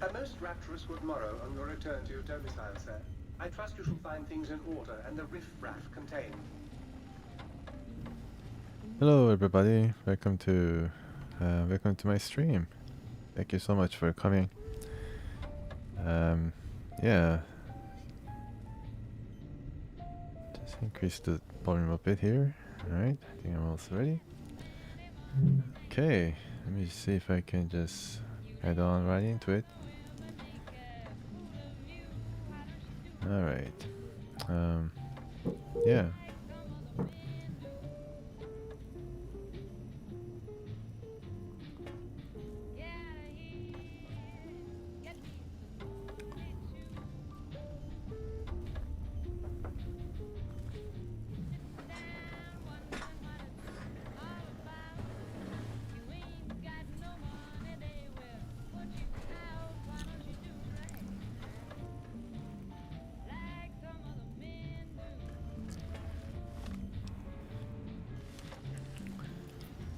A most rapturous good morrow on your return to your domicile, sir. I trust you shall find things in order and the riff-raff contained. Hello everybody, welcome to my stream. Thank you so much for coming. Yeah, just increase the volume a bit here. Alright, I think I'm almost ready. Okay, let me see if I can just head on right into it. Alright, yeah.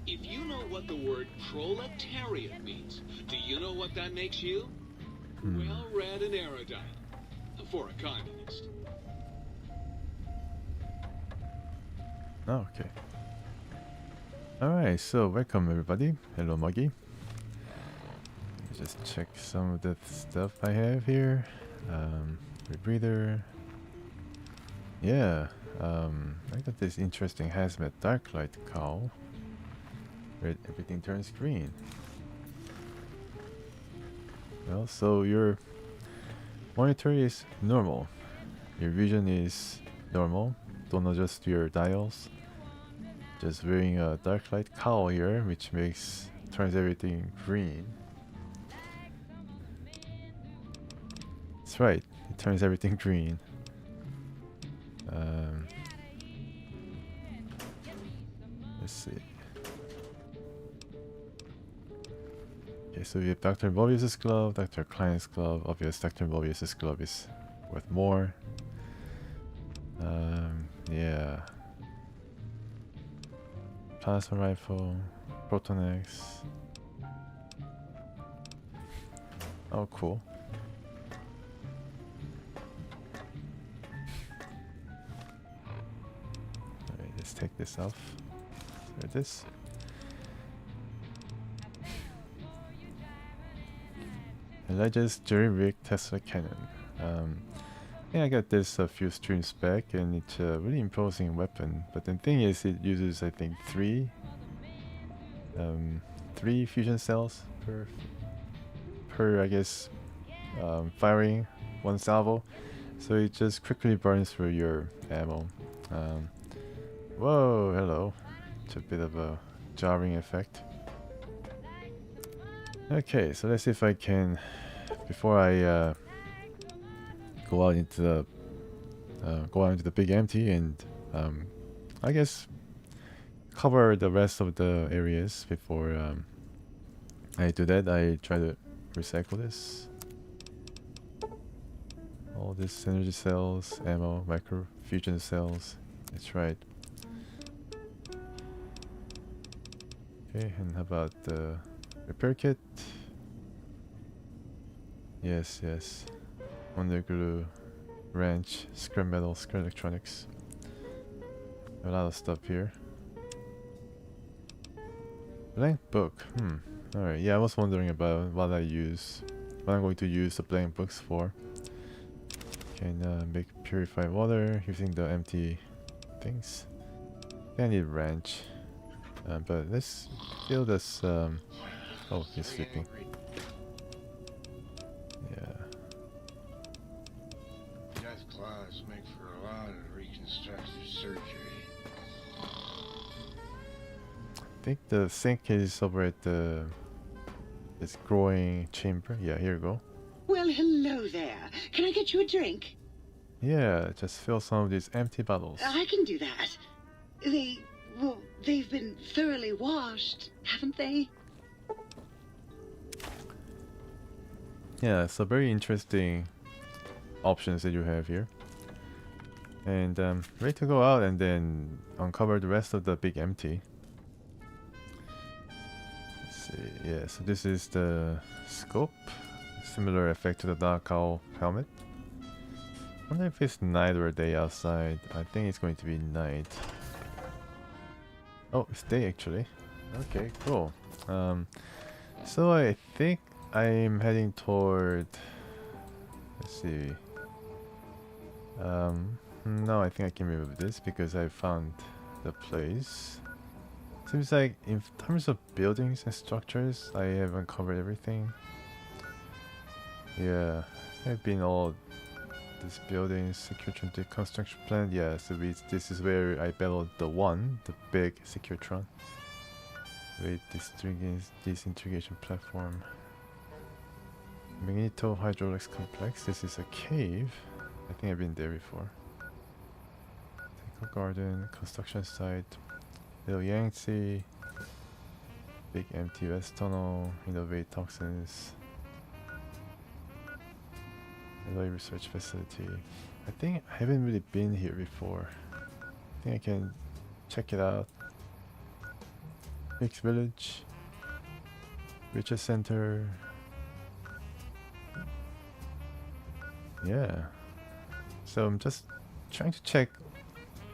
If you know what the word proletariat means, do you know what that makes you? Well-read and erudite. For a communist. Okay. Alright, so welcome everybody. Hello Muggy. Just check some of the stuff I have here. Rebreather. Yeah, I got this interesting hazmat darklight cowl where everything turns green. Well, so your monitor is normal, your vision is normal, don't adjust your dials. Just wearing a darklight cowl here, which turns everything green. That's right, it turns everything green. Let's see. Okay, so we have Dr. Mobius's glove, Dr. Klein's glove. Obvious, Dr. Mobius's glove is worth more. Yeah. Plasma rifle, Proton X. Oh, cool. Alright, let's take this off. There it is. Elijah's jerry-rigged Tesla cannon. Yeah, I got this a few streams back, and it's a really imposing weapon. But the thing is, it uses, I think, three fusion cells per I guess, firing one salvo. So it just quickly burns through your ammo. Whoa, hello. It's a bit of a jarring effect. Okay, so let's see if I can, before I go out into the big empty and I guess cover the rest of the areas before I do that. I try to recycle this. All these energy cells, ammo, micro fusion cells. That's right. Okay, and how about the repair kit? Yes, yes. Wonder glue, wrench, scrap metal, scrap electronics. A lot of stuff here. Blank book. Alright, yeah, I was wondering about what I'm going to use the blank books for. Can make purified water using the empty things. I need wrench. But let's kill this. Oh, he's sleeping. Yeah. Death claws make for a lot of reconstructive surgery. I think the sink is over at this growing chamber. Yeah, here we go. Well, hello there. Can I get you a drink? Yeah, just fill some of these empty bottles. I can do that. They've been thoroughly washed, haven't they? Yeah, so very interesting options that you have here. And ready to go out and then uncover the rest of the big empty. Let's see, yeah, so this is the scope. similar effect to the Nakao helmet. I wonder if it's night or day outside. I think it's going to be night. Oh, it's day actually. Okay, cool. So I think I'm heading toward. Let's see. No, I think I can remove this because I found the place. Seems like in terms of buildings and structures, I haven't covered everything. Yeah, I've been all these buildings, Securtron construction plan. Yeah, so this is where I battled the big Securtron. With disintegration platform. Magneto Hydraulics Complex. This is a cave. I think I've been there before. Technical Garden, construction site, Little Yangtze, Big Empty West Tunnel, Innovate Toxins, Alloy Research Facility. I think I haven't really been here before. I think I can check it out. Mix Village, Riches Center. Yeah. So I'm just trying to check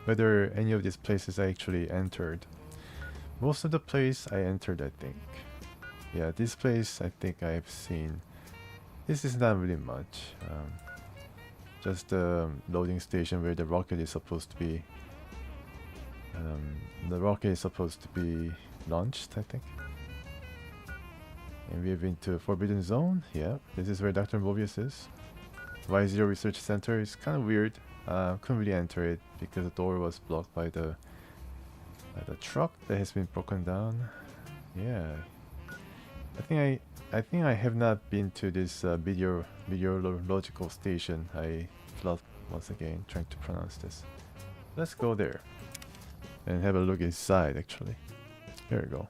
whether any of these places I actually entered. Most of the place I entered, I think. Yeah, this place I think I've seen. This is not really much. Just the loading station where the rocket is supposed to be. The rocket is supposed to be launched, I think. And we've been to Forbidden Zone. Yeah, this is where Dr. Mobius is. Y0 Research Center is kind of weird. Couldn't really enter it because the door was blocked by the truck that has been broken down. Yeah, I think I have not been to this meteorological station. I flopped once again trying to pronounce this. Let's go there and have a look inside. Actually, here we go.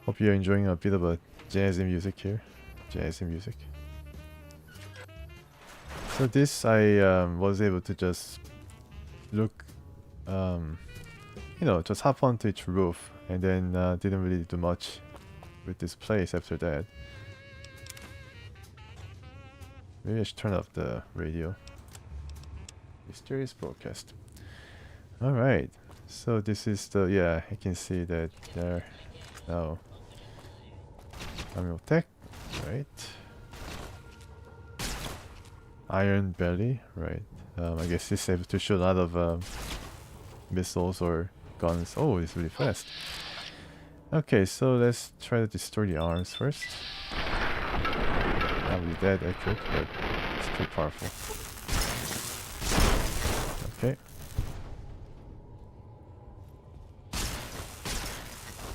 Hope you're enjoying a bit of a jazzy music here. Jazzy music. So this I was able to just look, you know, just hop onto its roof, and then didn't really do much with this place after that. Maybe I should turn off the radio. Mysterious broadcast. Alright, so this is the, yeah, I can see that there. Oh, Amiral Tech, right? Iron Belly, right? I guess it's able to shoot a lot of missiles or guns. Oh, it's really fast. Okay, so let's try to destroy the arms first. Not really that accurate, but it's pretty powerful. Okay.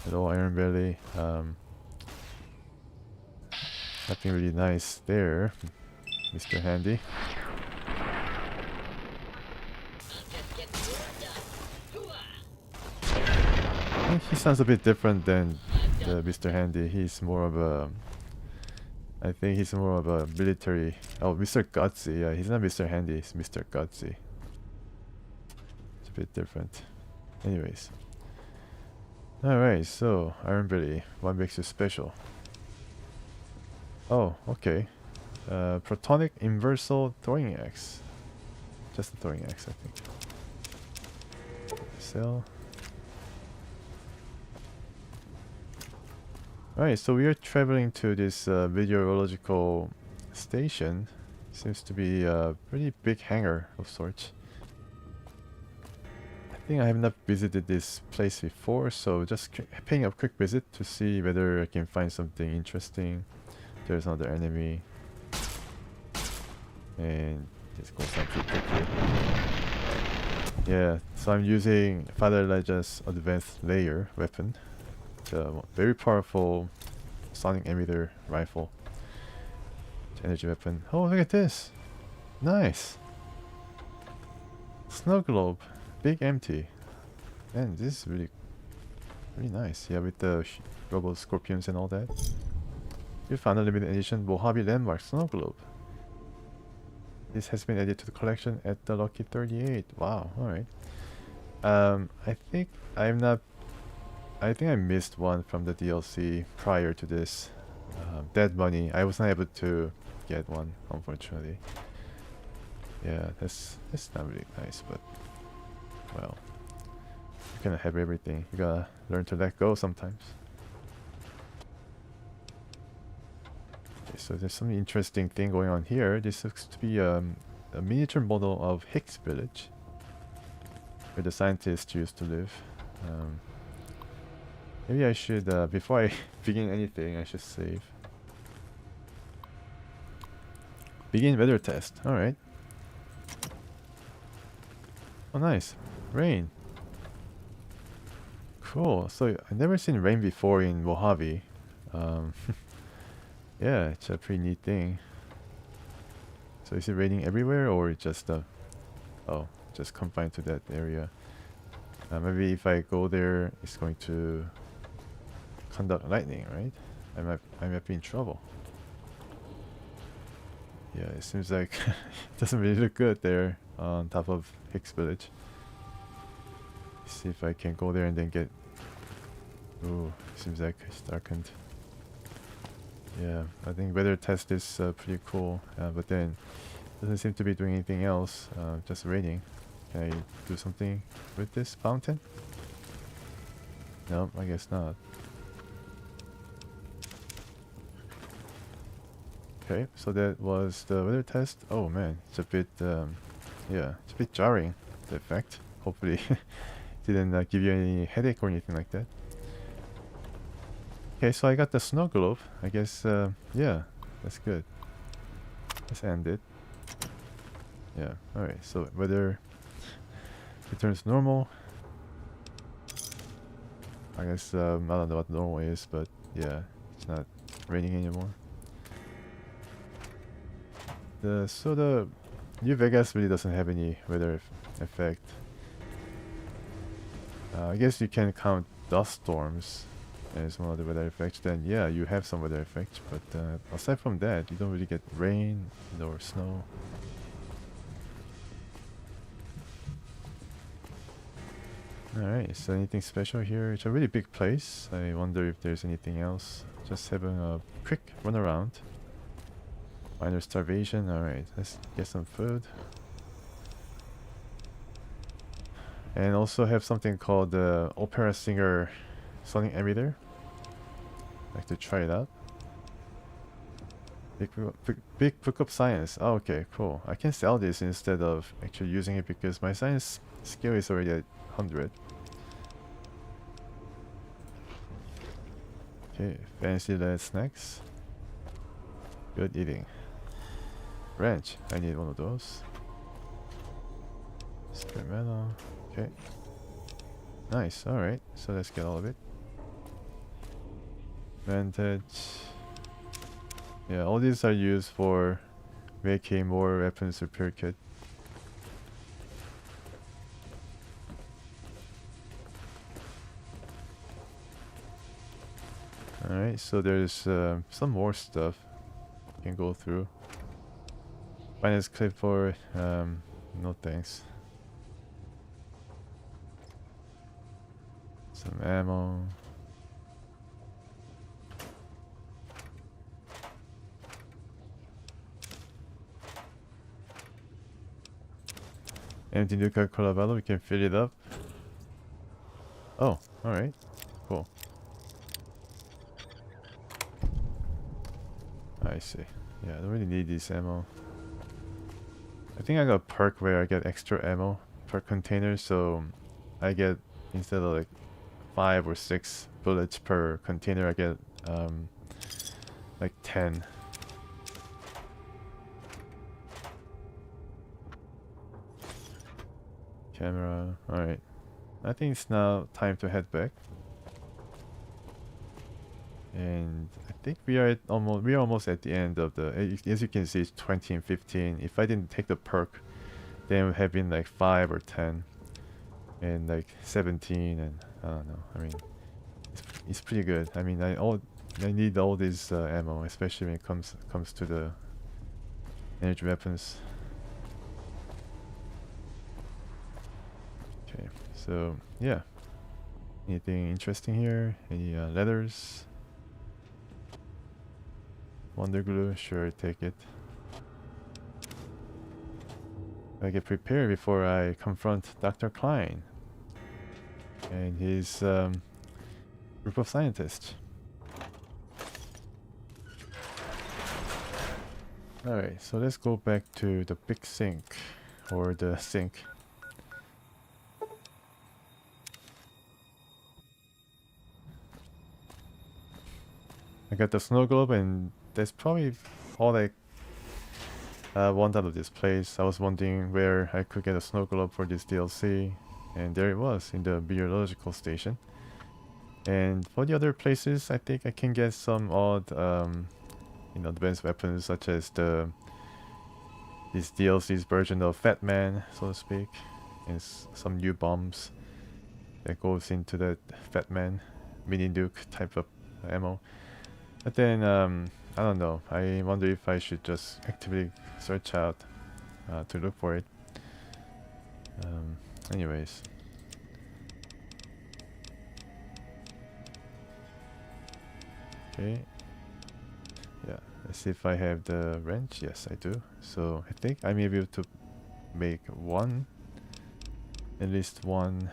Hello, Iron Belly. Nothing really nice there, Mr. Handy. I think he sounds a bit different than the Mr. Handy. He's more of a... I think he's more of a military... Oh, Mr. Gutsy. Yeah, he's not Mr. Handy, he's Mr. Gutsy. It's a bit different. Anyways. Alright, so Iron Belly. What makes you special? Oh, okay. Protonic Inversal Throwing Axe. Just a throwing axe, I think. Sell. Alright, so we are traveling to this meteorological station. Seems to be a pretty big hangar of sorts. I think I have not visited this place before, so just paying a quick visit to see whether I can find something interesting. There's another enemy. And this goes on pretty quickly. Yeah, so I'm using Father Elijah's advanced layer weapon. The very powerful sonic emitter rifle. Energy weapon. Oh, look at this! Nice! Snow globe. Big empty. And this is really nice. Yeah, with the robo scorpions and all that. You found a limited edition Mojave Landmark Snow Globe. This has been added to the collection at the Lucky 38. Wow, alright. I think I missed one from the DLC prior to this. dead money. I was not able to get one, unfortunately. Yeah, that's not really nice, but well, you cannot have everything. You gotta learn to let go sometimes. Okay, so there's some interesting thing going on here. This looks to be a miniature model of Hicks Village, where the scientists used to live. Maybe I should, before I begin anything, I should save. Begin weather test. Alright. Oh, nice. Rain. Cool. So, I've never seen rain before in Mojave. Yeah, it's a pretty neat thing. So, is it raining everywhere or just, oh, just confined to that area? Maybe if I go there, it's going to conduct lightning, right? I might be in trouble. Yeah, it seems like it doesn't really look good there on top of Hicks Village. See if I can go there and then get... Ooh, seems like it's darkened. Yeah, I think weather test is pretty cool, but then doesn't seem to be doing anything else, just raining. Can I do something with this fountain? No, I guess not. Okay, so that was the weather test. Oh man, it's a bit, yeah, it's a bit jarring, the effect. Hopefully didn't give you any headache or anything like that. Okay, so I got the snow globe. I guess, yeah, that's good. Let's end it. Yeah, alright, so weather returns normal. I guess, I don't know what normal is, but yeah, it's not raining anymore. So the New Vegas really doesn't have any weather effect. I guess you can count dust storms as one of the weather effects. Then yeah, you have some weather effects, but aside from that, you don't really get rain or snow. Alright, so anything special here? It's a really big place. I wonder if there's anything else. Just having a quick run around. Minor starvation. Alright, let's get some food. And also have something called the Opera Singer Sonic Emitter. I'd like to try it out. Big Book of Science. Oh, okay, cool. I can sell this instead of actually using it because my science skill is already at 100. Okay, fancy lead snacks. Good eating. Wrench. I need one of those. Spare metal. Okay. Nice. Alright. So let's get all of it. Vantage. Yeah, all these are used for making more weapons repair kit. Alright, so there's some more stuff you can go through. Finance clipboard, no thanks. Some ammo. Empty Nuka-Cola bottle, we can fill it up. Oh, alright. Cool. I see. Yeah, I don't really need this ammo. I think I got a perk where I get extra ammo per container, so I get, instead of like 5 or 6 bullets per container, I get like 10. Camera, alright. I think it's now time to head back. And I think we are almost at the end of the, as you can see, it's 20 and 15. If I didn't take the perk, then it would have been like 5 or 10 and like 17, and I don't know. I mean, it's pretty good. I mean, I need all this ammo, especially when it comes to the energy weapons. Okay, so yeah. Anything interesting here? Any letters? Wonder glue, sure, take it. I get prepared before I confront Dr. Klein and his group of scientists. Alright, so let's go back to the big sink, or the sink. I got the snow globe, and that's probably all I want out of this place. I was wondering where I could get a snow globe for this DLC, and there it was in the meteorological station. And for the other places, I think I can get some odd advanced weapons, such as this DLC's version of Fat Man, so to speak, and some new bombs that goes into that Fat Man mini nuke type of ammo. But then I don't know, I wonder if I should just actively search out to look for it. Anyways, okay. Yeah, let's see if I have the wrench. Yes, I do. So I think I may be able to make at least one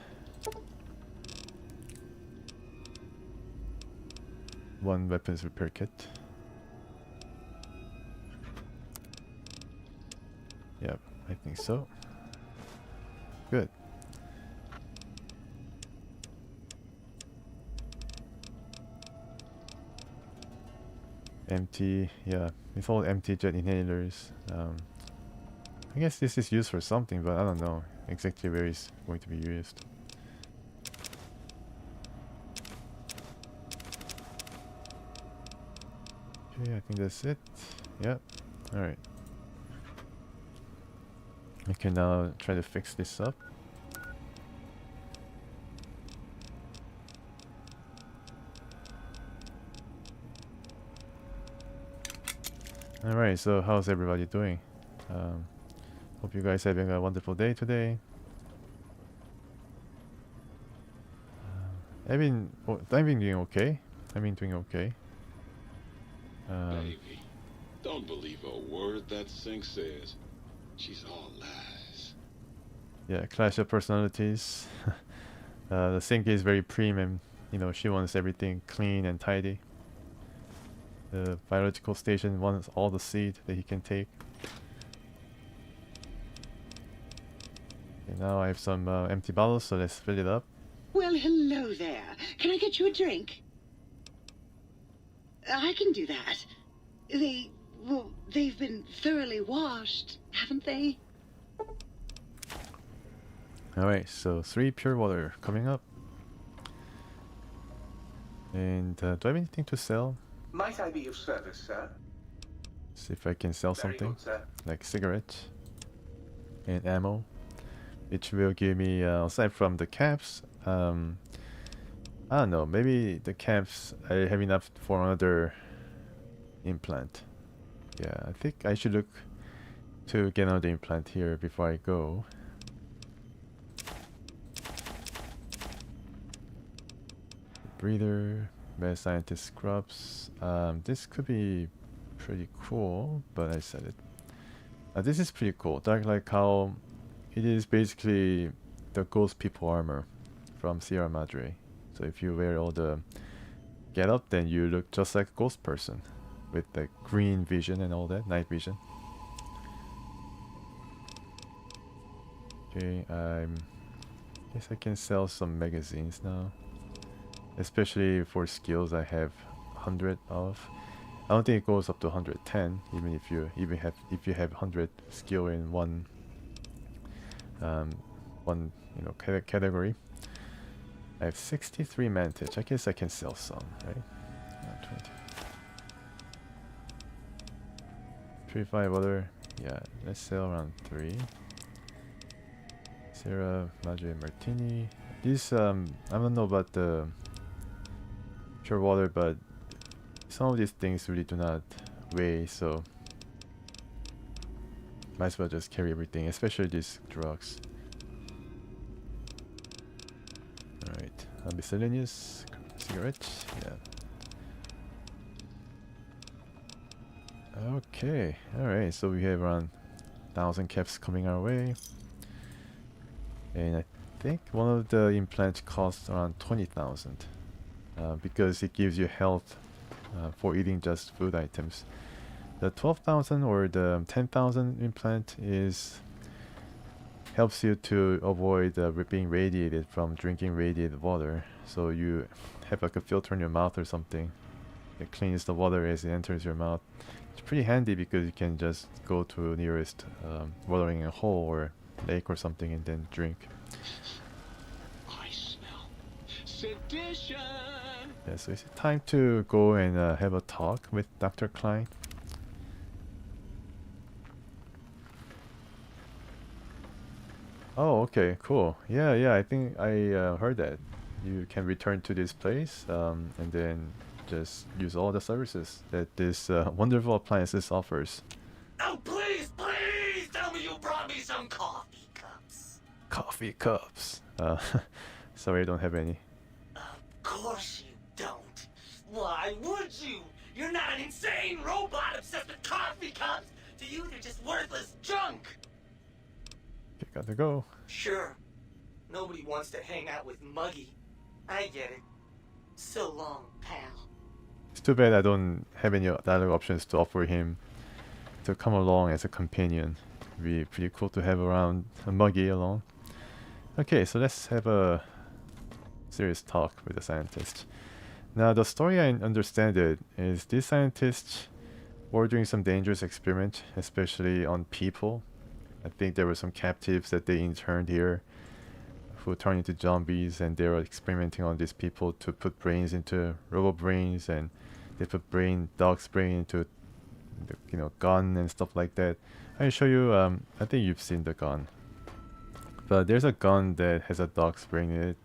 weapons repair kit. Yep, I think so. Good. Empty, yeah, it's all empty jet inhalers. I guess this is used for something, but I don't know exactly where it's going to be used. Okay, I think that's it. Yep. Alright. I can now try to fix this up. Alright, so how's everybody doing? Hope you guys having a wonderful day today. I've been doing okay. I've been doing okay. Baby, don't believe a word that Sink says. She's all lies. Yeah, clash of personalities. The Sink is very premium. You know, she wants everything clean and tidy. The biological station wants all the seed that he can take. Okay, now I have some empty bottles, so let's fill it up. Well, hello there. Can I get you a drink? I can do that. They've been thoroughly washed, haven't they? Alright, so 3 pure water coming up. And do I have anything to sell? Might I be of service, sir? See if I can sell Very something good, sir. like cigarettes and ammo, which will give me, aside from the caps, I don't know, maybe the caps I have enough for another implant. Yeah, I think I should look to get another implant here before I go. Breather, Mad Scientist Scrubs. This could be pretty cool, but I said it. This is pretty cool. Dark Like how it is basically the Ghost People armor from Sierra Madre. So if you wear all the getup, then you look just like a ghost person with the green vision and all that, night vision. Okay, guess I can sell some magazines now, especially for skills I have 100 of. I don't think it goes up to 110, even if you have 100 skill in one category. I have 63 mantage. I guess I can sell some, right? 20. Purify water. Yeah, let's sell around 3. Sierra Madre Martini. This I don't know about the pure water, but some of these things really do not weigh, so might as well just carry everything, especially these drugs. Alright, miscellaneous cigarettes, yeah. Okay, alright, so we have around 1,000 caps coming our way. And I think one of the implants costs around 20,000 because it gives you health for eating just food items. The 12,000 or the 10,000 implant helps you to avoid being radiated from drinking radiated water. So you have like a filter in your mouth or something. It cleans the water as it enters your mouth. It's pretty handy because you can just go to nearest watering hole or lake or something and then drink. I smell sedition. Yeah, so is it time to go and have a talk with Dr. Klein? Oh, okay, cool. Yeah, I think I heard that. You can return to this place and then just use all the services that this wonderful appliances offers. Oh, please, please tell me you brought me some coffee cups. Coffee cups. Sorry, I don't have any. Of course you don't. Why would you? You're not an insane robot obsessed with coffee cups. To you, they're just worthless junk. Okay, gotta go. Sure. Nobody wants to hang out with Muggy. I get it. So long, pal. It's too bad I don't have any dialogue options to offer him to come along as a companion. It'd be pretty cool to have around a Muggy along. Okay, so let's have a serious talk with the scientist. Now, the story I understand it is these scientists were doing some dangerous experiment, especially on people. I think there were some captives that they interned here who turned into zombies, and they were experimenting on these people to put brains into robo brains, and they put dog's brain into the, gun and stuff like that. I'll show you. I think you've seen the gun, but there's a gun that has a dog's brain in it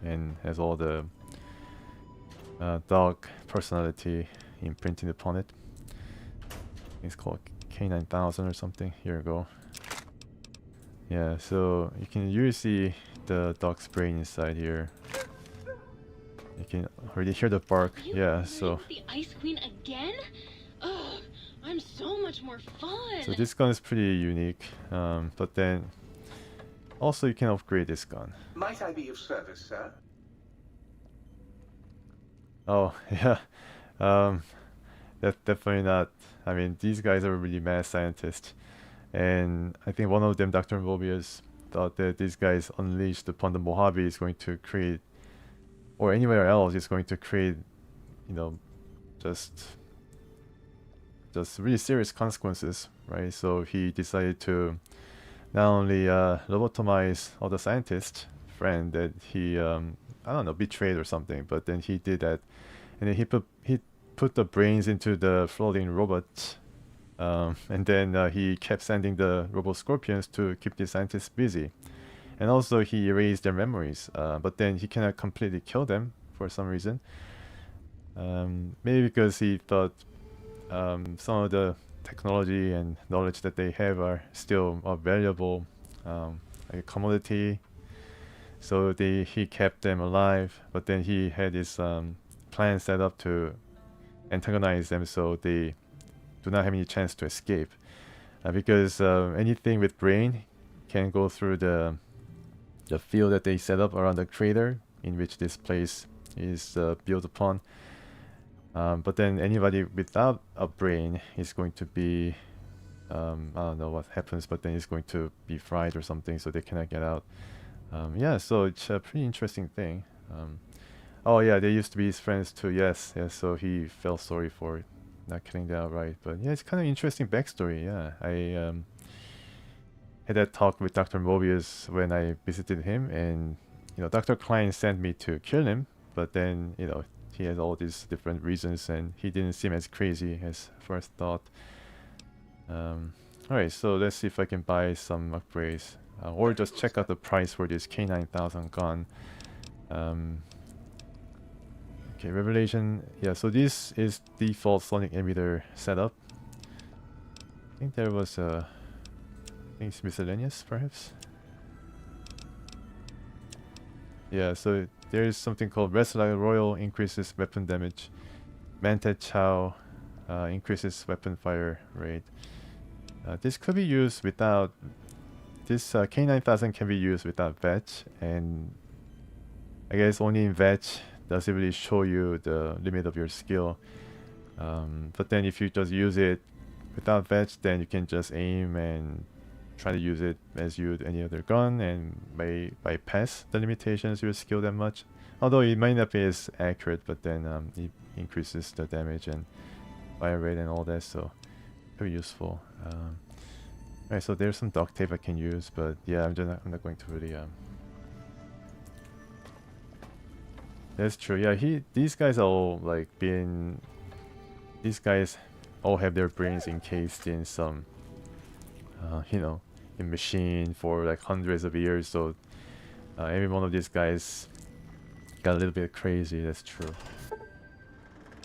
and has all the dog personality imprinted upon it. It's called K9000 or something. Here we go. Yeah, so you can really see the dog's brain inside here. You can already hear the bark. Yeah, so the Ice Queen again? Ugh, I'm so much more fun. So this gun is pretty unique, but then also you can upgrade this gun. Might I be of service, sir? Oh yeah, that's definitely not. I mean, these guys are really mad scientists, and I think one of them, Dr. Mobius, thought that these guys unleashed upon the Mojave is going to create, or anywhere else is going to create, just really serious consequences, right? So he decided to not only lobotomize all the scientists, friend that he I don't know, betrayed or something, but then he did that, and then he put the brains into the floating robot, and then he kept sending the robot scorpions to keep the scientists busy, and also he erased their memories, but then he cannot completely kill them for some reason, maybe because he thought some of the technology and knowledge that they have are still valuable, like a commodity. So he kept them alive, but then he had this plan set up to antagonize them so they do not have any chance to escape. Because anything with brain can go through the field that they set up around the crater in which this place is built upon. But then anybody without a brain is going to be, I don't know what happens, but then it's going to be fried or something, so they cannot get out. Yeah, so it's a pretty interesting thing. Oh yeah, they used to be his friends too. Yes, so he felt sorry for not killing them outright. But yeah, it's kind of interesting backstory. Yeah, I had that talk with Dr. Mobius when I visited him, and Dr. Klein sent me to kill him, but then he has all these different reasons, and he didn't seem as crazy as first thought. Alright, so let's see if I can buy some upgrades. Or just check out the price for this K9000 gun. Okay, Revelation. Yeah, so this is default sonic emitter setup. I think there was I think it's miscellaneous, perhaps. Yeah, so there is something called Wrestler Royal increases weapon damage. Manta Chow increases weapon fire rate. This could be used without... This K9000 can be used without vetch, and I guess only in vetch does it really show you the limit of your skill. But then if you just use it without vetch, then you can just aim and try to use it as you would any other gun and may bypass the limitations of your skill that much. Although it might not be as accurate, but then it increases the damage and fire rate and all that, so very useful. Alright, so there's some duct tape I can use, but yeah, I'm not going to really That's true. Yeah, these guys are all like these guys all have their brains encased in some you know, in machine for like hundreds of years, so every one of these guys got a little bit crazy. That's true.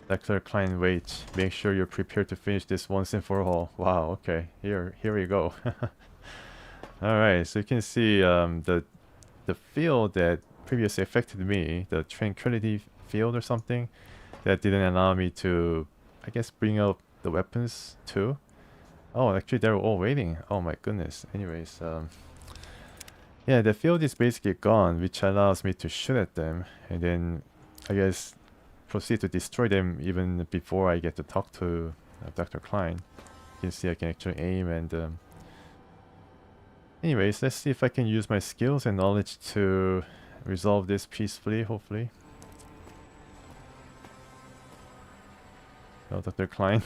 Dr. Klein, wait. Make sure you're prepared to finish this once and for all. Wow, okay. Here we go. Alright, so you can see the field that previously affected me, the tranquility field or something, that didn't allow me to, I guess, bring up the weapons too. Oh, actually they were all waiting. Oh my goodness. Anyways, yeah, the field is basically gone, which allows me to shoot at them and then, I guess, proceed to destroy them even before I get to talk to Dr. Klein. You can see I can actually aim and... Anyways, let's see if I can use my skills and knowledge to resolve this peacefully, hopefully. Oh, Dr. Klein.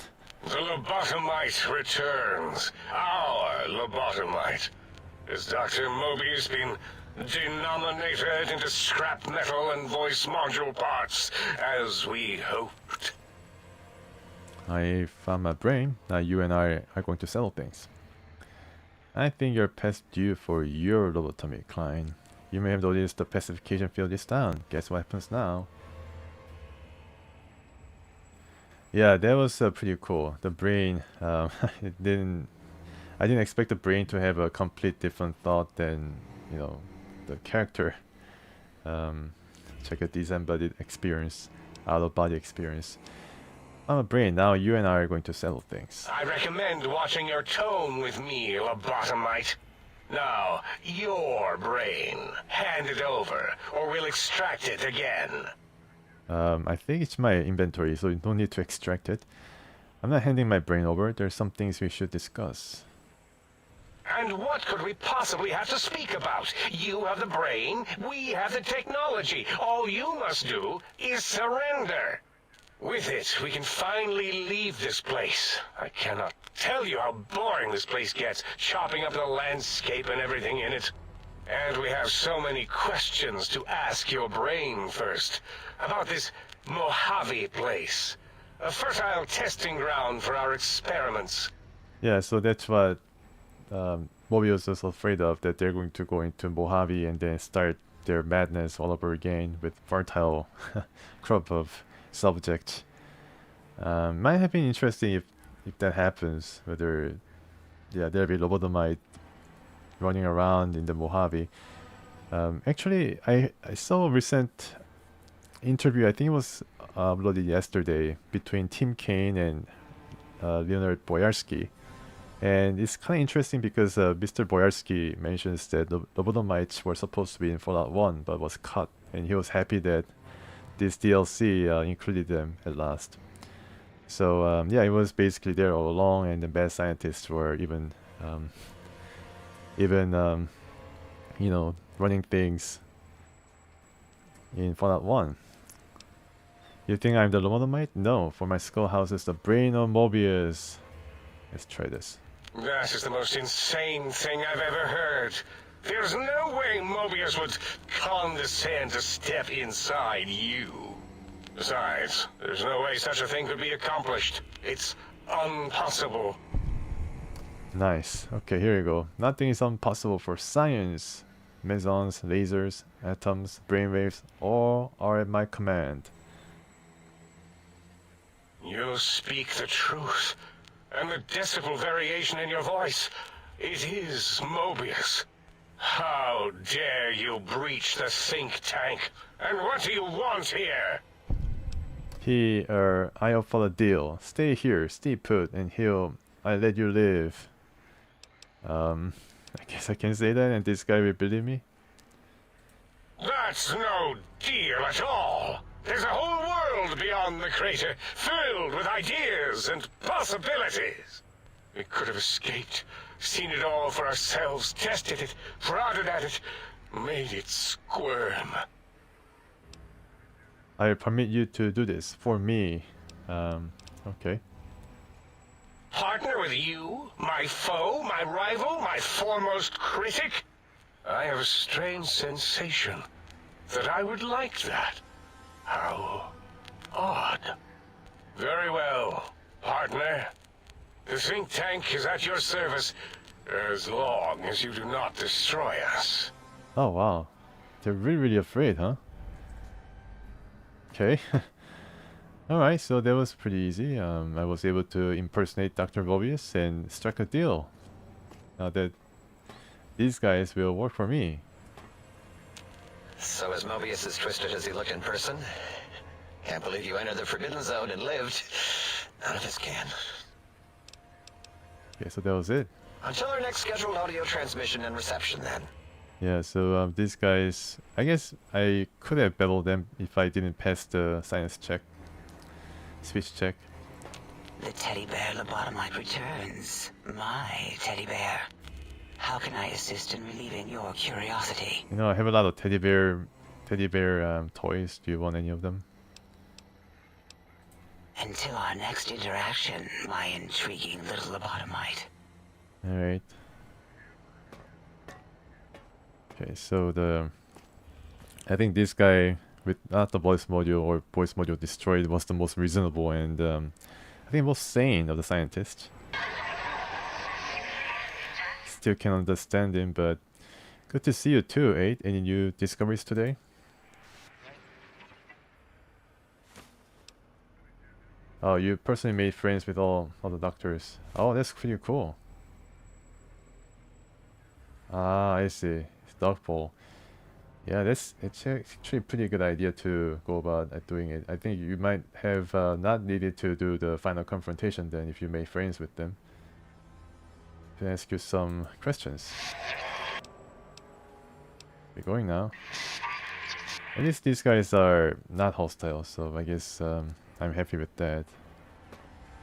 The lobotomite returns. Our lobotomite. Has Dr. Mobius been denominated into scrap metal and voice module parts, as we hoped? I found my brain. Now you and I are going to settle things. I think you're past due for your lobotomy, Klein. You may have noticed the pacification field is down. Guess what happens now? Yeah, that was pretty cool. The brain, I didn't expect the brain to have a complete different thought than, you know, the character. Check out disembodied experience, out of body experience. I'm a brain. Now you and I are going to settle things. I recommend watching your tone with me, lobotomite. Now, your brain. Hand it over, or we'll extract it again. I think it's my inventory, so you don't need to extract it. I'm not handing my brain over. There's some things we should discuss. And what could we possibly have to speak about? You have the brain, we have the technology. All you must do is surrender. With it, we can finally leave this place. I cannot tell you how boring this place gets, chopping up the landscape and everything in it. And we have so many questions to ask your brain first. About this Mojave place. A fertile testing ground for our experiments. Yeah, so that's what Mobius was afraid of, that they're going to go into Mojave and then start their madness all over again with fertile crop of subjects. Might have been interesting if that happens, whether there'll be lobotomite running around in the Mojave. Actually, I saw a recent interview, I think it was uploaded yesterday, between Tim Kaine and Leonard Boyarsky. And it's kind of interesting because Mr. Boyarsky mentions that the lobotomites were supposed to be in Fallout 1 but was cut, and he was happy that this DLC included them at last. So yeah, it was basically there all along, and the bad scientists were even you know, running things in Fallout 1. You think I'm the lobotomite? No, for my skull houses the brain of Mobius. Let's try this. That is the most insane thing I've ever heard. There's no way Mobius would condescend to step inside you. Besides, there's no way such a thing could be accomplished. It's impossible. Nice. Okay, here you go. Nothing is impossible for science. Mesons, lasers, atoms, brainwaves, all are at my command. You speak the truth. And the decibel variation in your voice, it is Mobius. How dare you breach the think tank? And what do you want here? I offer a deal. Stay here, stay put, and I let you live. I guess I can say that, and this guy will believe me. That's no deal at all. There's a whole world beyond the crater, filled with ideas and possibilities. We could have escaped, seen it all for ourselves, tested it, prodded at it, made it squirm. I permit you to do this for me. Okay. Partner with you, my foe, my rival, my foremost critic? I have a strange sensation that I would like that. How odd. Very well, partner. The think tank is at your service as long as you do not destroy us. Oh wow. They're really afraid, huh? Okay. Alright, so that was pretty easy. I was able to impersonate Dr. Mobius and strike a deal. Now that these guys will work for me. So is Mobius as twisted as he looked in person? Can't believe you entered the Forbidden Zone and lived. None of us can. Okay, so that was it. Until our next scheduled audio transmission and reception then. Yeah, so these guys, I guess I could have battled them if I didn't pass the science check. Speech check. The teddy bear lobotomite returns. My teddy bear. How can I assist in relieving your curiosity? You know, I have a lot of teddy bear toys. Do you want any of them? Until our next interaction, my intriguing little lobotomite. Alright. Okay, so I think this guy with not the voice module or voice module destroyed was the most reasonable and I think most sane of the scientists. Still can't understand him, but good to see you too, 8. Any new discoveries today? Oh, you personally made friends with all the doctors. Oh, that's pretty cool. Ah, I see. It's Dogpole. Yeah, it's actually a pretty good idea to go about doing it. I think you might have not needed to do the final confrontation then if you made friends with them. To ask you some questions. We're going now. At least these guys are not hostile, so I guess I'm happy with that.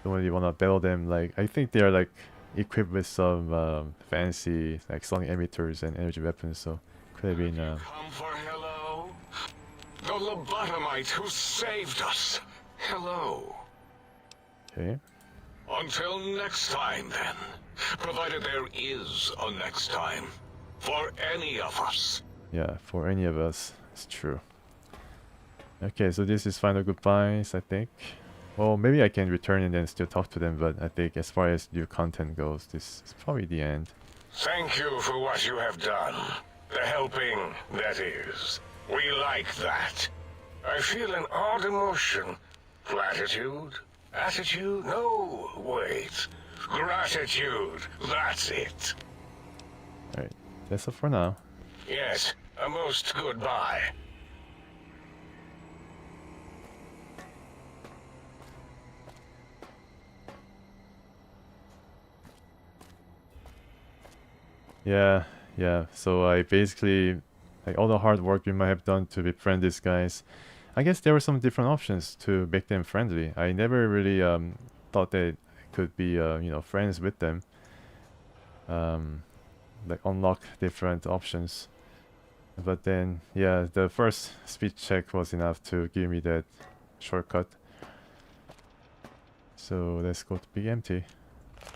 Don't really want to battle them. Like, I think they are like equipped with some fancy like sonic emitters and energy weapons, so could have been. Come for hello, the lobotomite who saved us. Hello. Okay. Until next time, then. Provided there is a next time. For any of us. Yeah, for any of us. It's true. Okay, so this is final goodbyes, I think. Well, maybe I can return and then still talk to them, but I think as far as new content goes, this is probably the end. Thank you for what you have done. The helping, that is. We like that. I feel an odd emotion. Platitude? Attitude? No, wait. Gratitude. That's it. Alright, that's it for now. Yes, a most goodbye. Yeah, so I basically, like all the hard work we might have done to befriend these guys, I guess there were some different options to make them friendly. I never really thought that I could be, you know, friends with them. Like unlock different options. But then, yeah, the first speech check was enough to give me that shortcut. So let's go to Big Empty.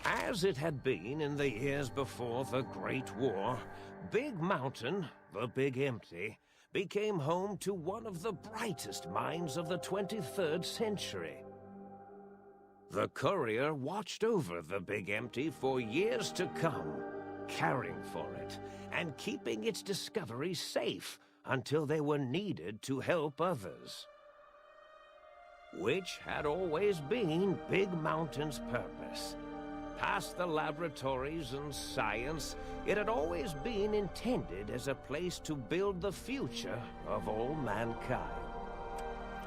As it had been in the years before the Great War, Big Mountain, the Big Empty, became home to one of the brightest minds of the 23rd century. The Courier watched over the Big Empty for years to come, caring for it and keeping its discoveries safe until they were needed to help others. Which had always been Big Mountain's purpose. Past the laboratories and science, it had always been intended as a place to build the future of all mankind.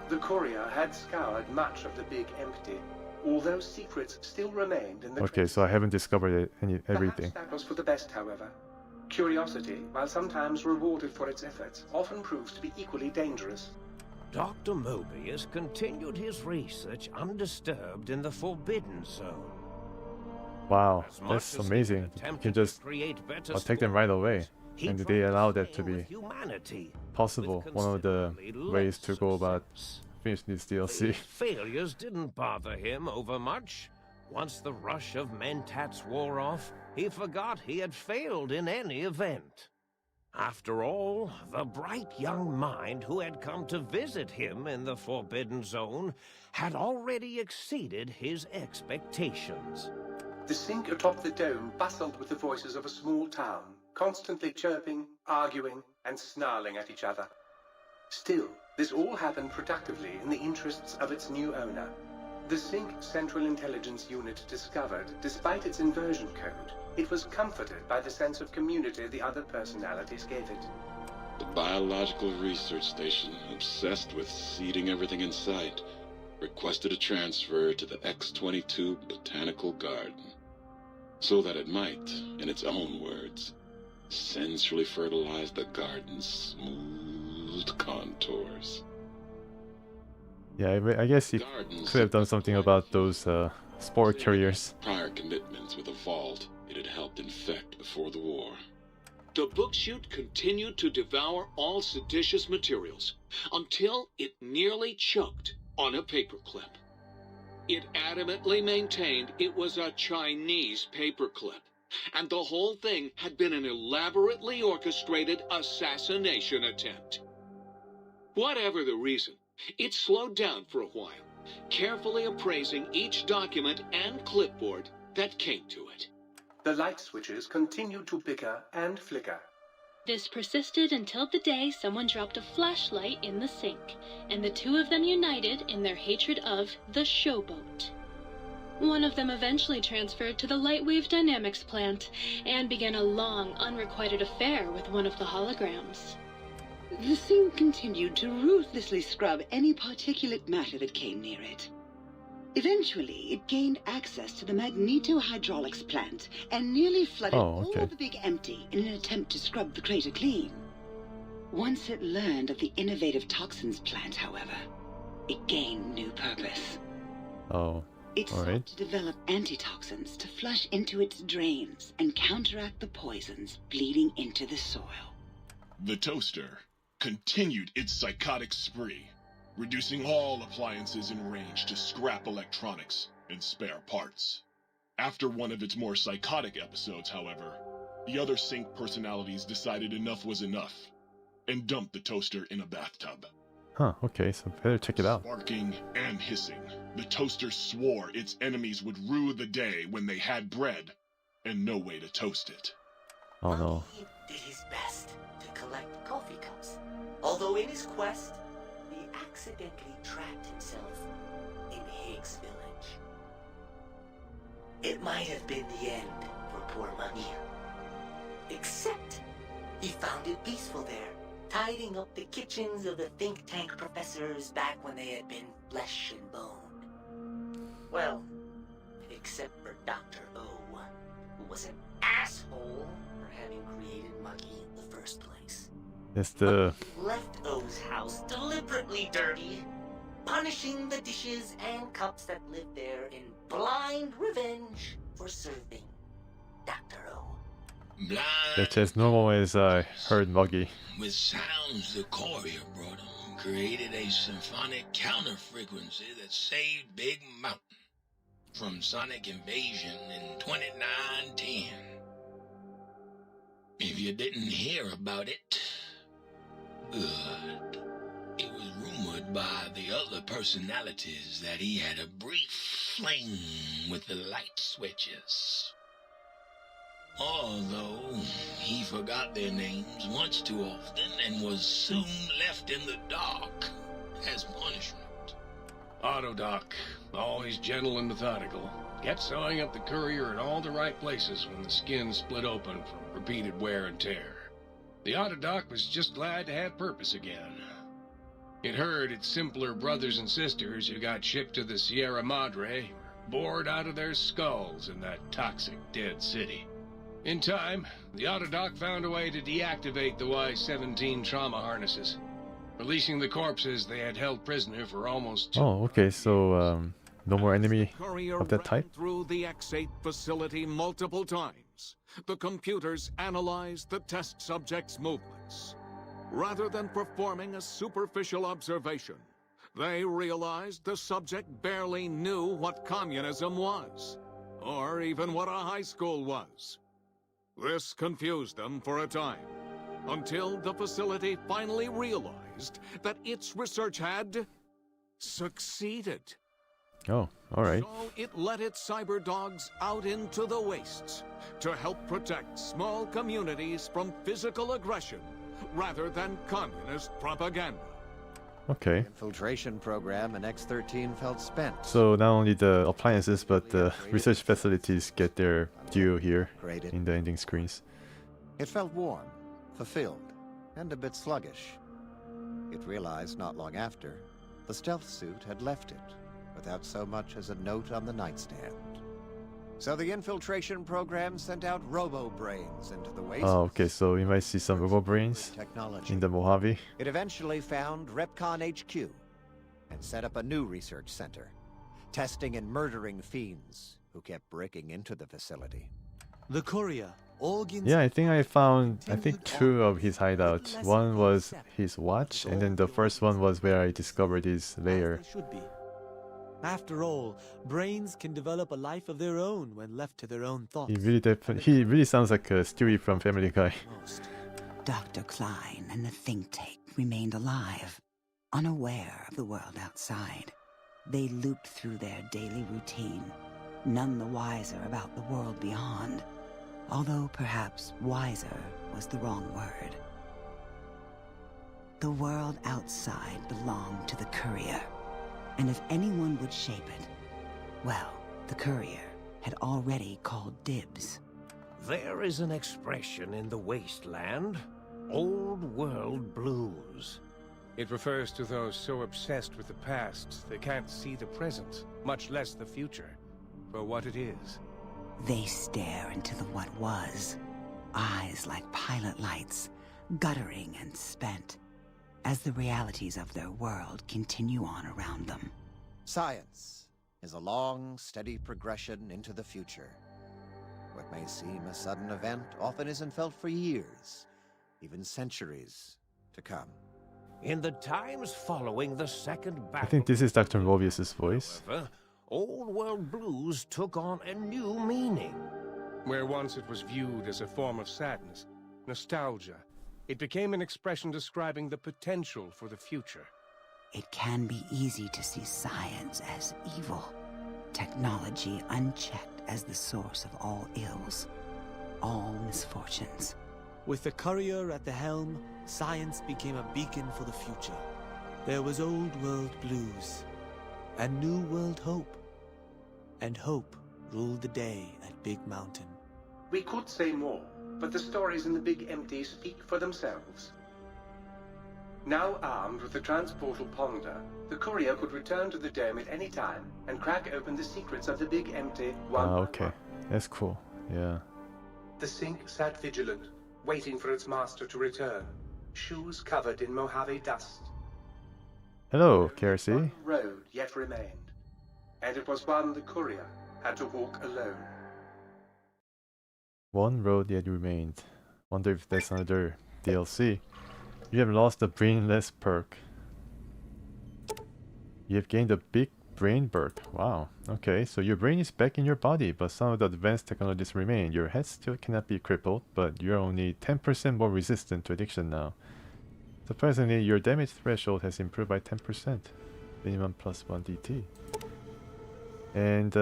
The courier had scoured much of the Big Empty, although secrets still remained in the Okay, so I haven't discovered everything. Perhaps that was for the best, however. Curiosity, while sometimes rewarded for its efforts, often proves to be equally dangerous. Dr. Mobius continued his research undisturbed in the Forbidden Zone. Wow, As much that's as he amazing. You attempted can to just create better take them right away. he And tried they to allow that fail to be with humanity, possible. with One of the considerably ways less to go about success. finishing this DLC. These failures didn't bother him over much. Once the rush of Mentats wore off, he forgot he had failed in any event. After all, the bright young mind who had come to visit him in the Forbidden Zone had already exceeded his expectations. The sink atop the dome bustled with the voices of a small town, constantly chirping, arguing, and snarling at each other. Still, this all happened productively in the interests of its new owner. The Sync Central Intelligence Unit discovered, despite its inversion code, it was comforted by the sense of community the other personalities gave it. The biological research station, obsessed with seeding everything in sight, requested a transfer to the X-22 Botanical Garden, so that it might, in its own words, sensually fertilize the garden's smooth contours. Yeah, I guess he could have done something about those spore carriers. Prior commitments with a vault it had helped infect before the war. The book chute continued to devour all seditious materials until it nearly choked on a paperclip. It adamantly maintained it was a Chinese paperclip, and the whole thing had been an elaborately orchestrated assassination attempt. Whatever the reason, it slowed down for a while, carefully appraising each document and clipboard that came to it. The light switches continued to bicker and flicker. This persisted until the day someone dropped a flashlight in the sink, and the two of them united in their hatred of the Showboat. One of them eventually transferred to the Lightwave Dynamics plant, and began a long, unrequited affair with one of the holograms. The thing continued to ruthlessly scrub any particulate matter that came near it. Eventually, it gained access to the Magneto-Hydraulics plant and nearly flooded all of the Big Empty in an attempt to scrub the crater clean. Once it learned of the innovative toxins plant, however, it gained new purpose. It sought to develop antitoxins to flush into its drains and counteract the poisons bleeding into the soil. The toaster continued its psychotic spree, reducing all appliances in range to scrap electronics and spare parts. After one of its more psychotic episodes, however, the other Sync personalities decided enough was enough and dumped the toaster in a bathtub. Huh, okay, so better check it out. Barking and hissing, the toaster swore its enemies would rue the day when they had bread and no way to toast it. Oh no. He did his best to collect coffee cups, although in his quest, he accidentally trapped himself in Higgs Village. It might have been the end for poor Muggy. Except, he found it peaceful there, tidying up the kitchens of the think tank professors back when they had been flesh and bone. Well, except for Dr. O, who was an asshole for having created Muggy in the first place. It's the... Left O's house deliberately dirty, punishing the dishes and cups that lived there in blind revenge for serving Dr. O. It's as normal as I heard Muggy. With sounds the courier brought him, created a symphonic counter-frequency that saved Big Mountain from sonic invasion in 2910. If you didn't hear about it, good. It was rumored by the other personalities that he had a brief fling with the light switches. Although he forgot their names once too often and was soon left in the dark as punishment. Autodoc, always gentle and methodical, kept sewing up the courier in all the right places when the skin split open from repeated wear and tear. The Autodoc was just glad to have purpose again. It heard its simpler brothers and sisters who got shipped to the Sierra Madre bored out of their skulls in that toxic dead city. In time, the Autodoc found a way to deactivate the Y-17 trauma harnesses, releasing the corpses they had held prisoner for almost... Oh, okay, so no more enemy Courier of that ran type? through the X8 facility multiple times. The computers analyzed the test subject's movements. Rather than performing a superficial observation, they realized the subject barely knew what communism was, or even what a high school was. This confused them for a time, until the facility finally realized that its research had succeeded. Oh, alright. So it let its cyber dogs out into the wastes to help protect small communities from physical aggression rather than communist propaganda. Okay. Infiltration program in X-13 felt spent. So not only the appliances, but the research facilities get their due here in the ending screens. It felt warm, fulfilled, and a bit sluggish. It realized not long after, the stealth suit had left it, without so much as a note on the nightstand. So the infiltration program sent out robo-brains into the waste. Oh, okay, so we might see some robo-brains in the Mojave. It eventually found Repcon HQ and set up a new research center, testing and murdering fiends who kept breaking into the facility. The courier, organs... Yeah, I think I found, two of his hideouts. One was his watch, and then the first one was where I discovered his lair. Should be. After all, brains can develop a life of their own when left to their own thoughts. He really sounds like a Stewie from Family Guy. Dr. Klein and the think tank remained alive, unaware of the world outside. They looped through their daily routine, none the wiser about the world beyond, although perhaps wiser was the wrong word. The world outside belonged to the courier, and if anyone would shape it, well, the courier had already called dibs. There is an expression in the wasteland, old world blues. It refers to those so obsessed with the past they can't see the present, much less the future, for what it is. They stare into the what was, eyes like pilot lights, guttering and spent, as the realities of their world continue on around them. Science is a long, steady progression into the future. What may seem a sudden event often isn't felt for years, even centuries to come. In the times following the Second Battle... I think this is Dr. Mobius's voice. However, old world blues took on a new meaning. Where once it was viewed as a form of sadness, nostalgia, it became an expression describing the potential for the future. It can be easy to see science as evil, technology unchecked as the source of all ills, all misfortunes. With the courier at the helm, science became a beacon for the future. There was old world blues, and new world hope. And hope ruled the day at Big Mountain. We could say more, but the stories in the Big Empty speak for themselves. Now armed with the transportal Ponder, the courier could return to the dome at any time and crack open the secrets of the Big Empty one by Okay, one. that's cool, yeah. The Sync sat vigilant, waiting for its master to return, shoes covered in Mojave dust. Hello, Kersey. One road yet remained, and it was one the courier had to walk alone. One road yet remained. Wonder if that's another DLC. You have lost the brainless perk. You have gained a big brain perk. Wow. Okay, so your brain is back in your body, but some of the advanced technologies remain. Your head still cannot be crippled, but you're only 10% more resistant to addiction now. Surprisingly, your damage threshold has improved by 10%. Minimum +1 DT. And,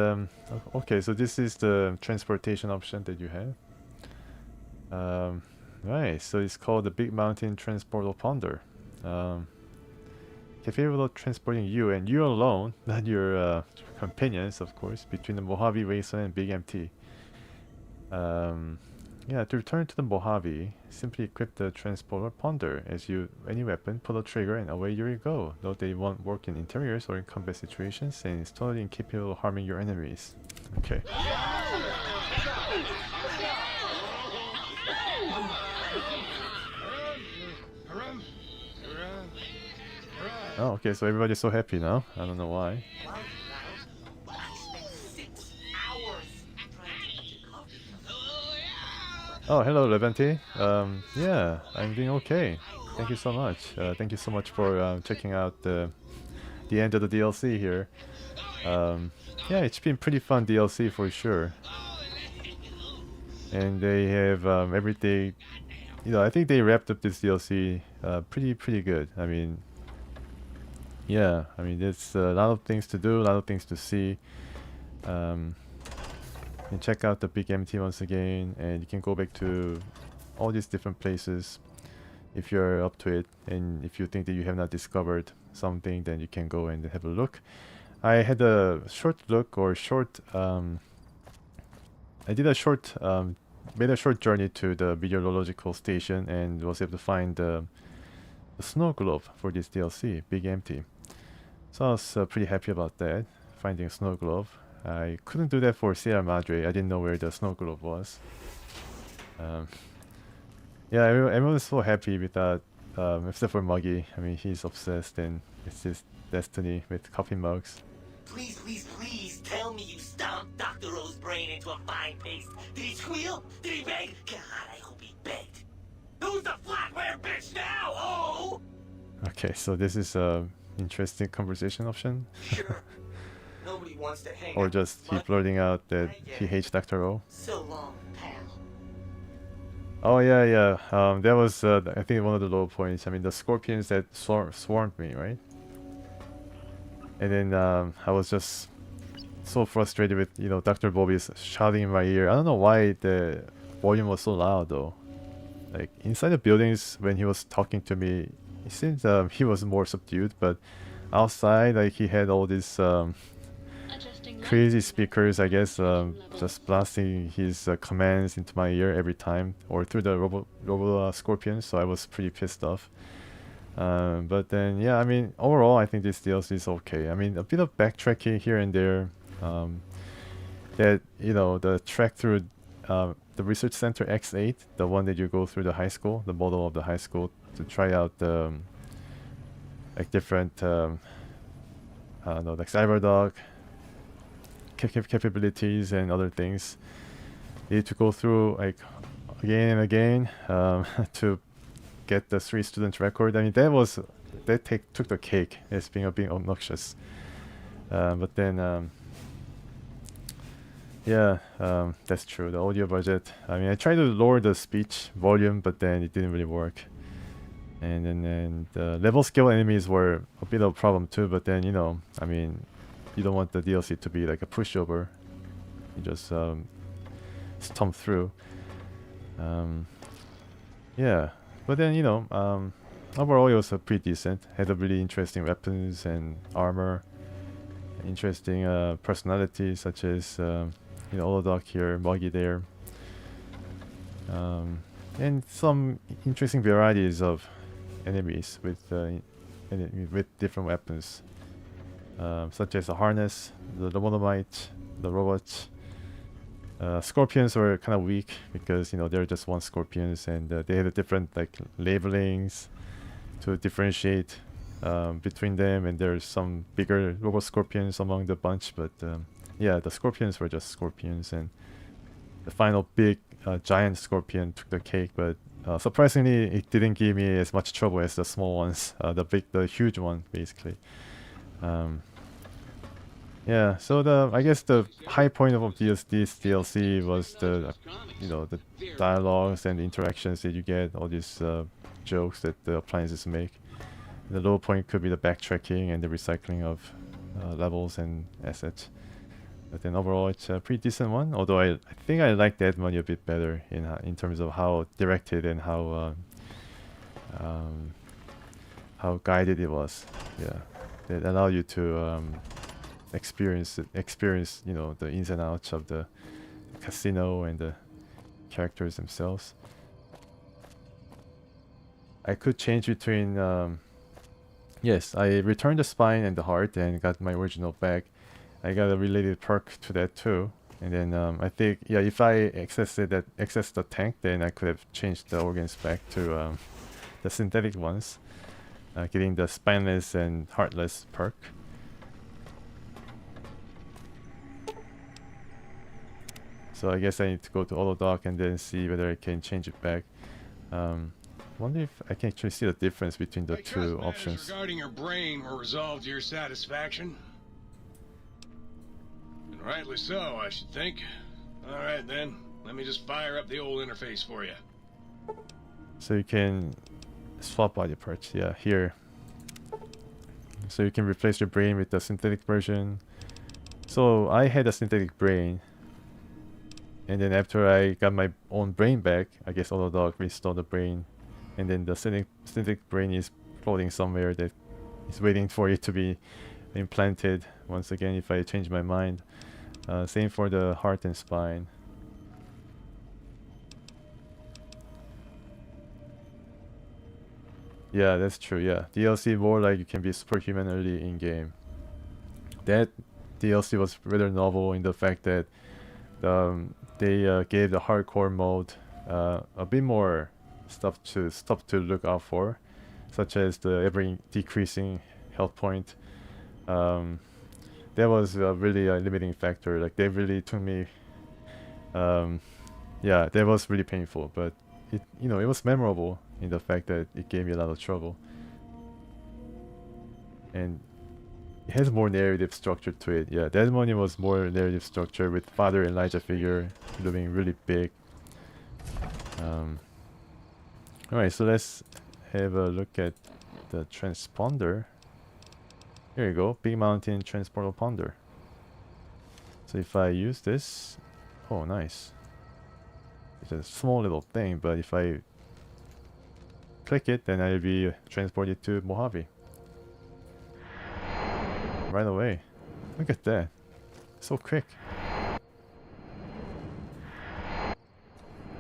okay, so this is the transportation option that you have. Right, so it's called the Big Mountain Transportal Ponder. Capable of transporting you and you alone, not your companions, of course, between the Mojave Wasteland and Big Empty. Yeah, to return to the Mojave, simply equip the transporter Ponder. As you any weapon, pull the trigger and away you go. Note they won't work in interiors or in combat situations and is totally incapable of harming your enemies. Okay. Oh, okay, so everybody's so happy now. I don't know why. Oh, hello, Levante. Yeah, I'm doing okay. Thank you so much. Thank you so much for checking out the end of the DLC here. Yeah, it's been pretty fun DLC for sure. And they have everything. You know, I think they wrapped up this DLC pretty good. I mean, yeah, I mean, there's a lot of things to do, a lot of things to see. You can check out the big MT once again, and you can go back to all these different places if you're up to it, and if you think that you have not discovered something, then you can go and have a look. I had a short look, or short I did a short made a short journey to the meteorological station and was able to find the snow globe for this DLC, Big Empty. So I was pretty happy about that, finding a snow globe. I couldn't do that for Sierra Madre. I didn't know where the snow globe was. Yeah, everyone was so happy with that, except for Muggy. I mean, he's obsessed, and it's his destiny with coffee mugs. Please, please, please tell me you stomped Dr. O's brain into a fine paste. Did he squeal? Did he beg? God, I hope he begged. Who's the flatware bitch now? Oh! Okay, so this is a interesting conversation option. Sure. Nobody wants to hang Or out just with he Muggy. blurting out that he hates Dr. O. So long, pal. Oh yeah. That was I think one of the low points. I mean, the scorpions that swarmed me, right? And then I was just so frustrated with, you know, Dr. Bobby's shouting in my ear. I don't know why the volume was so loud though. Like inside the buildings when he was talking to me, it seems he was more subdued, but outside, like, he had all these crazy speakers, I guess, just blasting his commands into my ear every time, or through the robo scorpions. So I was pretty pissed off. But then, yeah, I mean, overall, I think this DLC is okay. I mean, a bit of backtracking here and there. That, you know, the track through the research center X8, the one that you go through the high school, the model of the high school, to try out the like different I don't know, like Cyberdog capabilities and other things. You need to go through like again and again to get the 3 student record. I mean, that took the cake as being obnoxious. But then yeah, that's true. The audio budget. I mean, I tried to lower the speech volume, but then it didn't really work. And then the level scale enemies were a bit of a problem too. But then, you know, I mean, you don't want the DLC to be like a pushover. You just stomp through. Yeah, but then, you know, overall it was pretty decent. Had a really interesting weapons and armor. Interesting personalities such as you know, Olodok here, Muggy there, and some interesting varieties of enemies with different weapons, such as the harness, the Lobotomite, the robots. Scorpions were kind of weak because, you know, they're just one scorpions, and they had a different like labelings to differentiate between them, and there's some bigger robot scorpions among the bunch, but yeah, the scorpions were just scorpions, and the final big giant scorpion took the cake. But surprisingly, it didn't give me as much trouble as the small ones, the huge one basically. Yeah, so I guess the high point of this DLC was the, you know, the dialogues and the interactions that you get, all these jokes that the appliances make. The low point could be the backtracking and the recycling of levels and assets. But then overall, it's a pretty decent one. Although I think I like Dead Money a bit better in terms of how directed and how guided it was. Yeah, that allow you to experience, you know, the ins and outs of the casino and the characters themselves. I could change between yes, I returned the spine and the heart and got my original back. I got a related perk to that too. And then I think, yeah, if I access the tank, then I could have changed the organs back to the synthetic ones, getting the spineless and heartless perk. So I guess I need to go to auto dock and then see whether I can change it back. Wonder if I can actually see the difference between the two options. Regarding your brain were resolved to your satisfaction. And rightly so, I should think. Alright then, let me just fire up the old interface for you. So you can swap body parts, yeah, here. So you can replace your brain with the synthetic version. So I had a synthetic brain. And then after I got my own brain back, I guess AutoDock restored the brain. And then the synthetic brain is floating somewhere that is waiting for it to be implanted once again if I change my mind. Same for the heart and spine. Yeah, that's true, yeah. DLC more like you can be superhuman early in game. That DLC was rather novel in the fact that they gave the hardcore mode a bit more stuff to look out for, such as the ever decreasing health point. That was really a limiting factor. Like they really took me. Yeah, that was really painful, but it it was memorable in the fact that it gave me a lot of trouble, and it has more narrative structure to it. Yeah, that one was more narrative structure with Father Elijah figure looming really big. Alright, so let's have a look at the transponder. Here you go, Big Mountain Transporter Ponder. So if I use this, oh nice. It's a small little thing, but if I click it, then I'll be transported to Mojave. Right away. Look at that. So quick.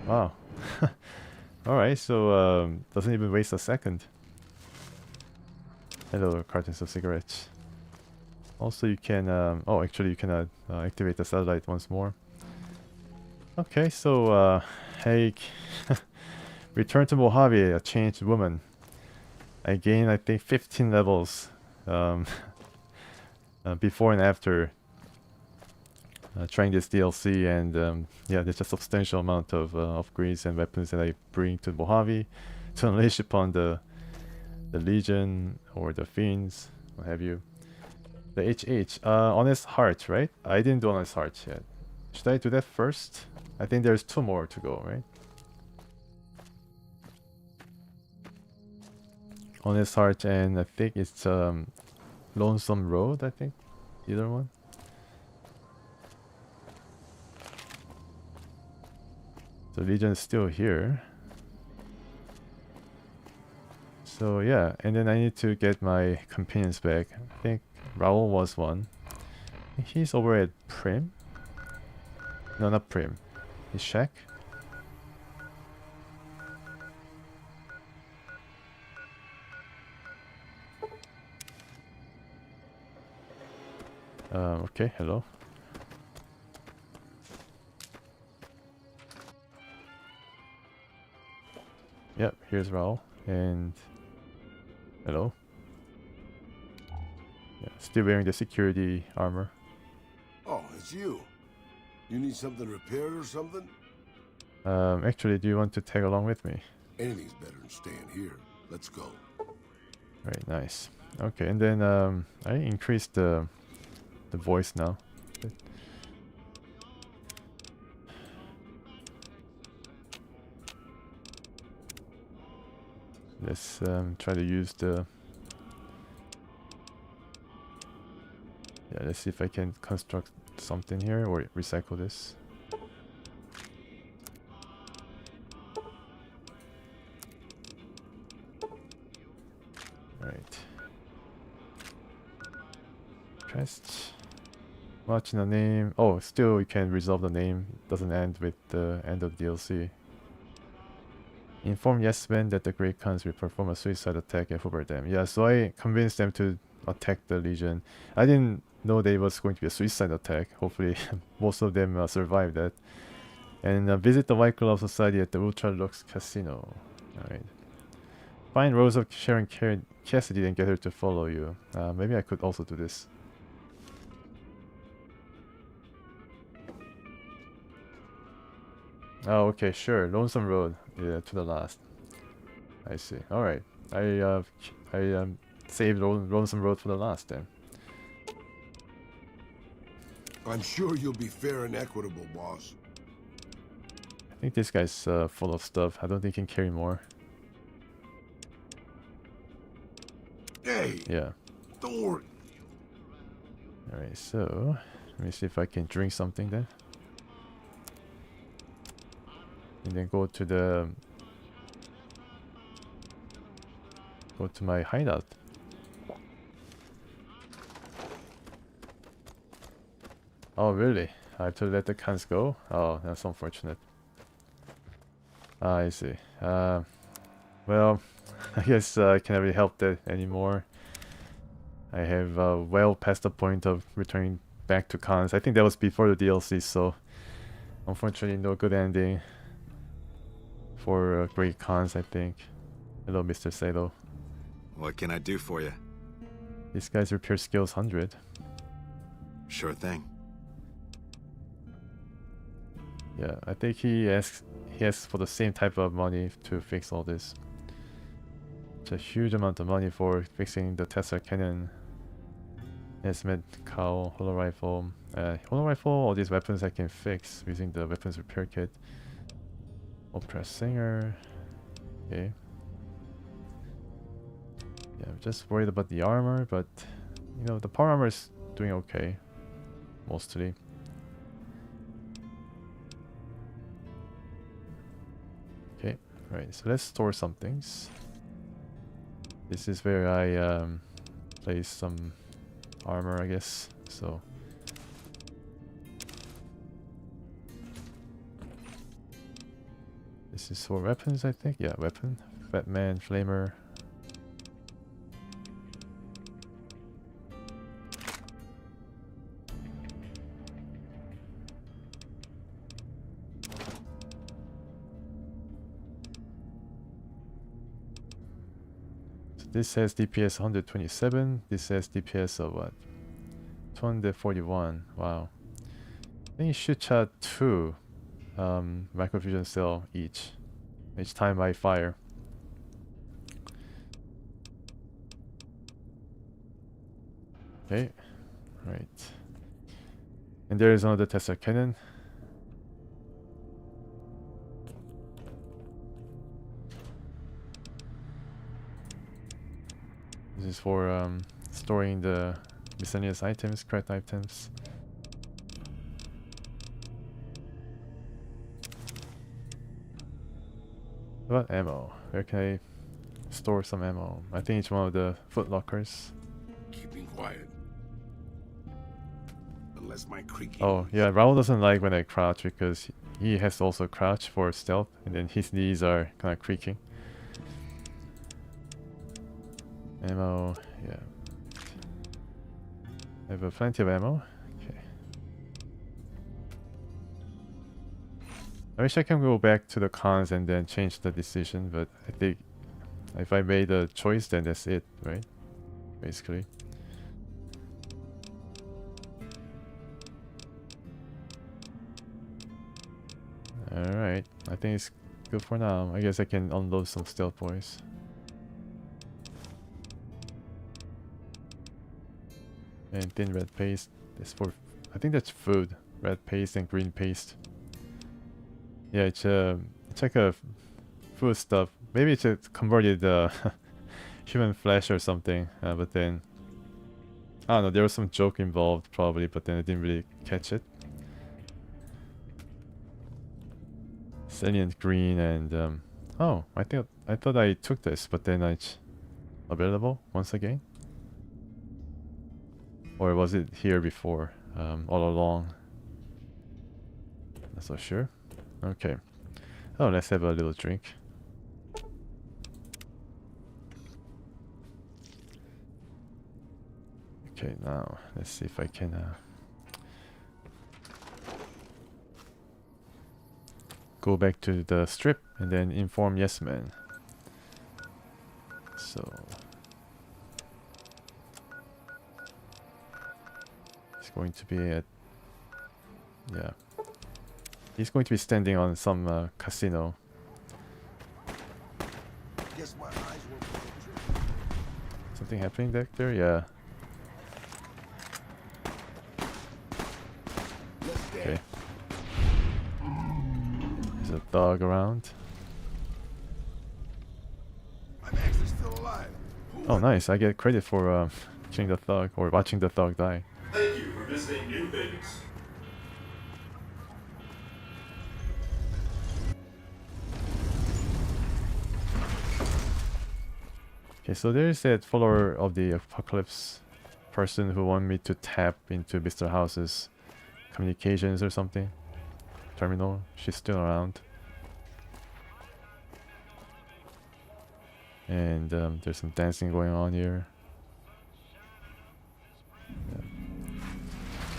Wow. Alright, so doesn't even waste a second. Hello, cartons of cigarettes. Also you can, oh actually you can activate the satellite once more. Okay, so hey, return to Mojave, a changed woman. I gained I think 15 levels before and after trying this DLC, and yeah, there's a substantial amount of upgrades and weapons that I bring to Mojave to unleash upon the Legion or the Fiends, what have you. The HH, Honest Heart, right? I didn't do Honest Heart yet. Should I do that first? I think there's 2 more to go, right? Honest Heart, and I think it's Lonesome Road, I think. Either one. So Legion is still here. So yeah, and then I need to get my companions back. I think Raoul was one. He's over at Prim. No, not Prim. He's Shack. Okay, hello. Yep, here's Raoul, and hello. Yeah, still wearing the security armor. Oh, it's you. You need something repaired or something? Actually, do you want to tag along with me? Anything's better than staying here. Let's go. Right, nice. Okay, and then I increased the voice now. Let's try to use the... Yeah, let's see if I can construct something here or recycle this. Right. Crest. Watching the name. Oh, still you can resolve the name. It doesn't end with the end of DLC. Inform Yes Men that the Great Khans will perform a suicide attack and hoover them. Yeah, so I convinced them to attack the Legion. I didn't know they was going to be a suicide attack. Hopefully most of them survived that. And visit the White Glove Society at the Ultra Lux Casino. Alright. Find Rose of Sharon Cassidy and get her to follow you. Maybe I could also do this. Oh, okay, sure. Lonesome Road. Yeah, to the last. I see. Alright. I saved Lonesome Road for the last then. I'm sure you'll be fair and equitable, boss. I think this guy's full of stuff. I don't think he can carry more. Hey! Yeah. Don't worry. Alright, so let me see if I can drink something then. And then go to my hideout. Oh really? I have to let the cans go? Oh, that's unfortunate. I see. Well, I guess I can't really help that anymore. I have well past the point of returning back to cons. I think that was before the DLC, so unfortunately no good ending for Great Khans, I think. Hello, Mr. Sato. What can I do for you? This guy's repair skills 100. Sure thing. Yeah, I think he asks for the same type of money to fix all this. It's a huge amount of money for fixing the Tesla Cannon, Esmed Cow, Holo Rifle. Holo Rifle, all these weapons I can fix using the weapons repair kit. Oppressed Singer. Okay. Yeah, I'm just worried about the armor, but you know, the power armor is doing okay. Mostly. Okay, right, so let's store some things. This is where I place some armor, I guess. So this is for weapons, I think. Yeah, weapon. Batman, Flamer. This says DPS 127. This says DPS of what? 241. Wow. I think you should shot 2 microfusion cell each time I fire. Okay. Right. And there is another Tesla cannon. This is for storing the miscellaneous items, cracked items. What ammo? Where can I store some ammo? I think it's one of the foot lockers. Keeping quiet. Unless my creaking. Oh yeah, Raul doesn't like when I crouch because he has to also crouch for stealth, and then his knees are kind of creaking. Ammo, yeah. I have plenty of ammo. Okay. I wish I can go back to the cons and then change the decision, but I think if I made a choice, then that's it, right? Basically. Alright, I think it's good for now. I guess I can unload some stealth boys. And thin red paste. That's for, I think that's food. Red paste and green paste. Yeah, it's like a food stuff. Maybe it's a converted human flesh or something. But then I don't know. There was some joke involved probably, but then I didn't really catch it. Salient green and oh, I thought I took this, but then it's available once again. Or was it here before? all along. Not so sure. Okay. Oh, let's have a little drink. Okay, now let's see if I can go back to the strip and then inform Yes Man. So it's going to be at, yeah, he's going to be standing on some casino. Guess my eyes were Something happening back there? Yeah. Okay. There's a dog around. I'm actually still alive. Oh, nice. I get credit for killing the thug or watching the thug die. Thank you for visiting New Vegas. Okay, so there's that follower of the apocalypse person who wanted me to tap into Mr. House's communications or something. Terminal. She's still around. And there's some dancing going on here.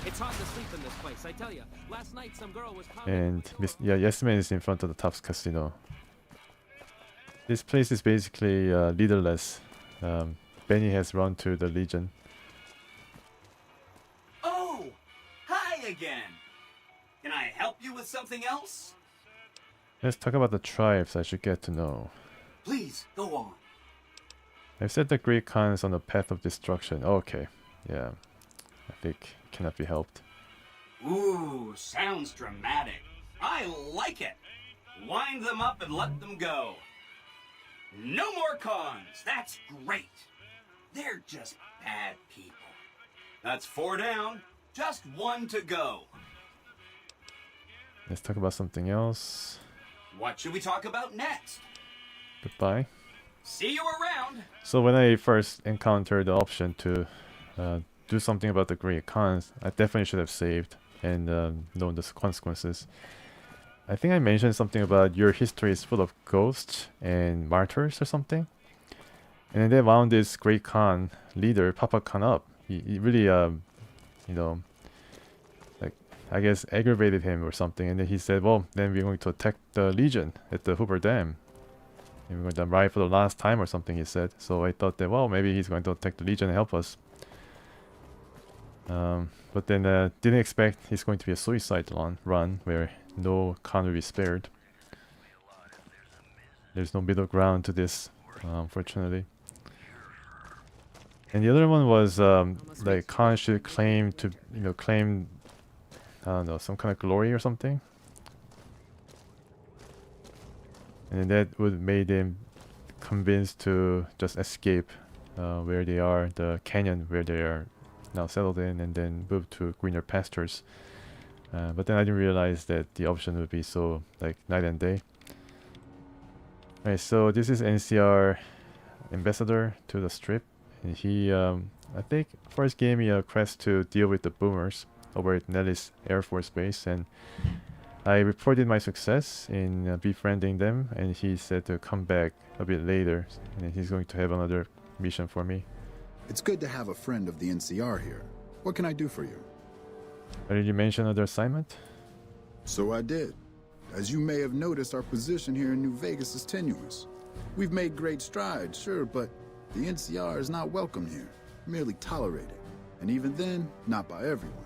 It's hard to sleep in this place, I tell you. Last night some girl was And yeah, Yes Man is in front of the Topps Casino. This place is basically leaderless. Benny has run to the Legion. Oh, hi again. Can I help you with something else? Let's talk about the tribes I should get to know. Please, go on. I've set the Great Khans on the path of destruction. Okay, yeah. I think it cannot be helped. Ooh, sounds dramatic. I like it. Wind them up and let them go. No more cons. That's great. They're just bad people. That's 4 down. Just 1 to go. Let's talk about something else. What should we talk about next? Goodbye. See you around. So when I first encountered the option to do something about the Great Khans, I definitely should have saved and known the consequences. I think I mentioned something about your history is full of ghosts and martyrs or something. And then they wound this Great Khan leader, Papa Khan, up. He really, you know, like, I guess aggravated him or something. And then he said, well, then we're going to attack the Legion at the Hoover Dam. And we're going to ride for the last time or something, he said. So I thought that, well, maybe he's going to attack the Legion and help us. But then didn't expect he's going to be a suicide run where no Khan will be spared. There's no middle ground to this, unfortunately. And the other one was like Khan should claim to, you know, claim, I don't know, some kind of glory or something. And then that would made him convinced to just escape where they are, the canyon where they are now settled in, and then move to greener pastures. But then I didn't realize that the option would be so like night and day. Alright, so this is NCR ambassador to the strip, and he I think first gave me a quest to deal with the boomers over at Nellis Air Force Base, and I reported my success in befriending them, and he said to come back a bit later, and he's going to have another mission for me. It's good to have a friend of the NCR here. What can I do for you? Did you mention another assignment? So I did. As you may have noticed, our position here in New Vegas is tenuous. We've made great strides, sure, but the NCR is not welcome here, merely tolerated. And even then, not by everyone.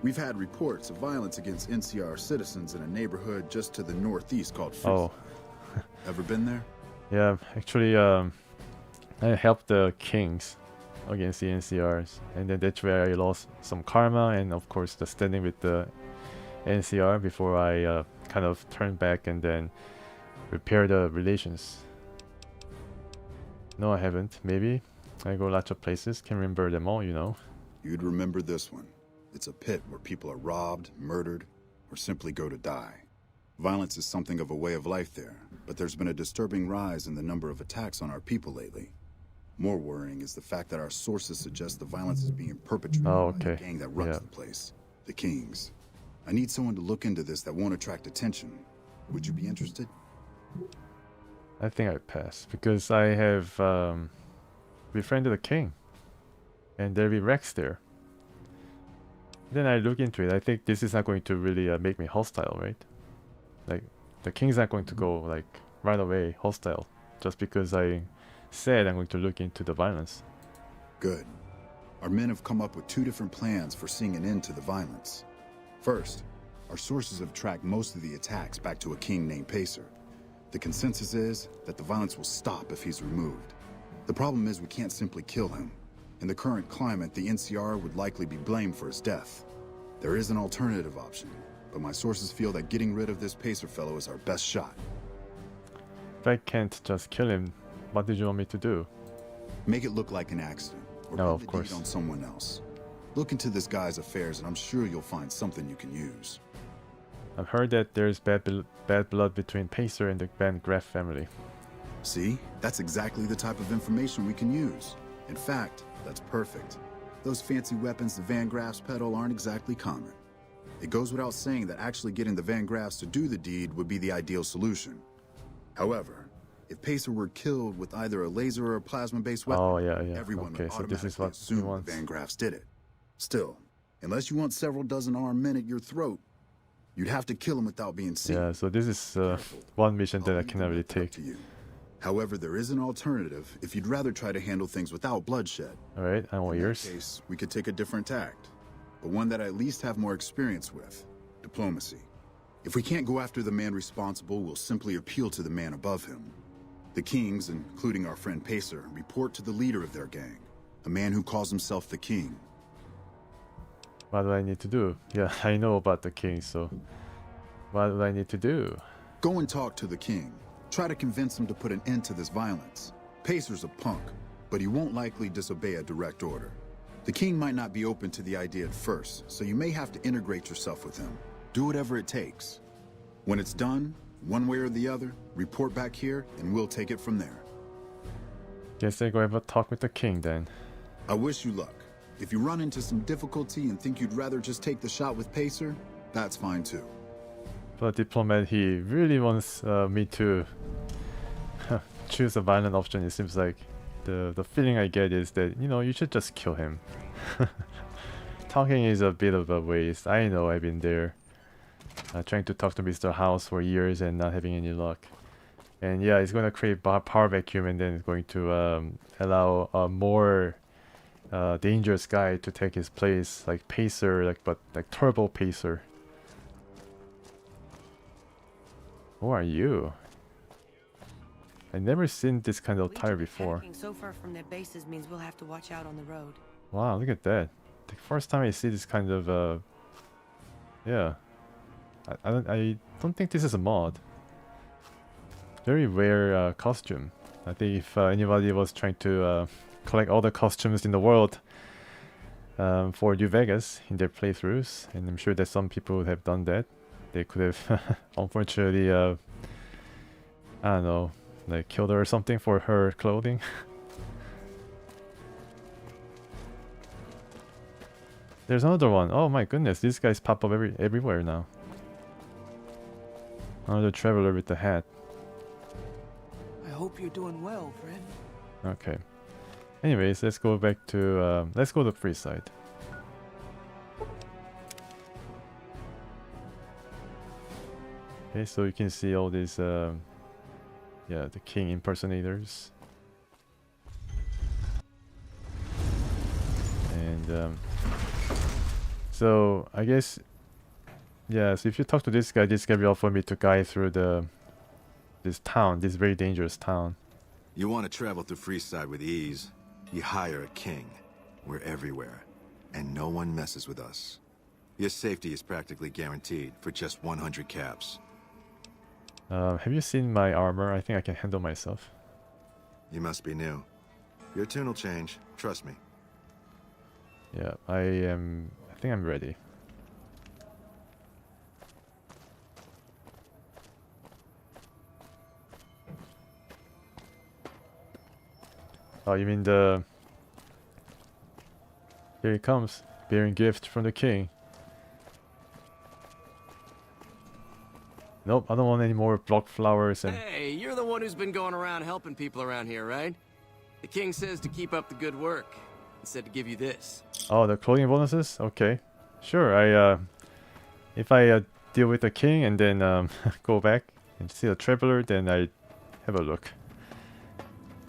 We've had reports of violence against NCR citizens in a neighborhood just to the northeast called Freeside. Oh. Ever been there? Yeah, actually, I helped the Kings against the NCRs, and then that's where I lost some karma and of course the standing with the NCR before I kind of turned back and then repair the relations. No, I haven't. Maybe. I go lots of places, can remember them all, you know. You'd remember this one. It's a pit where people are robbed, murdered, or simply go to die. Violence is something of a way of life there, but there's been a disturbing rise in the number of attacks on our people lately. More worrying is the fact that our sources suggest the violence is being perpetrated by the gang that runs the place. the Kings. I need someone to look into this that won't attract attention. Would you be interested? I think I pass because I have befriended a king, and there'll be Rex there. Then I look into it. I think this is not going to really make me hostile, right? Like the king's not going to go like right away hostile just because I said I'm going to look into the violence. Good. Our men have come up with 2 different plans for seeing an end to the violence. First, our sources have tracked most of the attacks back to a king named Pacer. The consensus is that the violence will stop if he's removed. The problem is we can't simply kill him. In the current climate, the NCR would likely be blamed for his death. There is an alternative option, but my sources feel that getting rid of this Pacer fellow is our best shot. If I can't just kill him, what did you want me to do? Make it look like an accident, or No, pin of the course. deed on someone else. Look into this guy's affairs, and I'm sure you'll find something you can use. I've heard that there's bad blood between Pacer and the Van Graff family. See? That's exactly the type of information we can use. In fact, that's perfect. Those fancy weapons the Van Graffs peddle aren't exactly common. It goes without saying that actually getting the Van Graffs to do the deed would be the ideal solution. However, if Pacer were killed with either a laser or a plasma-based weapon, Oh yeah. everyone Okay, would so this is automatically what he assume the wants. Van Graffs did it. Still, unless you want several dozen armed men at your throat, you'd have to kill him without being seen. Yeah, so this is one mission that I cannot really take. However, there is an alternative if you'd rather try to handle things without bloodshed. Alright, I'm all In that ears. case, we could take a different tact, but one that I at least have more experience with: diplomacy. If we can't go after the man responsible, we'll simply appeal to the man above him. The Kings, including our friend Pacer, report to the leader of their gang, a man who calls himself the King. What do I need to do? Yeah, I know about the king, so what do I need to do? Go and talk to the King. Try to convince him to put an end to this violence. Pacer's a punk, but he won't likely disobey a direct order. The King might not be open to the idea at first, so you may have to integrate yourself with him. Do whatever it takes. When it's done, one way or the other, report back here and we'll take it from there. Guess I go have a talk with the king then. I wish you luck. If you run into some difficulty and think you'd rather just take the shot with Pacer, that's fine too. But diplomat, he really wants me to choose a violent option. It seems like the feeling I get is that, you know, you should just kill him. Talking is a bit of a waste. I know, I've been there. Trying to talk to Mr. House for years and not having any luck. And yeah, it's going to create power vacuum, and then it's going to allow a more dangerous guy to take his place, like Pacer, but Turbo Pacer. Who are you? I've never seen this kind of tire before. Being so far from their bases means we'll have to watch out on the road. Wow, look at that. The first time I see this kind of yeah. I don't think this is a mod. Very rare costume. I think if anybody was trying to collect all the costumes in the world for New Vegas in their playthroughs, and I'm sure that some people have done that, they could have unfortunately I don't know, like killed her or something for her clothing. There's another one. Oh my goodness, these guys pop up everywhere now. Another traveler with the hat. I hope you're doing well, friend. Okay. Anyways, let's go back to let's go to Freeside. Okay, so you can see all these yeah, the king impersonators. And so I guess, yeah, so if you talk to this guy will offer me to guide through this town, this very dangerous town. You want to travel through Freeside with ease, you hire a king. We're everywhere, and no one messes with us. Your safety is practically guaranteed for just 100 caps. Have you seen my armor? I think I can handle myself. You must be new. Your tune will change, trust me. Yeah, I think I'm ready. Oh, you mean the... Here he comes, bearing gift from the king. Nope, I don't want any more block flowers and... Hey, you're the one who's been going around helping people around here, right? The king says to keep up the good work. He said to give you this. Oh, the clothing bonuses? Okay. Sure, if I deal with the king and then go back and see the traveler, then I have a look.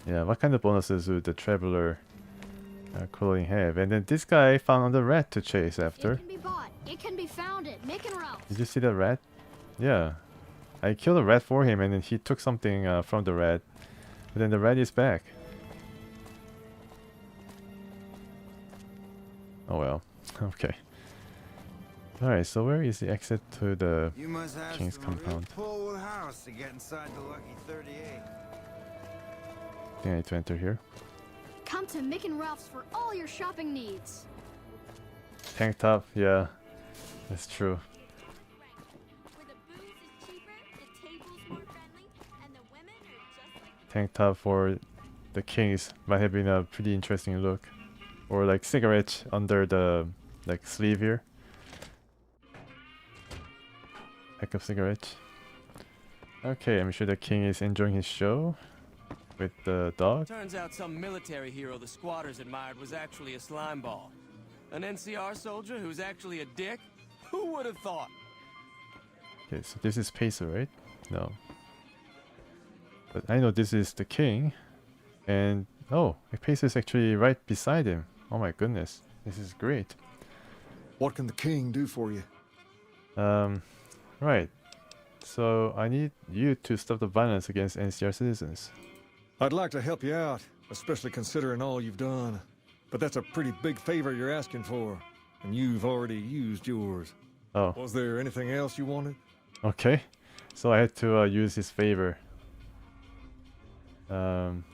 Yeah, what kind of bonuses would the traveler clothing have? And then this guy found the rat to chase after. It can be bought. It can be founded. Mick and Ralph. Did you see that rat? Yeah. I killed a rat for him and then he took something from the rat. But then the rat is back. Oh well. Okay. Alright, so where is the exit to the king's compound? Pull house to get inside the Lucky 38. I think I need to enter here. Come to Mick and Ralph's for all your shopping needs. Tank top, yeah. That's true. Tank top for the kings might have been a pretty interesting look. Or like cigarettes under the like sleeve here. Pack of cigarettes. Okay, I'm sure the king is enjoying his show with the dog. Turns out some military hero the squatters admired was actually a slime ball. An NCR soldier who's actually a dick? Who would have thought? Okay, so this is Pacer, right? No. But I know this is the king. And oh, Pacer is actually right beside him. Oh my goodness, this is great. What can the king do for you? Right. So I need you to stop the violence against NCR citizens. I'd like to help you out, especially considering all you've done. But that's a pretty big favor you're asking for, and you've already used yours. Oh. Was there anything else you wanted? Okay. So I had to use his favor.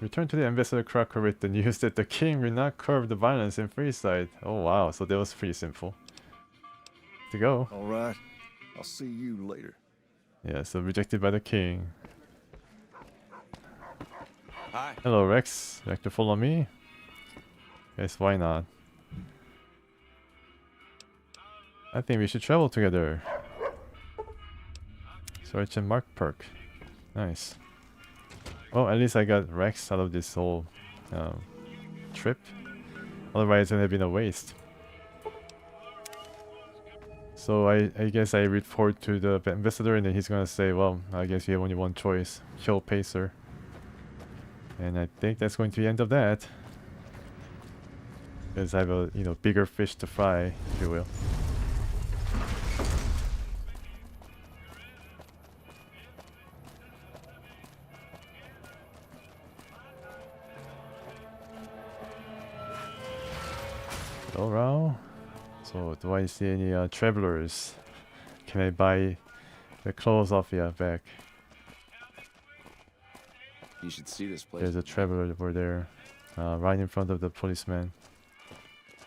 Return to the Ambassador Crocker with the news that the king will not curb the violence in Freeside. Oh wow, so that was pretty simple. To go. Alright. I'll see you later. Yeah, so rejected by the king. Hi. Hello Rex, you like to follow me? Yes, why not? I think we should travel together. Search and mark perk. Nice. Well, at least I got Rex out of this whole trip. Otherwise it would have been a waste. So I guess I report to the ambassador and then he's gonna say, well, I guess you have only one choice. Kill Pacer. And I think that's going to be the end of that. Because I have a, bigger fish to fry, if you will. Alright. So, do I see any travelers? Can I buy the clothes off back? You should see this place. There's a traveler over there, right in front of the policeman,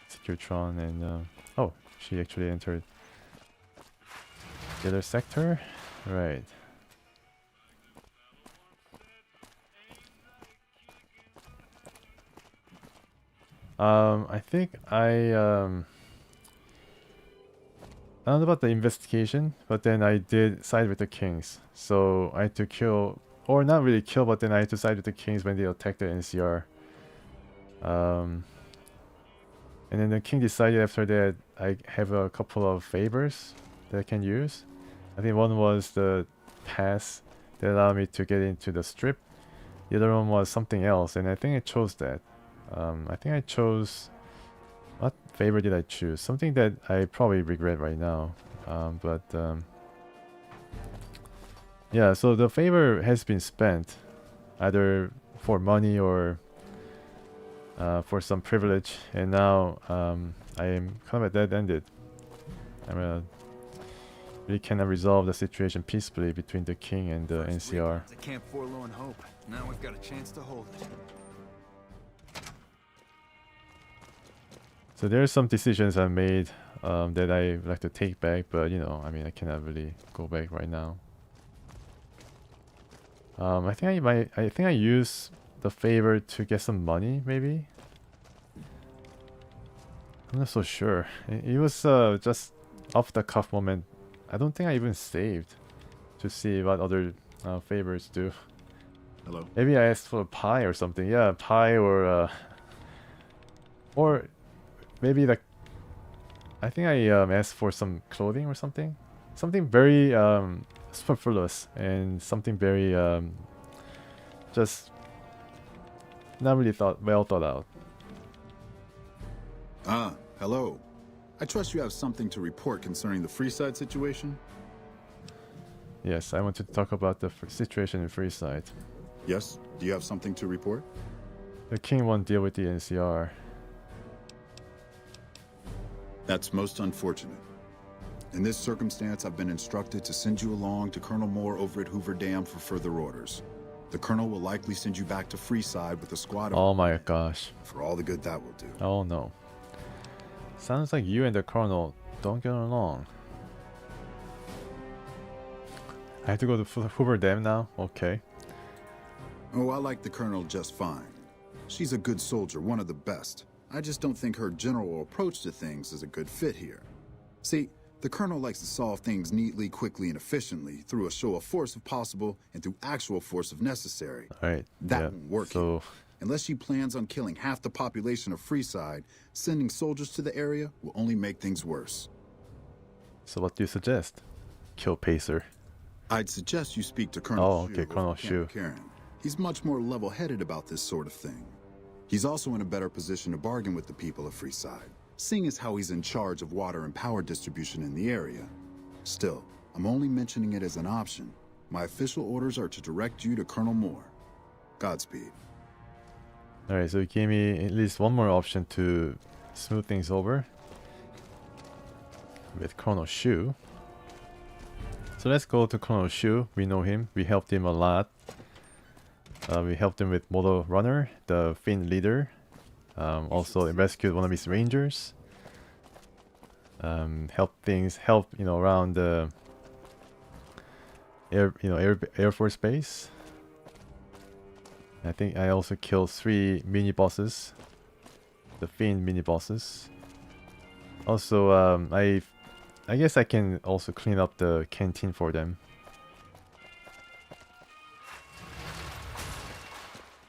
Securitron, and oh, she actually entered the other sector, right? I think I don't know about the investigation, but then I did side with the kings, so I had to kill. Or not really kill, but then I had to side with the kings when they attacked the NCR. And then the king decided after that I have a couple of favors that I can use. I think one was the pass that allowed me to get into the strip. The other one was something else, and I think I chose that. I think I chose... What favor did I choose? Something that I probably regret right now. Yeah, so the favor has been spent, either for money or for some privilege, and now I am kind of at dead-ended. We cannot resolve the situation peacefully between the king and the NCR. It's a Camp Forlorn Hope. Now we've got a chance to hold it. So there are some decisions I made that I would like to take back, but I cannot really go back right now. I think I use the favor to get some money, maybe. I'm not so sure. It was just off the cuff moment. I don't think I even saved. to see what other favors do. Hello. Maybe I asked for a pie or something. Yeah, pie or maybe like I think I asked for some clothing or something. Something very superfluous and something very just not really well thought out. Ah, hello. I trust you have something to report concerning the Freeside situation? Yes, I want to talk about the situation in Freeside. Yes? Do you have something to report? The king won't deal with the NCR. That's most unfortunate. In this circumstance, I've been instructed to send you along to Colonel Moore over at Hoover Dam for further orders. The Colonel will likely send you back to Freeside with a squad of... Oh my gosh. For all the good that will do. Oh no. Sounds like you and the Colonel don't get along. I have to go to Hoover Dam now? Okay. Oh, I like the Colonel just fine. She's a good soldier, one of the best. I just don't think her general approach to things is a good fit here. See, the Colonel likes to solve things neatly, quickly, and efficiently through a show of force if possible and through actual force if necessary. Alright. That won't work. So... Unless she plans on killing half the population of Freeside, sending soldiers to the area will only make things worse. So what do you suggest? Kill Pacer. I'd suggest you speak to Colonel Shu. Okay, Colonel Shu. He's much more level-headed about this sort of thing. He's also in a better position to bargain with the people of Freeside, seeing as how he's in charge of water and power distribution in the area. Still, I'm only mentioning it as an option. My official orders are to direct you to Colonel Moore. Godspeed. Alright, so he gave me at least one more option to smooth things over with Colonel Shu. So let's go to Colonel Shu. We know him. We helped him a lot. We helped him with Moto Runner, the Finn leader. Also rescued one of his rangers. Help around the Air Force Base. I think I also killed 3 mini bosses, the Fiend mini bosses. Also, I guess I can also clean up the canteen for them.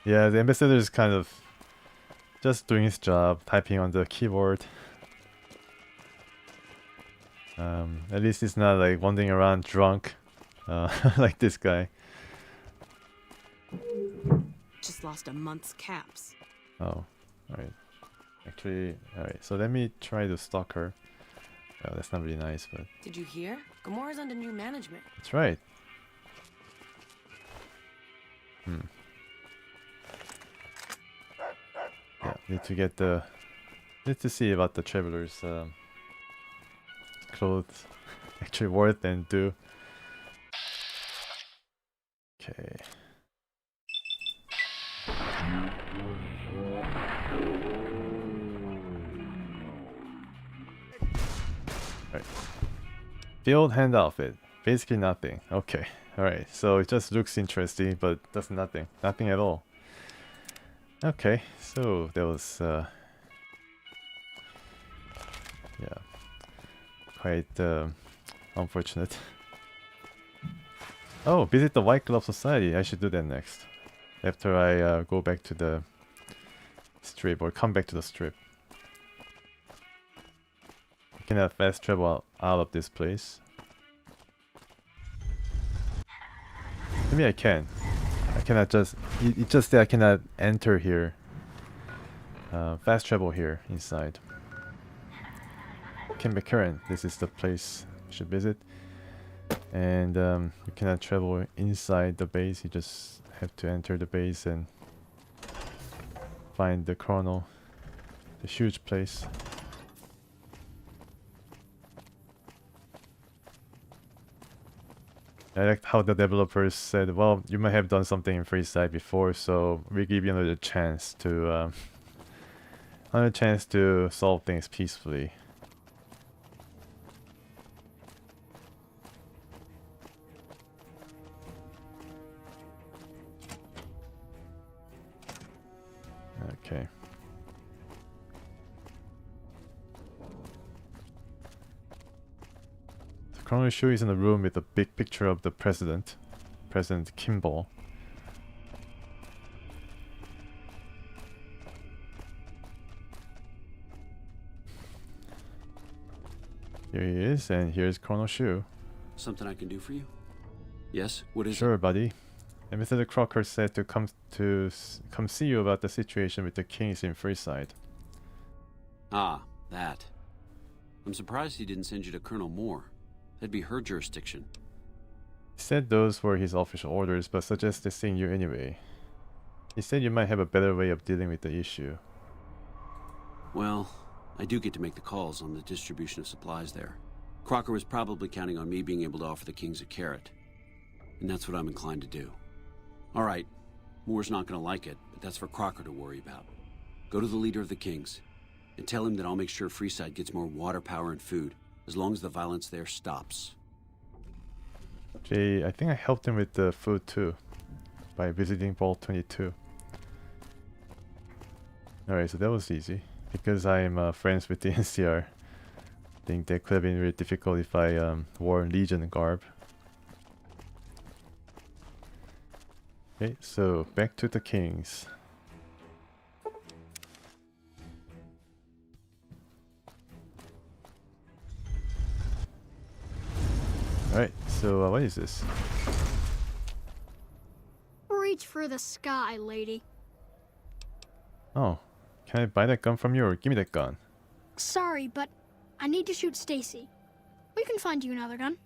Yeah, the ambassador is kind of just doing his job, typing on the keyboard. At least he's not like wandering around drunk, like this guy. Just lost a month's caps. Oh, alright. Actually, alright, so let me try to stalk her. Oh, that's not really nice, but... Did you hear? Gamora's under new management. That's right. Yeah, need to see about the traveler's clothes actually worth and do. Okay. Right. Field hand outfit. Basically nothing. Okay. Alright. So it just looks interesting, but does nothing. Nothing at all. Okay. So that was yeah. Quite unfortunate. Oh, visit the White Glove Society. I should do that next. After I go back to the strip, or come back to the strip. I cannot fast travel out of this place. Maybe I can. I cannot just... It just that I cannot enter here. Fast travel here, inside. Camp McCurran. This is the place I should visit. And you cannot travel inside the base. You just have to enter the base and find the Colonel. The huge place. I like how the developers said, well, you might have done something in Freeside before, so we give you another chance to solve things peacefully. Okay. So Colonel Shu is in the room with a big picture of the president, President Kimball. Here he is, and here's Colonel Shu. Something I can do for you? Yes, what is Sure, it? buddy. Ambassador Crocker said to come see you about the situation with the kings in Freeside. Ah, that. I'm surprised he didn't send you to Colonel Moore. That'd be her jurisdiction. He said those were his official orders, but suggested seeing you anyway. He said you might have a better way of dealing with the issue. Well, I do get to make the calls on the distribution of supplies there. Crocker was probably counting on me being able to offer the kings a carrot. And that's what I'm inclined to do. Alright, Moore's not gonna like it, but that's for Crocker to worry about. Go to the leader of the kings, and tell him that I'll make sure Freeside gets more water, power, and food, as long as the violence there stops. Jay, I think I helped him with the food too, by visiting Vault 22. Alright, so that was easy. Because I'm friends with the NCR, I think that could have been really difficult if I wore Legion garb. Okay, so back to the kings. Alright, so what is this? Reach for the sky, lady. Oh, can I buy that gun from you or give me that gun? Sorry, but I need to shoot Stacy. We can find you another gun.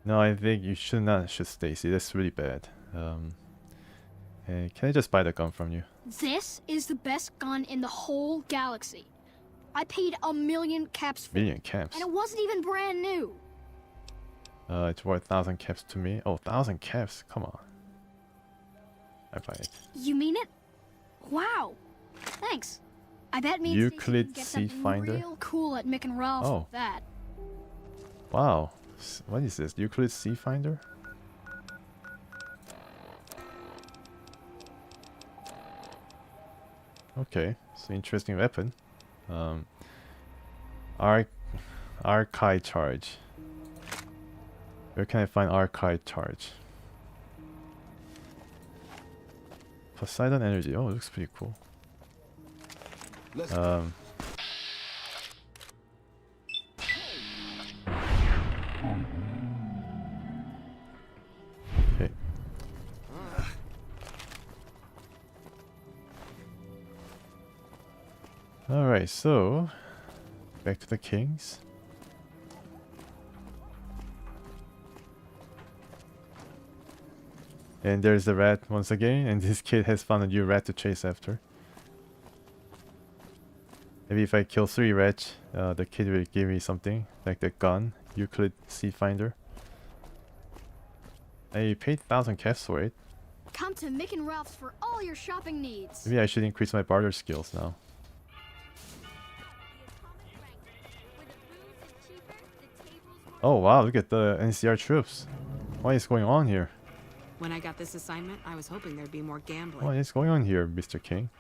No, I think you should not shoot Stacy. That's really bad. Hey, can I just buy the gun from you? This is the best gun in the whole galaxy. I paid 1,000,000 caps for it. 1,000,000 caps? And it wasn't even brand new. It's worth 1,000 caps to me. Oh, 1,000 caps? Come on. I buy it. You mean it? Wow. Thanks. I bet me and Euclid Stacy C can get something Finder? real cool at Mick and Ralph's Oh. with that. Wow. What is this? Euclid C Finder? Okay, it's an interesting weapon. Archive charge. Where can I find archive charge? Poseidon energy. Oh, it looks pretty cool. Okay. Alright, so back to the kings. And there's the rat once again, and this kid has found a new rat to chase after. Maybe if I kill 3 rats, the kid will give me something, like the gun, Euclid C Finder. I paid 1,000 caps for it. Come to Mick and Ralph's for all your shopping needs. Maybe I should increase my barter skills now. Oh wow, look at the NCR troops. What is going on here? When I got this assignment, I was hoping there'd be more gambling. What is going on here, Mr. King?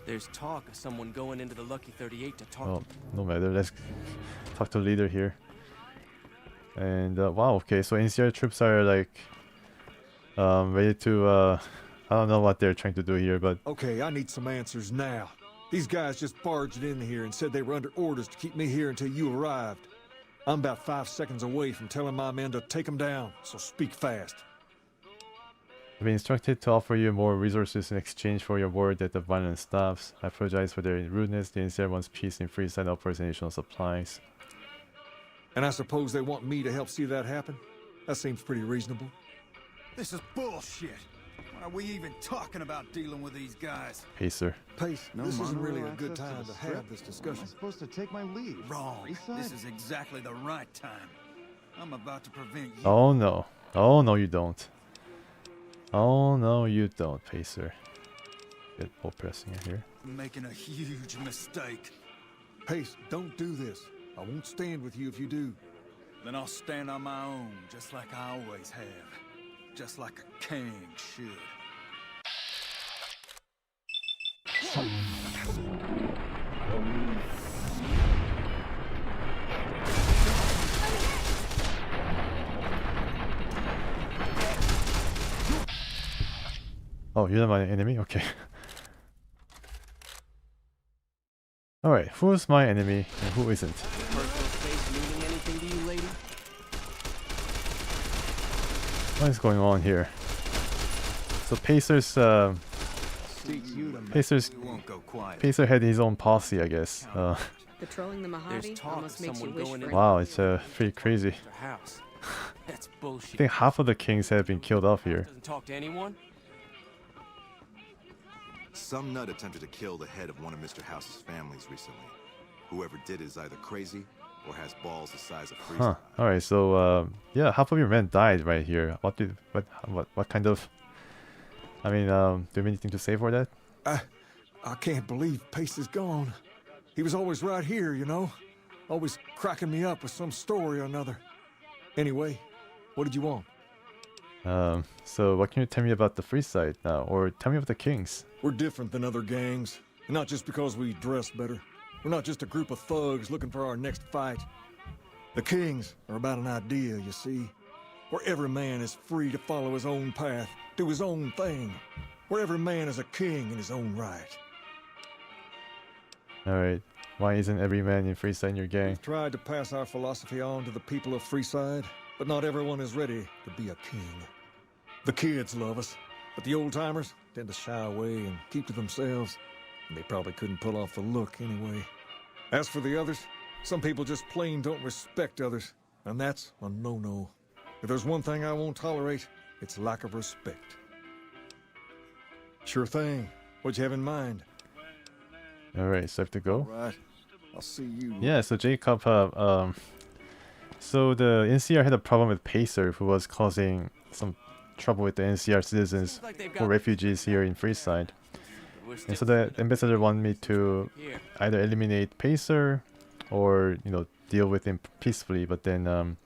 There's talk of someone going into the Lucky 38 to talk. Well, no matter, let's talk to the leader here. And wow, okay, so NCR troops are like ready to I don't know what they're trying to do here, but Okay, I need some answers now. These guys just barged in here and said they were under orders to keep me here until you arrived. I'm about 5 seconds away from telling my men to take them down, so speak fast. I've been instructed to offer you more resources in exchange for your word that the violence stops. I apologize for their rudeness. The NCR wants peace and Freeside offers additional supplies. And I suppose they want me to help see that happen? That seems pretty reasonable. This is bullshit. Why are we even talking about dealing with these guys? Pacer. Pace, No this isn't really a monorail good access to time the to strip? have this discussion. Am I supposed to take my leave? Wrong. This is exactly the right time. I'm about to prevent you. Oh no. Oh no, you don't. Oh no, you don't, Pacer. Get more pressing in here. from making a huge mistake. Pace, don't do this. I won't stand with you if you do. Then I'll stand on my own, just like I always have. Just like a king should. Oh, you're not my enemy? Okay. Alright, who's my enemy and who isn't? Personal space meaning anything to you, lady? What is going on here? So Pacer's Pacer had his own posse, I guess. Patrolling the Mojave almost makes you wish for Wow, it's pretty crazy. That's I bullshit. think half of the kings have been killed off here. Doesn't talk to anyone? Some nut attempted to kill the head of one of Mr. House's families recently. Whoever did it is either crazy or has balls the size of freezing. Huh. Alright, so yeah, half of your men died right here. What kind of, I mean, do you have anything to say for that? I can't believe Pace is gone. He was always right here, you know? Always cracking me up with some story or another. Anyway, what did you want? So what can you tell me about the Free Side now? Or tell me about the Kings? We're different than other gangs. Not just because we dress better. We're not just a group of thugs looking for our next fight. The Kings are about an idea, you see. Where every man is free to follow his own path, do his own thing. Where every man is a king in his own right. Alright, why isn't every man in Freeside in your gang? We've tried to pass our philosophy on to the people of Freeside, but not everyone is ready to be a king. The kids love us, but the old-timers tend to shy away and keep to themselves, and they probably couldn't pull off the look anyway. As for the others, some people just plain don't respect others, and that's a no-no. If there's one thing I won't tolerate, it's lack of respect. Sure thing. What'd you have in mind? Alright, so I have to go? Alright. I'll see you. Yeah, so Jacob, so the NCR had a problem with Pacer, who was causing some trouble with the NCR citizens or refugees here in Freeside. And so the ambassador wanted me to either eliminate Pacer or, you know, deal with him peacefully, but then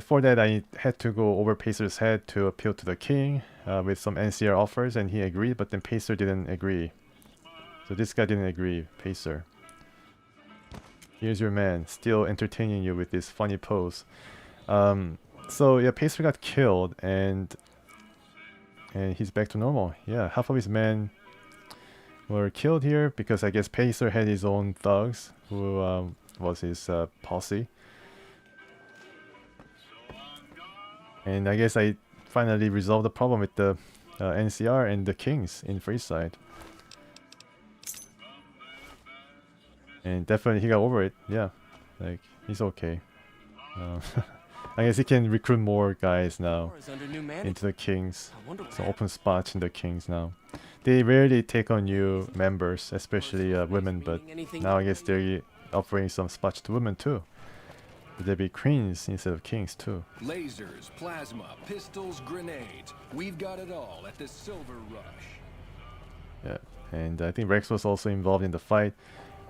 for that I had to go over Pacer's head to appeal to the king with some NCR offers, and he agreed, but then Pacer didn't agree. So this guy didn't agree, Pacer. Here's your man, still entertaining you with this funny pose. So yeah, Pacer got killed, and he's back to normal. Yeah, half of his men were killed here because I guess Pacer had his own thugs, who was his posse. And I guess I finally resolved the problem with the NCR and the Kings in Freeside. And definitely he got over it, yeah. Like, he's okay. I guess he can recruit more guys now into the Kings. Some open spots in the Kings now. They rarely take on new members, especially women, but now I guess they're offering some spots to women too. There'd be queens instead of kings too. Lasers, plasma, pistols, grenades. We've got it all at the Silver Rush. Yeah, and I think Rex was also involved in the fight.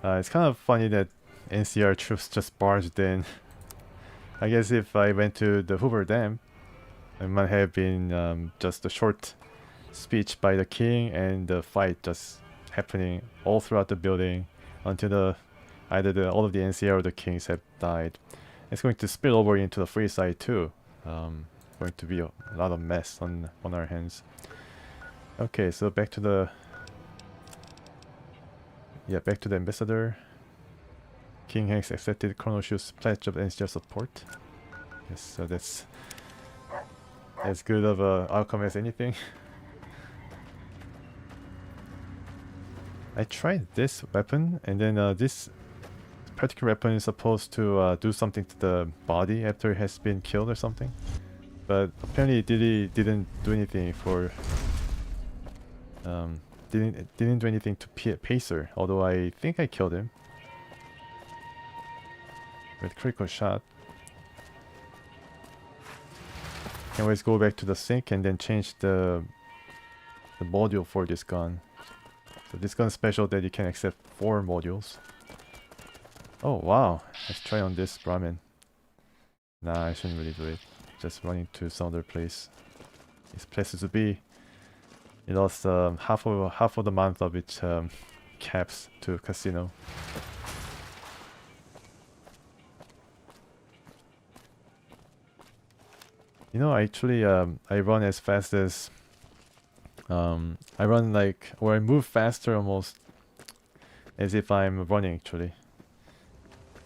It's kind of funny that NCR troops just barged in. I guess if I went to the Hoover Dam, it might have been just a short speech by the king and the fight just happening all throughout the building until either all of the NCR or the kings have died. It's going to spill over into the free side too. Going to be a lot of mess on our hands. Okay, so back to the ambassador. King Hanks accepted Colonel Shu's pledge of NCR support. Yes, so that's as good of a outcome as anything. I tried this weapon, and then this particular weapon is supposed to do something to the body after it has been killed or something. But apparently it didn't do anything for didn't do anything to Pacer, although I think I killed him with critical shot. Can always go back to the sink and then change the module for this gun. So this gun's special that you can accept 4 modules. Oh wow, let's try on this Brahmin. Nah, I shouldn't really do it. Just running to some other place. This place to be. It lost half of the month of its caps to casino. You know, actually, I run as fast as I run like, or I move faster almost as if I'm running actually.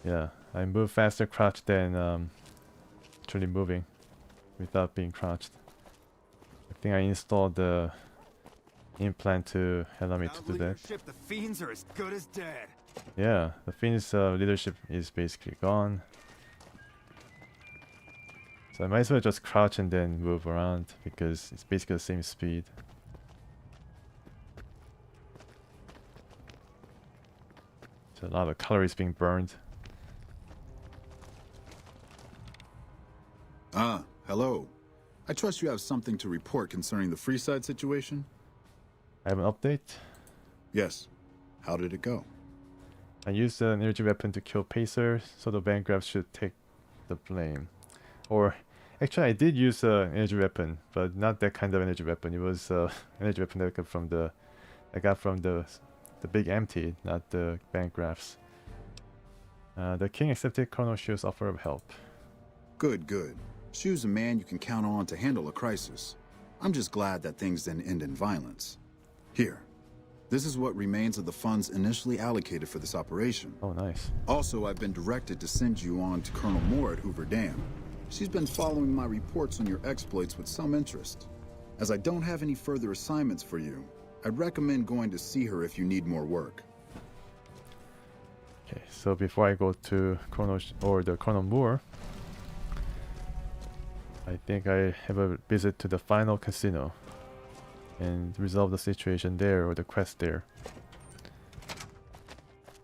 Yeah, I move faster crouched than actually moving without being crouched. I think I installed the implant to allow me to do that. The fiends are as good as dead. Yeah, the Fiend's leadership is basically gone. So I might as well just crouch and then move around because it's basically the same speed. So a lot of calories being burned. Ah, hello. I trust you have something to report concerning the Freeside situation? I have an update. Yes. How did it go? I used an energy weapon to kill Pacer, so the Bancraft should take the blame. Or, actually I did use an energy weapon, but not that kind of energy weapon. It was an energy weapon that I got from the big empty, not the Bancrafts. The king accepted Colonel Shu's offer of help. Good, good. Shu's a man you can count on to handle a crisis. I'm just glad that things didn't end in violence. Here. This is what remains of the funds initially allocated for this operation. Oh, nice. Also, I've been directed to send you on to Colonel Moore at Hoover Dam. She's been following my reports on your exploits with some interest. As I don't have any further assignments for you, I'd recommend going to see her if you need more work. Okay, so before I go to Colonel Moore, I think I have a visit to the final casino and resolve the situation there, or the quest there.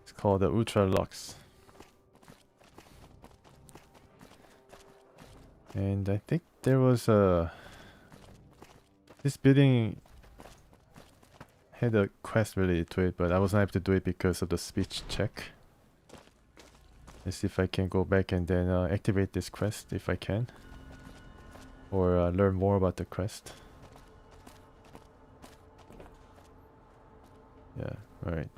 It's called the Ultra Lux. And I think there was this building had a quest related to it, but I wasn't able to do it because of the speech check. Let's see if I can go back and then activate this quest if I can. Or learn more about the quest. Yeah, alright.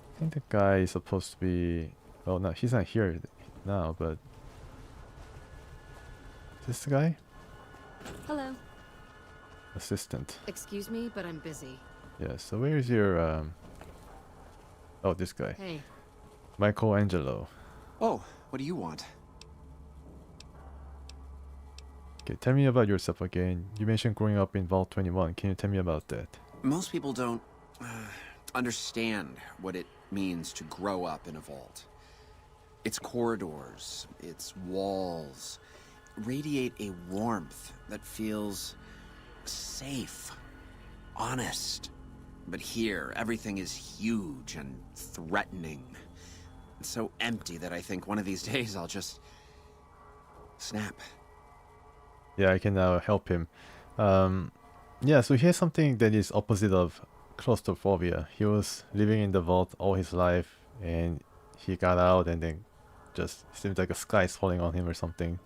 I think the guy is supposed to be... Well, no, he's not here now, but... Is this the guy? Hello. Assistant. Excuse me, but I'm busy. Yeah, so where's your... Oh, this guy. Hey. Michelangelo. Oh, what do you want? Okay, tell me about yourself again. You mentioned growing up in Vault 21. Can you tell me about that? Most people don't understand what it means to grow up in a vault. Its corridors, its walls, radiate a warmth that feels safe, honest. But here, everything is huge and threatening. It's so empty that I think one of these days I'll just snap. Yeah, I can now help him. Yeah, so here's something that is opposite of claustrophobia. He was living in the vault all his life, and he got out and then just seemed like a sky is falling on him or something,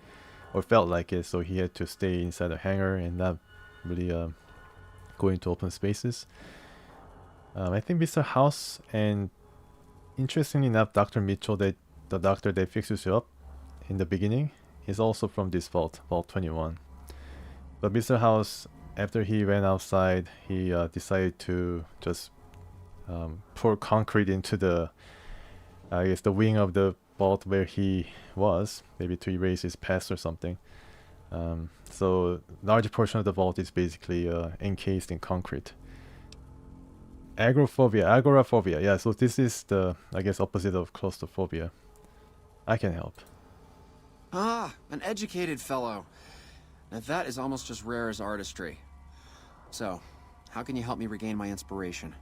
or felt like it, so he had to stay inside a hangar and not really go into open spaces. I think Mr. House, and interestingly enough, Dr. Mitchell, the doctor that fixes you up in the beginning, is also from this vault, Vault 21. But Mr. House, after he went outside, he decided to just pour concrete into the, I guess, the wing of the vault where he was, maybe to erase his past or something. So large portion of the vault is basically encased in concrete. Agoraphobia, yeah, so this is the, I guess, opposite of claustrophobia. I can help. Ah, an educated fellow. Now that is almost as rare as artistry. So, how can you help me regain my inspiration?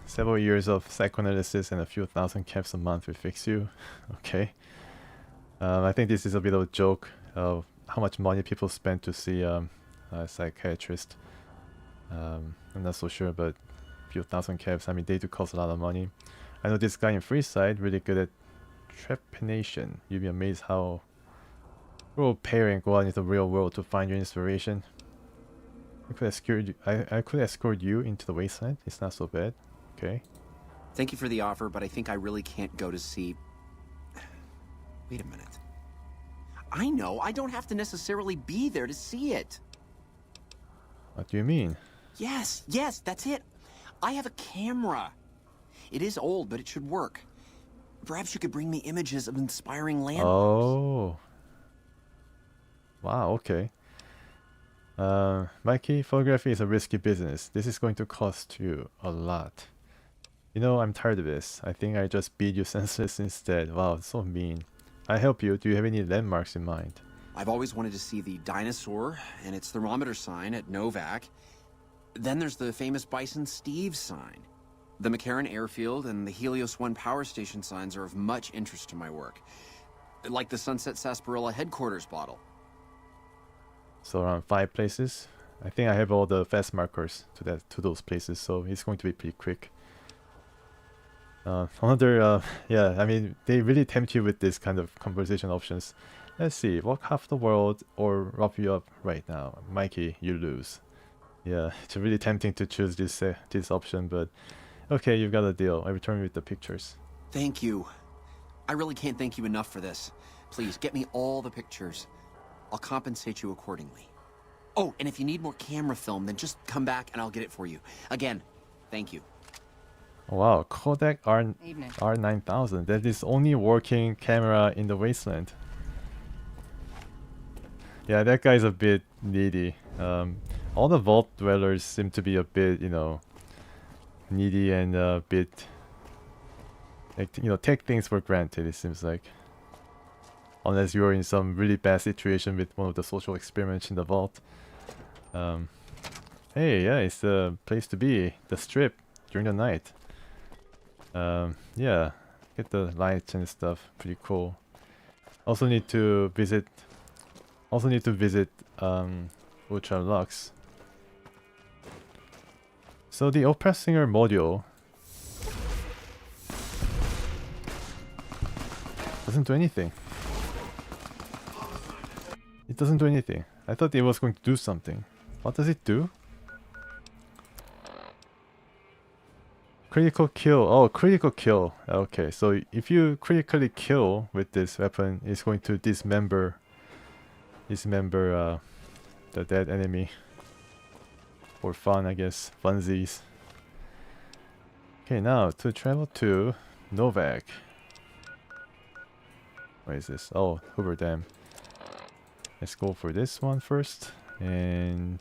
Several years of psychoanalysis and a few thousand caps a month will fix you. Okay. I think this is a bit of a joke of how much money people spend to see a psychiatrist. I'm not so sure, but a few thousand caps, I mean, they do cost a lot of money. I know this guy in Freeside, really good at trepanation. You'd be amazed how role pairing go out into the real world to find your inspiration. I could escort you into the wasteland. It's not so bad. Okay. Thank you for the offer, but I think I really can't go to see... Wait a minute. I know, I don't have to necessarily be there to see it. What do you mean? Yes, that's it. I have a camera. It is old, but it should work. Perhaps you could bring me images of inspiring landmarks. Oh. Wow, okay. Mikey, photography is a risky business. This is going to cost you a lot. You know, I'm tired of this. I think I just beat you senseless instead. Wow, so mean. I help you. Do you have any landmarks in mind? I've always wanted to see the dinosaur and its thermometer sign at Novac. Then there's the famous Bison Steve sign. The McCarran Airfield and the Helios 1 power station signs are of much interest to my work. Like the Sunset Sarsaparilla headquarters bottle. So around 5 places. I think I have all the fast markers to those places, so it's going to be pretty quick. Yeah, I mean, they really tempt you with this kind of conversation options. Let's see, walk half the world or wrap you up right now. Mikey, you lose. Yeah, it's really tempting to choose this option, but okay, you've got a deal. I return with the pictures. Thank you. I really can't thank you enough for this. Please, get me all the pictures. I'll compensate you accordingly. Oh, and if you need more camera film, then just come back and I'll get it for you. Again, thank you. Wow, Kodak R9000. That is only working camera in the wasteland. Yeah, that guy's a bit needy. All the vault dwellers seem to be a bit, you know, needy and a bit, like, you know, take things for granted, it seems like. Unless you're in some really bad situation with one of the social experiments in the vault. Hey, yeah, it's the place to be. The strip during the night. Yeah, get the lights and stuff. Pretty cool. Also need to visit Ultra Lux. So the Opera Singer module doesn't do anything. It doesn't do anything. I thought it was going to do something. What does it do? Critical kill. Oh, critical kill. Okay, so if you critically kill with this weapon, it's going to dismember the dead enemy. For fun, I guess. Funsies. Okay, now to travel to Novac. Where is this? Oh, Hoover Dam. Let's go for this one first. And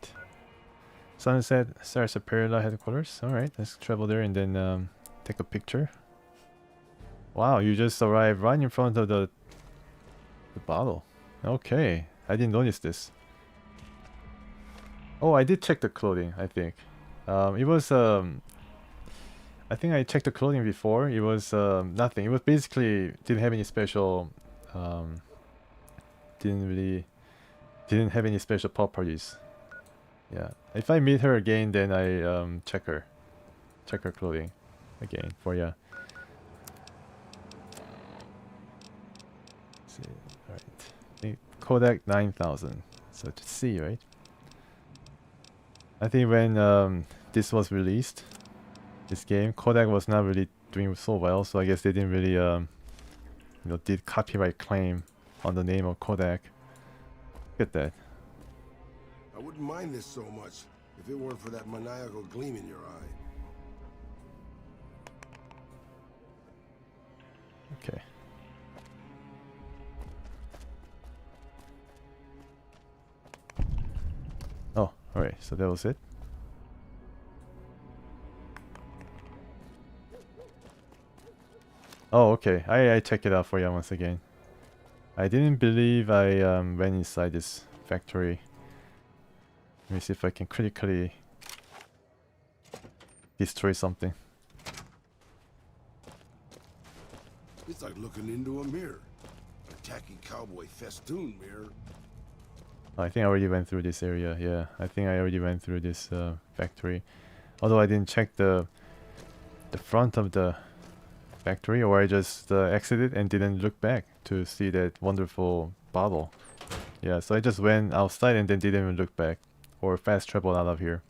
Sunset Sarsaparilla headquarters. Alright, let's travel there and then take a picture. Wow, you just arrived right in front of the bottle. Okay, I didn't notice this. Oh, I did check the clothing, I think. It was I think I checked the clothing before. It was nothing. It was basically didn't have any special didn't have any special properties. Yeah. If I meet her again, then I check her clothing again for ya. See, alright. Kodak 9000. So to see, right? I think when this was released, this game, Kodak was not really doing so well, so I guess they didn't really you know, did copyright claim on the name of Kodak. Look at that. I wouldn't mind this so much if it weren't for that maniacal gleam in your eye. Okay. Oh, alright, so that was it. Oh, okay. I check it out for you once again. I didn't believe I went inside this factory. Let me see if I can critically destroy something. It's like looking into a mirror. A tacky cowboy festoon mirror. I think I already went through this area. Yeah, I think I already went through this factory. Although I didn't check the front of the factory, or I just exited and didn't look back to see that wonderful bottle. Yeah, so I just went outside and then didn't even look back or fast traveled out of here.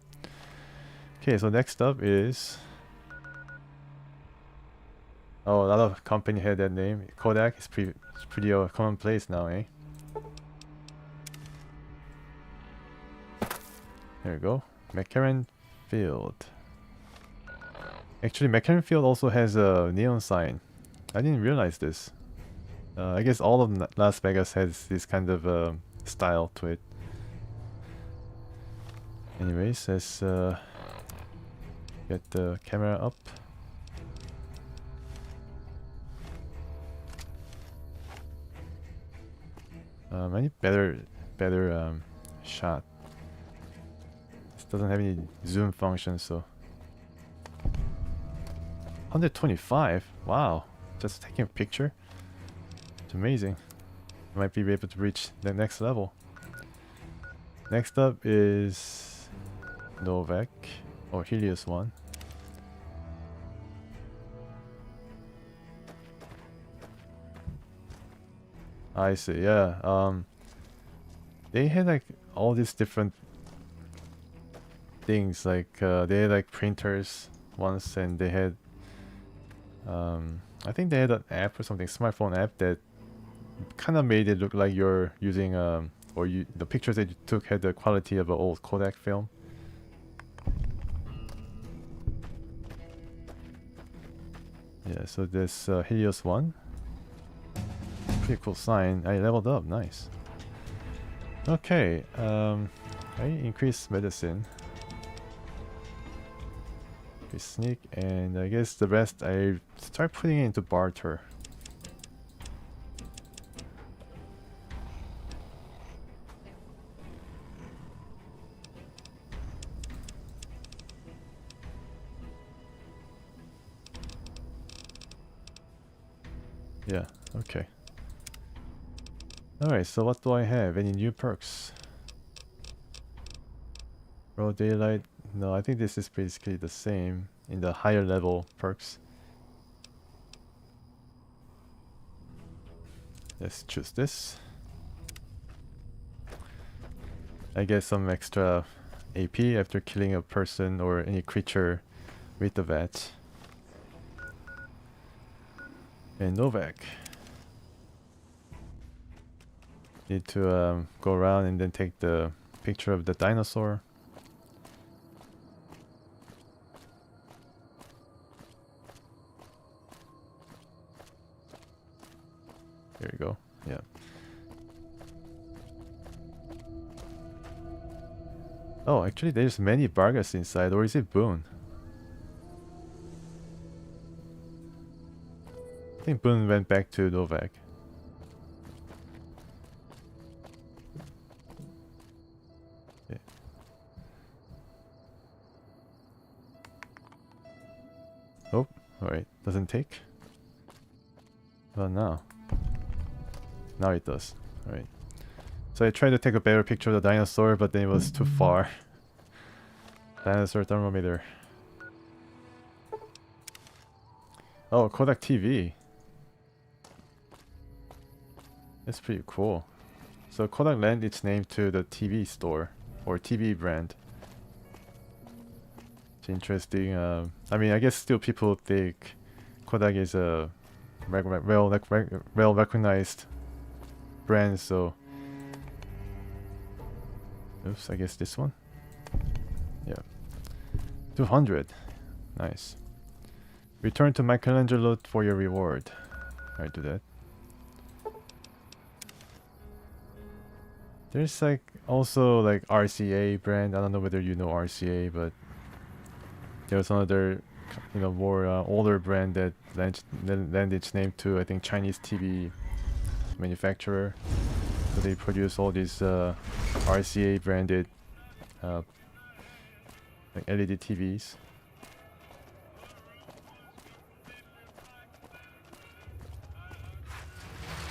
Okay, so next up is Oh, a lot of company had that name. Kodak is pretty commonplace now, eh? There we go. McCarran Field. Actually, McCarran Field also has a neon sign. I didn't realize this. I guess all of Las Vegas has this kind of style to it. Anyways, let's get the camera up. I need better shot. This doesn't have any zoom function, so 125. Wow, just taking a picture. It's amazing. Might be able to reach the next level. Next up is Novak or Helios 1. I see, yeah. They had like all these different things, like they had like printers once, and they had I think they had an app or something, smartphone app that kind of made it look like you're using the pictures that you took had the quality of an old Kodak film. Yeah, so this Helios 1. Pretty cool sign. I leveled up, nice. Okay, I increase medicine. Increase sneak, and I guess the rest I start putting it into barter. Yeah, okay. Alright, so what do I have? Any new perks? Broad daylight? No, I think this is basically the same in the higher level perks. Let's choose this. I get some extra AP after killing a person or any creature with the vat. And Novak. Need to go around and then take the picture of the dinosaur. There you go. Yeah. Oh, actually there's many Vargas inside, or is it Boone? I think Boone went back to Novak. Okay. Oh, alright. Doesn't take? Well, now. Now it does. Alright. So I tried to take a better picture of the dinosaur, but then it was too far. Dinosaur thermometer. Oh, Kodak TV. That's pretty cool. So Kodak lent its name to the TV store or TV brand. It's interesting. I mean, I guess still people think Kodak is a well recognized brand. So, oops, I guess this one. Yeah, 200. Nice. Return to Michelangelo for your reward. I do that. There's like also like RCA brand. I don't know whether you know RCA, but there's another, you know, more older brand that lent its name to, I think, Chinese TV manufacturer. So they produce all these RCA branded like LED TVs.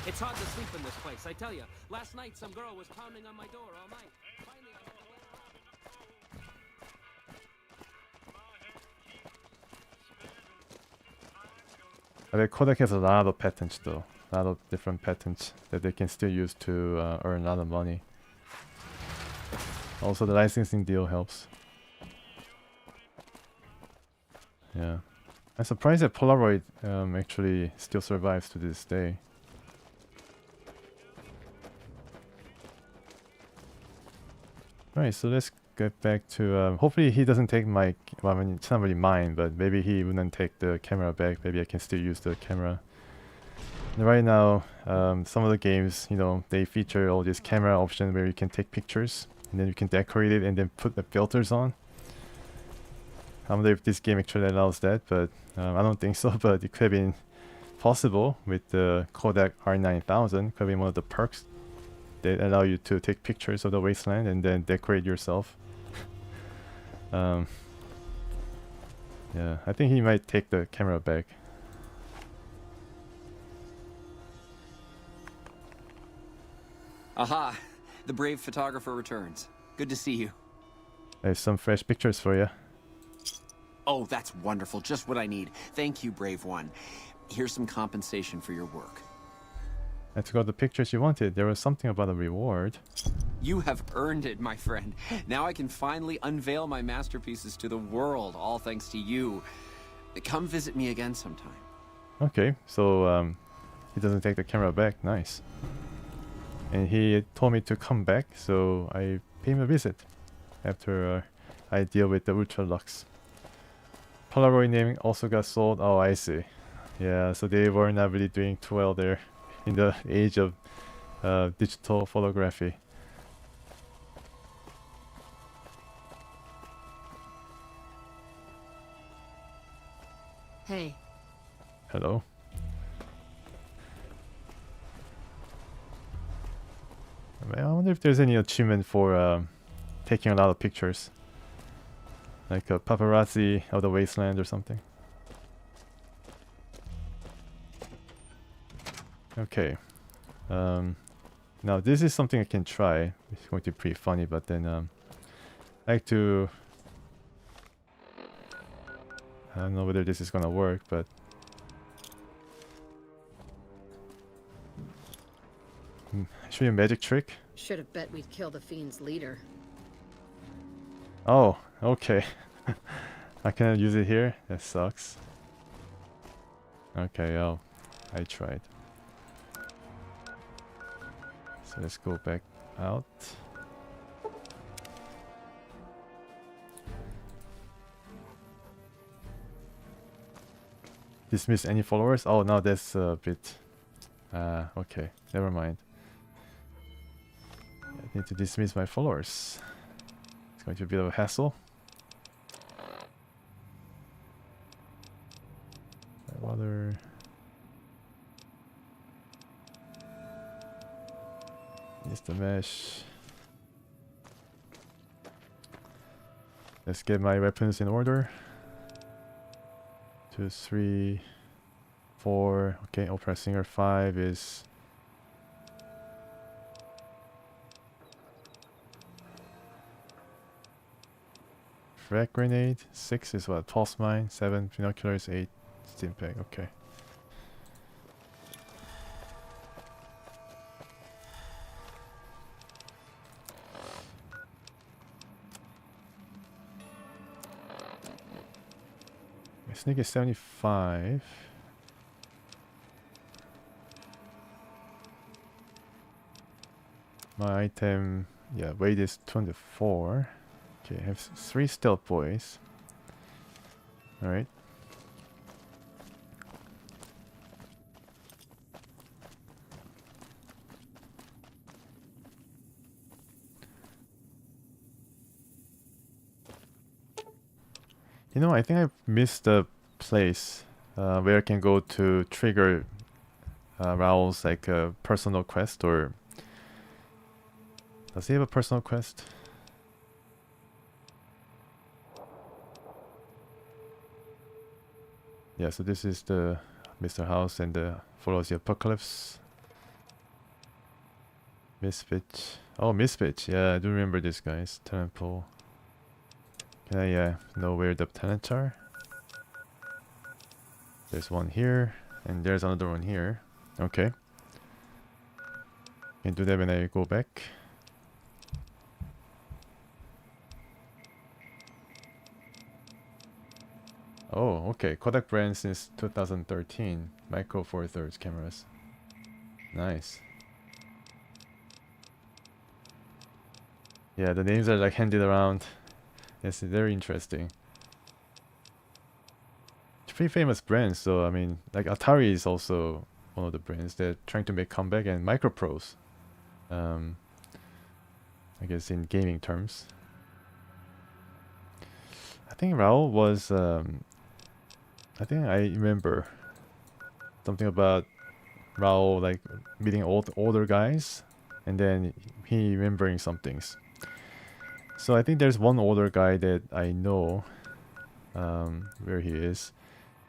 It's hard to sleep in this place, I tell you. Last night, some girl was pounding on my door all night. Finally, I got I bet Kodak has a lot of patents though. A lot of different patents that they can still use to earn a lot of money. Also, the licensing deal helps. Yeah. I'm surprised that Polaroid actually still survives to this day. Alright, so let's get back to... hopefully he doesn't take my... Well, I mean, it's not really mine, but maybe he wouldn't take the camera back. Maybe I can still use the camera. And right now, some of the games, you know, they feature all these camera options where you can take pictures. And then you can decorate it and then put the filters on. I wonder if this game actually allows that, but I don't think so. But it could have been possible with the Kodak R9000. Could have been one of the perks that allow you to take pictures of the wasteland and then decorate yourself. Yeah, I think he might take the camera back. Aha! The brave photographer returns. Good to see you. I have some fresh pictures for you. Oh, that's wonderful. Just what I need. Thank you, brave one. Here's some compensation for your work. I took out the pictures you wanted. There was something about a reward. You have earned it, my friend. Now I can finally unveil my masterpieces to the world, all thanks to you. Come visit me again sometime. Okay, so he doesn't take the camera back. Nice. And he told me to come back, so I pay him a visit after I deal with the Ultra Lux. Polaroid naming also got sold. Oh, I see. Yeah, so they were not really doing too well there in the age of digital photography. Hey. Hello. I wonder if there's any achievement for taking a lot of pictures. Like a paparazzi of the wasteland or something. Okay. Now this is something I can try. It's going to be pretty funny, but then I like to... I don't know whether this is gonna work, but... Show you a magic trick? Should have bet we'd kill the Fiend's leader. Oh, okay. I cannot use it here? That sucks. Okay, oh, I tried. So let's go back out. Dismiss any followers? Oh, no, that's a bit... okay, never mind. I need to dismiss my followers. It's going to be a bit of a hassle. Water. Use the mesh. Let's get my weapons in order. 2, 3, 4. Okay, Opera Singer 5 is... Frag grenade. 6 is what? Pulse mine. 7 binoculars. 8 steam pack. Okay. My sneak is 75. My item, yeah, weight is 24. Okay, I have 3 stealth boys. Alright. You know, I think I missed the place where I can go to trigger Raul's like a personal quest, or does he have a personal quest? Yeah, so this is the Mr. House and the follows the apocalypse. Misfit. Oh, Misfit. Yeah, I do remember this guys. Tenant pool. Can I know where the tenants are? There's one here, and there's another one here. Okay. Can do that when I go back. Oh, okay. Kodak brand since 2013. Micro Four Thirds cameras. Nice. Yeah, the names are like handed around. It's very interesting. It's pretty famous brands, so I mean, like Atari is also one of the brands that trying to make comeback, and Microprose. I guess in gaming terms. I think Raoul was. I think I remember something about Raoul like meeting older guys, and then he remembering some things. So I think there's one older guy that I know where he is.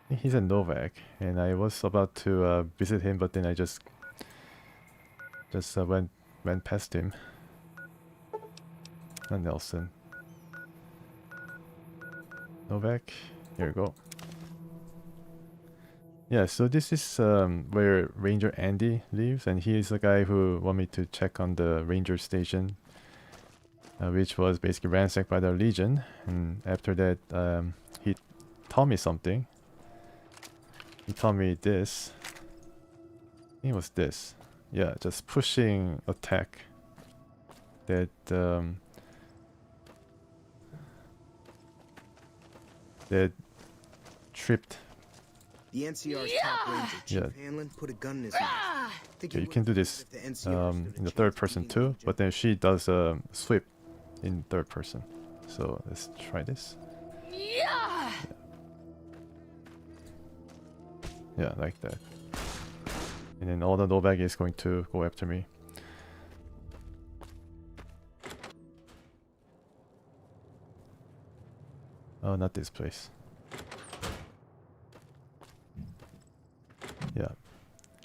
I think he's in Novak, and I was about to visit him, but then I just went past him. Not Nelson. Novak. Here we go. Yeah, so this is where Ranger Andy lives, and he is the guy who wanted me to check on the ranger station, which was basically ransacked by the Legion. And after that, he taught me something. He taught me this. I think it was this. Yeah, just pushing attack. That that tripped. The NCR's top ranger, Chief Hanlon, put a gun in his mouth. Yeah, you can do this in the third person too, but then she does a sweep in third person. So let's try this. Yeah, like that. And then all the Novak is going to go after me. Oh, not this place. Yeah.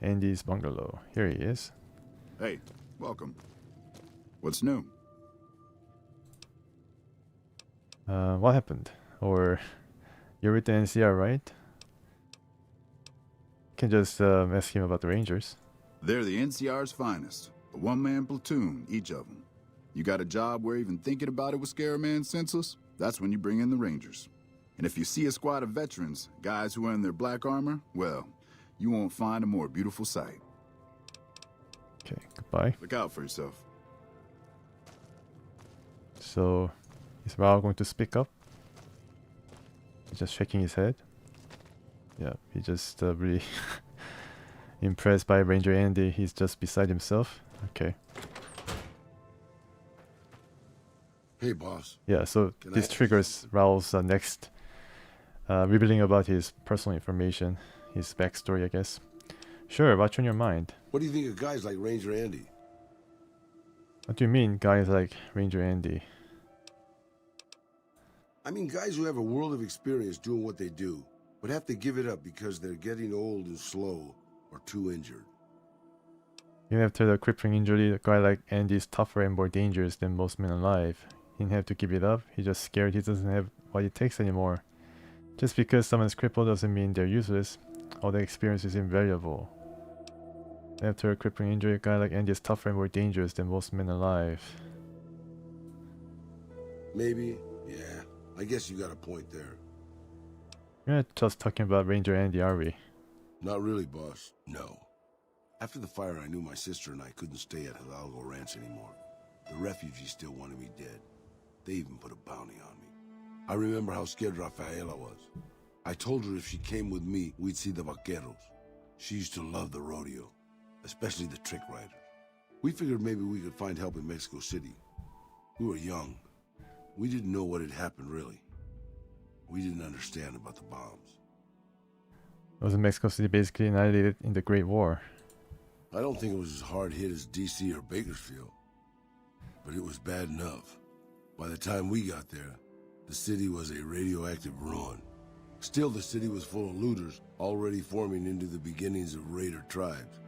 Andy's bungalow. Here he is. Hey, welcome. What's new? What happened? Or you're with the NCR, right? You can just ask him about the Rangers. They're the NCR's finest. A one-man platoon, each of them. You got a job where even thinking about it would scare a man senseless? That's when you bring in the Rangers. And if you see a squad of veterans, guys who are in their black armor, well, you won't find a more beautiful sight. Okay, goodbye. Look out for yourself. So, is Raoul going to speak up? He's just shaking his head. Yeah, he just really impressed by Ranger Andy. He's just beside himself. Okay. Hey, boss. Yeah, so this triggers Raoul's next revealing about his personal information, his backstory, I guess. Sure, what's on your mind? What do you think of guys like Ranger Andy? What do you mean, guys like Ranger Andy? I mean guys who have a world of experience doing what they do, but have to give it up because they're getting old and slow or too injured. Even after the crippling injury, a guy like Andy is tougher and more dangerous than most men alive. He didn't have to give it up, he's just scared he doesn't have what it takes anymore. Just because someone's crippled doesn't mean they're useless. All the experience is invaluable. After a crippling injury, a guy like Andy is tougher and more dangerous than most men alive. Maybe, yeah. I guess you got a point there. We're not just talking about Ranger Andy, are we? Not really, boss. No. After the fire, I knew my sister and I couldn't stay at Hidalgo Ranch anymore. The refugees still wanted me dead. They even put a bounty on me. I remember how scared Rafaela was. I told her if she came with me, we'd see the vaqueros. She used to love the rodeo, especially the trick riders. We figured maybe we could find help in Mexico City. We were young. We didn't know what had happened, really. We didn't understand about the bombs. Wasn't Mexico City basically annihilated in the Great War? I don't think it was as hard hit as D.C. or Bakersfield. But it was bad enough. By the time we got there, the city was a radioactive ruin. Still, the city was full of looters, already forming into the beginnings of raider tribes.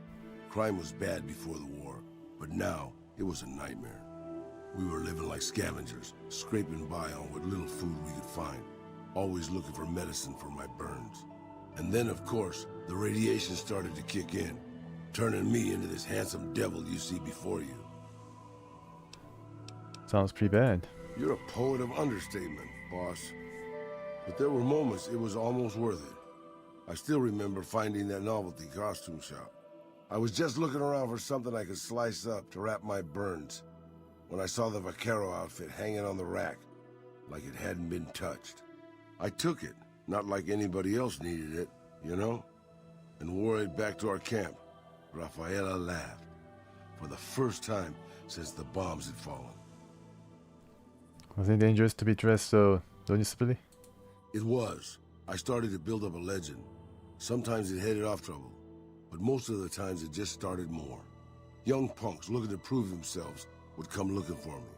Crime was bad before the war, but now it was a nightmare. We were living like scavengers, scraping by on what little food we could find, always looking for medicine for my burns. And then, of course, the radiation started to kick in, turning me into this handsome devil you see before you. Sounds pretty bad. You're a poet of understatement, boss. but there were moments it was almost worth it. I still remember finding that novelty costume shop. I was just looking around for something I could slice up to wrap my burns when I saw the vaquero outfit hanging on the rack like it hadn't been touched. I took it, not like anybody else needed it, you know, and wore it back to our camp. Rafaela laughed, for the first time since the bombs had fallen. Was it dangerous to be dressed so noticeably? It was. I started to build up a legend. Sometimes it headed off trouble, but most of the times it just started more. Young punks looking to prove themselves would come looking for me,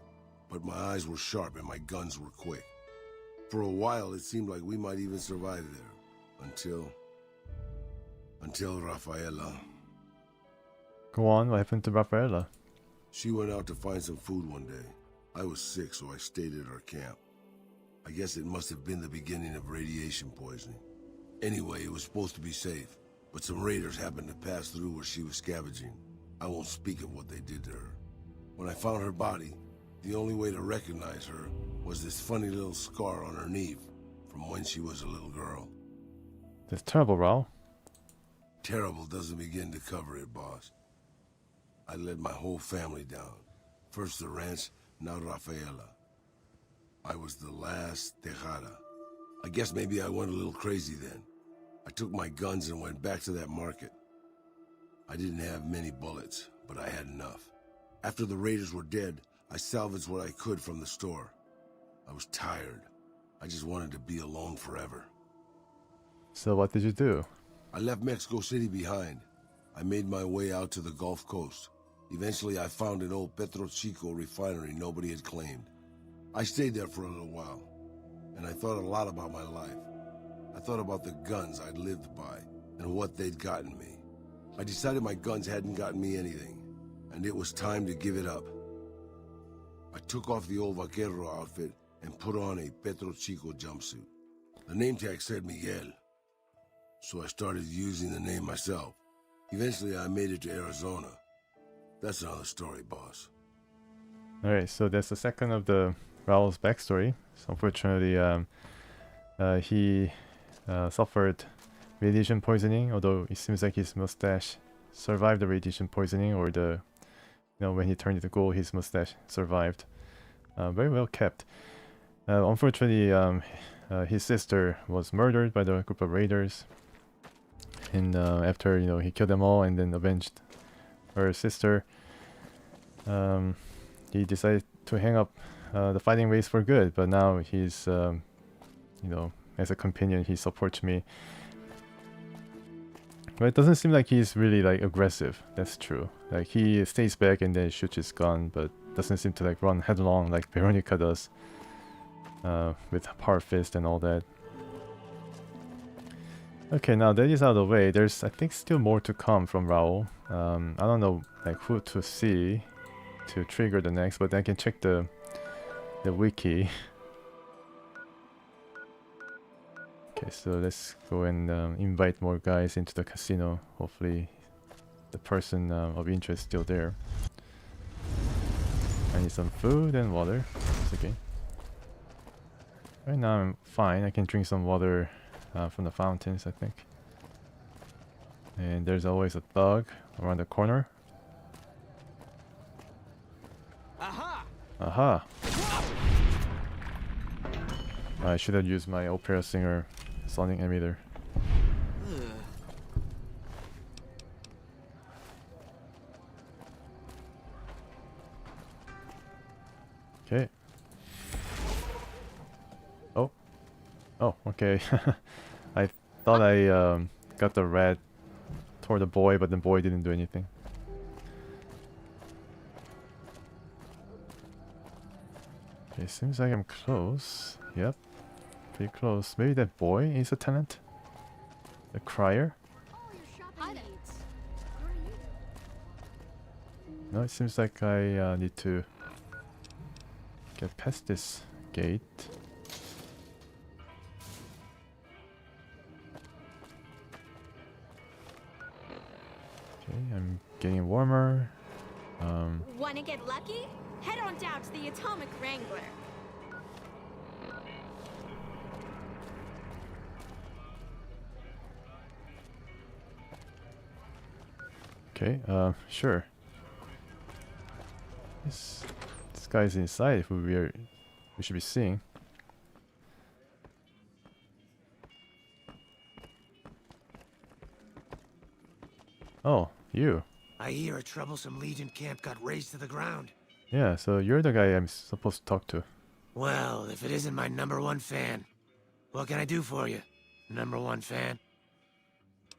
but my eyes were sharp and my guns were quick. For a while, it seemed like we might even survive there, until Rafaela. Go on, what happened to Rafaela? She went out to find some food one day. I was sick, so I stayed at our camp. I guess it must have been the beginning of radiation poisoning. Anyway, it was supposed to be safe, but some raiders happened to pass through where she was scavenging. I won't speak of what they did to her. When I found her body, the only way to recognize her was this funny little scar on her knee from when she was a little girl. That's terrible, Raul. Terrible doesn't begin to cover it, boss. I led my whole family down. First the ranch, now Rafaela. I was the last Tejada. I guess maybe I went a little crazy then. I took my guns and went back to that market. I didn't have many bullets, but I had enough. After the raiders were dead, I salvaged what I could from the store. I was tired. I just wanted to be alone forever. So what did you do? I left Mexico City behind. I made my way out to the Gulf Coast. Eventually, I found an old Petro Chico refinery nobody had claimed. I stayed there for a little while, and I thought a lot about my life. I thought about the guns I'd lived by and what they'd gotten me. I decided my guns hadn't gotten me anything, and it was time to give it up. I took off the old vaquero outfit and put on a Petro Chico jumpsuit. The name tag said Miguel, so I started using the name myself. Eventually, I made it to Arizona. That's another story, boss. Alright, so that's the second of the Raul's backstory. So unfortunately, he suffered radiation poisoning, although it seems like his mustache survived the radiation poisoning, or when he turned into gold, his mustache survived. Very well kept. Unfortunately, his sister was murdered by the group of raiders, and after he killed them all and then avenged her sister, he decided to hang up the fighting ways for good. But now he's as a companion, he supports me. But it doesn't seem like he's really aggressive. That's true. Like, he stays back and then shoots his gun, but doesn't seem to run headlong like Veronica does, with power fist and all that. Okay, now that is out of the way, there's I think still more to come from Raul. I don't know who to see to trigger the next, but I can check the wiki. Okay, so let's go and invite more guys into the casino. Hopefully the person of interest is still there. I need some food and water. It's okay. Right now I'm fine. I can drink some water from the fountains, I think. And there's always a thug around the corner. Aha! Aha! I should have used my opera singer sonic emitter. Okay. Oh, okay. I thought I got the red toward the boy, but the boy didn't do anything. Okay, seems like I'm close. Yep, pretty close. Maybe that boy is a tenant? The crier? No, it seems like I need to get past this gate. Okay, I'm getting warmer. Wanna get lucky? Head on down to the Atomic Wrangler. Okay, sure. This guy's inside who we should be seeing. Oh, you. I hear a troublesome Legion camp got razed to the ground. Yeah, so you're the guy I'm supposed to talk to. Well, if it isn't my #1 fan, what can I do for you, #1 fan?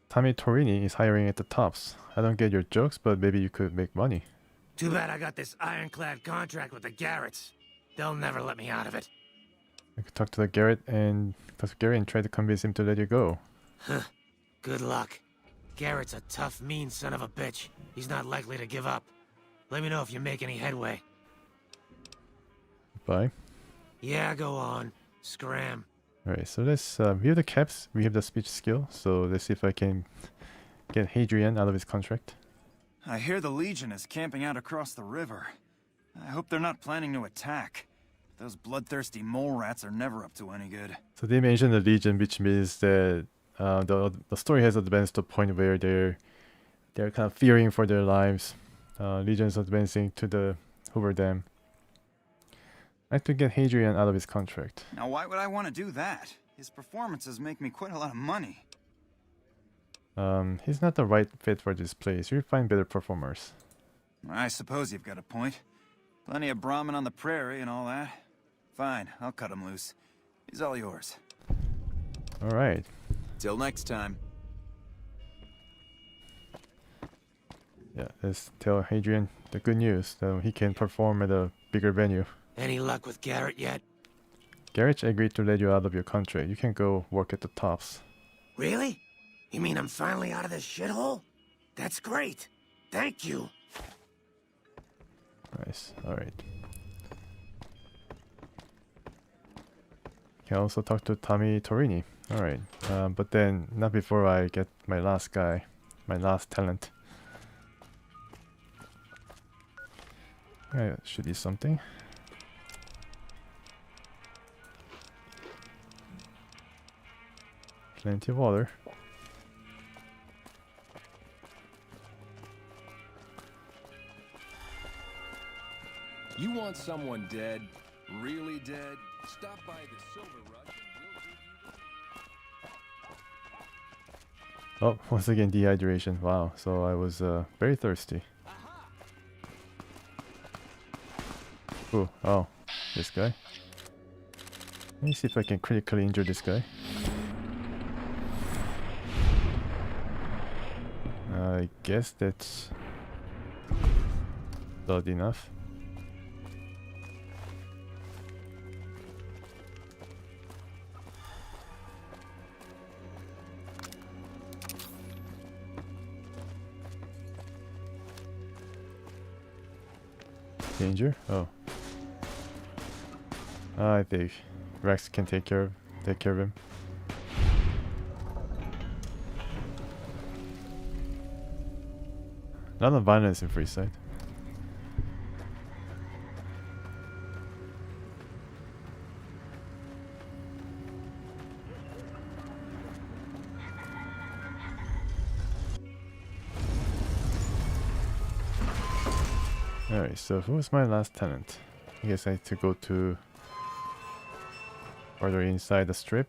Tommy Torini is hiring at the Tops. I don't get your jokes, but maybe you could make money. Too bad I got this ironclad contract with the Garretts. They'll never let me out of it. I could talk to Garrett and try to convince him to let you go. Huh. Good luck. Garrett's a tough, mean son of a bitch. He's not likely to give up. Let me know if you make any headway. Bye. Yeah, go on. Scram. Alright, so let's we have the caps, we have the speech skill, so let's see if I can get Hadrian out of his contract. I hear the Legion is camping out across the river. I hope they're not planning to attack. Those bloodthirsty mole rats are never up to any good. So they mentioned the Legion, which means that the story has advanced to a point where they're kind of fearing for their lives. Legion's advancing to the Hoover Dam. I have to get Hadrian out of his contract. Now why would I want to do that? His performances make me quite a lot of money. He's not the right fit for this place. You'll find better performers. I suppose you've got a point. Plenty of Brahmin on the prairie and all that. Fine, I'll cut him loose. He's all yours. Alright. Till next time. Yeah, let's tell Hadrian the good news that he can perform at a bigger venue. Any luck with Garrett yet? Garrett agreed to let you out of your contract. You can go work at the Tops. Really? You mean I'm finally out of this shithole? That's great. Thank you. Nice. Alright. Can also talk to Tommy Torini. Alright. But then not before I get my last guy. My last talent. I should eat something. Plenty of water. You want someone dead? Really dead? Stop by the Silver Rush and Oh, once again dehydration. Wow, so I was very thirsty. Ooh, oh, this guy. Let me see if I can critically injure this guy. I guess that's not enough. Danger? Oh. I think Rex can take care of him. Not of violence in Freeside. Alright, so who was my last tenant? I guess I have to go to further inside the strip.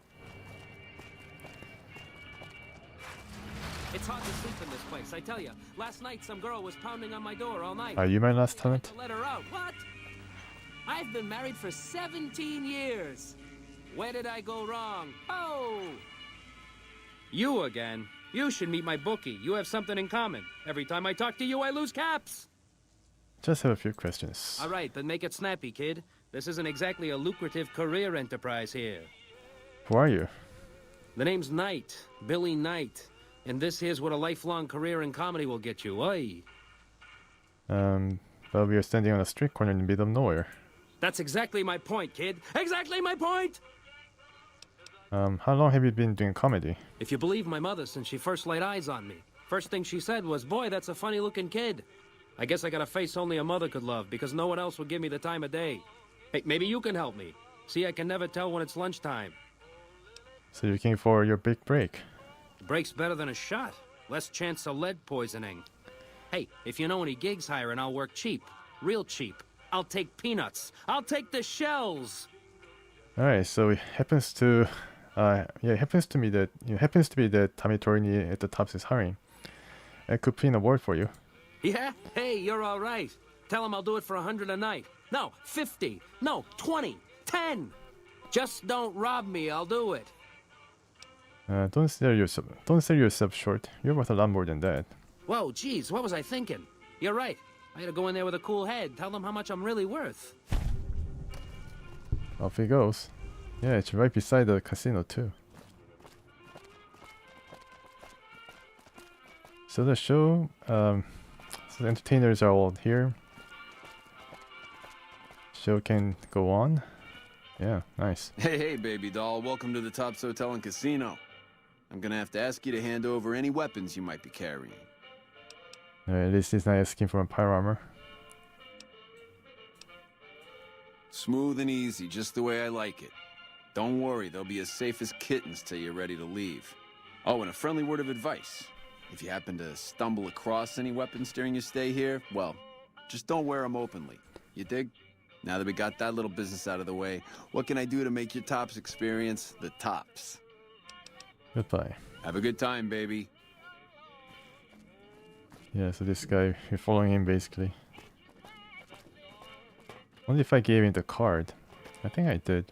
It's hard to sleep in this place, I tell you. Last night some girl was pounding on my door all night. Are you my last tenant? Let her out. What? I've been married for 17 years. Where did I go wrong? Oh! You again? You should meet my bookie. You have something in common. Every time I talk to you, I lose caps. Just have a few questions. All right, then make it snappy, kid. This isn't exactly a lucrative career enterprise here. Who are you? The name's Knight. Billy Knight. And this here's what a lifelong career in comedy will get you, oi? Well, we are standing on a street corner in the middle of nowhere. That's exactly my point, kid. Exactly my point! How long have you been doing comedy? If you believe my mother since she first laid eyes on me. First thing she said was, boy, that's a funny-looking kid. I guess I got a face only a mother could love, because no one else would give me the time of day. Hey, maybe you can help me. See, I can never tell when it's lunchtime. So you're looking for your big break? Break's better than a shot. Less chance of lead poisoning. Hey, if you know any gigs hiring, I'll work cheap. Real cheap. I'll take peanuts. I'll take the shells. All right, so it happens to, it happens to me that Tommy Torrini at the Tops is hiring. I could put in a word for you. Yeah? Hey, you're all right. Tell him I'll do it for 100 a night. No, 50. No, 20. 10. Just don't rob me. I'll do it. Don't sell yourself short. You're worth a lot more than that. Whoa, geez, what was I thinking? You're right. I gotta go in there with a cool head. Tell them how much I'm really worth. Off he goes. Yeah, it's right beside the casino too. So the show, so the entertainers are all here. Show can go on. Yeah, nice. Hey, baby doll. Welcome to the Tops Hotel and Casino. I'm gonna have to ask you to hand over any weapons you might be carrying. At least he's not asking for a pyro armor. Smooth and easy, just the way I like it. Don't worry, they'll be as safe as kittens till you're ready to leave. Oh, and a friendly word of advice. If you happen to stumble across any weapons during your stay here, well, just don't wear them openly. You dig? Now that we got that little business out of the way, what can I do to make your Tops experience the tops? Goodbye. Have a good time, baby. Yeah, so this guy, you're following him basically. Only if I gave him the card. I think I did.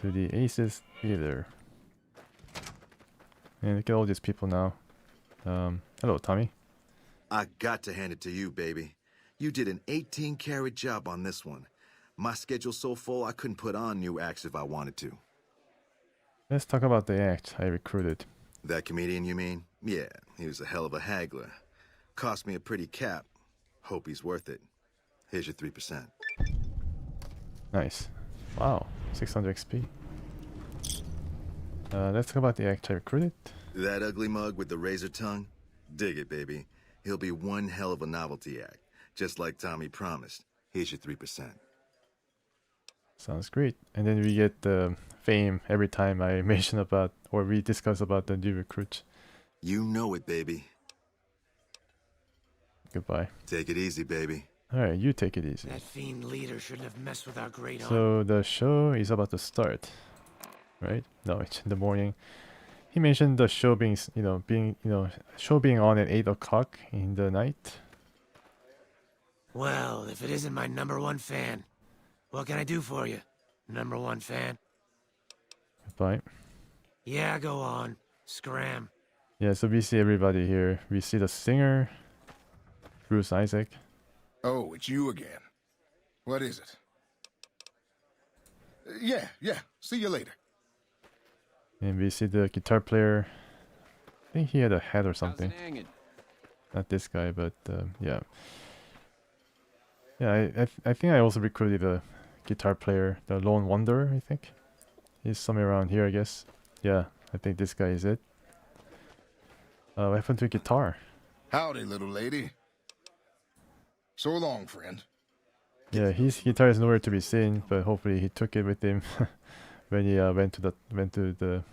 To the Aces Theater. And look at all these people now. Hello, Tommy. I got to hand it to you, baby. You did an 18-carat job on this one. My schedule's so full I couldn't put on new acts if I wanted to. Let's talk about the act I recruited. That comedian, you mean? Yeah, he was a hell of a haggler. Cost me a pretty cap. Hope he's worth it. Here's your 3%. Nice. Wow, 600 XP. Let's talk about the act I recruited. That ugly mug with the razor tongue? Dig it, baby. He'll be one hell of a novelty act. Just like Tommy promised. Here's your 3%. Sounds great. And then we get the fame every time I mention about or we discuss about the new recruits. You know it, baby. Goodbye. Take it easy, baby. Alright, you take it easy. That fiend leader shouldn't have messed with our great aunt. So the show is about to start, right? No, it's in the morning. He mentioned the show being, show being on at 8 o'clock in the night. Well, if it isn't my #1 fan, what can I do for you, #1 fan? Goodbye. Yeah, go on. Scram. Yeah, so we see everybody here. We see the singer, Bruce Isaac. Oh, it's you again. What is it? Yeah. See you later. And we see the guitar player. I think he had a hat or something. Not this guy, but yeah. Yeah, I think I also recruited a guitar player, the Lone Wanderer, I think. He's somewhere around here, I guess. Yeah, I think this guy is it. What happened to guitar? Howdy, little lady. So long, friend. Yeah, his guitar is nowhere to be seen, but hopefully he took it with him when he went to the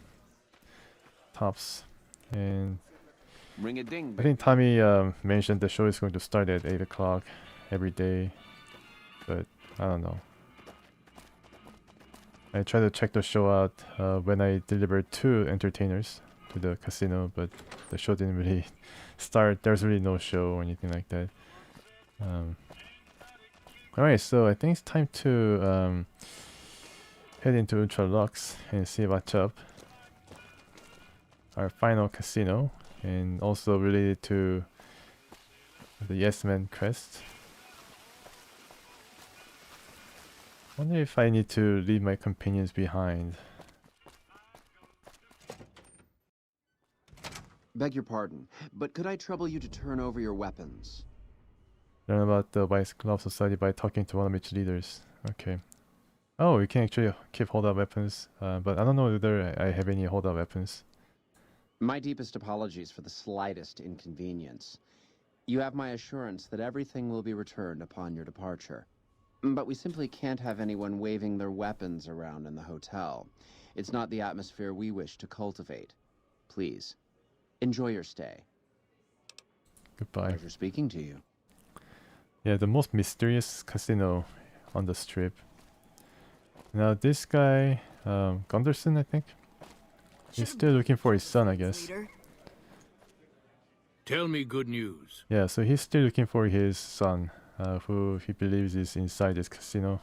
Tops. And Ring a ding. I think Tommy mentioned the show is going to start at 8 o'clock every day, but I don't know. I tried to check the show out when I delivered 2 entertainers to the casino, but the show didn't really start. There's really no show or anything like that. Alright, so I think it's time to head into Ultra Lux and see what's up. Our final casino, and also related to the Yes Man quest. Wonder if I need to leave my companions behind. Beg your pardon, but could I trouble you to turn over your weapons? Learn about the Vice Glove Society by talking to one of its leaders. Okay. Oh, you can actually keep hold-up weapons, but I don't know whether I have any hold-up weapons. My deepest apologies for the slightest inconvenience. You have my assurance that everything will be returned upon your departure. But we simply can't have anyone waving their weapons around in the hotel. It's not the atmosphere we wish to cultivate. Please, enjoy your stay. Goodbye. Pleasure speaking to you. Yeah, the most mysterious casino on the strip. Now this guy, Gunderson, I think. He's still looking for his son, I guess. Tell me good news. Yeah, so he's still looking for his son, who he believes is inside this casino.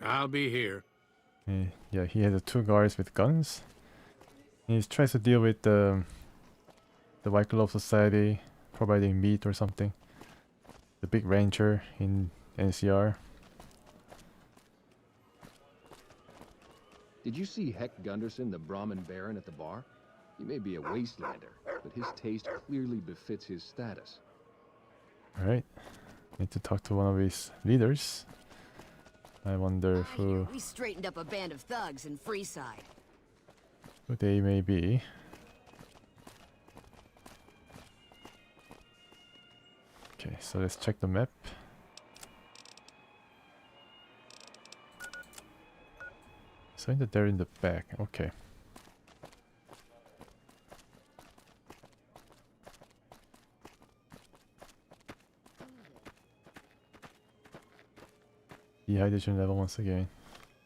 I'll be here. Yeah, he has 2 guards with guns. He tries to deal with the White Glove Society, providing meat or something. The big rancher in NCR. Did you see Heck Gunderson, the Brahmin Baron, at the bar? He may be a wastelander, but his taste clearly befits his status. Alright. Need to talk to one of his leaders. I wonder who We straightened up a band of thugs in Freeside. they may be. Okay, so let's check the map. So they're in the back. Okay. Dehydration level once again.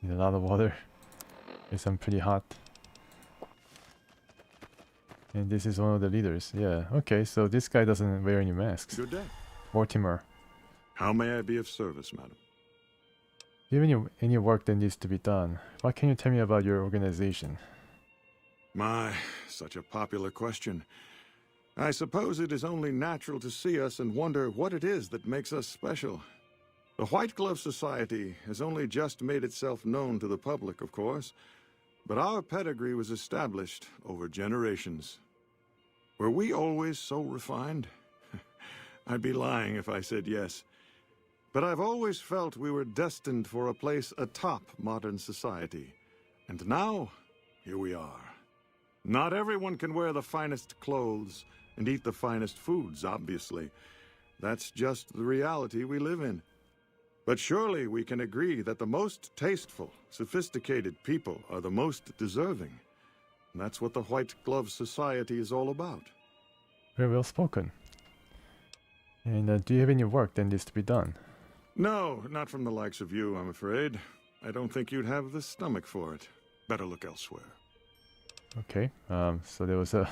Need a lot of water. Yes, I'm pretty hot. And this is one of the leaders. Yeah, okay, so this guy doesn't wear any masks. Good day. Mortimer. How may I be of service, madam? Do you have any work that needs to be done? What can you tell me about your organization? My, such a popular question. I suppose it is only natural to see us and wonder what it is that makes us special. The White Glove Society has only just made itself known to the public, of course, but our pedigree was established over generations. Were we always so refined? I'd be lying if I said yes. But I've always felt we were destined for a place atop modern society. And now, here we are. Not everyone can wear the finest clothes and eat the finest foods, obviously. That's just the reality we live in. But surely we can agree that the most tasteful, sophisticated people are the most deserving. And that's what the White Glove Society is all about. Very well spoken. And do you have any work that needs to be done? No, not from the likes of you, I'm afraid. I don't think you'd have the stomach for it. Better look elsewhere. Okay, so there was a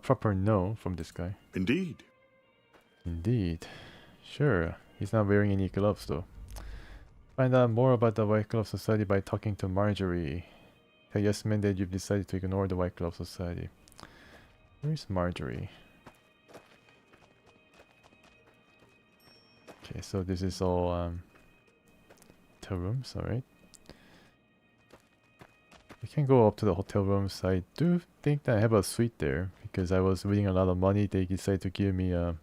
proper no from this guy. Indeed. Indeed. Sure. He's not wearing any gloves though. Find out more about the White Glove Society by talking to Marjorie. Tell Yes Man that you've decided to ignore the White Glove Society. Where's Marjorie? Okay, so this is all hotel rooms, alright. We can go up to the hotel rooms. I do think that I have a suite there because I was winning a lot of money. They decided to give me a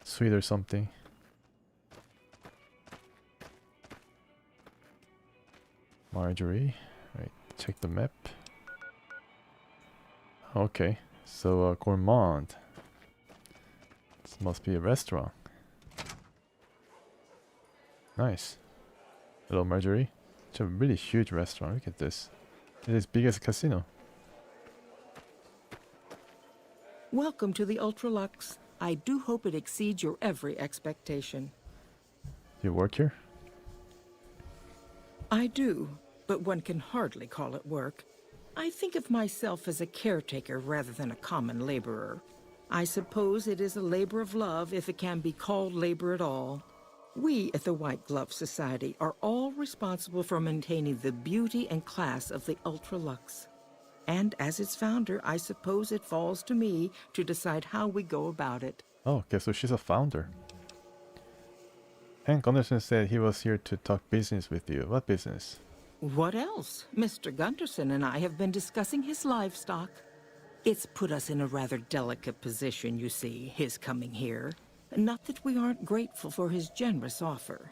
suite or something. Marjorie. Right, check the map. Okay, so Gourmand. This must be a restaurant. Nice. Hello, Marjorie. It's a really huge restaurant. Look at this. It is big as a casino. Welcome to the Ultralux. I do hope it exceeds your every expectation. Do you work here? I do, but one can hardly call it work. I think of myself as a caretaker rather than a common laborer. I suppose it is a labor of love if it can be called labor at all. We at the White Glove Society are all responsible for maintaining the beauty and class of the Ultralux. And as its founder, I suppose it falls to me to decide how we go about it. Oh, okay, so she's a founder. Hank Gunderson said he was here to talk business with you. What business? What else? Mr. Gunderson and I have been discussing his livestock. It's put us in a rather delicate position, you see, his coming here. Not that we aren't grateful for his generous offer.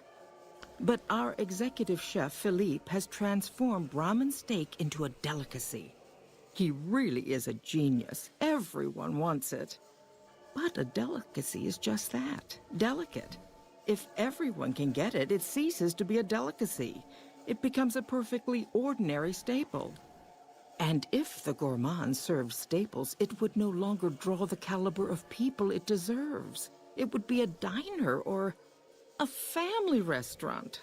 But our executive chef, Philippe, has transformed Brahmin steak into a delicacy. He really is a genius. Everyone wants it. But a delicacy is just that, delicate. If everyone can get it, it ceases to be a delicacy. It becomes a perfectly ordinary staple. And if the gourmand served staples, it would no longer draw the caliber of people it deserves. It would be a diner or a family restaurant.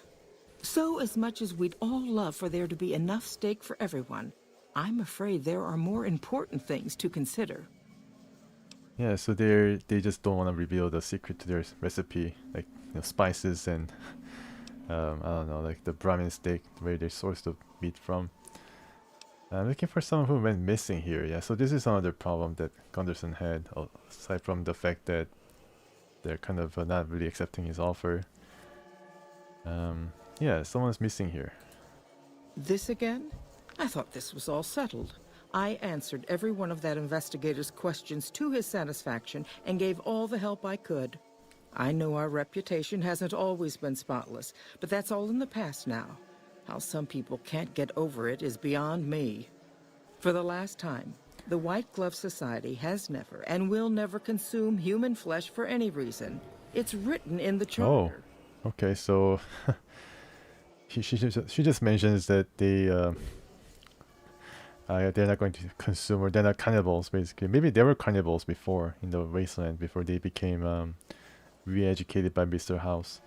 So as much as we'd all love for there to be enough steak for everyone, I'm afraid there are more important things to consider. Yeah, so they just don't want to reveal the secret to their recipe, like spices and I don't know, like the Brahmin steak, where they source the meat from. I'm looking for someone who went missing here. Yeah, so this is another problem that Gunderson had, aside from the fact that they're kind of not really accepting his offer. Yeah, someone's missing here. This again? I thought this was all settled. I answered every one of that investigator's questions to his satisfaction and gave all the help I could. I know our reputation hasn't always been spotless, but that's all in the past now. How some people can't get over it is beyond me. For the last time, the White Glove Society has never and will never consume human flesh for any reason. It's written in the charter. Oh, okay, so she just mentions that they're not going to consume, or they're not cannibals, basically. Maybe they were cannibals before, in the wasteland, before they became re-educated by Mr. House.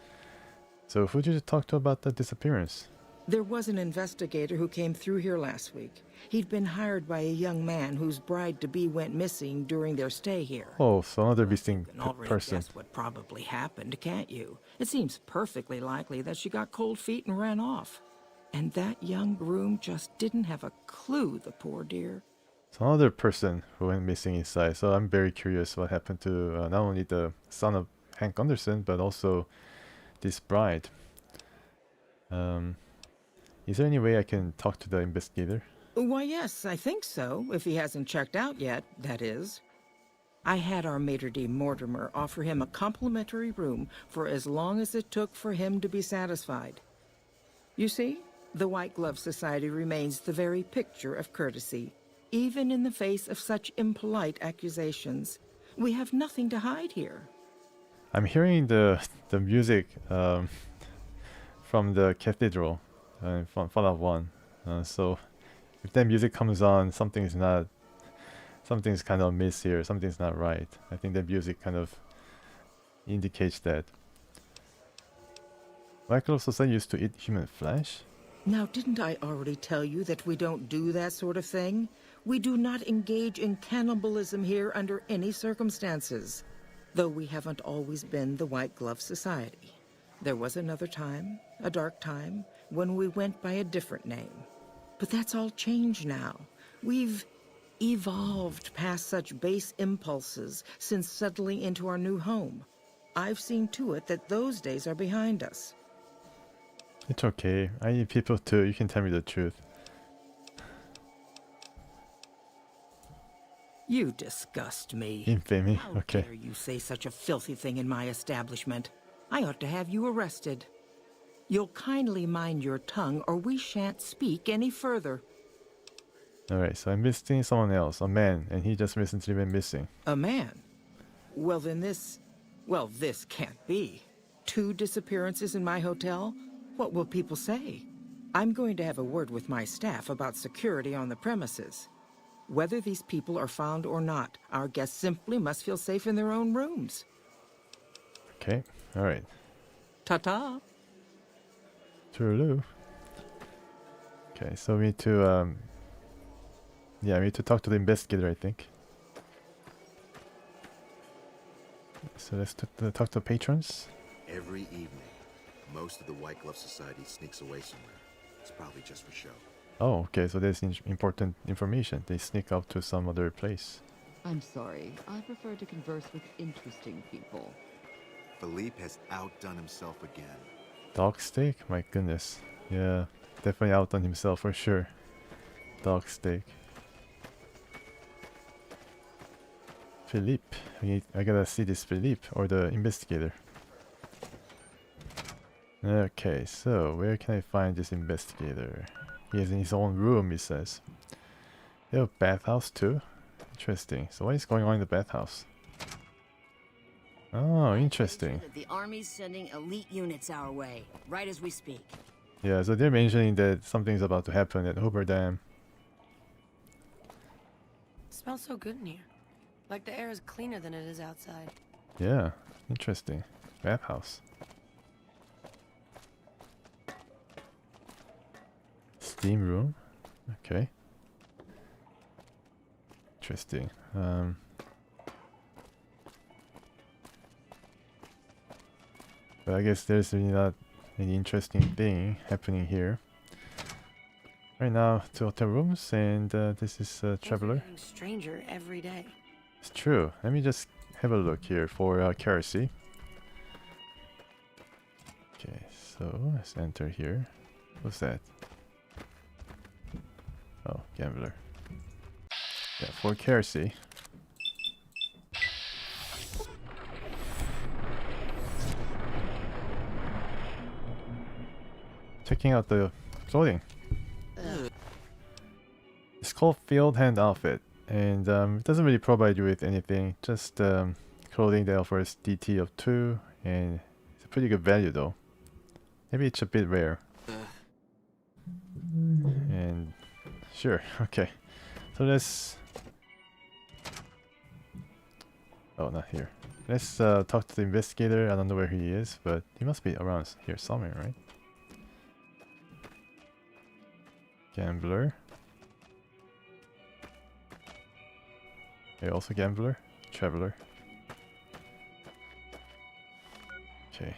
So who did you talk to about the disappearance? There was an investigator who came through here last week. He'd been hired by a young man whose bride-to-be went missing during their stay here. Oh, so another missing You can already person. guess what probably happened, can't you? It seems perfectly likely that she got cold feet and ran off. And that young groom just didn't have a clue, the poor dear. So another person who went missing inside. So I'm very curious what happened to not only the son of Hank Gunderson, but also this bride. Is there any way I can talk to the investigator? Why, yes, I think so, if he hasn't checked out yet, that is. I had our maitre d' Mortimer offer him a complimentary room for as long as it took for him to be satisfied. You see, the White Glove Society remains the very picture of courtesy, even in the face of such impolite accusations. We have nothing to hide here. I'm hearing the music from the cathedral in Fallout 1. So if that music comes on, something's kind of amiss here. Something's not right. I think the music kind of indicates that. White Glove Society used to eat human flesh? Now, didn't I already tell you that we don't do that sort of thing? We do not engage in cannibalism here under any circumstances. Though we haven't always been the White Glove Society. There was another time, a dark time, when we went by a different name. But that's all changed now. We've evolved past such base impulses since settling into our new home. I've seen to it that those days are behind us. It's okay. I need people to... You can tell me the truth. You disgust me. Infamy. How Okay. dare you say such a filthy thing in my establishment? I ought to have you arrested. You'll kindly mind your tongue, or we shan't speak any further. Alright, so I'm missing someone else, a man, and he just recently went missing. A man? Well, then this can't be. 2 disappearances in my hotel? What will people say? I'm going to have a word with my staff about security on the premises. Whether these people are found or not, our guests simply must feel safe in their own rooms. Okay, alright. Ta-ta. Toodaloo. Okay, so we need to, we need to talk to the investigator, I think. So let's talk to patrons. Every evening, most of the White Glove Society sneaks away somewhere. It's probably just for show. Oh, okay, so there's important information. They sneak up to some other place. I'm sorry. I prefer to converse with interesting people. Philippe has outdone himself again. Dog steak? My goodness. Yeah, definitely outdone himself for sure. Dog steak. Philippe. I gotta see this Philippe, or the investigator. Okay, so where can I find this investigator? He is in his own room, it says. They have a bathhouse too? Interesting. So what is going on in the bathhouse? Oh, interesting. The army's sending elite units our way, right as we speak. Yeah, so they're mentioning that something's about to happen at Hoover Dam. smells so good in here. Like the air is cleaner than it is outside. Yeah, interesting. Bathhouse. Steam room. Okay. Interesting. But I guess there's really not any interesting thing happening here. Right now, 2 hotel rooms, and this is a traveler. Getting stranger every day. It's true. Let me just have a look here for Kerosene. Okay, so let's enter here. What's that? Oh, gambler. Yeah, for Kerosene. Checking out the clothing. It's called Field Hand Outfit, and it doesn't really provide you with anything, just clothing that offers DT of 2, and it's a pretty good value though. Maybe it's a bit rare. And sure, okay. So let's... Oh, not here. Let's talk to the investigator. I don't know where he is, but he must be around here somewhere, right? Gambler. Hey, also gambler. Traveler. Okay.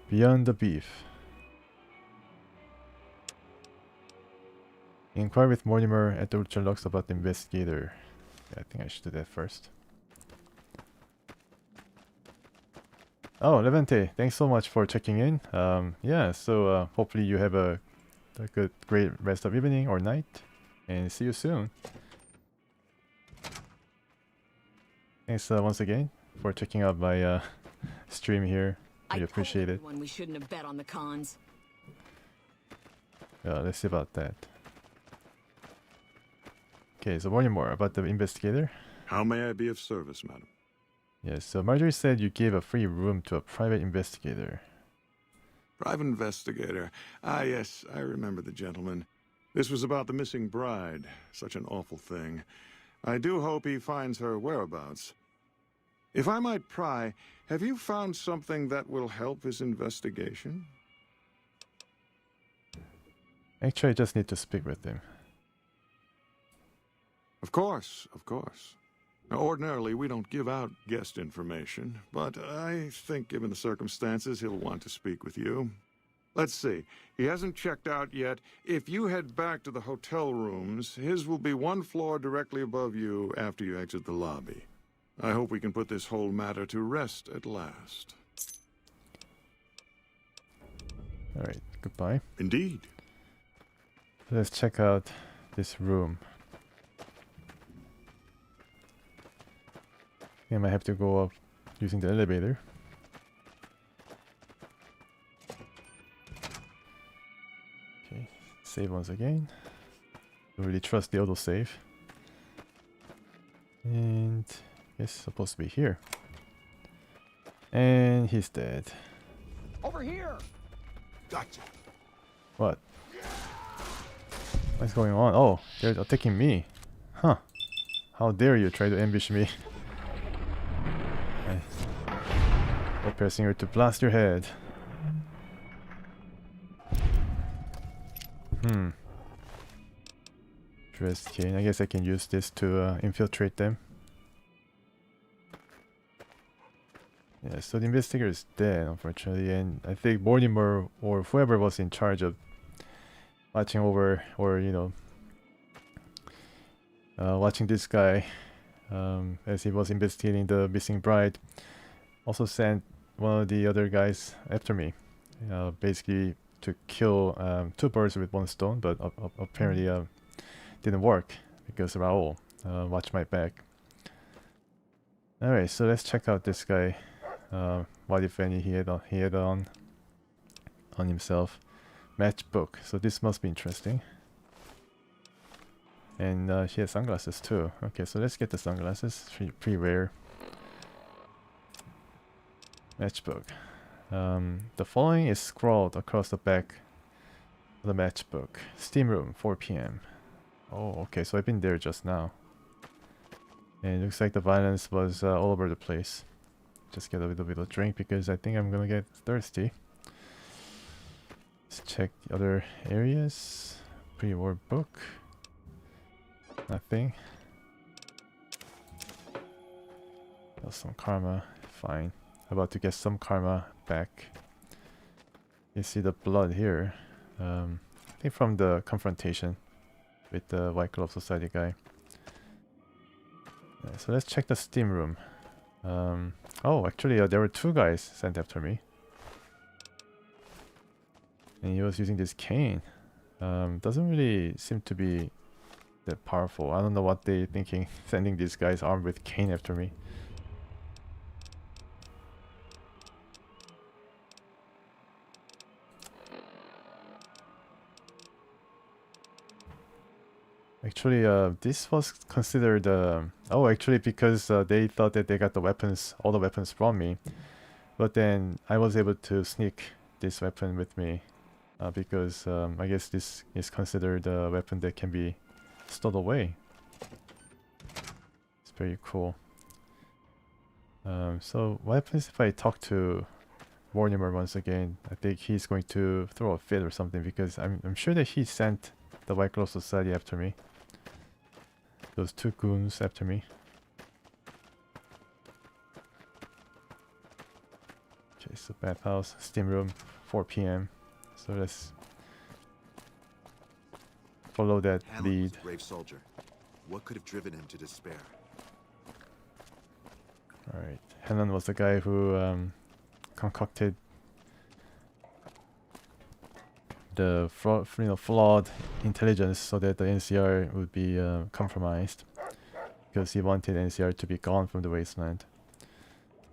Beyond the beef. Inquire with Mortimer at the Ultralux about the investigator. Yeah, I think I should do that first. Oh, Levante, thanks so much for checking in. Yeah, so hopefully you have a great rest of evening or night, and see you soon. Thanks once again for checking out my stream here. I appreciate it. We shouldn't have bet on the cons. Let's see about that. Okay, so warning more about the investigator. How may I be of service, madam? Yes, so Marjorie said you gave a free room to a private investigator. Private investigator. Ah, yes, I remember the gentleman. This was about the missing bride. Such an awful thing. I do hope he finds her whereabouts. If I might pry, have you found something that will help his investigation? Actually, I just need to speak with him. Of course, of course. Now, ordinarily, we don't give out guest information, but I think given the circumstances, he'll want to speak with you. Let's see. He hasn't checked out yet. If you head back to the hotel rooms, his will be 1 floor directly above you after you exit the lobby. I hope we can put this whole matter to rest at last. Alright, goodbye. Indeed. Let's check out this room. I might have to go up using the elevator. Okay, save once again. Don't really trust the autosave. And it's supposed to be here. And he's dead. Over here. Gotcha. What? What's going on? Oh, they're attacking me. Huh. How dare you try to ambush me. Pressing her to blast your head. Dressed cane. I guess I can use this to infiltrate them. Yeah, so the investigator is dead, unfortunately, and I think Mortimer or whoever was in charge of watching over, or you know, watching this guy as he was investigating the missing bride, also sent one of the other guys after me, basically to kill 2 birds with 1 stone, but apparently didn't work because Raul watched my back. Alright, so let's check out this guy. What if any he had on himself. Matchbook, so this must be interesting. And she has sunglasses too. Okay, so let's get the sunglasses, pretty rare. Matchbook. The following is scrawled across the back of the matchbook. Steam room, 4 p.m. Oh, okay, so I've been there just now. And it looks like the violence was all over the place. Just get a little bit of drink because I think I'm gonna get thirsty. Let's check the other areas. Pre-war book. Nothing. Oh, some karma. Fine. About to get some karma back. You see the blood here. I think from the confrontation with the White Glove Society guy. Yeah, so let's check the steam room. Oh, actually, there were two guys sent after me. And he was using this cane. Doesn't really seem to be that powerful. I don't know what they're thinking, sending these guys armed with cane after me. Actually, this was considered... oh, actually, because they thought that they got the weapons, all the weapons from me. But then I was able to sneak this weapon with me. Because I guess this is considered a weapon that can be stowed away. It's very cool. So what happens if I talk to Mortimer once again? I think he's going to throw a fit or something because I'm sure that he sent the White Glove Society after me. Those two goons after me. Okay, so bathhouse, steam room, 4 p.m. So let's follow that Hanlon was lead. a brave soldier. What could have driven him to despair? Alright, Hanlon was the guy who concocted the flawed intelligence so that the NCR would be compromised. Because he wanted NCR to be gone from the wasteland.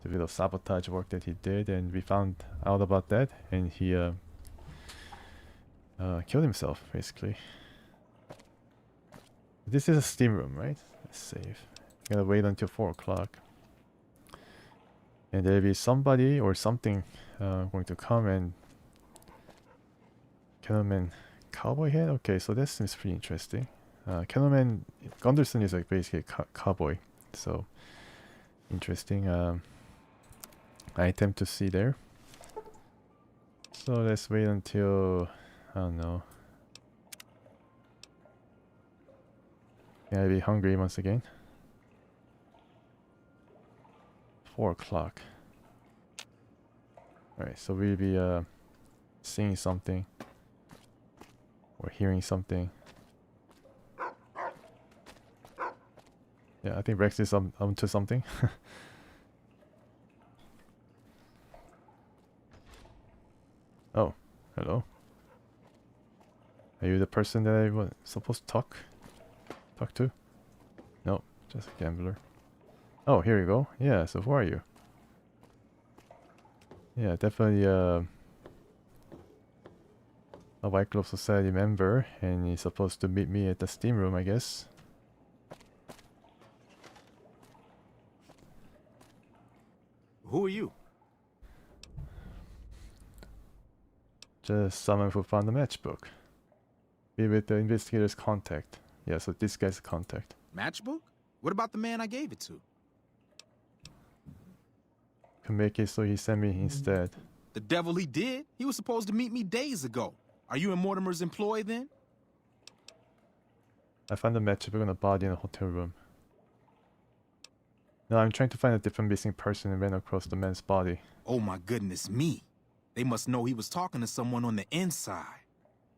The bit of sabotage work that he did, and we found out about that, and he killed himself, basically. This is a steam room, right? Let's save. Gotta wait until 4 o'clock. And there'll be somebody or something going to come and... Candleman cowboy head? Okay, so that seems pretty interesting. Candleman Gunderson is like basically a cowboy. So, interesting item to see there. So let's wait until... I don't know. Yeah, I'll be hungry once again. 4 o'clock. Alright, so we'll be seeing something. Or hearing something. Yeah, I think Rex is onto something. Oh, hello. Are you the person that I was supposed to talk to? No, just a gambler. Oh, here you go. Yeah, so who are you? Yeah, definitely a White Glove Society member, and he's supposed to meet me at the steam room, I guess. Who are you? Just someone who found the matchbook. Be with the investigator's contact. Yeah, so this guy's a contact. Matchbook? What about the man I gave it to? Can make it so he sent me instead. The devil he did. He was supposed to meet me days ago. Are you in Mortimer's employ then? I found the matchbook on a body in a hotel room. No, I'm trying to find a different missing person and ran across the man's body. Oh my goodness me. They must know he was talking to someone on the inside.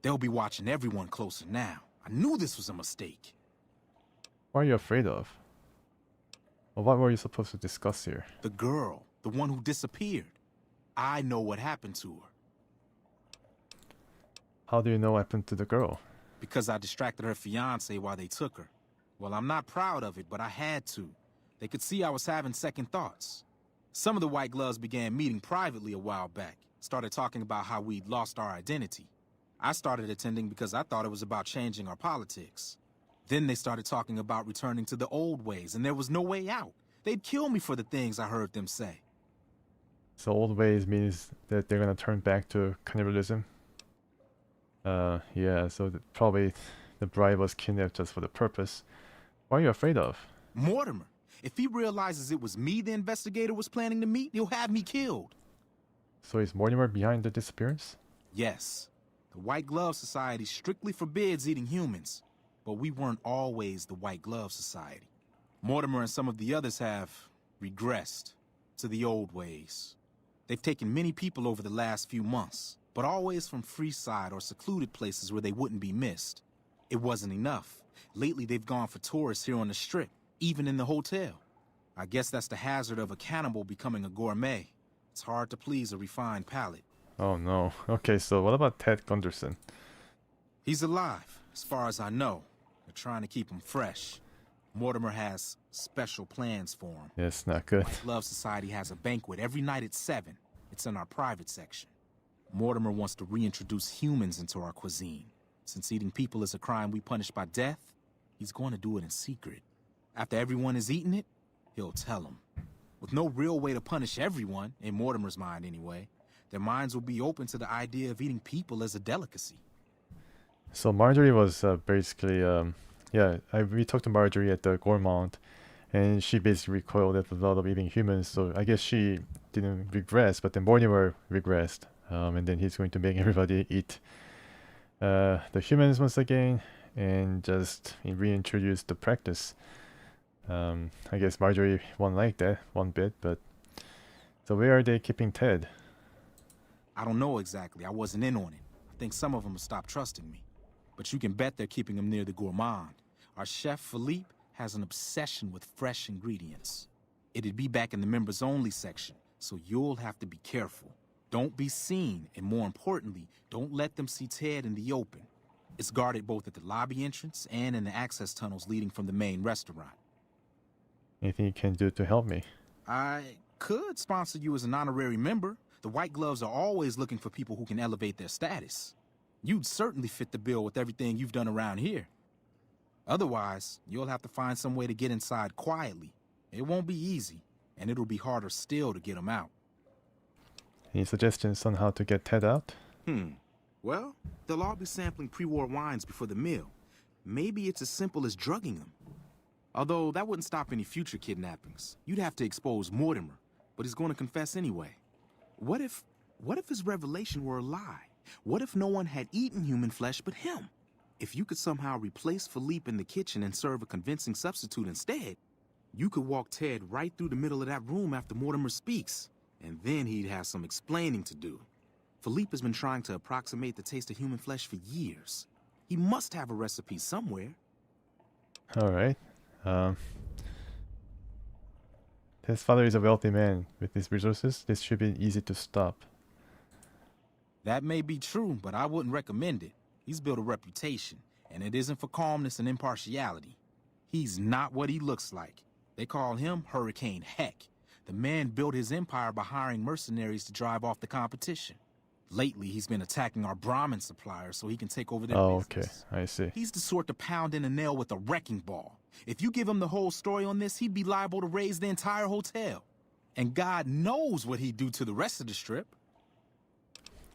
They'll be watching everyone closer now. I knew this was a mistake. What are you afraid of? Or what were you supposed to discuss here? The girl, the one who disappeared. I know what happened to her. How do you know what happened to the girl? Because I distracted her fiancé while they took her. Well, I'm not proud of it, but I had to. They could see I was having second thoughts. Some of the White Gloves began meeting privately a while back. Started talking about how we'd lost our identity. I started attending because I thought it was about changing our politics. Then they started talking about returning to the old ways, and there was no way out. They'd kill me for the things I heard them say. So old ways means that they're gonna turn back to cannibalism? Yeah, so probably the bride was kidnapped just for the purpose. What are you afraid of? Mortimer. If he realizes it was me the investigator was planning to meet, he'll have me killed. So is Mortimer behind the disappearance? Yes. The White Glove Society strictly forbids eating humans. But we weren't always the White Glove Society. Mortimer and some of the others have regressed to the old ways. They've taken many people over the last few months, but always from Freeside or secluded places where they wouldn't be missed. It wasn't enough. Lately, they've gone for tourists here on the Strip, even in the hotel. I guess that's the hazard of a cannibal becoming a gourmet. It's hard to please a refined palate. Oh no. Okay, so what about Ted Gunderson? He's alive, as far as I know. They're trying to keep him fresh. Mortimer has special plans for him. Yes, not good. White Glove Society has a banquet every night at 7. It's in our private section. Mortimer wants to reintroduce humans into our cuisine. Since eating people is a crime we punish by death, he's going to do it in secret. After everyone has eaten it, he'll tell them. With no real way to punish everyone, in Mortimer's mind anyway, their minds will be open to the idea of eating people as a delicacy. So Marjorie was basically, we talked to Marjorie at the Gourmand, and she basically recoiled at the thought of eating humans, so I guess she didn't regress, but then Mortimer regressed, and then he's going to make everybody eat the humans once again, and just reintroduce the practice. I guess Marjorie won't like that one bit, but... So where are they keeping Ted? I don't know exactly, I wasn't in on it. I think some of them have stopped trusting me. But you can bet they're keeping him near the Gourmand. Our chef, Philippe, has an obsession with fresh ingredients. It'd be back in the members-only section, so you'll have to be careful. Don't be seen, and more importantly, don't let them see Ted in the open. It's guarded both at the lobby entrance and in the access tunnels leading from the main restaurant. Anything you can do to help me? I could sponsor you as an honorary member. The White Gloves are always looking for people who can elevate their status. You'd certainly fit the bill with everything you've done around here. Otherwise, you'll have to find some way to get inside quietly. It won't be easy, and it'll be harder still to get them out. Any suggestions on how to get Ted out? Well, they'll all be sampling pre-war wines before the meal. Maybe it's as simple as drugging them. Although that wouldn't stop any future kidnappings. You'd have to expose Mortimer, but he's going to confess anyway. What if his revelation were a lie? What if no one had eaten human flesh but him? If you could somehow replace Philippe in the kitchen and serve a convincing substitute instead, you could walk Ted right through the middle of that room after Mortimer speaks, and then he'd have some explaining to do. Philippe has been trying to approximate the taste of human flesh for years. He must have a recipe somewhere. Alright. His father is a wealthy man. With his resources, this should be easy to stop. That may be true, but I wouldn't recommend it. He's built a reputation, and it isn't for calmness and impartiality. He's not what he looks like. They call him Hurricane Heck. The man built his empire by hiring mercenaries to drive off the competition. Lately, he's been attacking our Brahmin suppliers so he can take over their business. Okay, I see. He's the sort to pound in a nail with a wrecking ball. If you give him the whole story on this, he'd be liable to raise the entire hotel. And God knows what he'd do to the rest of the Strip.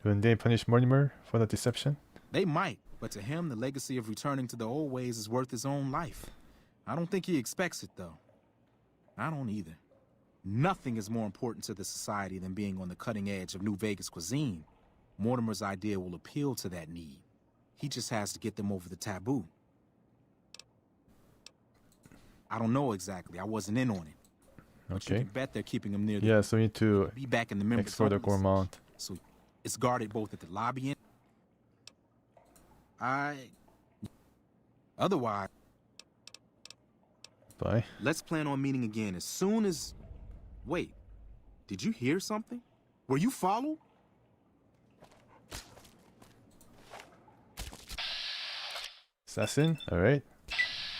Wouldn't they punish Mortimer for the deception? They might, but to him, the legacy of returning to the old ways is worth his own life. I don't think he expects it, though. I don't either. Nothing is more important to the society than being on the cutting edge of New Vegas cuisine. Mortimer's idea will appeal to that need. He just has to get them over the taboo. I don't know exactly. I wasn't in on it. But Okay. you can bet they're keeping him near the... Yeah, so we need to be back in the members' explore the only Gourmand. So it's guarded both at the lobby and... Otherwise... Bye. Let's plan on meeting again as soon as... Wait. Did you hear something? Were you followed? Assassin, alright.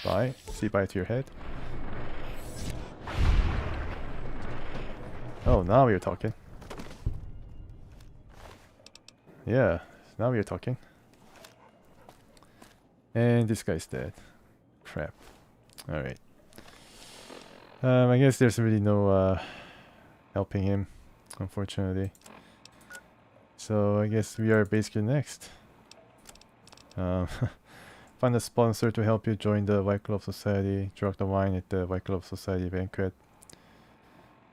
Bye. See bye to your head. Oh, now we're talking. Yeah, now we're talking. And this guy's dead. Crap. Alright. I guess there's really no helping him, unfortunately. So I guess we are basically next. Find a sponsor to help you join the White Glove Society. Drink the wine at the White Glove Society banquet.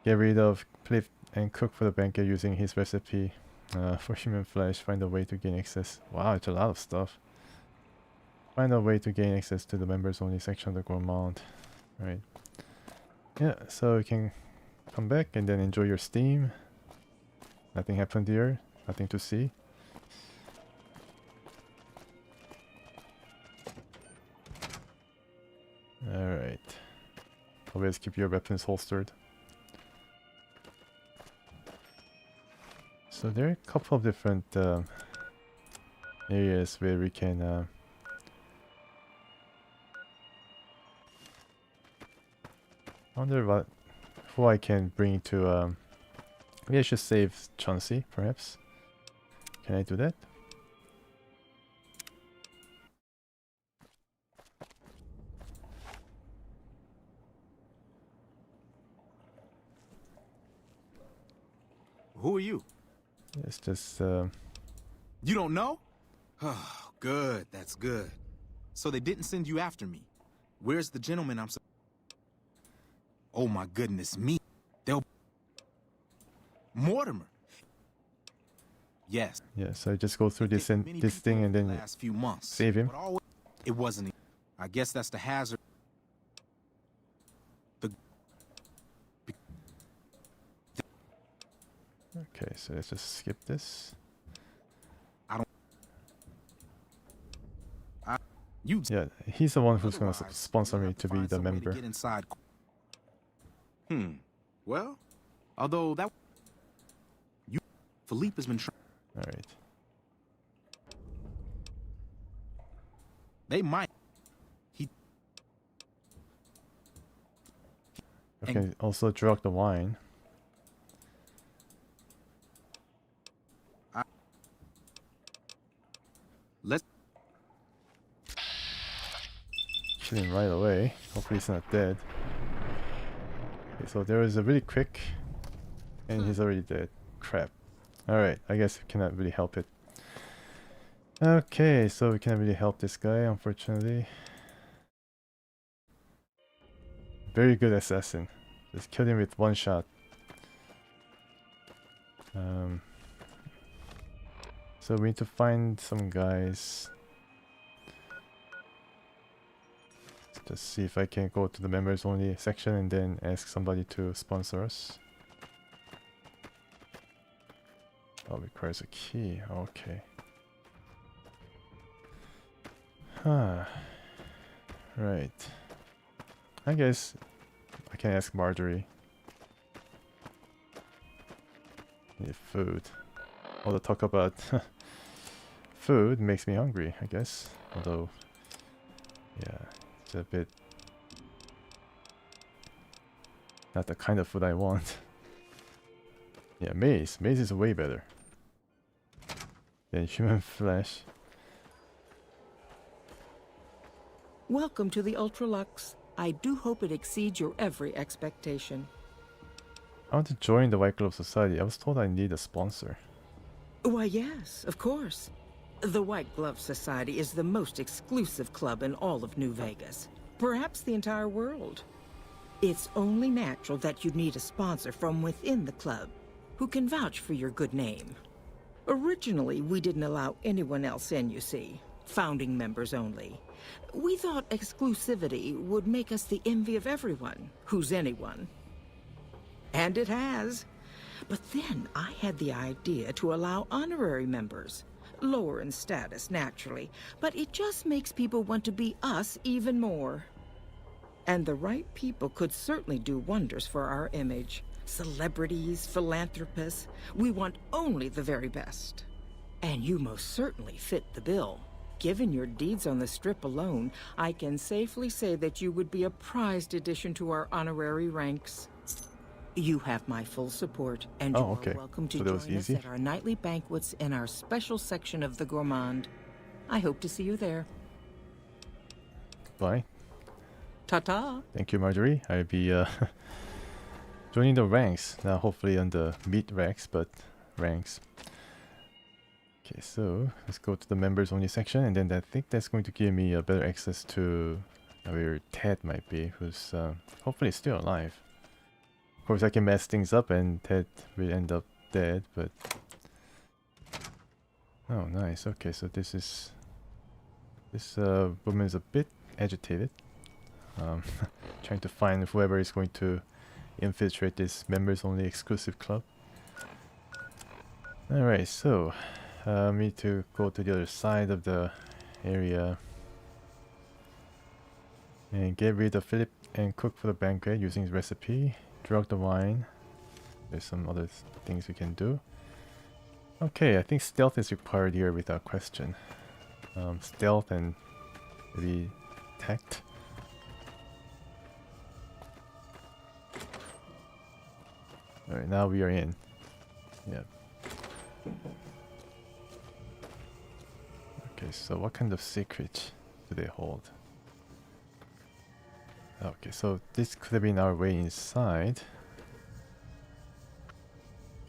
Get rid of Cliff and cook for the banquet using his recipe. For human flesh, find a way to gain access. Wow, it's a lot of stuff. Find a way to gain access to the members only section of the Gourmand. Right. Yeah, so you can come back and then enjoy your Steam. Nothing happened here. Nothing to see. Alright. Always keep your weapons holstered. So there are a couple of different areas where we can I wonder who I can bring to maybe I should save Chauncey, perhaps. Can I do that? Who are you? It's just You don't know? Oh, good. That's good. So they didn't send you after me. Where's the gentleman I'm... Oh my goodness me. They'll... Mortimer. Yes. yeah, so I just go through this and this thing and then Last few months. save him. But always, it wasn't. I guess that's the hazard. Okay, so let's just skip this. Yeah, he's the one who's gonna sponsor me to be the member. Get inside. Well, although that Philippe has been trying. All right. They might. Okay, also drug the wine. Let's kill him right away. Hopefully he's not dead. Okay, so there is a really quick, and he's already dead. Crap. Alright, I guess we cannot really help it. Okay, so we can't really help this guy, unfortunately. Very good assassin. Just killed him with one shot. So we need to find some guys. Just see if I can go to the members only section and then ask somebody to sponsor us. Oh, requires a key. Okay. Huh. Right. I guess I can ask Marjorie. Need food. All the talk about food makes me hungry, I guess. Although, yeah, it's a bit not the kind of food I want. Yeah, maize. Maize is way better than human flesh. Welcome to the Ultralux. I do hope it exceeds your every expectation. I want to join the White Glove Society. I was told I need a sponsor. Why, yes, of course. The White Glove Society is the most exclusive club in all of New Vegas. Perhaps the entire world. It's only natural that you'd need a sponsor from within the club who can vouch for your good name. Originally, we didn't allow anyone else in, you see. Founding members only. We thought exclusivity would make us the envy of everyone who's anyone. And it has. But then I had the idea to allow honorary members. Lower in status, naturally, but it just makes people want to be us even more. And the right people could certainly do wonders for our image. Celebrities, philanthropists, we want only the very best. And you most certainly fit the bill. Given your deeds on the Strip alone, I can safely say that you would be a prized addition to our honorary ranks. You have my full support, and you are welcome to join us at our nightly banquets in our special section of the Gourmand. I hope to see you there. Bye. Ta-ta. Thank you, Marjorie. I'll be joining the ranks now. Hopefully on the meat ranks, but ranks. Okay, so let's go to the members only section, and then I think that's going to give me a better access to where Ted might be, who's hopefully still alive. Of course, I can mess things up and Ted will end up dead, but... Oh, nice. Okay, so this is... This woman is a bit agitated. Trying to find whoever is going to infiltrate this members-only exclusive club. Alright, so... I need to go to the other side of the area. And get rid of Philip and cook for the banquet using his recipe. Drug the wine. There's some other things we can do. Okay, I think stealth is required here without question. Stealth and maybe tact. Alright, now we are in. Yep. Okay, so what kind of secret do they hold? Okay, so this could have been our way inside.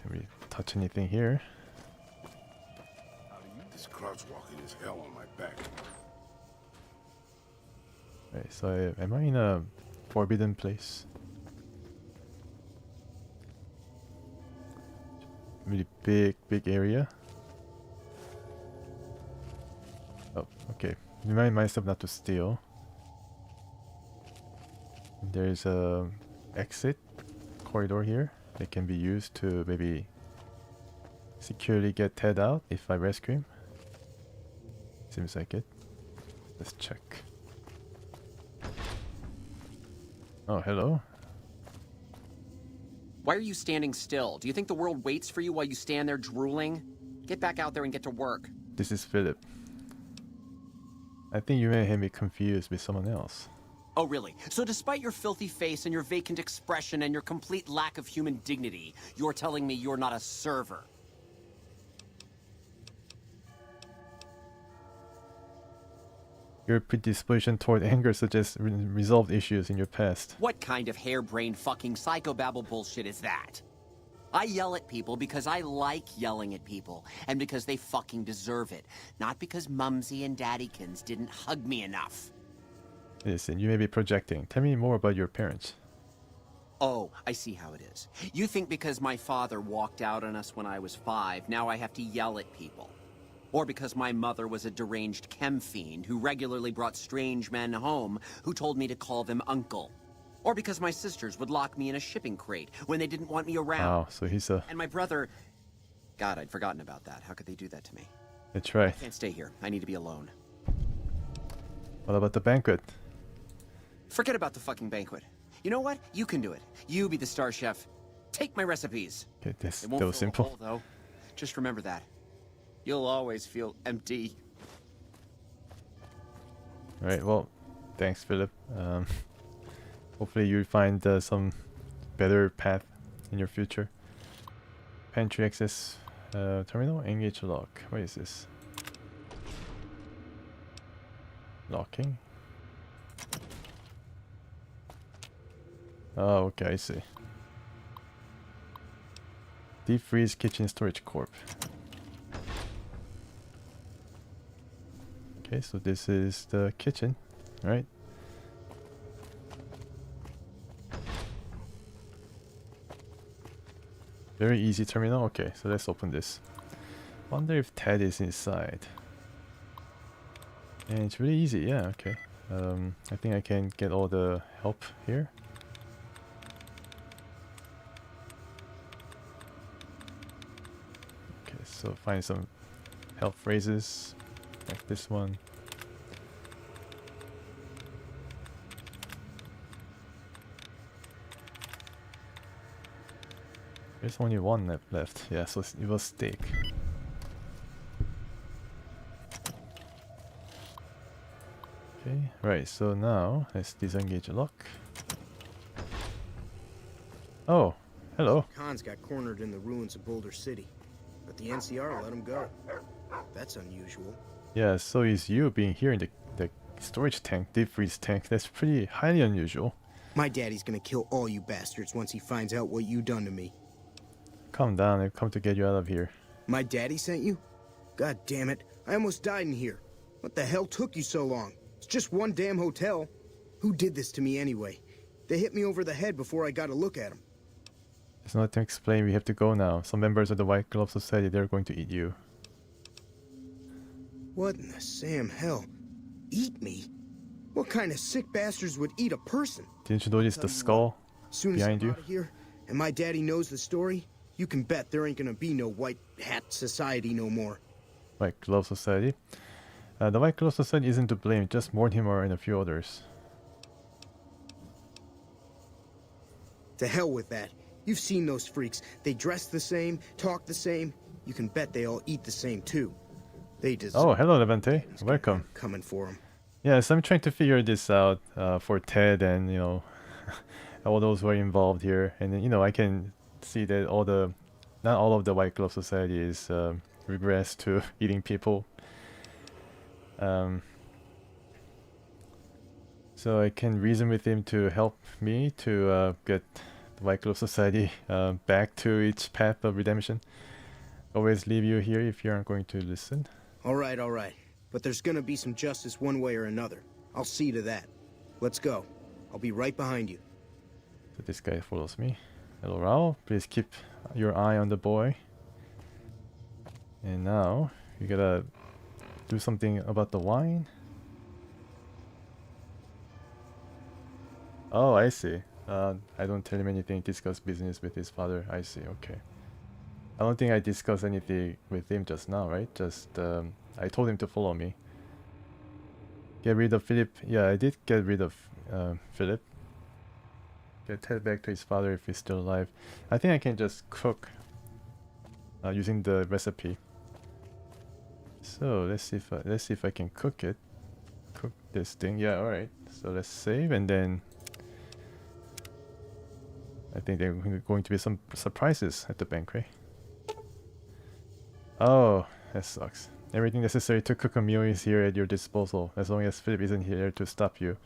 Can we touch anything here? This crouch walking is hell on my back. Right, so am I in a forbidden place? Really big area. Oh, okay. Remind myself not to steal. There's a exit corridor here that can be used to maybe securely get Ted out if I rescue him. Seems like it. Let's check. Oh, hello. Why are you standing still? Do you think the world waits for you while you stand there drooling? Get back out there and get to work. This is Philip. I think you may have me confused with someone else. Oh, really? So despite your filthy face and your vacant expression and your complete lack of human dignity, you're telling me you're not a server? Your predisposition toward anger suggests resolved issues in your past. What kind of harebrained fucking psychobabble bullshit is that? I yell at people because I like yelling at people, and because they fucking deserve it. Not because Mumsy and Daddykins didn't hug me enough. Listen, you may be projecting. Tell me more about your parents. Oh, I see how it is. You think because my father walked out on us when I was 5, now I have to yell at people. Or because my mother was a deranged chem fiend who regularly brought strange men home who told me to call them uncle. Or because my sisters would lock me in a shipping crate when they didn't want me around. Wow, so he's a... And my brother... God, I'd forgotten about that. How could they do that to me? That's right. I can't stay here. I need to be alone. What about the banquet? Forget about the fucking banquet. You know what? You can do it. You be the star chef. Take my recipes. Okay, that won't was fill simple. a hole, though. Just remember that. You'll always feel empty. Alright, well, thanks, Philip. Hopefully you'll find some better path in your future. Pantry access terminal, engage lock. What is this? Locking? Oh, okay, I see. Deep freeze kitchen storage corp. Okay, so this is the kitchen, right? Very easy terminal. Okay, so let's open this. Wonder if Ted is inside. And it's really easy. Yeah, okay. I think I can get all the help here. Okay, so find some help phrases like this one. There's only one left. Yeah, so it was steak. Okay, right, so now let's disengage the lock. Oh, hello. Khan's got cornered in the ruins of Boulder City, but the NCR let him go. That's unusual. Yeah, so is you being here in the storage tank, deep freeze tank. That's pretty highly unusual. My daddy's gonna kill all you bastards once he finds out what you done to me. Calm down, I've come to get you out of here. My daddy sent you? God damn it. I almost died in here. What the hell took you so long? It's just one damn hotel. Who did this to me anyway? They hit me over the head before I got a look at them. There's nothing to explain. We have to go now. Some members of the White Glove Society, they're going to eat you. What in the Sam hell? Eat me? What kind of sick bastards would eat a person? Didn't you notice the skull Soon behind as I'm you? out of here, and my daddy knows the story, you can bet there ain't gonna be no White Hat Society no more. White Glove Society. The White Glove Society isn't to blame, just Mortimer and a few others. To hell with that. You've seen those freaks. They dress the same, talk the same. You can bet they all eat the same too. They deserve. Oh, hello Levante. Welcome. Coming for them. Yes, I'm trying to figure this out for Ted and, you know, all those who are involved here. And then, you know, I can see that not all of the White Glove Society is regressed to eating people. So I can reason with him to help me to get the White Glove Society back to its path of redemption. Always leave you here if you aren't going to listen. All right. But there's gonna be some justice one way or another. I'll see to that. Let's go. I'll be right behind you. So this guy follows me. Hello Raul, please keep your eye on the boy. And now, you gotta do something about the wine. Oh, I see. I don't tell him anything, discuss business with his father. I see, okay. I don't think I discussed anything with him just now, right? Just, I told him to follow me. Get rid of Philip. Yeah, I did get rid of Philip. Get Ted back to his father if he's still alive. I think I can just cook using the recipe. So let's see if I can cook it. Cook this thing. Yeah, all right. So let's save, and then I think there are going to be some surprises at the banquet. Oh, that sucks. Everything necessary to cook a meal is here at your disposal, as long as Philip isn't here to stop you.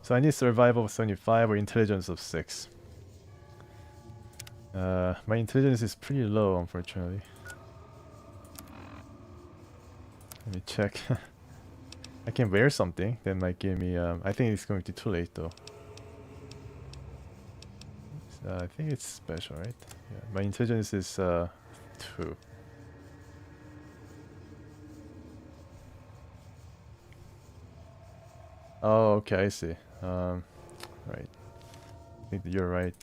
So I need survival of 75 or intelligence of 6. My intelligence is pretty low, unfortunately. Let me check. I can wear something that might give me. I think it's going to be too late though. I think it's special, right? Yeah, my intelligence is 2. Oh, okay, I see. Right. I think that you're right.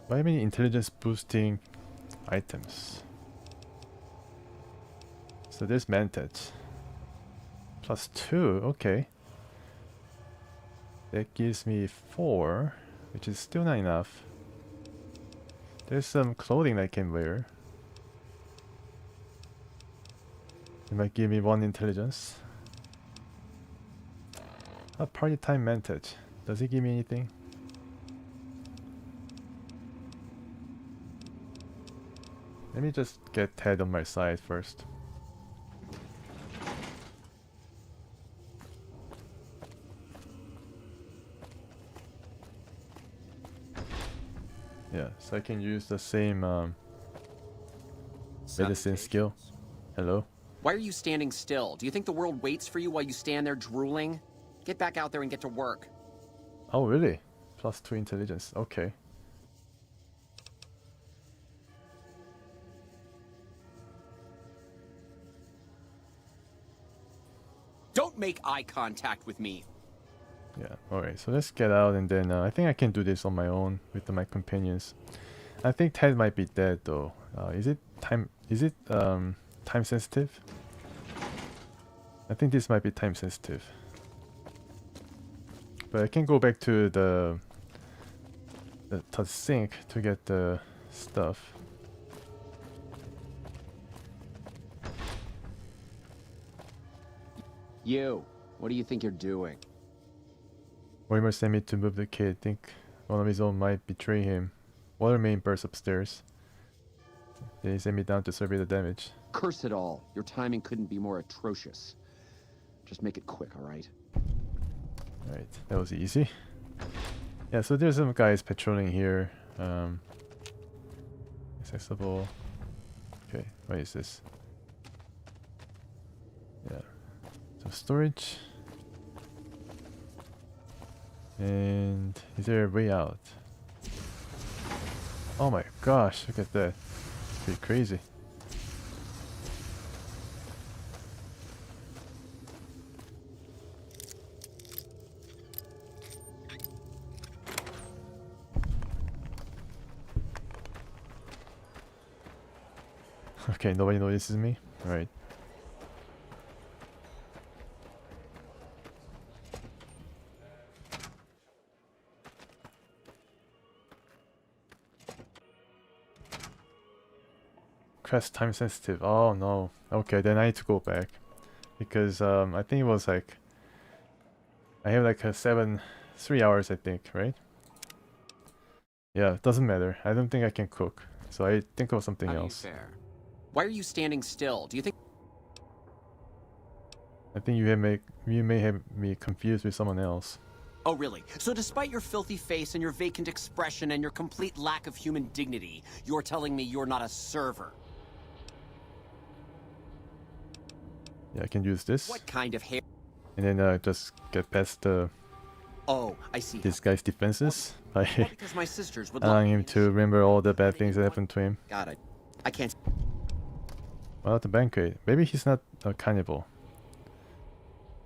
Why many intelligence boosting items? So there's Mantet. +2, okay. That gives me 4, which is still not enough. There's some clothing I can wear. It might give me 1 intelligence. A party time Mantet. Does it give me anything? Let me just get Ted on my side first. Yeah, so I can use the same medicine skill. Hello? Why are you standing still? Do you think the world waits for you while you stand there drooling? Get back out there and get to work. Oh, really? +2 intelligence. Okay. Don't make eye contact with me. Yeah, alright, so let's get out, and then I think I can do this on my own with my companions. I think Ted might be dead though. Is it time sensitive? I think this might be time sensitive. But I can go back to the sink to get the stuff. You, what do you think you're doing? Mortimer sent me to move the kid. Think one of his own might betray him. Water main burst upstairs. Then he sent me down to survey the damage. Curse it all. Your timing couldn't be more atrocious. Just make it quick, alright? Alright, that was easy. Yeah, so there's some guys patrolling here. Accessible. Okay, what is this? Yeah. So storage. And is there a way out? Oh my gosh, look at that. Pretty crazy. Okay, nobody notices me. Alright. Quest time sensitive. Oh no. Okay, then I need to go back. Because I think it was like I have like a 3 hours I think, right? Yeah, it doesn't matter. I don't think I can cook. So I think of something else. Fair. Why are you standing still? Do you think... I think you may have me confused with someone else. Oh, really? So despite your filthy face and your vacant expression and your complete lack of human dignity, you're telling me you're not a server? Yeah, I can use this. What kind of hair? And then just get past the... Oh, I see. This guy's defenses by because my sisters would allowing him to remember all the bad things that happened to him. Got it. I can't... Well, at the banquet. Maybe he's not a cannibal.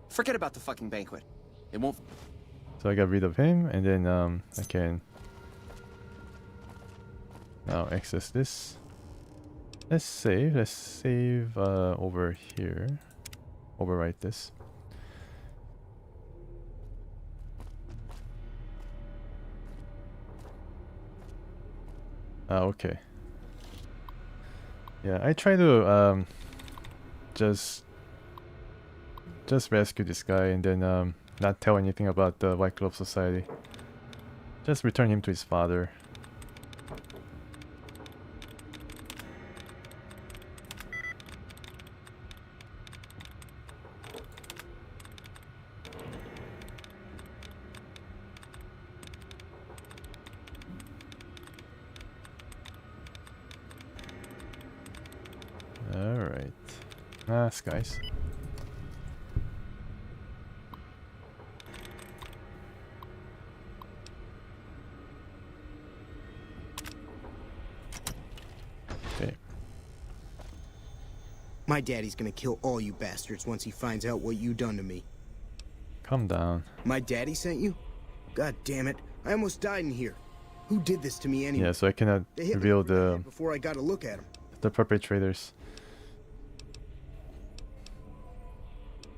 Forget about the fucking banquet. It won't... So I got rid of him, and then I can now access this. Let's save. Let's save over here. Overwrite this. Okay. Yeah, I try to just rescue this guy and then not tell anything about the White Glove Society. Just return him to his father. Alright. Guys. Okay. My daddy's gonna kill all you bastards once he finds out what you done to me. Calm down. My daddy sent you? God damn it. I almost died in here. Who did this to me anyway? Yeah, so I cannot reveal the before I got a look at him. The perpetrators.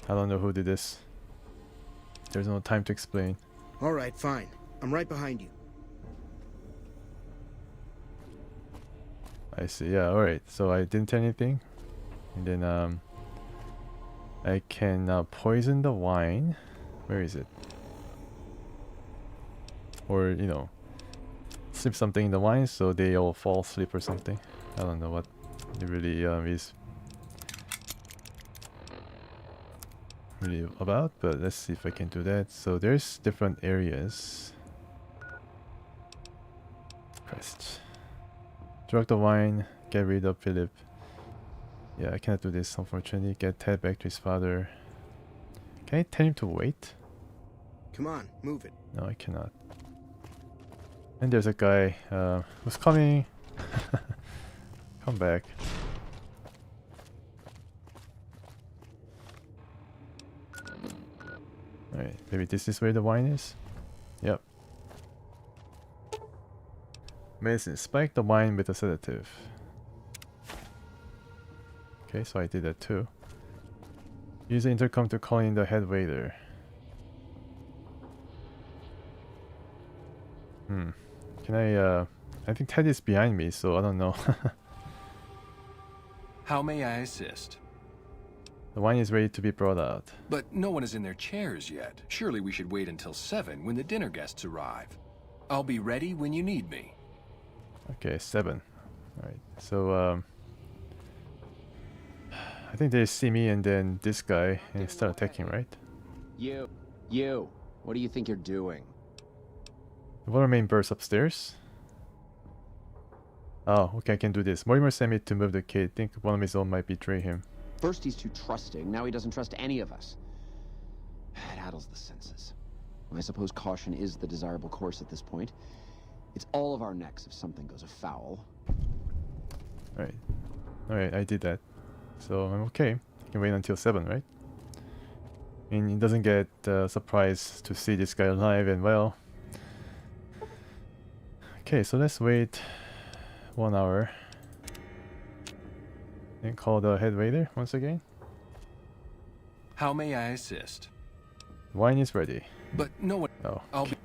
I don't know who did this. There's no time to explain. Alright, fine. I'm right behind you. I see. Yeah, alright. So I didn't tell anything. And then I can poison the wine. Where is it? Or, you know, slip something in the wine so they all fall asleep or something. I don't know what it really is really about, but let's see if I can do that. So there's different areas. Quest. Drug the wine, get rid of Philip. Yeah, I cannot do this unfortunately. Get Ted back to his father. Can I tell him to wait? Come on, move it. No, I cannot. And there's a guy who's coming. Come back. Alright, maybe this is where the wine is? Yep. Medicine. Spike the wine with a sedative. Okay, so I did that too. Use the intercom to call in the head waiter. Can I think Ted is behind me, so I don't know. How may I assist? The wine is ready to be brought out. But no one is in their chairs yet. Surely we should wait until 7 when the dinner guests arrive. I'll be ready when you need me. Okay, 7. Alright, so I think they see me and then this guy and start attacking, right? You. What do you think you're doing? The water main burst upstairs. Oh, okay, I can do this. Mortimer sent me to move the kid. Think one of his own might betray him. First he's too trusting, now he doesn't trust any of us. It addles the senses. I suppose caution is the desirable course at this point. It's all of our necks if something goes afoul. Alright. Alright, I did that. So I'm okay. I can wait until 7, right? And he doesn't get surprised to see this guy alive and well. Okay, so let's wait 1 hour. And call the head waiter once again. How may I assist? Wine is ready. But no one... Oh. I'll be...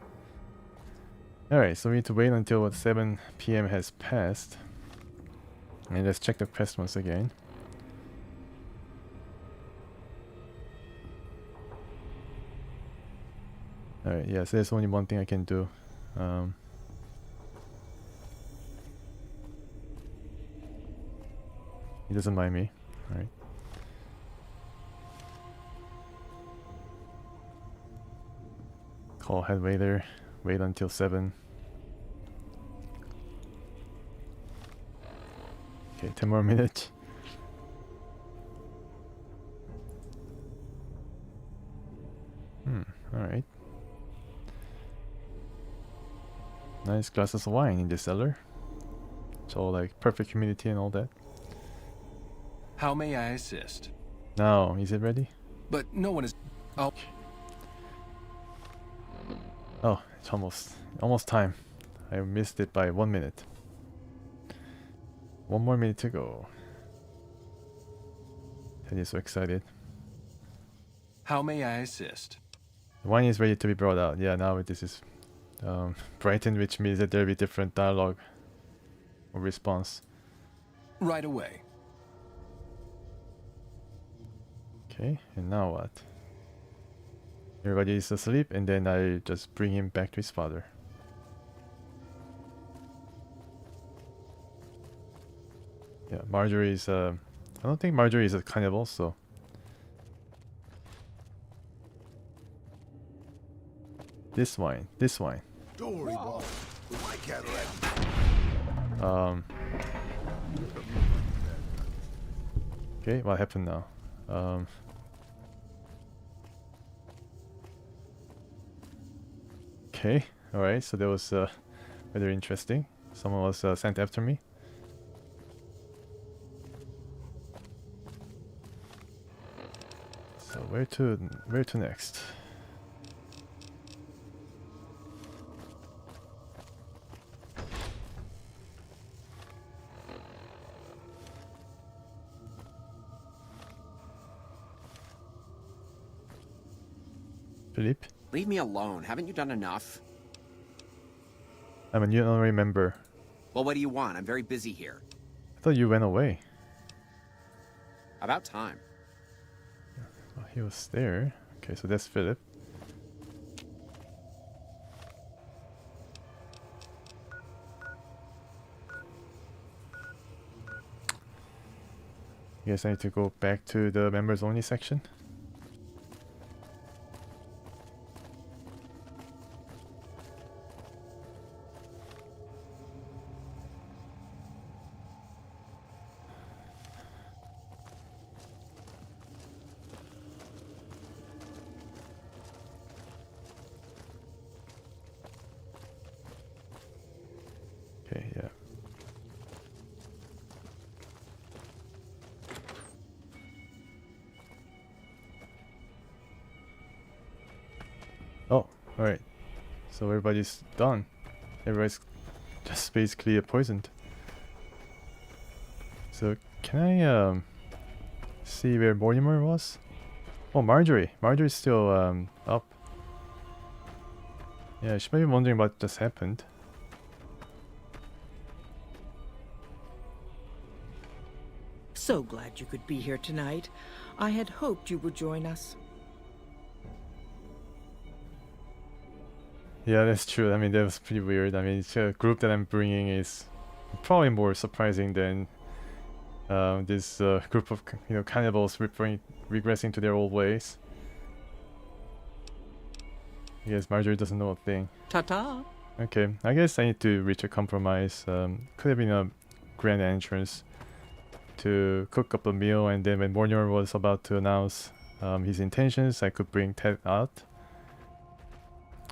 Alright, so we need to wait until 7 PM has passed. And let's check the quest once again. Alright, yes, there's only one thing I can do. He doesn't mind me. Alright. Call head waiter. Wait until 7. Okay, 10 more minutes. Alright. Nice glasses of wine in the cellar. So like perfect humidity and all that. How may I assist? Now, is it ready? But no one is... Oh. Oh, it's almost time. I missed it by 1 minute. 1 more minute to go. Teddy's so excited. How may I assist? The wine is ready to be brought out. Yeah, now this is Brighton, which means that there'll be different dialogue or response. Right away. Okay, and now what? Everybody is asleep, and then I just bring him back to his father. Yeah, Marjorie is I don't think Marjorie is a cannibal, so... This wine. Don't worry, boss. With my Cadillac. Okay, what happened now? Okay, alright, so that was rather interesting. Someone was sent after me. So where to next? Philippe? Leave me alone. Haven't you done enough? I'm a new honorary member. Well, what do you want? I'm very busy here. I thought you went away. About time. Oh, he was there. Okay, so that's Philip. Guess I need to go back to the members only section. Okay, yeah. Oh, alright. So everybody's done. Everybody's just basically poisoned. So can I see where Mortimer was? Oh, Marjorie. Marjorie's still up. Yeah, she might be wondering what just happened. So glad you could be here tonight. I had hoped you would join us. Yeah, that's true. I mean, that was pretty weird. I mean, the group that I'm bringing is probably more surprising than this group of cannibals regressing to their old ways. I guess Marjorie doesn't know a thing. Ta-ta. Okay, I guess I need to reach a compromise. Could have been a grand entrance to cook up a meal, and then when Mortimer was about to announce his intentions, I could bring Ted out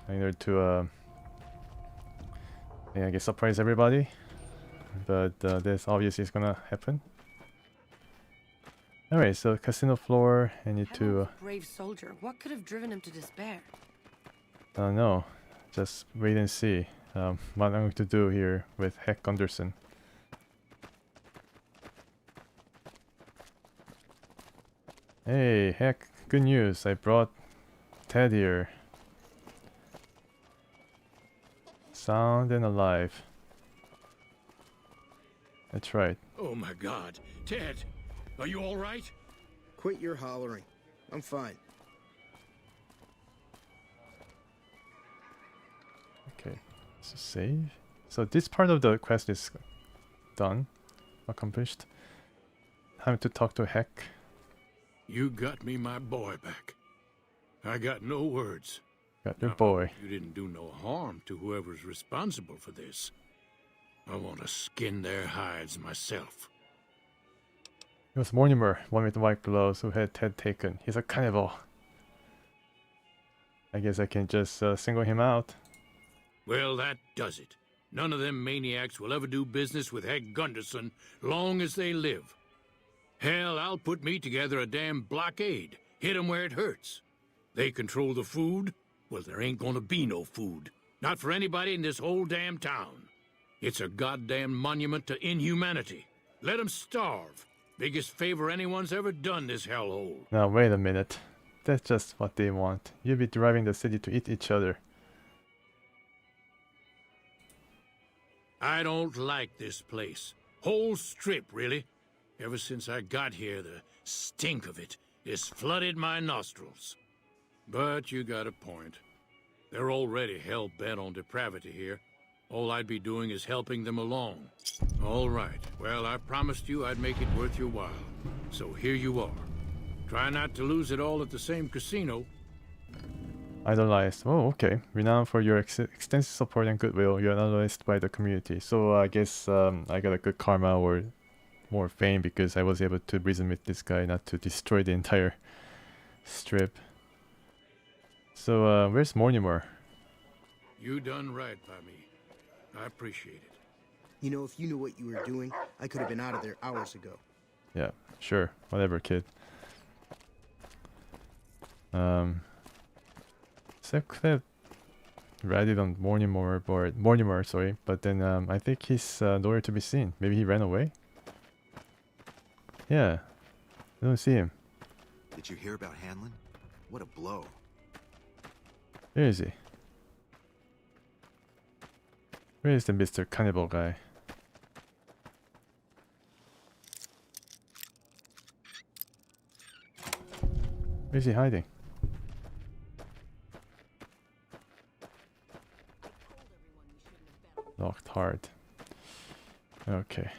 in order to I guess surprise everybody. But this obviously is gonna happen. Alright, so casino floor, I need to Brave soldier. What could have driven him to despair? I don't know. Just wait and see what I'm going to do here with Heck Gunderson. Hey, Heck, good news. I brought Ted here. Sound and alive. That's right. Oh my God. Ted, are you all right? Quit your hollering. I'm fine. Okay, so save. So this part of the quest is done, accomplished. Time to talk to Heck. You got me my boy back. I got no words. Got your boy. You didn't do no harm to whoever's responsible for this. I want to skin their hides myself. It was Mortimer, one with the white gloves, who had Ted taken. He's a cannibal. I guess I can just single him out. Well, that does it. None of them maniacs will ever do business with Heck Gunderson long as they live. Hell, I'll put me together a damn blockade. Hit 'em where it hurts. They control the food? Well, there ain't gonna be no food. Not for anybody in this whole damn town. It's a goddamn monument to inhumanity. Let 'em starve. Biggest favor anyone's ever done this hellhole. Now wait a minute. That's just what they want. You'll be driving the city to eat each other. I don't like this place. Whole strip, really. Ever since I got here, the stink of it has flooded my nostrils. But you got a point. They're already hell-bent on depravity here. All I'd be doing is helping them along. All right. Well, I promised you I'd make it worth your while. So here you are. Try not to lose it all at the same casino. Idolized. Oh, okay. Renowned for your extensive support and goodwill, you're idolized by the community. So I guess I got a good karma or more fame because I was able to reason with this guy not to destroy the entire strip. So where's Mortimer? You done right by me. I appreciate it. You know, if you knew what you were doing, I could have been out of there hours ago. Yeah, sure. Whatever, kid. So I could have ratted on Mortimer, sorry, but then I think he's nowhere to be seen. Maybe he ran away? Yeah, I don't see him. Did you hear about Hanlon? What a blow. Where is he? Where is the Mr. Cannibal guy? Where is he hiding? Locked hard. Okay.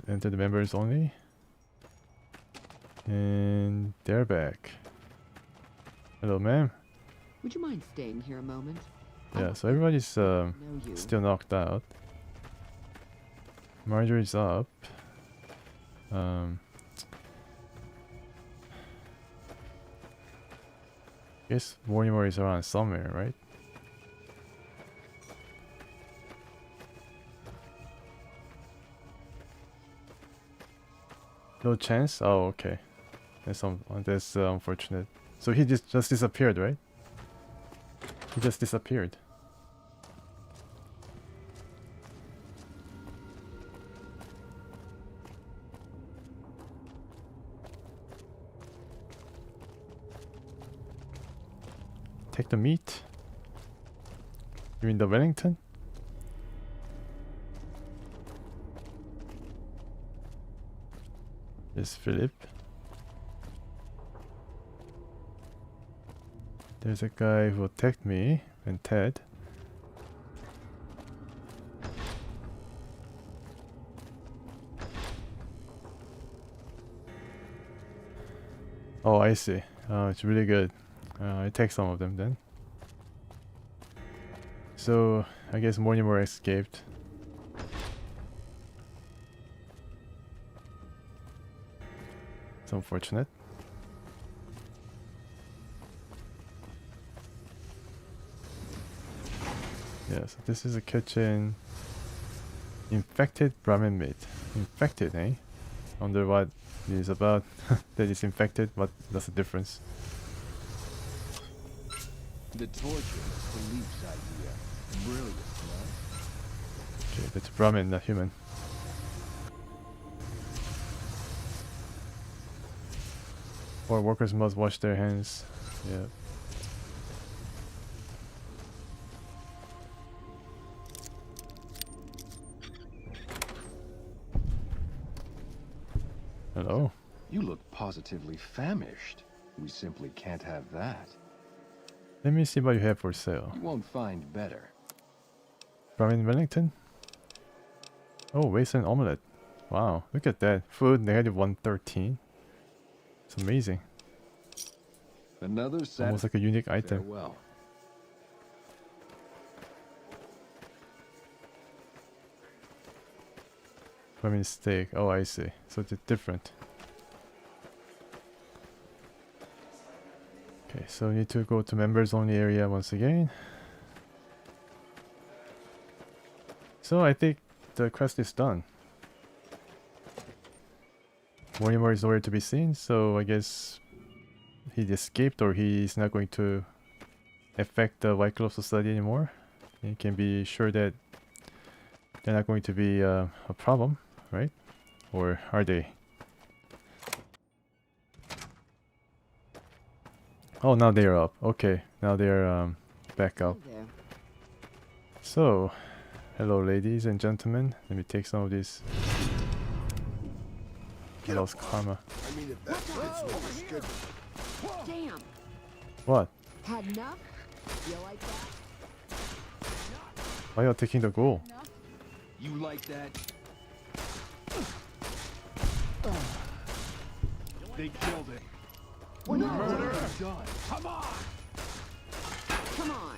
Enter the members only. And they're back. Hello, ma'am. Would you mind staying here a moment? Yeah, so everybody's still knocked out. Marjorie's up. Guess Mortimer is around somewhere, right? No chance? Oh, okay. That's unfortunate. So he just disappeared, right? He just disappeared. Take the meat? You mean the Wellington? Is Philip. There's a guy who attacked me and Ted. Oh, I see. It's really good. I take some of them then. So I guess Mortimer escaped. It's unfortunate. Yeah, so this is a kitchen. Infected ramen meat. Infected, eh? Wonder what it is about. That is infected. That's the difference? The torture is Philippe's idea. Brilliant, no? Okay, that's ramen, not human. Or workers must wash their hands. Yeah. Hello. You look positively famished. We simply can't have that. Let me see what you have for sale. You won't find better. Ramen Wellington? Oh, Western omelette. Wow, look at that. Food negative 113. It's amazing. Another set. Almost like a unique item. Farewell. Ramen steak. Oh, I see. So it's different. Okay, so we need to go to members only area once again. So I think the quest is done. Mortimer is nowhere to be seen, so I guess he escaped, or he's not going to affect the White Glove Society anymore. You can be sure that they're not going to be a problem, right? Or are they? Oh, now they're up. Okay, now they're back up. So, hello ladies and gentlemen. Let me take some of this. He lost karma. I mean, if that fits with the schedule. Damn. What? Had enough? You like that? Why are you taking the goal? You like that? They killed it. Well, no. Murder done. Come on! Come on.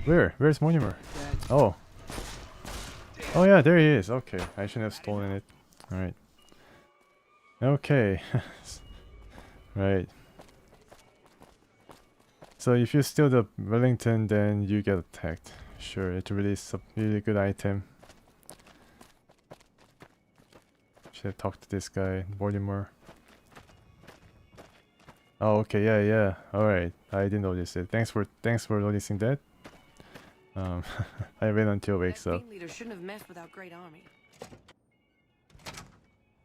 Where? Where's Mortimer? Oh. Oh yeah, there he is. Okay, I shouldn't have stolen it. Alright. Okay. Right. So if you steal the Wellington, then you get attacked. Sure, it's really a really good item. Should have talked to this guy, Mortimer. Oh, okay, yeah. Alright, I didn't notice it. Thanks for noticing that. I wait until he wakes up. Leader shouldn't have messed without great army.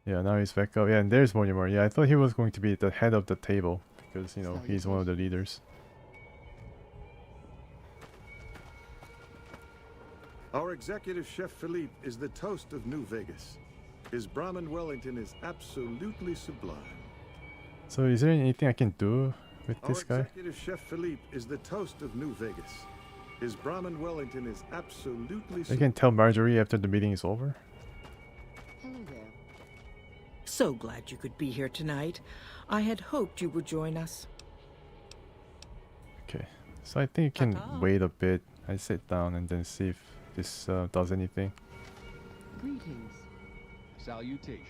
Yeah, now he's back up. Yeah, and there's Mortimer. Yeah, I thought he was going to be at the head of the table because, you know, he's one of the leaders. Our executive chef Philippe is the toast of New Vegas. His Brahmin Wellington is absolutely sublime. So is there anything I can do with this guy? Our executive chef Philippe is the toast of New Vegas. His Brahmin Wellington is absolutely I can tell Marjorie after the meeting is over. Hello there. So glad you could be here tonight. I had hoped you would join us. Okay, so I think you can wait a bit. I sit down and then see if this does anything. Greetings. Salutations.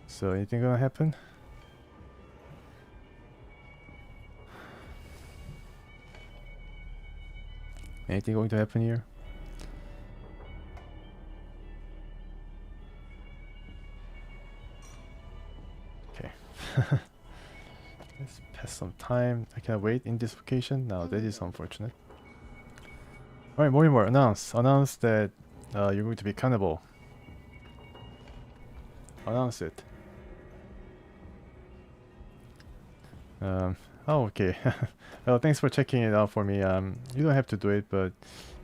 So anything gonna happen? Anything going to happen here? Okay. Let's pass some time. I can wait in this location. No, that is unfortunate. Alright, Mortimer, announce that you're going to be cannibal. Announce it. Oh, okay. Well, thanks for checking it out for me. You don't have to do it, but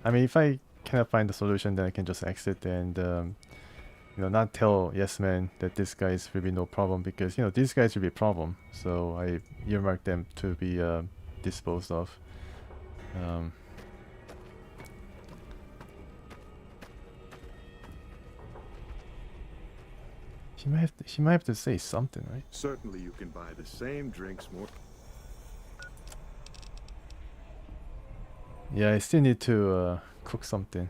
I mean, if I cannot find the solution, then I can just exit and you know, not tell Yes Man that this guys will be no problem, because you know these guys will be a problem. So I earmark them to be disposed of. She might have to say something, right? Certainly you can buy the same drinks more. Yeah, I still need to cook something.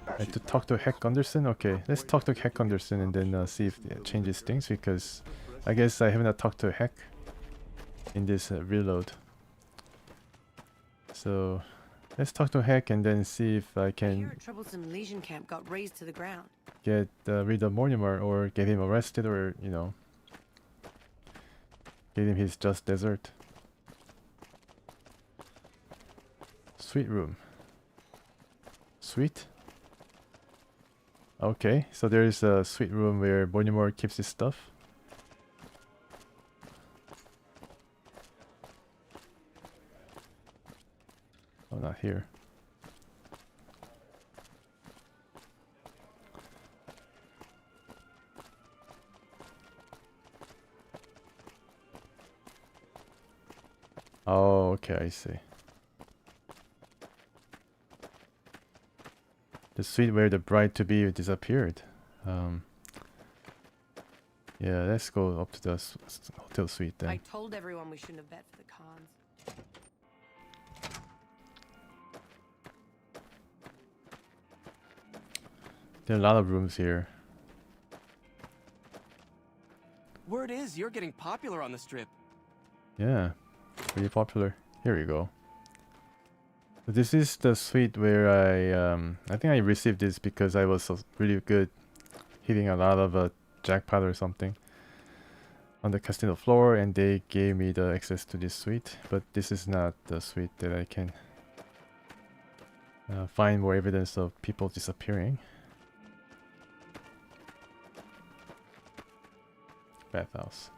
I have to talk to Heck Gunderson? Okay, let's talk to Heck Gunderson and then see if it changes things, because I guess I haven't talked to Heck in this reload. So let's talk to Heck and then see if I can Here, troublesome Legion camp got razed to the ground. get rid of Mortimer or get him arrested, or, you know, get him his just desert. Suite room. Suite? Okay, so there's a suite room where Mortimer keeps his stuff. Oh, not here. Oh, okay, I see. The suite where the bride-to-be disappeared. Yeah, let's go up to the hotel suite then. I told everyone we shouldn't have bet for the cons. There are a lot of rooms here. Word is you're getting popular on the strip. Yeah, pretty popular. Here we go. This is the suite where I think I received this because I was so really good hitting a lot of jackpot or something on the casino floor, and they gave me the access to this suite. But this is not the suite that I can find more evidence of people disappearing. Bathhouse.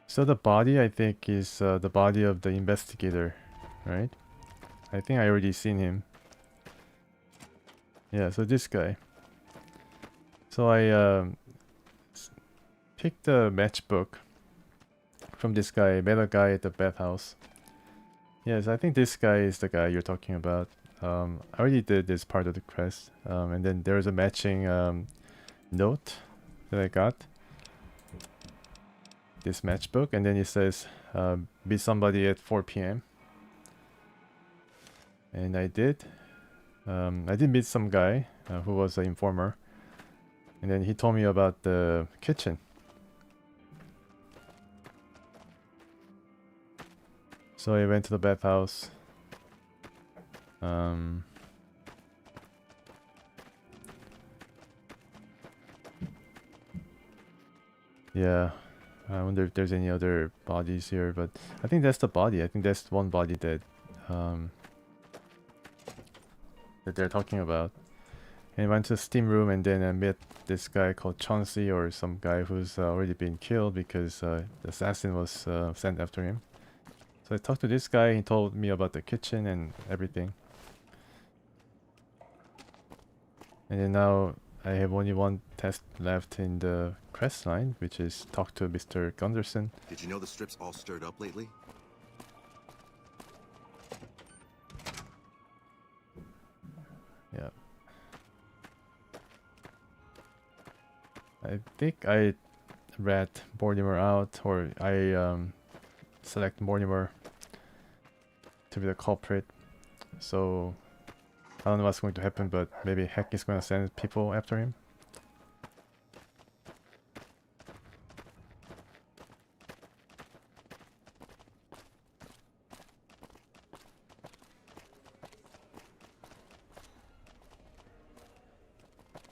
So the body, I think, is the body of the investigator, right? I think I already seen him. Yeah, so this guy. So I picked the matchbook from this guy, met a guy at the bathhouse. Yes, I think this guy is the guy you're talking about. I already did this part of the quest, and then there's a matching note that I got. This matchbook, and then it says meet somebody at 4 p.m. and I did. I did meet some guy who was an informer, and then he told me about the kitchen. So I went to the bathhouse. Yeah, I wonder if there's any other bodies here, but I think that's the body. I think that's one body that that they're talking about. And I went to the steam room, and then I met this guy called Chauncey, or some guy who's already been killed because the assassin was sent after him. So I talked to this guy. He told me about the kitchen and everything. And then now I have only one test left in the quest line, which is talk to Mr. Gunderson. Did you know the strip's all stirred up lately? Yeah. I think I rat Mortimer out, or I select Mortimer to be the culprit. So I don't know what's going to happen, but maybe Heck is going to send people after him.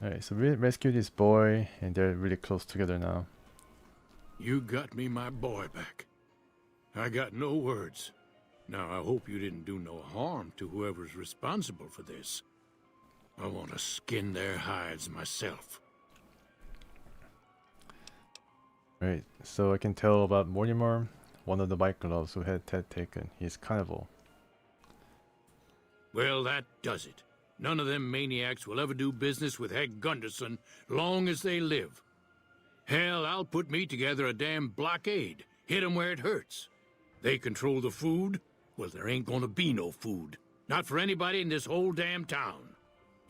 Alright, so we rescued this boy, and they're really close together now. You got me my boy back. I got no words. Now, I hope you didn't do no harm to whoever's responsible for this. I want to skin their hides myself. Right, so I can tell about Mortimer, one of the White Gloves who had Ted taken. He's Carnival. Well, that does it. None of them maniacs will ever do business with Heck Gunderson long as they live. Hell, I'll put me together a damn blockade. Hit 'em where it hurts. They control the food. Well, there ain't gonna be no food. Not for anybody in this whole damn town.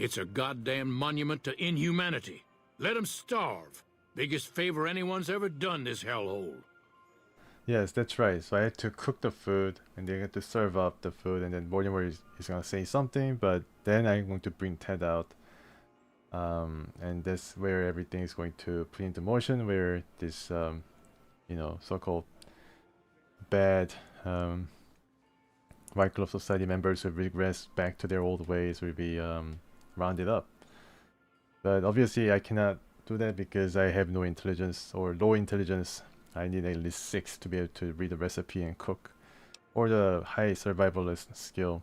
It's a goddamn monument to inhumanity. Let 'em starve. Biggest favor anyone's ever done this hellhole. Yes, that's right. So I had to cook the food, and they had to serve up the food, and then Mortimer is gonna say something, but then I'm going to bring Ted out. And that's where everything is going to put into motion, where this, you know, so-called bad White Glove Society members who regress back to their old ways will be rounded up. But obviously I cannot do that because I have no intelligence, or low intelligence. I need at least 6 to be able to read the recipe and cook, or the high survivalist skill.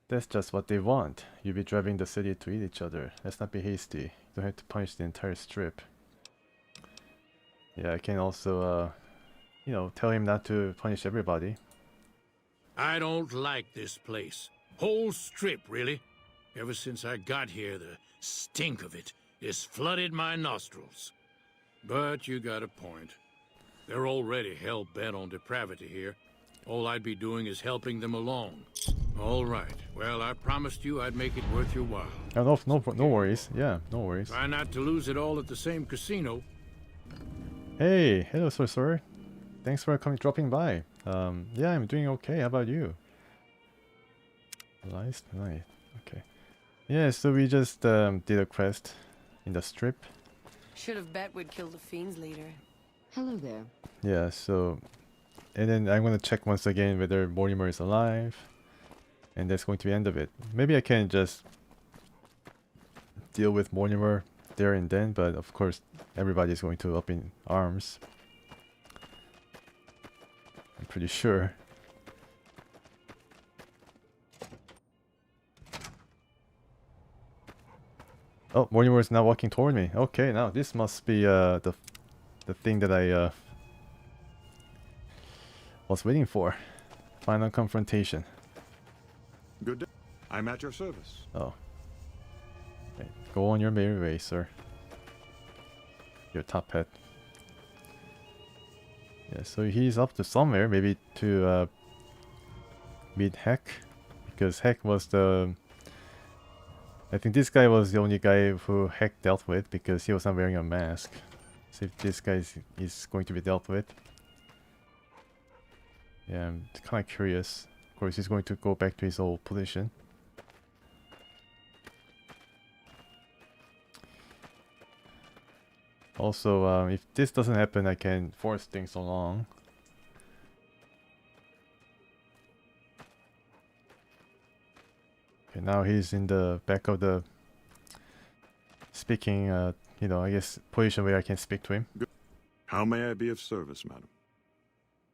That's just what they want. You'll be driving the city to eat each other. Let's not be hasty. You don't have to punish the entire strip. Yeah, I can also, you know, tell him not to punish everybody. I don't like this place. Whole strip, really. Ever since I got here, the stink of it has flooded my nostrils. But you got a point. They're already hell-bent on depravity here. All I'd be doing is helping them along. All right. Well, I promised you I'd make it worth your while. Oh, no worries. Yeah, no worries. Try not to lose it all at the same casino. Hey, hello, Sorcerer. Thanks for dropping by. Yeah, I'm doing okay. How about you? Nice. Okay. Yeah, so we just did a quest in the strip. Should have bet we'd kill the fiend's leader. Hello there. Yeah, so... And then I'm gonna check once again whether Mortimer is alive. And that's going to be the end of it. Maybe I can just deal with Mortimer there and then, but of course everybody's going to up in arms. I'm pretty sure. Oh, Mortimer is now walking toward me. Okay, now this must be the thing that I was waiting for. Final confrontation. Good day. I'm at your service. Oh. Okay. Go on your merry way, sir. Your top hat. Yeah, so he's up to somewhere, maybe to meet Heck, because Heck was the... I think this guy was the only guy who Heck dealt with, because he was not wearing a mask. So if this guy is going to be dealt with. Yeah, I'm kind of curious. Of course, he's going to go back to his old position. Also, if this doesn't happen, I can force things along. Okay, now he's in the back of the speaking, you know, I guess position where I can speak to him. How may I be of service, madam?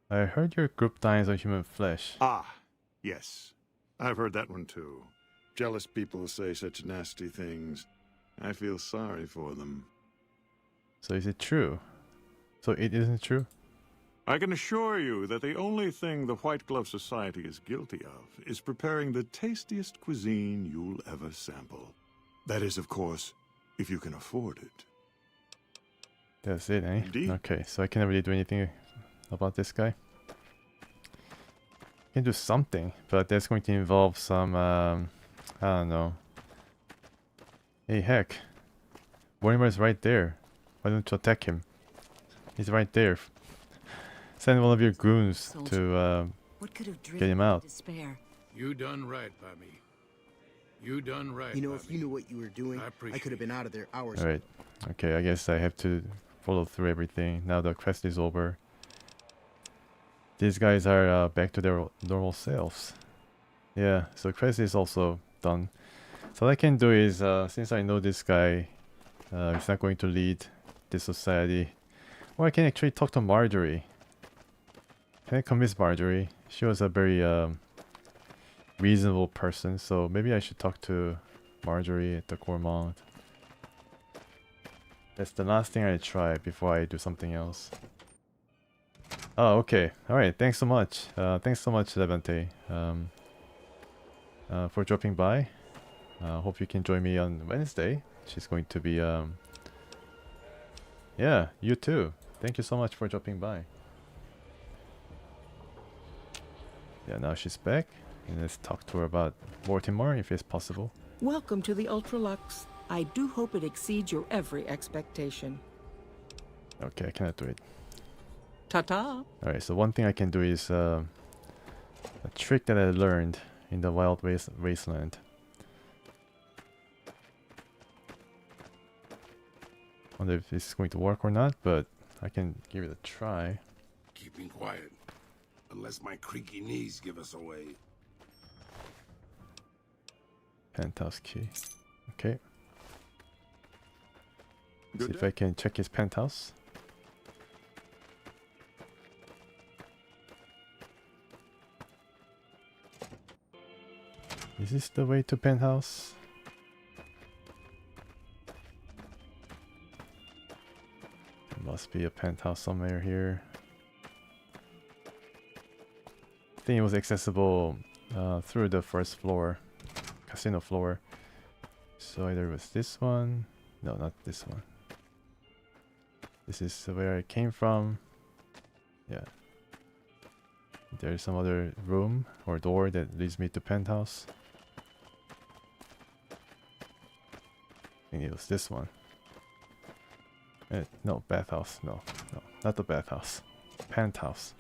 I heard your group dines on human flesh. Ah, yes. I've heard that one too. Jealous people say such nasty things. I feel sorry for them. So is it true? So it isn't true? I can assure you that the only thing the White Glove Society is guilty of is preparing the tastiest cuisine you'll ever sample. That is, of course, if you can afford it. That's it, eh? Indeed. Okay, so I cannot really do anything about this guy. I can do something, but that's going to involve some, I don't know. Hey, Heck. Mortimer is right there. Why don't you attack him? He's right there. Send one of your goons to get him out. You done right by me. You done right. You know, if you knew what you were doing, I could have been out of there hours ago. Alright. Okay, I guess I have to follow through everything. Now the quest is over. These guys are back to their normal selves. Yeah, so quest is also done. So what I can do is, since I know this guy, he's not going to lead this society. Or I can actually talk to Marjorie. Can I convince Marjorie? She was a very reasonable person, so maybe I should talk to Marjorie at the Gormont. That's the last thing I try before I do something else. Oh, okay. Alright, thanks so much. Thanks so much, Levante, for dropping by. Hope you can join me on Wednesday. She's going to be, yeah, you too. Thank you so much for dropping by. Yeah, now she's back. And let's talk to her about Mortimer, if it's possible. Welcome to the Ultralux. I do hope it exceeds your every expectation. Okay, I cannot do it. Ta-ta! Alright, so one thing I can do is a trick that I learned in the Wild Wasteland. Wonder if this is going to work or not, but I can give it a try. Keeping quiet. Unless my creaky knees give us away. Penthouse key. Okay. Good See if day. I can check his penthouse. Is this the way to penthouse? There must be a penthouse somewhere here. I think it was accessible through the first floor, casino floor. So either it was this one. No, not this one. This is where I came from. Yeah. There's some other room or door that leads me to penthouse. I think it was this one. No, bathhouse. No, not the bathhouse. Penthouse.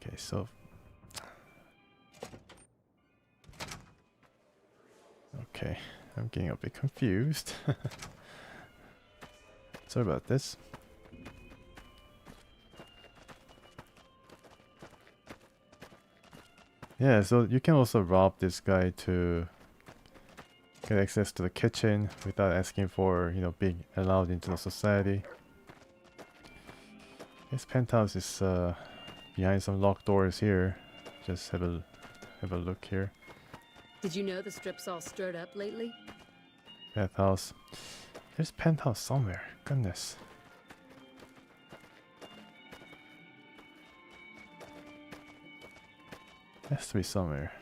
Okay, so okay, I'm getting a bit confused. Sorry about this. Yeah, so you can also rob this guy to get access to the kitchen without asking for, you know, being allowed into the society. This penthouse is behind some locked doors here. Just have a look here. Did you know the strip's all stirred up lately? Bathhouse. There's penthouse somewhere. Goodness. Has to be somewhere.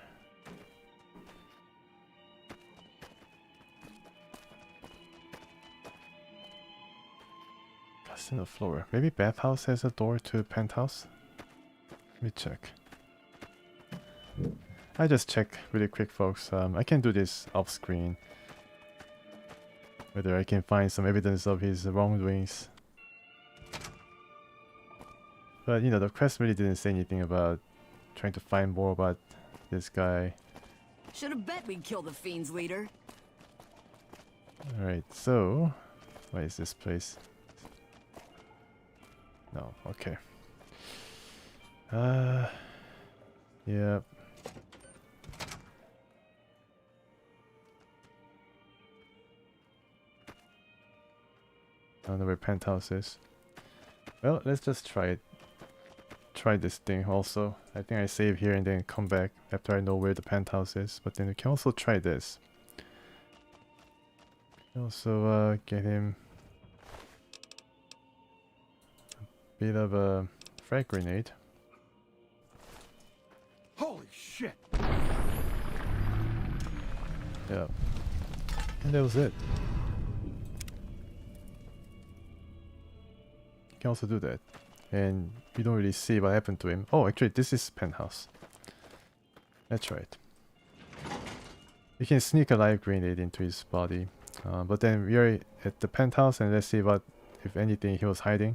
Casino floor. Maybe bathhouse has a door to penthouse? Let me check. I just check really quick, folks. I can do this off screen. Whether I can find some evidence of his wrongdoings. But you know, the quest really didn't say anything about trying to find more about this guy. Should have bet we'd kill the Fiend's leader. Alright, so what is this place? No, okay. Yeah. I don't know where penthouse is. Well, let's just try it. Try this thing also. I think I save here and then come back after I know where the penthouse is. But then we can also try this. Also get him a bit of a frag grenade. Holy shit! Yeah. And that was it. You can also do that. And you don't really see what happened to him. Oh, actually, this is penthouse. That's right. You can sneak a live grenade into his body. But then we are at the penthouse and let's see what, if anything, he was hiding.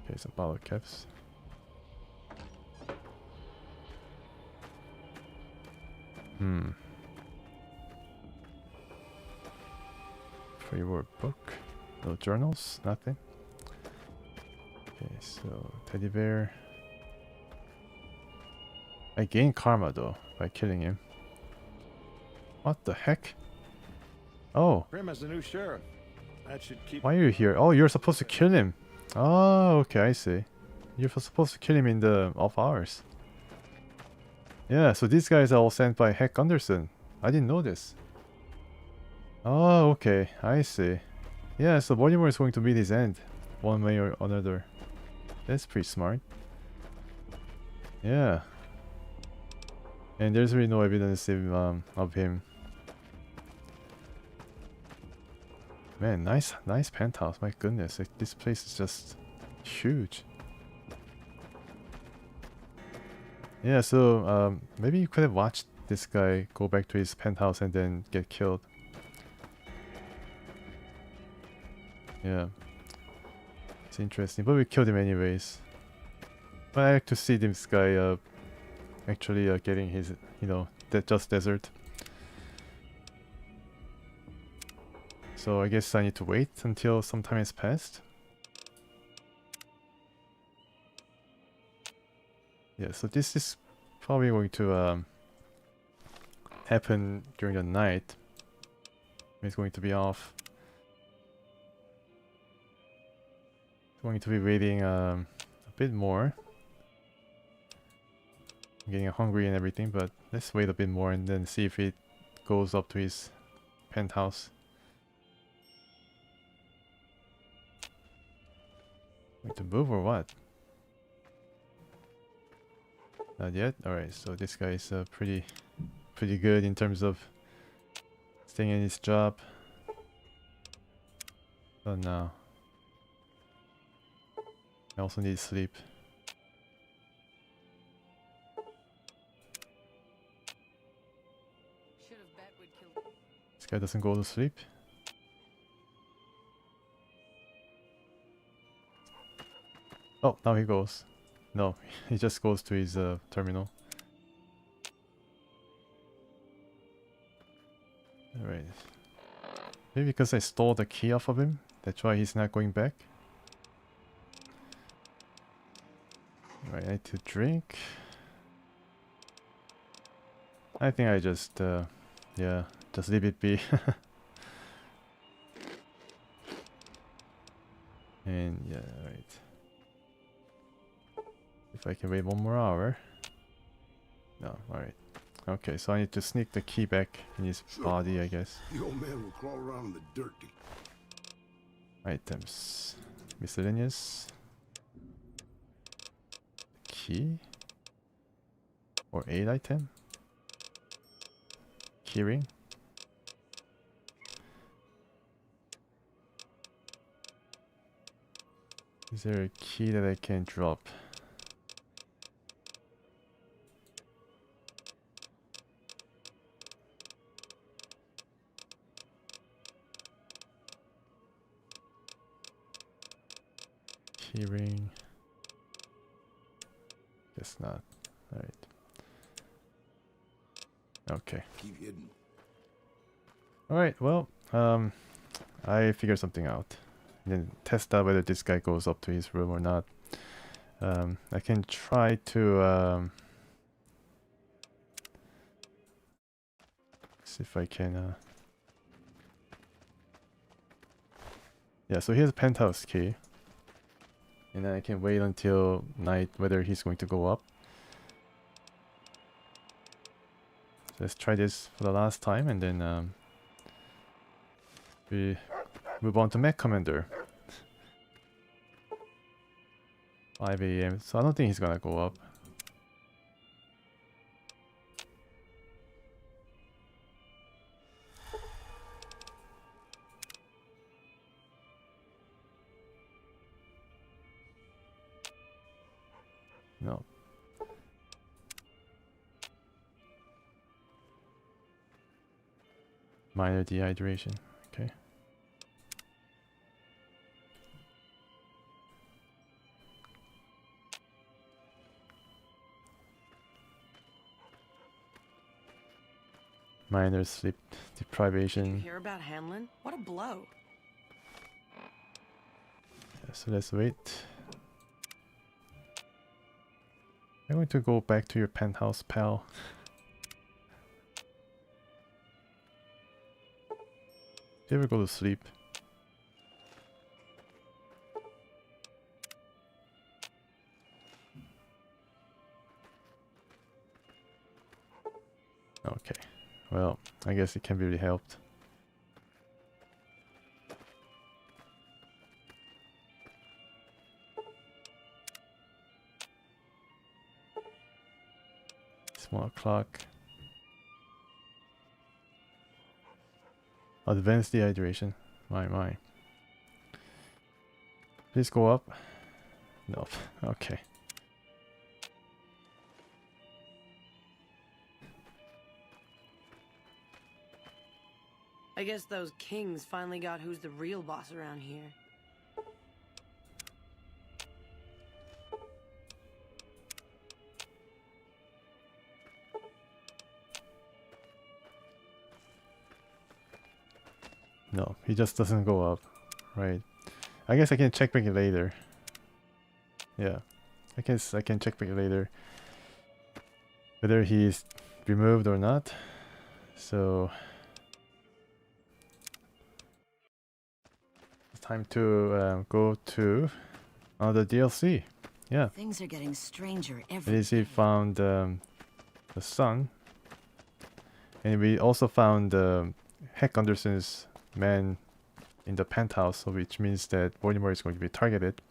Okay, some bottle caps. Free word book. No journals, nothing. Okay, so teddy bear. I gained karma though by killing him. What the heck? Oh, Prim as the new sheriff. That should keep. why are you here? Oh, you're supposed to kill him. Oh, okay, I see. You're supposed to kill him in the off hours. Yeah, so these guys are all sent by Heck Anderson. I didn't know this. Oh, okay, I see. Yeah, so Mortimer is going to meet his end, one way or another. That's pretty smart. Yeah. And there's really no evidence of him Man, nice penthouse. My goodness, like, this place is just huge. Yeah, so maybe you could have watched this guy go back to his penthouse and then get killed. Yeah, it's interesting, but we killed him anyways. But I like to see this guy actually getting his, you know, just desert. So I guess I need to wait until some time has passed. Yeah, so this is probably going to happen during the night. It's going to be off. Going to be waiting a bit more. I'm getting hungry and everything, but let's wait a bit more and then see if it goes up to his penthouse. Going to move or what? Not yet? Alright, so this guy is pretty good in terms of staying in his job. So now I also need sleep. This guy doesn't go to sleep. Oh, now he goes. No, he just goes to his terminal. Alright. Maybe because I stole the key off of him, that's why he's not going back. Alright, I need to drink. I think I just, yeah, just leave it be. And yeah, right. If I can wait one more hour. No, alright. Okay, so I need to sneak the key back in his body, I guess. The old man will crawl around in the dirt. Items. Miscellaneous. Key. Or 8 item. Keyring. Is there a key that I can drop? Keyring. Guess not. Alright. Okay. Keep hidden. Alright, well, I figured something out. And then test out whether this guy goes up to his room or not. I can try to see if I can yeah, so here's a penthouse key. And then I can wait until night whether he's going to go up. So let's try this for the last time and then we move on to Mech Commander. 5 AM, so I don't think he's gonna go up. No. Minor dehydration, okay. Minor sleep deprivation. Did you hear about Hanlon? What a blow. Yeah, so let's wait. I'm going to go back to your penthouse, pal. Do you ever go to sleep? Okay. Well, I guess it can be really helped. It's 1 o'clock. Advanced dehydration. My. Please go up. Nope. Okay. I guess those kings finally got who's the real boss around here. No, he just doesn't go up. Right. I guess I can check back it later. Yeah. I guess I can check back it later. Whether he's removed or not. So it's time to go to another DLC. Yeah. Things are getting stranger At every least he found the sun. And we also found Heck Anderson's man in the penthouse, so which means that Mortimer is going to be targeted.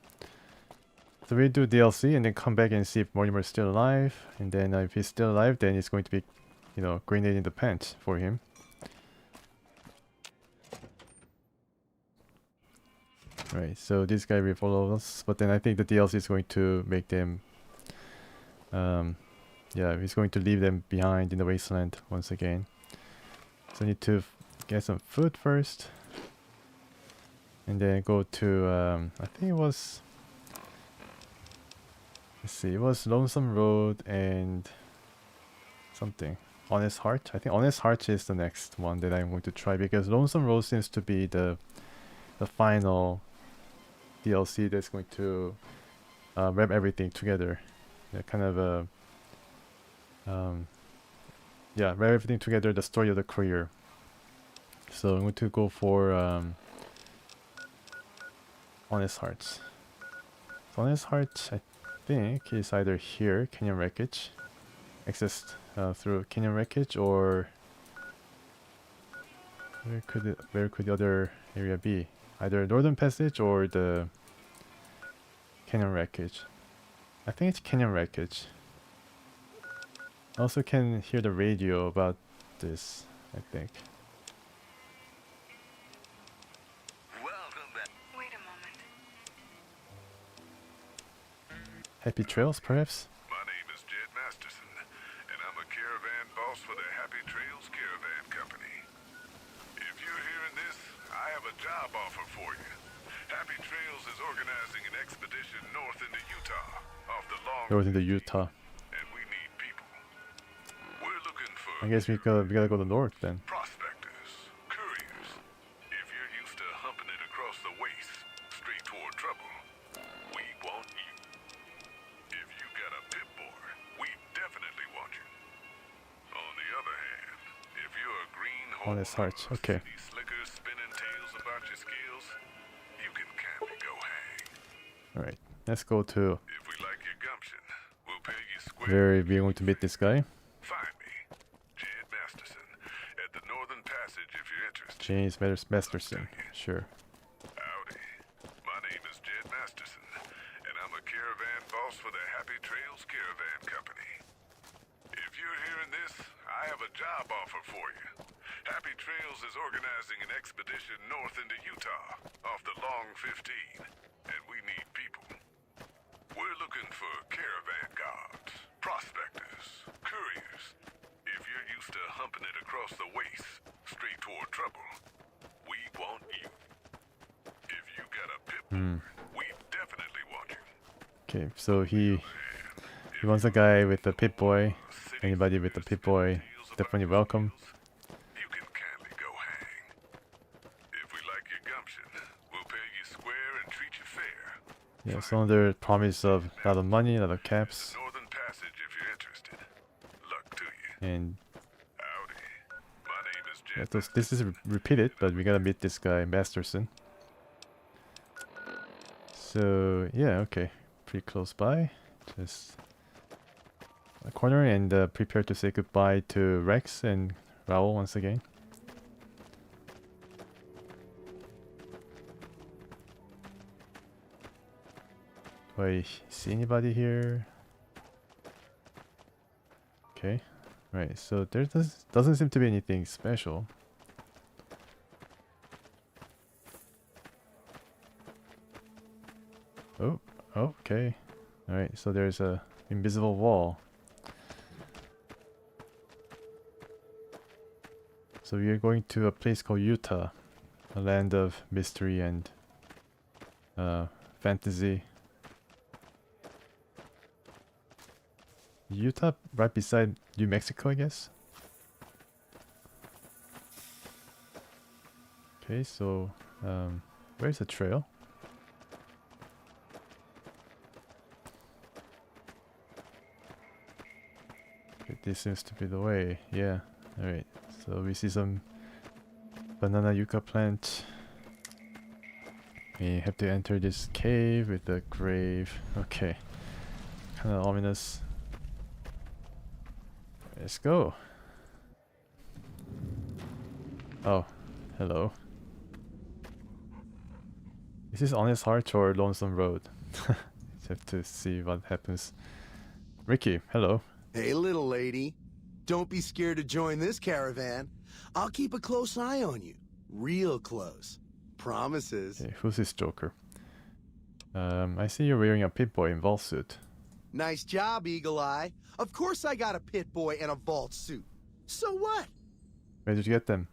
So we do DLC and then come back and see if Mortimer is still alive. And then if he's still alive, then it's going to be, you know, grenade in the pants for him. Right, so this guy will follow us, but then I think the DLC is going to make them, yeah, he's going to leave them behind in the wasteland once again. So I need to get some food first, and then go to, I think it was, let's see, it was Lonesome Road and something. Honest Heart? I think Honest Heart is the next one that I'm going to try, because Lonesome Road seems to be the final DLC that's going to wrap everything together. Yeah, kind of a yeah, wrap everything together, the story of the career. So I'm going to go for Honest Hearts. So Honest Hearts, I think, is either here, Canyon Wreckage, accessed through Canyon Wreckage, or where could the other area be? Either Northern Passage or the Canyon Wreckage. I think it's Canyon Wreckage. I also can hear the radio about this, I think. Wait a moment. Happy Trails, perhaps? My name is Jed Masterson, and I'm a caravan boss for the Happy Trails Caravan Company. If you're hearing this, I have a job offer for you. Happy Trails is organizing an expedition north into Utah, off the long... North into Utah. And we need people. We're looking for... I guess we gotta go to north then. Prospectors, couriers. If you're used to humping it across the waste, straight toward trouble, we want you. If you got a pip-boy, we definitely want you. On the other hand, if you're a greenhorn... Honest Hearts, okay. Slickers spinning tales about your skills, you can kindly go hang. Alright, let's go to If we like your gumption, we'll pay you square. where we're going to meet this guy. Find me, Jed Masterson, at the Northern Passage if you're interested. James Masterson, sure. Howdy. My name is Jed Masterson, and I'm a caravan boss for the Happy Trails Caravan Company. If you're hearing this, I have a job offer for you. Happy Trails is organizing an expedition north into Utah, off the Long 15, and we need people. We're looking for caravan guards, prospectors, couriers. If you're used to humping it across the waste, straight toward trouble, we want you. If you got a pip, we definitely want you. Okay, so he wants a guy with a Pip-Boy. Anybody with a Pip-Boy, definitely welcome. You can kindly go hang. If we like your gumption, we'll pay you square and treat you fair. Yeah, so under promise of a lot of money, a lot of caps. Northern Passage if you're interested. Luck to you. And Howdy. My name is Jed. yeah, this is repeated, but we gotta meet this guy, Masterson. So yeah, okay, pretty close by. Just a corner and prepare to say goodbye to Rex and Raoul once again. Do I see anybody here? Okay, right. So there doesn't seem to be anything special. Oh, okay. Alright, so there's a invisible wall. So we are going to a place called Utah, a land of mystery and fantasy. Utah, right beside New Mexico, I guess. Okay, so where's the trail? Okay, this seems to be the way. Yeah. All right. So we see some banana yucca plant. We have to enter this cave with the grave. Okay. Kind of ominous. Let's go. Oh, hello. Is this Honest Heart or Lonesome Road? Just have to see what happens. Ricky, hello. Hey, little lady. Don't be scared to join this caravan. I'll keep a close eye on you. Real close. Promises. Okay, who's this Joker? I see you're wearing a Pip-Boy in Vault suit. Nice job, Eagle Eye. Of course I got a Pit-Boy and a Vault suit. So what? Where did you get them?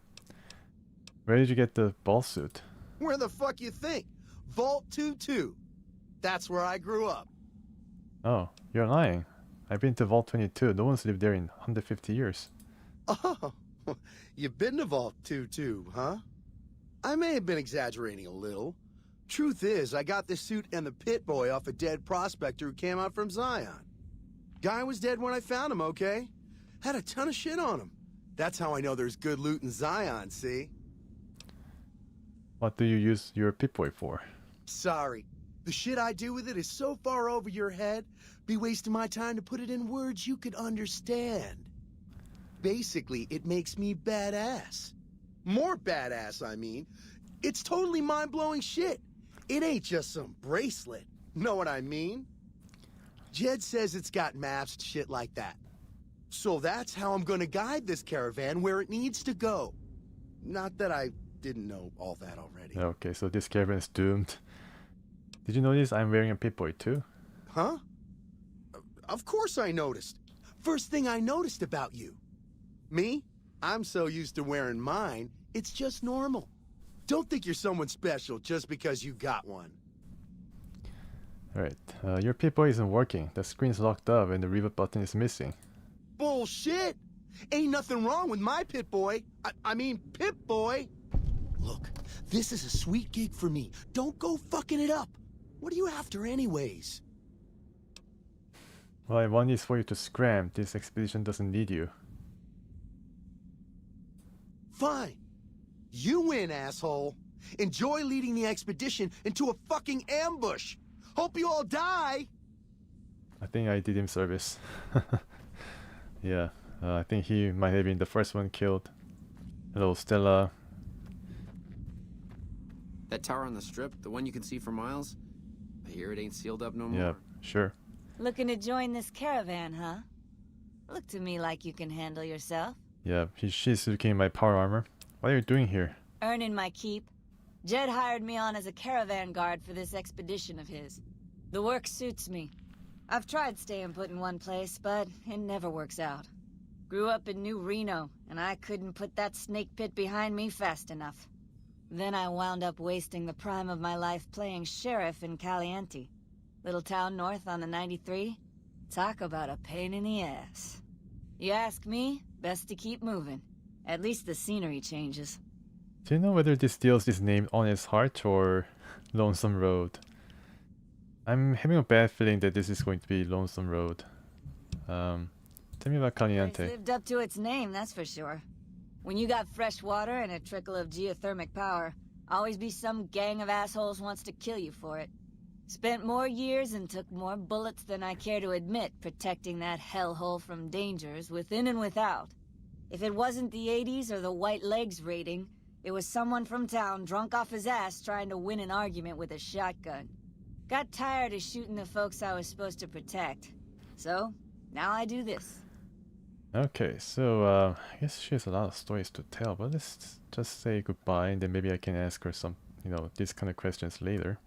Where did you get the ball suit? Where the fuck you think? Vault 22. That's where I grew up. Oh, you're lying. I've been to Vault 22. No one's lived there in 150 years. Oh, you've been to Vault 22, huh? I may have been exaggerating a little. Truth is, I got this suit and the Pit-Boy off a dead prospector who came out from Zion. Guy was dead when I found him, okay? Had a ton of shit on him. That's how I know there's good loot in Zion, see? What do you use your Pip-Boy for? Sorry. The shit I do with it is so far over your head, be wasting my time to put it in words you could understand. Basically, it makes me badass. More badass, I mean. It's totally mind-blowing shit. It ain't just some bracelet. Know what I mean? Jed says it's got maps and shit like that. So that's how I'm gonna guide this caravan where it needs to go. Not that I didn't know all that already. Okay, so this caravan is doomed. Did you notice I'm wearing a Pip-Boy too? Huh? Of course I noticed. First thing I noticed about you. Me? I'm so used to wearing mine, it's just normal. Don't think you're someone special just because you got one. Alright, your Pip-Boy isn't working. The screen's locked up and the reboot button is missing. Bullshit! Ain't nothing wrong with my Pip-Boy. I mean, Pip-Boy! Look, this is a sweet gig for me. Don't go fucking it up. What are you after anyways? Well, one is for you to scram. This expedition doesn't need you. Fine. You win, asshole. Enjoy leading the expedition into a fucking ambush. Hope you all die. I think I did him service. Yeah, I think he might have been the first one killed. Hello, Stella. That tower on the strip, the one you can see for miles? I hear it ain't sealed up no more. Yeah, sure. Looking to join this caravan, huh? Look to me like you can handle yourself. Yeah, she's looking at my power armor. What are you doing here? Earning my keep. Jed hired me on as a caravan guard for this expedition of his. The work suits me. I've tried staying put in one place, but it never works out. Grew up in New Reno, and I couldn't put that snake pit behind me fast enough. Then I wound up wasting the prime of my life playing sheriff in Caliente. Little town north on the 93. Talk about a pain in the ass. You ask me, best to keep moving. At least the scenery changes. Do you know whether this DLC is named Honest Heart or Lonesome Road? I'm having a bad feeling that this is going to be Lonesome Road. Tell me about It's Caliente. lived up to its name, that's for sure. When you got fresh water and a trickle of geothermic power, always be some gang of assholes wants to kill you for it. Spent more years and took more bullets than I care to admit protecting that hellhole from dangers within and without. If it wasn't the 80s or the white legs raiding, it was someone from town drunk off his ass trying to win an argument with a shotgun. Got tired of shooting the folks I was supposed to protect. So, now I do this. Okay, so I guess she has a lot of stories to tell, but let's just say goodbye and then maybe I can ask her some, these kind of questions later.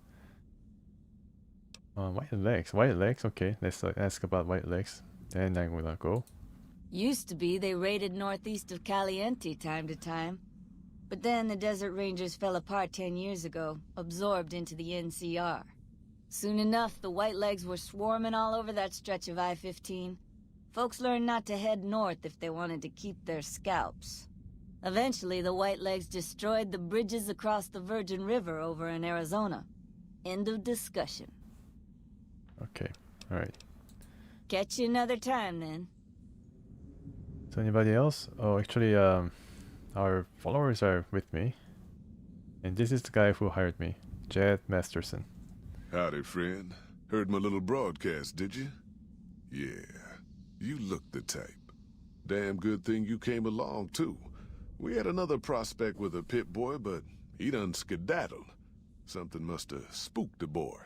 White legs. White legs. Okay, let's ask about white legs. Then I'm gonna go. Used to be they raided northeast of Caliente time to time. But then the Desert Rangers fell apart 10 years ago, absorbed into the NCR. Soon enough, the Whitelegs were swarming all over that stretch of I-15. Folks learned not to head north if they wanted to keep their scalps. Eventually, the Whitelegs destroyed the bridges across the Virgin River over in Arizona. End of discussion. Okay, alright. Catch you another time, then. So anybody else? Oh, actually, our followers are with me. And this is the guy who hired me, Jed Masterson. Howdy, friend. Heard my little broadcast, did you? Yeah, you look the type. Damn good thing you came along, too. We had another prospect with a Pip-Boy, but he done skedaddled. Something must have spooked the boy.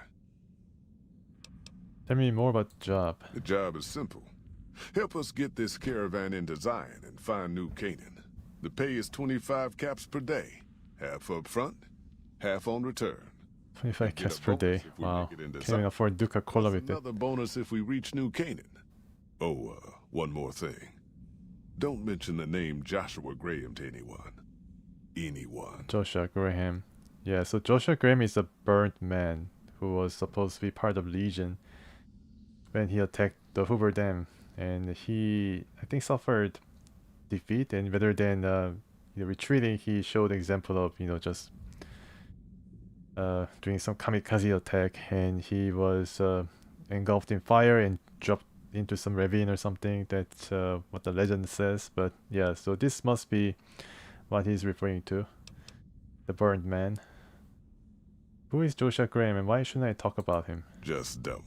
Tell me more about the job. The job is simple. Help us get this caravan into Zion and find New Canaan. The pay is 25 caps per day. Half up front, half on return. 25 caps per day. Wow. Can't even afford Duca-Cola with it. Another bonus if we reach New Canaan. Oh, one more thing. Don't mention the name Joshua Graham to anyone. Anyone. Joshua Graham. Yeah, so Joshua Graham is a burnt man who was supposed to be part of Legion when he attacked the Hoover Dam. And he, I think, suffered defeat. And rather than retreating, he showed example of, just doing some kamikaze attack. And he was engulfed in fire and dropped into some ravine or something. That's what the legend says. But yeah, so this must be what he's referring to. The burned man. Who is Joshua Graham and why shouldn't I talk about him? Just don't.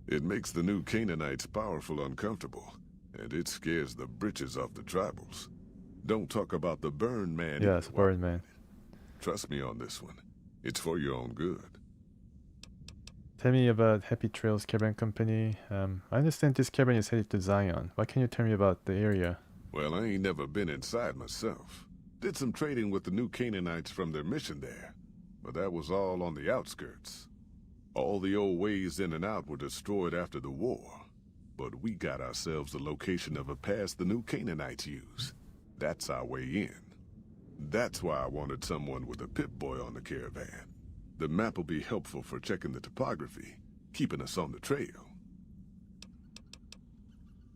It makes the New Canaanites powerful uncomfortable, and it scares the britches off the tribals. Don't talk about the burned man. Yes, burned man. Trust me on this one. It's for your own good. Tell me about Happy Trails Caravan Company. I understand this caravan is headed to Zion. What can you tell me about the area? Well, I ain't never been inside myself. Did some trading with the New Canaanites from their mission there, but that was all on the outskirts. All the old ways in and out were destroyed after the war, but we got ourselves the location of a pass the New Canaanites use. That's our way in. That's why I wanted someone with a Pip-Boy on the caravan. The map will be helpful for checking the topography, keeping us on the trail.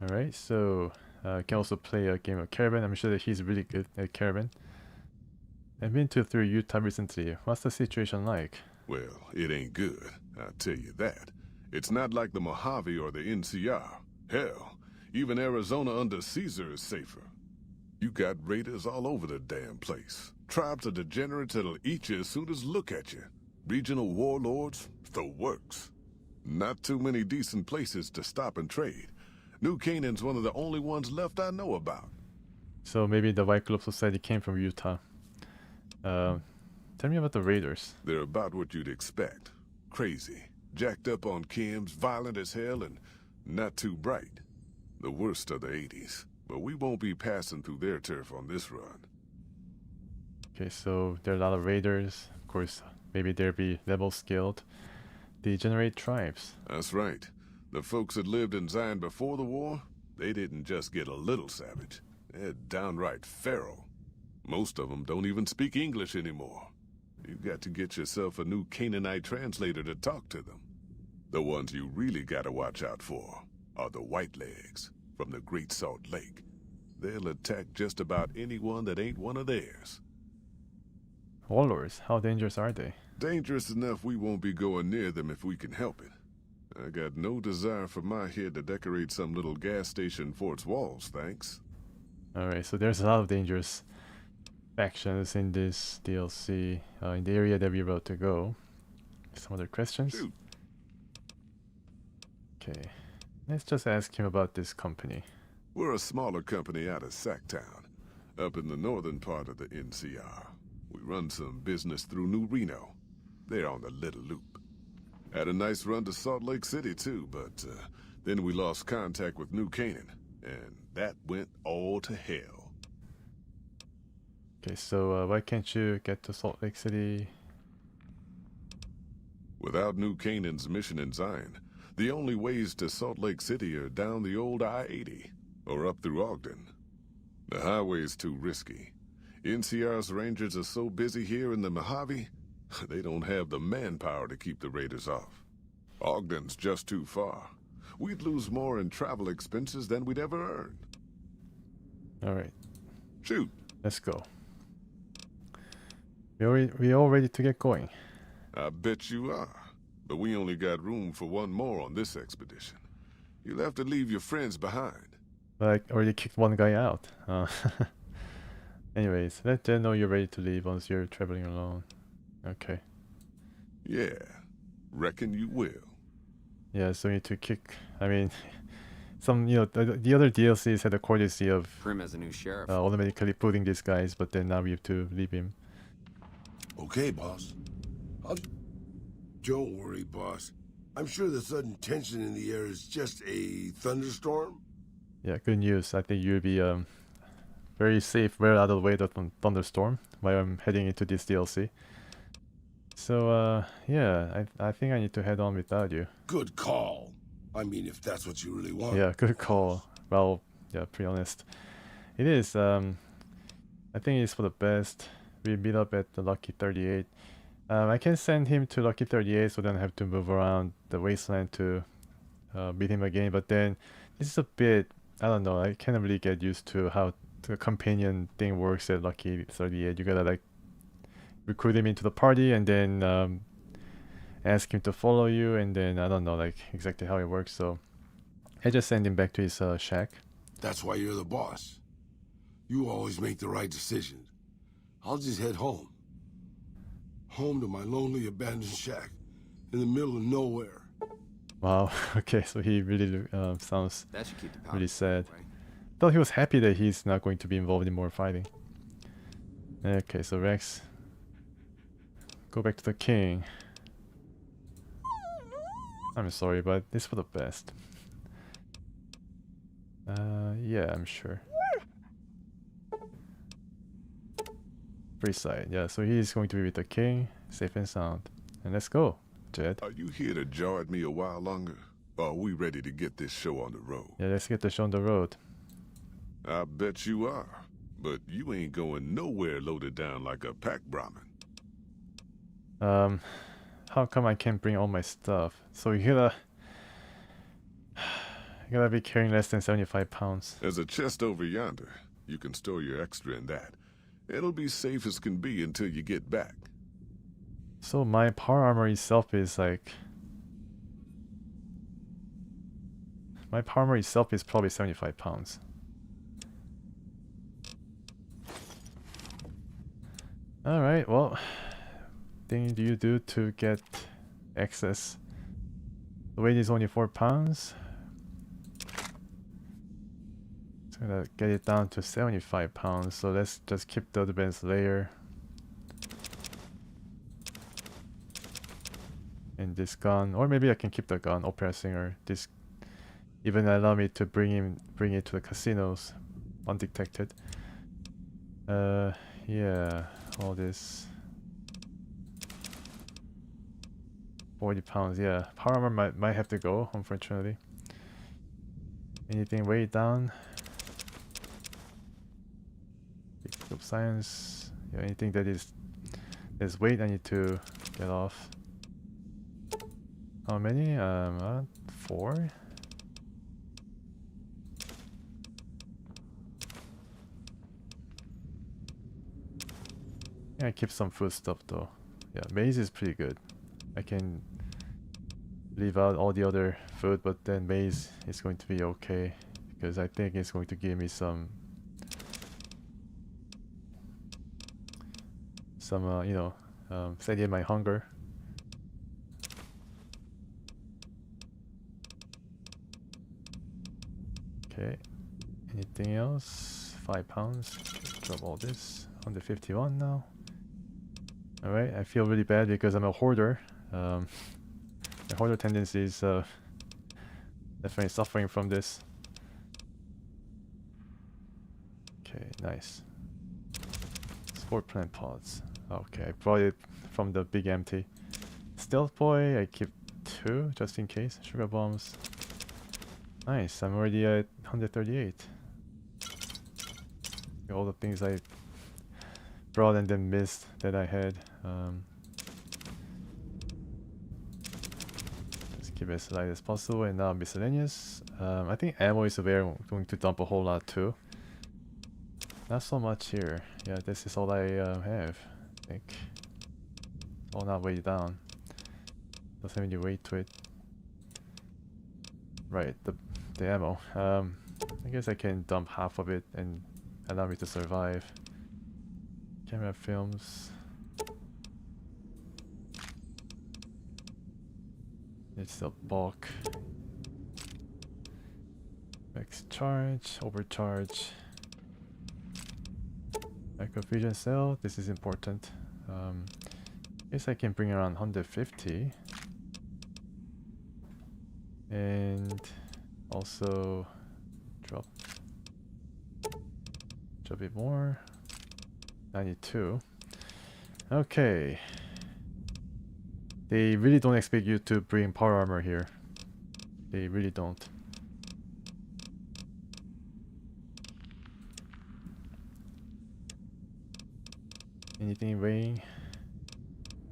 Alright, so can also play a game of Caravan. I'm sure that he's really good at Caravan. I've been through Utah recently. What's the situation like? Well, it ain't good, I'll tell you that. It's not like the Mojave or the NCR. Hell, even Arizona under Caesar is safer. You got raiders all over the damn place. Tribes of degenerates that'll eat you as soon as look at you. Regional warlords, the works. Not too many decent places to stop and trade. New Canaan's one of the only ones left I know about. So maybe the White Glove Society came from Utah. Tell me about the raiders. They're about what you'd expect. Crazy, jacked up on chems, violent as hell, and not too bright. The worst of the 80s. But we won't be passing through their turf on this run. Okay, so there are a lot of raiders. Of course, maybe they'll be level skilled. Degenerate tribes. That's right. The folks that lived in Zion before the war, they didn't just get a little savage. They're downright feral. Most of them don't even speak English anymore. You've got to get yourself a new Canaanite translator to talk to them. The ones you really gotta watch out for are the Whitelegs from the Great Salt Lake. They'll attack just about anyone that ain't one of theirs. Warlords, how dangerous are they? Dangerous enough we won't be going near them if we can help it. I got no desire for my head to decorate some little gas station fort's walls, thanks. Alright, so there's a lot of dangerous factions in this DLC, in the area that we're about to go. Some other questions? Shoot. Okay, let's just ask him about this company. We're a smaller company out of Sacktown, up in the northern part of the NCR. We run some business through New Reno. They're on the Little Loop. Had a nice run to Salt Lake City too, but then we lost contact with New Canaan, and that went all to hell. Okay, so why can't you get to Salt Lake City? Without New Canaan's mission in Zion, the only ways to Salt Lake City are down the old I-80 or up through Ogden. The highway's too risky. NCR's rangers are so busy here in the Mojave, they don't have the manpower to keep the raiders off. Ogden's just too far. We'd lose more in travel expenses than we'd ever earn. Alright. Shoot. Let's go. We all ready to get going. I bet you are. But we only got room for one more on this expedition. You'll have to leave your friends behind. But I already kicked one guy out. Anyways, let Jen know you're ready to leave once you're traveling alone. Okay. Yeah. Reckon you will. Yeah, so you need to kick... I mean... Some, you know, the other DLCs had the courtesy of... Prim as a new sheriff. Automatically putting these guys, but then now we have to leave him. Okay, boss. Don't worry, boss. I'm sure the sudden tension in the air is just a thunderstorm. Yeah, good news. I think you'll be very safe, well out of the way of the thunderstorm while I'm heading into this DLC. So, yeah, I think I need to head on without you. Good call. I mean, if that's what you really want. Yeah, good call. Well, yeah, pretty honest. It is, I think it's for the best. We meet up at the Lucky 38. I can send him to Lucky 38 so then I have to move around the wasteland to meet him again. But then this is a bit, I don't know, I can't really get used to how the companion thing works at Lucky 38. You gotta like recruit him into the party and then ask him to follow you, and then I don't know like exactly how it works. So I just send him back to his shack. That's why you're the boss. You always make the right decisions. I'll just head home. Home to my lonely abandoned shack in the middle of nowhere. Wow. Okay, so he really sounds That should keep the really sad. Thought he was happy that he's not going to be involved in more fighting. Okay, so Rex, go back to the king. I'm sorry, but it's for the best. Yeah, I'm sure. Free side, yeah, so he's going to be with the king, safe and sound. And let's go, Jed. Are you here to jaw at me a while longer? Or are we ready to get this show on the road? Yeah, let's get the show on the road. I bet you are. But you ain't going nowhere loaded down like a pack Brahmin. How come I can't bring all my stuff? So you gotta be carrying less than 75 pounds. There's a chest over yonder. You can store your extra in that. It'll be safe as can be until you get back. So my power armor itself is like... My power armor itself is probably 75 pounds. Alright, well... Thing do you do to get access? The weight is only 4 pounds. It's gonna get it down to 75 pounds, so let's just keep the advanced layer. And this gun, or maybe I can keep the gun, Opera Singer. This even allow me to bring it to the casinos undetected. Yeah, all this 40 pounds, yeah. Power armor might have to go, unfortunately. Anything way down? Of science, yeah, anything that is weight I need to get off. How many? 4? Yeah, I keep some food stuff though. Yeah, maize is pretty good. I can leave out all the other food, but then maize is going to be okay because I think it's going to give me some you know, satiate my hunger. Okay, anything else? 5 pounds. Drop all this. 151 now. Alright, I feel really bad because I'm a hoarder. My hoarder tendency is definitely suffering from this. Okay, nice. Sport plant pods. Okay, I brought it from the big empty. Stealth Boy, I keep 2 just in case. Sugar Bombs. Nice, I'm already at 138. All the things I brought and then missed that I had. Just keep it as light as possible, and now miscellaneous. I think ammo is where I'm going to dump a whole lot too. Not so much here. Yeah, this is all I have, I think. All not way down. Doesn't have any weight to it. Right, the ammo. I guess I can dump half of it and allow me to survive. Camera films. It's the bulk. Max charge, overcharge. Microfusion cell, this is important. Guess I can bring around 150. And also drop a bit more. 92. Okay. They really don't expect you to bring power armor here. They really don't. Anything weighing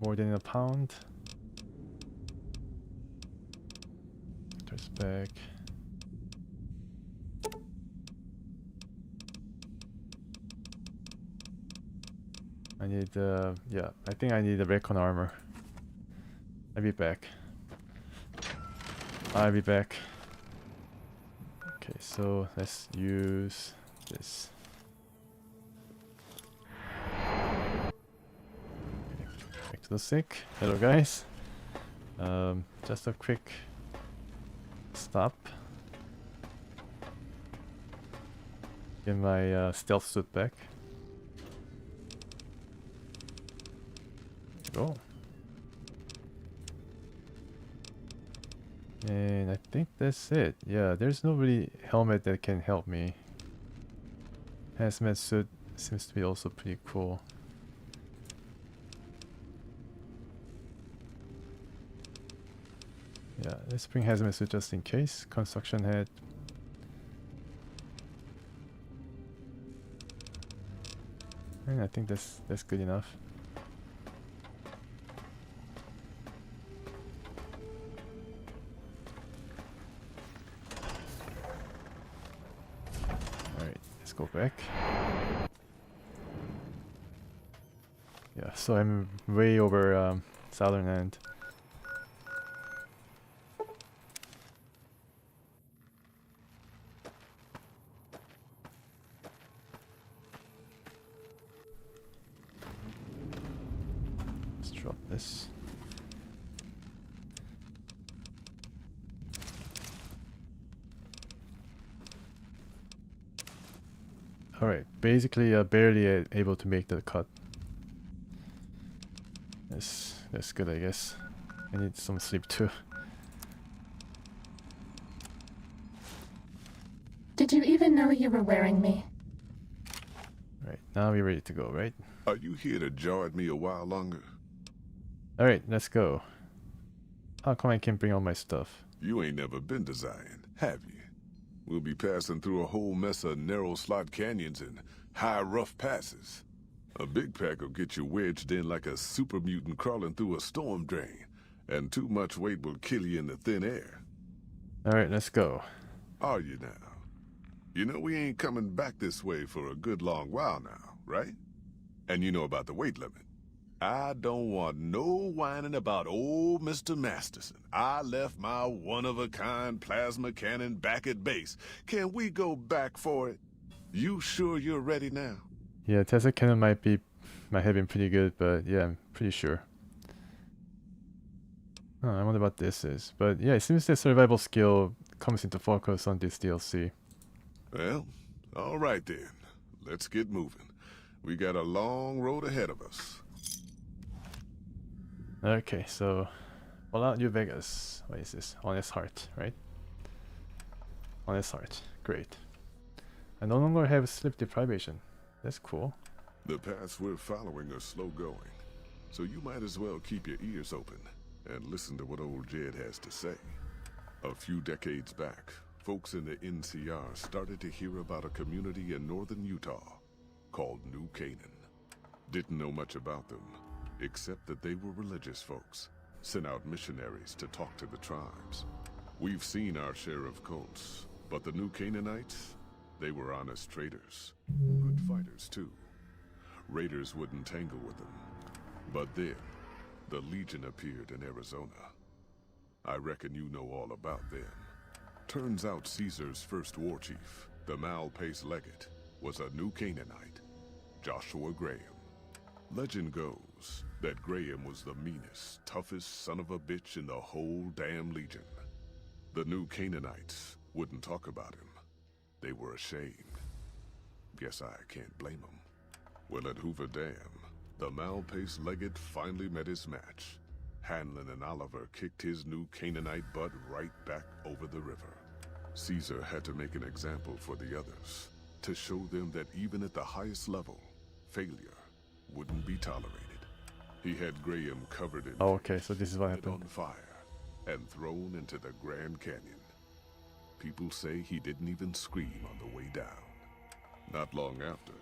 more than a pound? Turns back. I need yeah, I think I need the recon armor. I'll be back. I'll be back. Okay, so let's use this. Back to the sick. Hello guys. Just a quick stop. Get my stealth suit back. Go. And I think that's it. Yeah, there's no really helmet that can help me. Hazmat suit seems to be also pretty cool. Yeah, let's bring hazmat suit just in case. Construction head. And I think that's good enough. Go back. Yeah, so I'm way over southern end. Let's drop this. Alright, basically barely able to make the cut. That's good, I guess. I need some sleep too. Did you even know you were wearing me? Right, now we're ready to go, right? Are you here to jar at me a while longer? Alright, let's go. How come I can't bring all my stuff? You ain't never been to Zion, have you? We'll be passing through a whole mess of narrow slot canyons and high rough passes. A big pack will get you wedged in like a super mutant crawling through a storm drain, and too much weight will kill you in the thin air. Alright, let's go. Are you now? You know we ain't coming back this way for a good long while now, right? And you know about the weight limit. I don't want no whining about old Mr. Masterson. I left my one-of-a-kind plasma cannon back at base. Can we go back for it? You sure you're ready now? Yeah, Tesla cannon might have been pretty good, but yeah, I'm pretty sure. Oh, I wonder what this is. But yeah, it seems the survival skill comes into focus on this DLC. Well, alright then. Let's get moving. We got a long road ahead of us. Okay, so Fallout New Vegas. What is this? Honest Heart, right? Honest Heart. Great. I no longer have sleep deprivation. That's cool. The paths we're following are slow going, so you might as well keep your ears open. and listen to what old Jed has to say. A few decades back, folks in the NCR started to hear about a community in northern Utah called New Canaan. Didn't know much about them, except that they were religious folks, sent out missionaries to talk to the tribes. We've seen our share of cults, but the New Canaanites, they were honest traders. Good fighters, too. Raiders wouldn't tangle with them. But then, the Legion appeared in Arizona. I reckon you know all about them. Turns out Caesar's first war chief, the Malpais Legate, was a New Canaanite, Joshua Graham. Legend goes that Graham was the meanest, toughest son of a bitch in the whole damn Legion. The New Canaanites wouldn't talk about him. They were ashamed. Guess I can't blame them. Well, at Hoover Dam, the Malpais Legate finally met his match. Hanlon and Oliver kicked his New Canaanite butt right back over the river. Caesar had to make an example for the others, to show them that even at the highest level, failure wouldn't be tolerated. He had Graham covered in okay, so this is what happened. on fire and thrown into the Grand Canyon. People say he didn't even scream on the way down. Not long after,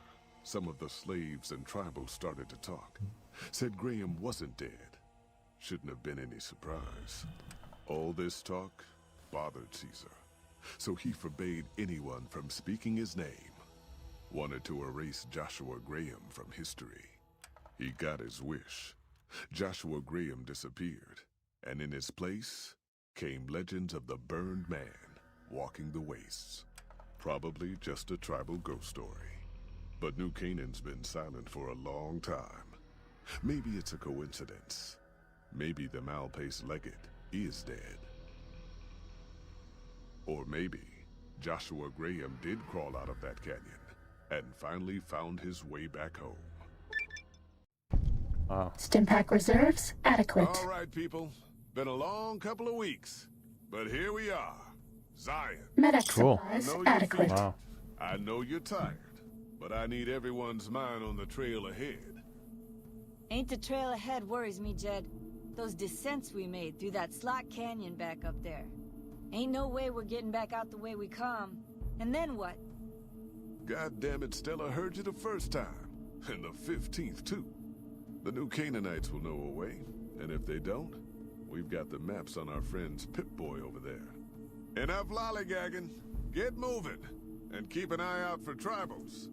some of the slaves and tribals started to talk. Said Graham wasn't dead. Shouldn't have been any surprise. All this talk bothered Caesar, so he forbade anyone from speaking his name. Wanted to erase Joshua Graham from history. He got his wish. Joshua Graham disappeared, and in his place came legends of the burned man walking the wastes. Probably just a tribal ghost story. But New Canaan's been silent for a long time. Maybe it's a coincidence. Maybe the Malpais Legate is dead. Or maybe Joshua Graham did crawl out of that canyon and finally found his way back home. Wow. Stimpack reserves adequate. All right, people. Been a long couple of weeks, but here we are. Zion. Medic Cool. supplies I know you're adequate. feeling- Wow. I know you're tired, but I need everyone's mind on the trail ahead. Ain't the trail ahead worries me, Jed. Those descents we made through that slot canyon back up there. Ain't no way we're getting back out the way we come. And then what? God damn it, Stella heard you the first time. And the 15th, too. The New Canaanites will know a way. And if they don't, we've got the maps on our friend's Pip-Boy over there. Enough lollygagging. Get moving. And keep an eye out for tribals.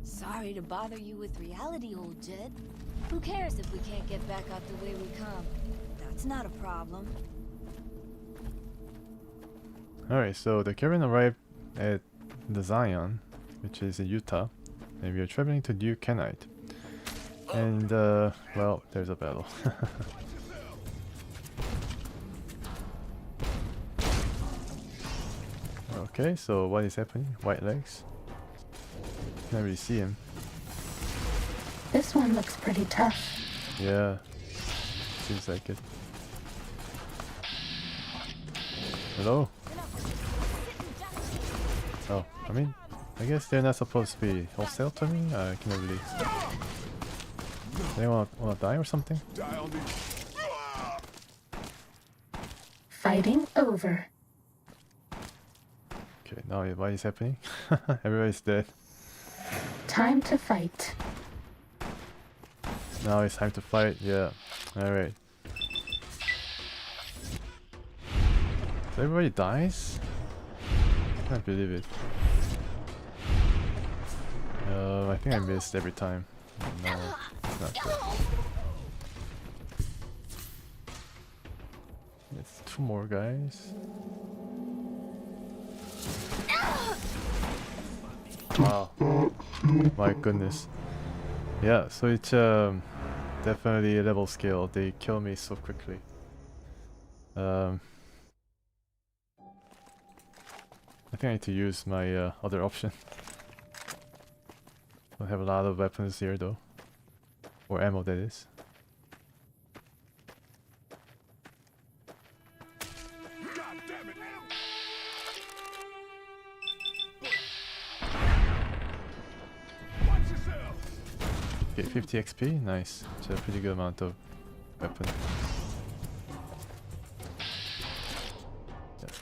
Sorry to bother you with reality, old Jed. Who cares if we can't get back out the way we come? That's not a problem. Alright, so the caravan arrived at the Zion, which is in Utah, and we are traveling to New Canaanite. And, well, there's a battle. Okay, so what is happening? White legs? Can't really see him. This one looks pretty tough. Yeah, seems like it. Hello? Oh, I mean, I guess they're not supposed to be hostile to me. I cannot really. They wanna die or something? Fighting over. Okay, now what is happening? Everybody's dead. Time to fight. Now it's time to fight. Yeah. Alright. So everybody dies? I can't believe it. I think I missed every time. No, it's not good. It's two more guys. Wow. My goodness. Yeah, so it's definitely a level scale. They kill me so quickly. I think I need to use my other option. I have a lot of weapons here though. Or ammo, that is. Okay, 50 XP, nice. It's a pretty good amount of weapon.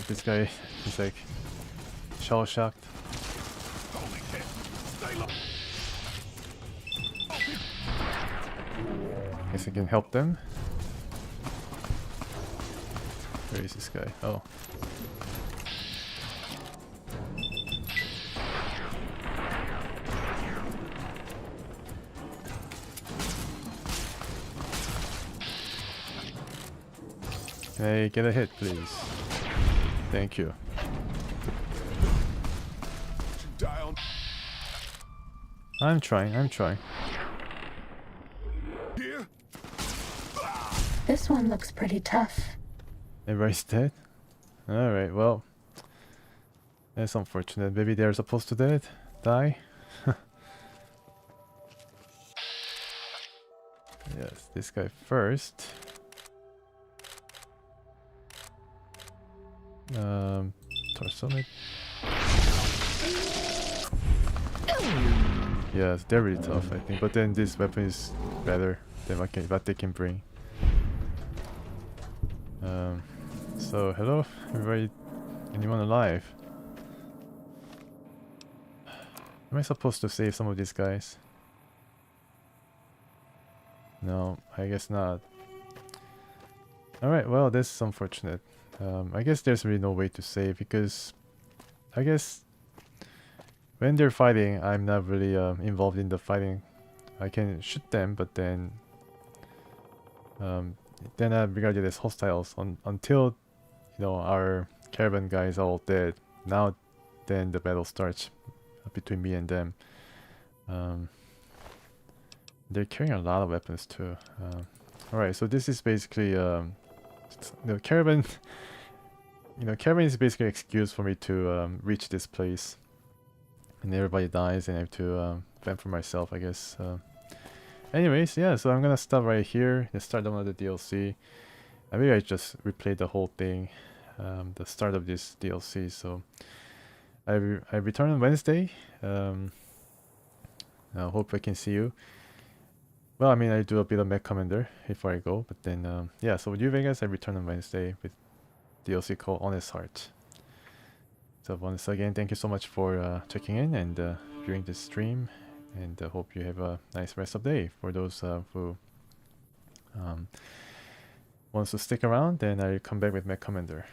this guy is like shell shocked. Guess I can help them. Where is this guy? Oh. Can I get a hit, please? Thank you. I'm trying, I'm trying. This one looks pretty tough. Everybody's dead? Alright, well. That's unfortunate. Maybe they're supposed to die? Yes, this guy first. Torso. Yes, they're really tough, I think. But then this weapon is better than what they can bring. So hello, everybody. Anyone alive? Am I supposed to save some of these guys? No, I guess not. Alright, well, that's unfortunate. I guess there's really no way to save because I guess when they're fighting, I'm not really involved in the fighting. I can shoot them, but then they're not regarded as hostiles until, you know, our caravan guys are all dead. Now, then the battle starts between me and them. They're carrying a lot of weapons too. Alright, so this is basically the caravan. You know, caravan is basically an excuse for me to reach this place, and everybody dies, and I have to fend for myself, I guess. Anyways, yeah, so I'm gonna stop right here and start another DLC. Maybe I just replayed the whole thing, the start of this DLC. So I return on Wednesday. I hope I can see you. Well, I mean, I do a bit of Mech Commander before I go, but then yeah. So with you Vegas, I return on Wednesday with DLC called Honest Heart. So once again, thank you so much for checking in and viewing this stream, and hope you have a nice rest of the day. For those who wants to stick around, then I'll come back with Mech Commander.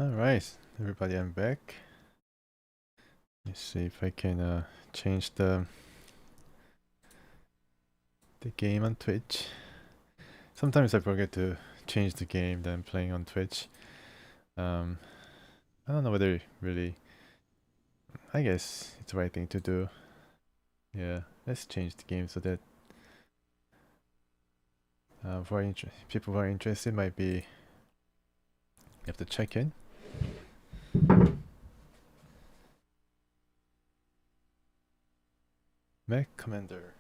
Alright, everybody, I'm back. Let's see if I can change the game on Twitch. Sometimes I forget to change the game that I'm playing on Twitch. I don't know whether really... I guess it's the right thing to do. Yeah, let's change the game so that people who are interested might be... You have to check in. Mech Commander.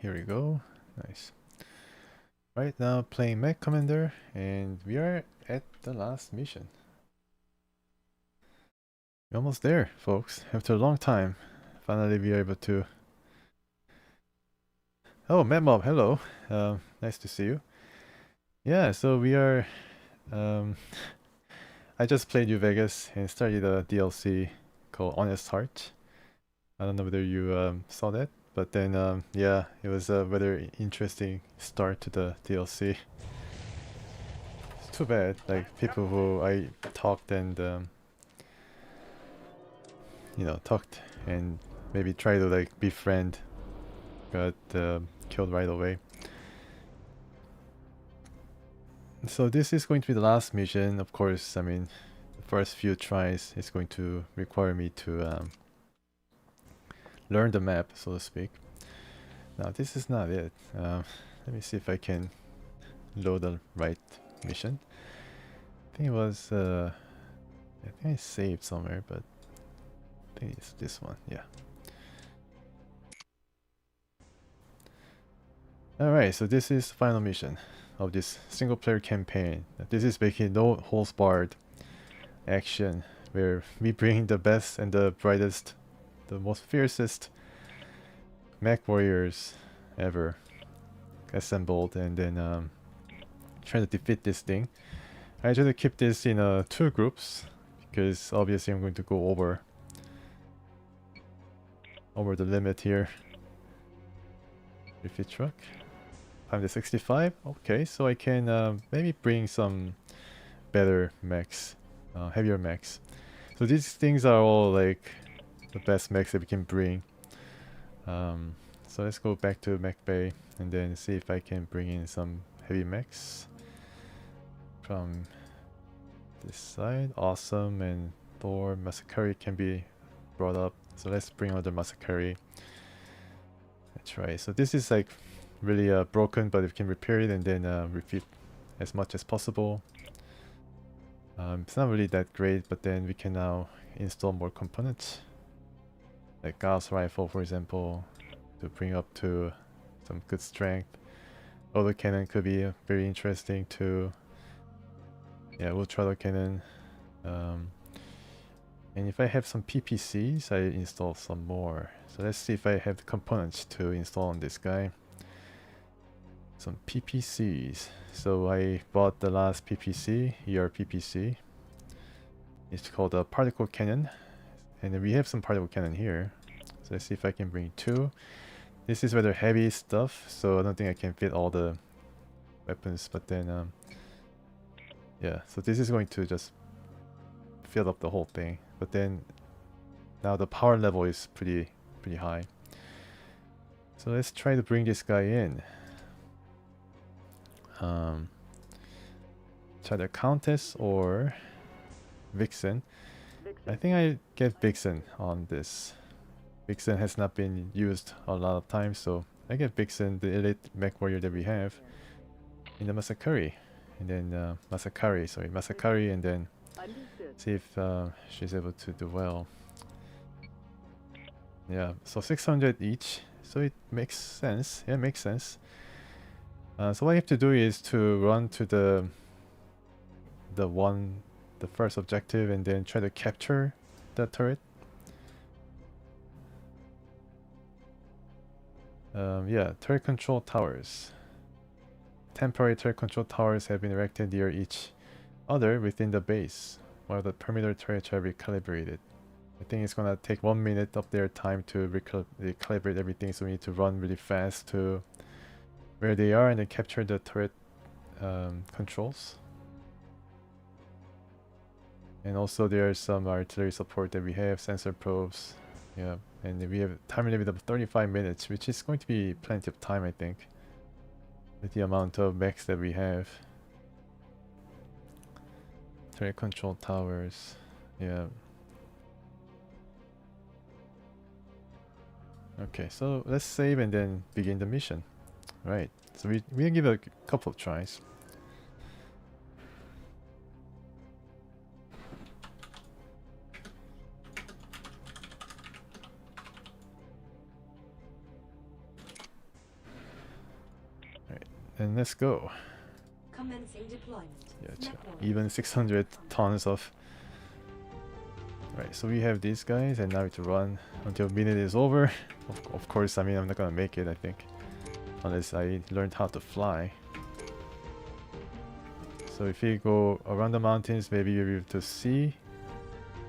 Here we go. Nice. Right now playing Mech Commander, and we are at the last mission. We're almost there, folks. After a long time, finally we are able to... Oh, MadMob, hello. Nice to see you. Yeah, so we are... I just played New Vegas and started a DLC called Honest Heart. I don't know whether you saw that, but then yeah, it was a very interesting start to the DLC. It's too bad, like people who I talked and you know, talked and maybe try to like befriend got killed right away. So this is going to be the last mission. Of course, I mean, the first few tries is going to require me to learn the map, so to speak. Now this is not it. Let me see if I can load the right mission. I think it was, I think I saved somewhere, but I think it's this one, yeah. Alright, so this is the final mission of this single player campaign. This is basically no holds barred action where we bring the best and the brightest, the most fiercest mech warriors ever assembled, and then try to defeat this thing. I try to keep this in 2 groups because obviously I'm going to go over the limit here. Refit truck. I'm the 65. Okay, so I can maybe bring some better mechs, heavier mechs. So these things are all like the best mechs that we can bring. So let's go back to mech bay and then see if I can bring in some heavy mechs from this side. Awesome and Thor, Masakari can be brought up. So let's bring another Masakari. That's right. So this is like really broken, but we can repair it and then refit as much as possible. It's not really that great, but then we can now install more components, like Gauss rifle, for example, to bring up to some good strength. Autocannon could be very interesting too. Yeah, ultra cannon. And if I have some PPCs, I install some more. So let's see if I have the components to install on this guy. Some PPCs. So I bought the last PPC, PPC. It's called a particle cannon. And then we have some particle cannon here. So let's see if I can bring 2. This is rather heavy stuff, so I don't think I can fit all the weapons, but then yeah, so this is going to just fill up the whole thing. But then now the power level is pretty high. So let's try to bring this guy in. Either Countess or Vixen. I think I get Vixen on this. Vixen has not been used a lot of times, so I get Vixen, the elite mech warrior that we have, in the Masakari. And then Masakari, and then see if she's able to do well. Yeah, so 600 each, so it makes sense. Yeah, it makes sense. So what I have to do is to run to the first objective and then try to capture the turret. Yeah, turret control towers. Temporary turret control towers have been erected near each other within the base, while the perimeter turrets are recalibrated. I think it's gonna take 1 minute of their time to recalibrate everything, so we need to run really fast to where they are and then capture the turret controls. And also there's some artillery support that we have, sensor probes. Yeah, and we have time limit of 35 minutes, which is going to be plenty of time, I think, with the amount of mechs that we have. Turret control towers. Yeah. Okay, so let's save and then begin the mission. Right, so we'll give it a couple of tries. Alright, and let's go. Commencing deployment. Yeah, even 600 tons of... Right, so we have these guys and now we have to run until minute is over. Of course, I mean, I'm not gonna make it, I think, unless I learned how to fly. So if we go around the mountains, maybe you'll be able to see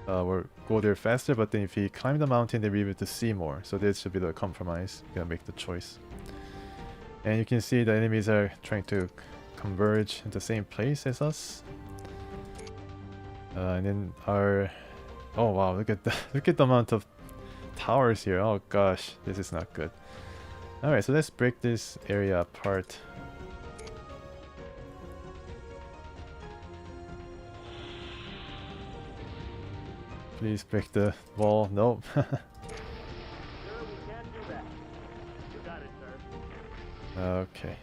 or go there faster, but then if you climb the mountain, then we'll be able to see more. So this should be the compromise. You gotta make the choice. And you can see the enemies are trying to converge in the same place as us. And then our... Oh wow, look at the amount of towers here. Oh gosh, this is not good. Alright, so let's break this area apart. Please break the wall. Nope. Okay.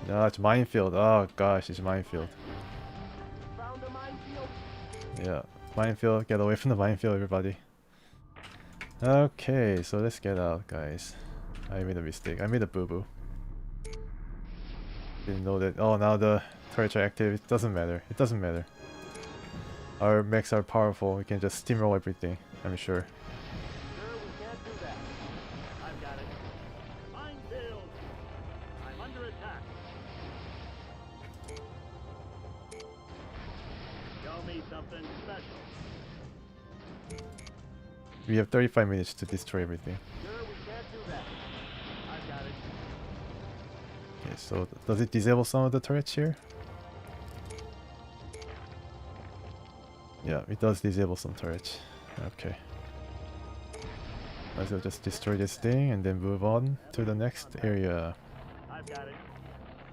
No, it's minefield. Oh gosh, it's minefield. Yeah. Minefield, get away from the minefield, everybody. Okay, so let's get out, guys. I made a mistake. I made a boo-boo. Didn't know that. Oh, now the turrets are active. It doesn't matter. It doesn't matter. Our mechs are powerful. We can just steamroll everything, I'm sure. We have 35 minutes to destroy everything. Okay, so does it disable some of the turrets here? Yeah, it does disable some turrets. Okay. Might as well just destroy this thing and then move on to the next area. I've got it.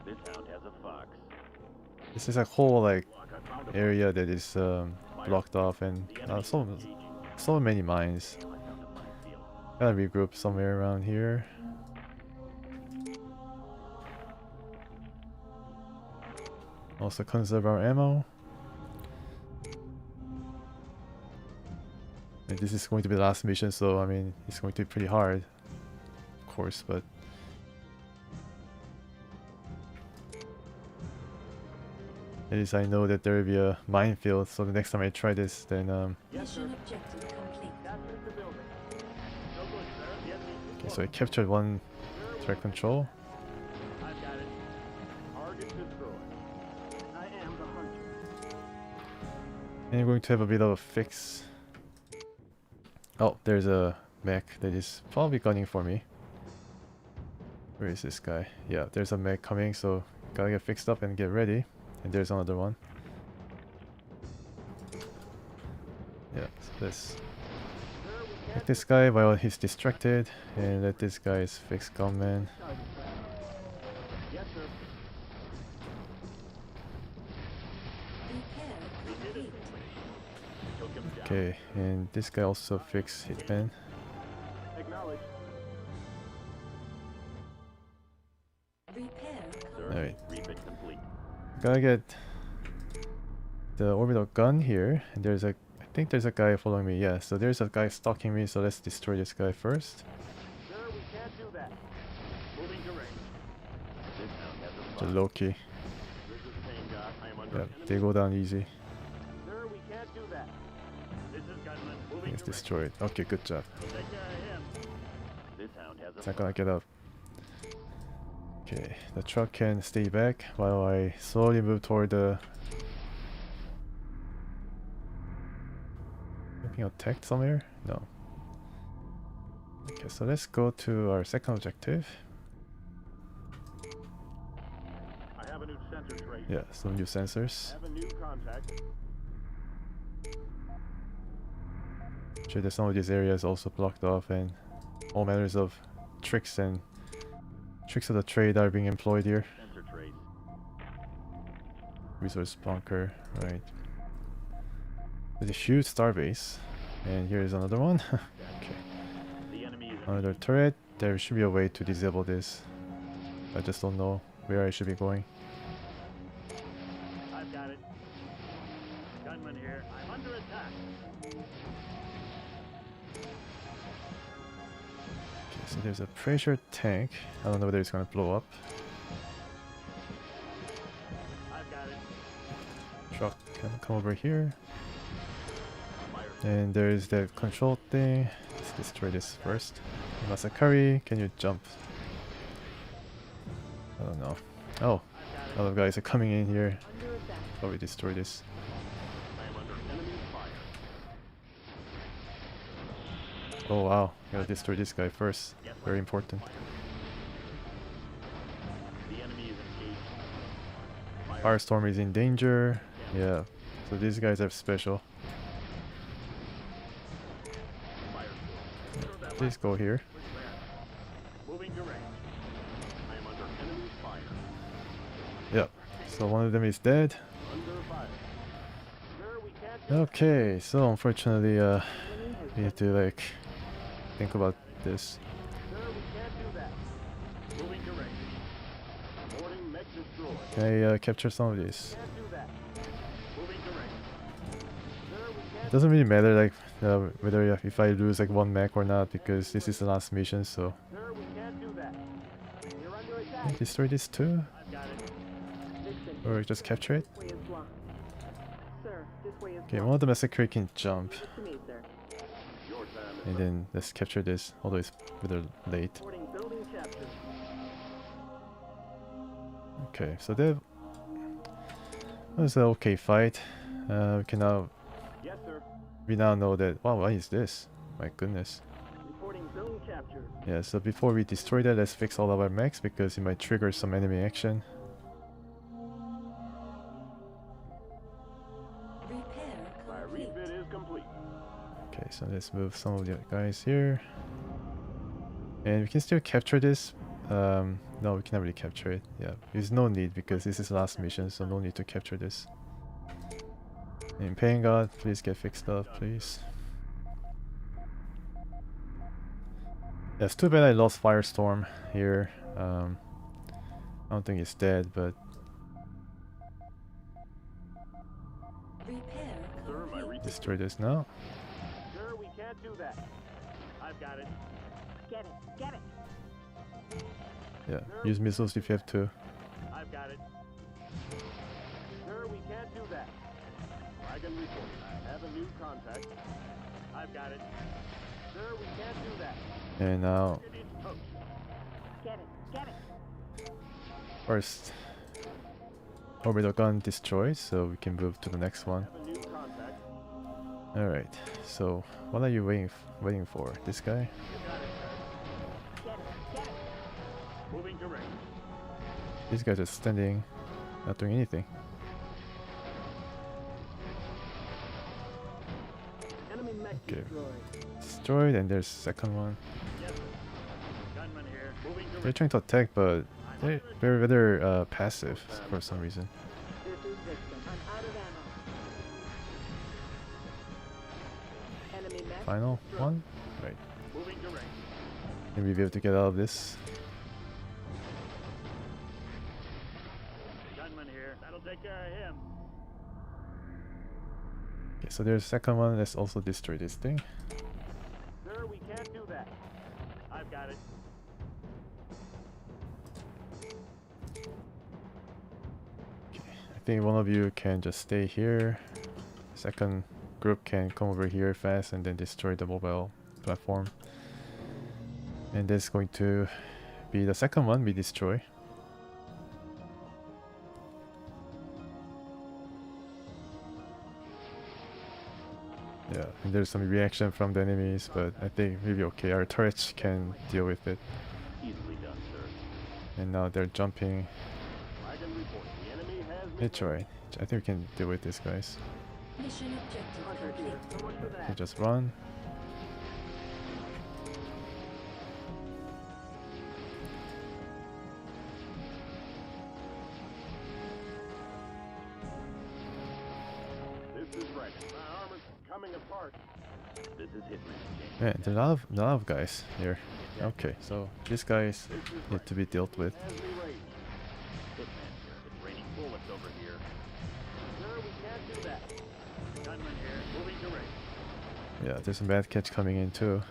This hound has a fox. This is a whole like area that is blocked off and so many mines. Gotta regroup somewhere around here. Also conserve our ammo. And this is going to be the last mission, so I mean it's going to be pretty hard, of course, but at least I know that there will be a minefield, so the next time I try this, then Mission objective complete. okay, so I captured one turret control. I've got it. Target destroyed. I am the hunter. And you're going to have a bit of a fix. Oh, there's a mech that is probably gunning for me. Where is this guy? Yeah, there's a mech coming, so gotta get fixed up and get ready. And there's another one. Yeah, so let's hit this guy while he's distracted and let this guy's fix gunman. Yes, sir. Okay, and this guy also fix hitman. Acknowledge. Alright. Refit complete. Gotta get the orbital gun here, and there's a, I think there's a guy following me. Yeah, so there's a guy stalking me, so let's destroy this guy first. Sir, we can't do that. Moving to range. This hound has a The fox. Loki. This is Vanguard. I am under Yeah, enemy. they go down easy. Sir, we can't do that. This is gunman. Moving It's to range. destroyed. Okay, good job. Take care of him. This hound has a It's not gonna get up. Okay, the truck can stay back while I slowly move toward the... Being attacked somewhere? No. Okay, so let's go to our second objective. Yeah, some new sensors. Have a new contact. Sure that some of these areas also blocked off, and all manners of tricks of the trade are being employed here. Sensor trace. Resource bunker, right. There's a huge starbase, and here's another one. Okay. The enemy is Another turret. There should be a way to disable this. I just don't know where I should be going. I've got it. Gunman here. I'm under attack. Okay, so there's a pressure tank. I don't know whether it's gonna blow up. I've got it. Truck can come over here. And there's the control thing. Let's destroy this first. Masakari, can you jump? I don't know. Oh, a lot of guys are coming in here. Probably destroy this. Oh wow, gotta destroy this guy first. Very important. Firestorm is in danger. Yeah, so these guys are special. Please go here. Moving to range. I am under enemy fire. Yep. So one of them is dead. Under fire. Sir, we can't Okay, so unfortunately, we have to like think about this. Sir, we can't do that. Moving to range. Boarding mech destroyed. Can I capture some of these? Can't do that. Moving to range. Sir, we It can't doesn't really matter like whether if I lose like one mech or not, because this is the last mission. So Sir, we can't do that. You're under can I attack. destroy this too, I've got it. or just capture it. Way is blocked. Sir, this way is Okay, one of the massacre can jump, to me, sir. Your time is and then let's capture this. Although it's rather late. Reporting building captured. Okay, so that was an okay fight. We can now Yes, sir. we now know that. Wow, what is this? My goodness. Reporting building captured. Yeah, so before we destroy that, let's fix all of our mechs because it might trigger some enemy action. My refit is complete. Okay, so let's move some of the guys here. And we can still capture this. No, we cannot really capture it. Yeah, there's no need because this is the last mission, so no need to capture this. And Pain God, please get fixed up, please. Yeah, it's too bad I lost Firestorm here. I don't think it's dead, but Sir, my refit. destroy this now. Sir, we can't do that. I've got it. Get it. Get it. Yeah, use missiles if you have to. I've got it. Sir, we can't do that. Dragon report. I have a new contact. I've got it. Sir, we can't do that. And now, It is toast. Get it. Get it. first, orbital gun destroyed, so we can move to the next one. Have a new contact. All right. So, what are you waiting for? This guy? Get it. Get it. Moving to range. These guys are standing, not doing anything. Enemy mech Okay. destroyed. Destroyed, and there's second one. Yes, sir. Gunman here. Moving to They're range. trying to attack, but they're rather passive for some reason. This is Victim. I'm out of ammo. Enemy mech. Final one? Right. Moving to range. Can we be able to get out of this? Gunman here. That'll take care of him. Okay, so there's second one. Let's also destroy this thing. Sir, we can't do that. I've got it. I think one of you can just stay here. Second group can come over here fast and then destroy the mobile platform. And that's going to be the second one we destroy. Yeah, and there's some reaction from the enemies, but I think we'll be okay. Our turrets can deal with it. Easily done, sir. And now they're jumping. Dragon report. The enemy It's alright. I think we can deal with these guys. Mission objective complete. We just run. This is right. My armor's coming apart. This is Hitman. Yeah, there's a lot of guys here. Okay, so these guys need to be dealt with. Hitman here. It's raining bullets over here. Sir, we can't do that. Gunman here. Moving to range. Yeah, there's a mad catch coming in too.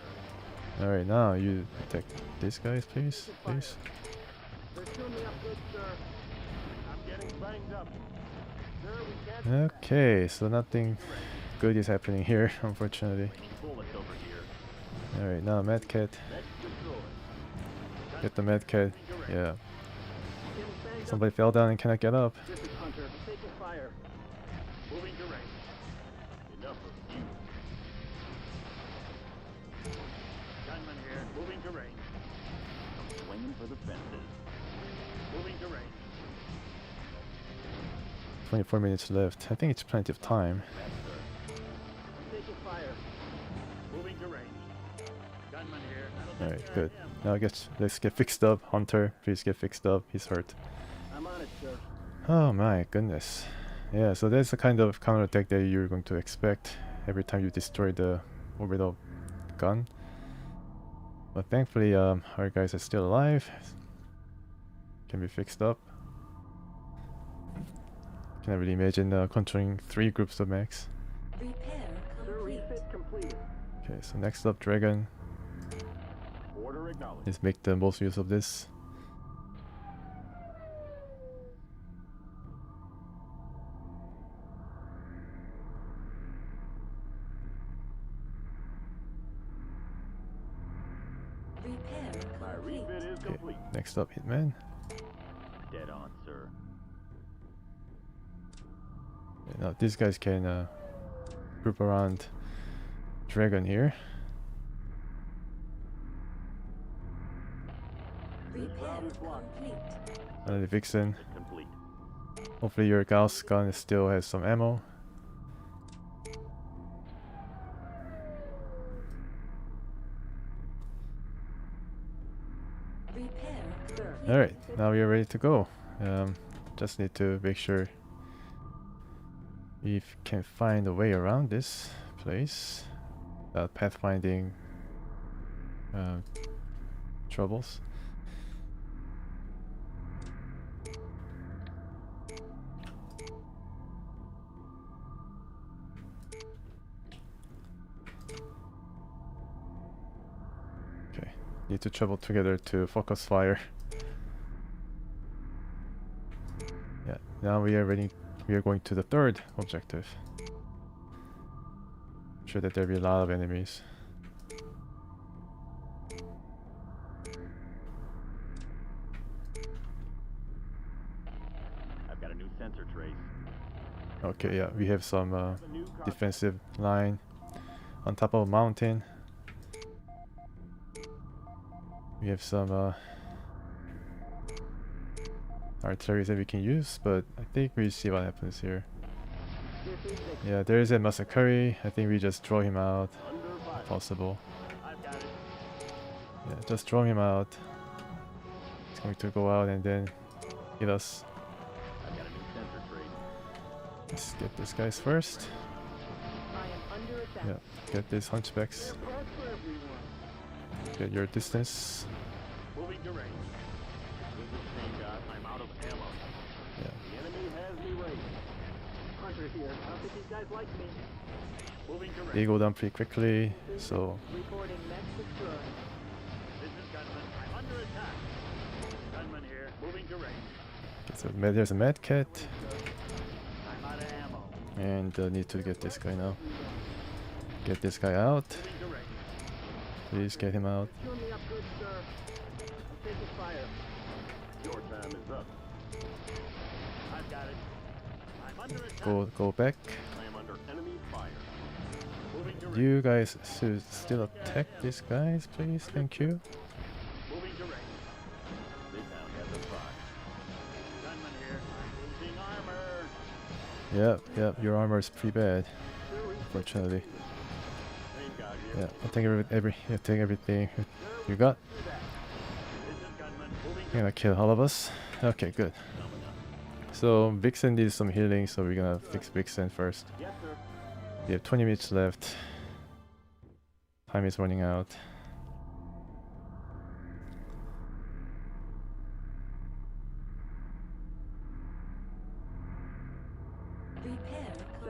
Alright, now you attack these guys, please. Please. They're shooting me up good, sir. I'm getting banged up. Sir, we can't. Okay, so nothing good is happening here, unfortunately. Bullets over here. Alright, now mad cat. Get the mad cat. Yeah. Somebody fell down and cannot get up. This is Hunter. Taking fire. Moving to range. Enough of you. Gunman here. Moving to range. I'm swinging for the fences. Moving to range. 24 minutes left. I think it's plenty of time. Taking fire. Moving to range. Gunman here. Alright, good. Now let's get fixed up. Hunter, please get fixed up. He's hurt. I'm on it, sir. Oh my goodness. Yeah, so that's the kind of counterattack that you're going to expect every time you destroy the orbital gun. But thankfully, our guys are still alive. Can be fixed up. Can I really imagine controlling 3 groups of mechs? Repair Sir, complete. refit complete. Okay, so next up, Dragon. Order acknowledged. Let's make the most use of this. Repair My complete. refit is Okay, complete. next up, Hitman. Dead on, sir. Okay, now these guys can group around Dragon here. Repair complete. Another Vixen. Complete. Hopefully your Gauss gun still has some ammo. Repair complete. Alright, now we are ready to go. Just need to make sure we can find a way around this place without pathfinding troubles. Okay, need to travel together to focus fire. Yeah, now we are ready. We are going to the 3rd objective. I'm sure that there'll be a lot of enemies. I've got a new sensor trace. Okay, yeah, we have some defensive line on top of a mountain. We have some artillery that we can use, but I think we see what happens here. Yeah, there is a Masakari. I think we just draw him out if possible. Yeah, just draw him out. He's going to go out and then hit us. I've got a new sensor trace. Let's get these guys first. Yeah, get these hunchbacks. Get your distance. Moving to range. This is Same God. I'm out of ammo. Yeah. The enemy has me raised. Hunter here. I don't think these guys like me. Moving to range. They go down pretty quickly, so Reporting mech destroyed. This is Gunman. I'm under attack. Gunman here. Moving to range. there's a med kit, I'm out of ammo. and need to get this guy now. Get this guy out. Please get him out. Tune me up good, sir. I'm taking fire. Your time is up. I've got it. I'm under attack. Go back. I am under enemy fire. Moving to range. You guys should still attack these guys, please. Thank you. Moving to range. This town has a fire. Gunman here. I'm losing armor. Yep, your armor is pretty bad, unfortunately. Yeah, I'll take take everything you got. You're gonna kill all of us? Okay, good. So Vixen needs some healing, so we're gonna fix Vixen first. We have 20 minutes left. Time is running out.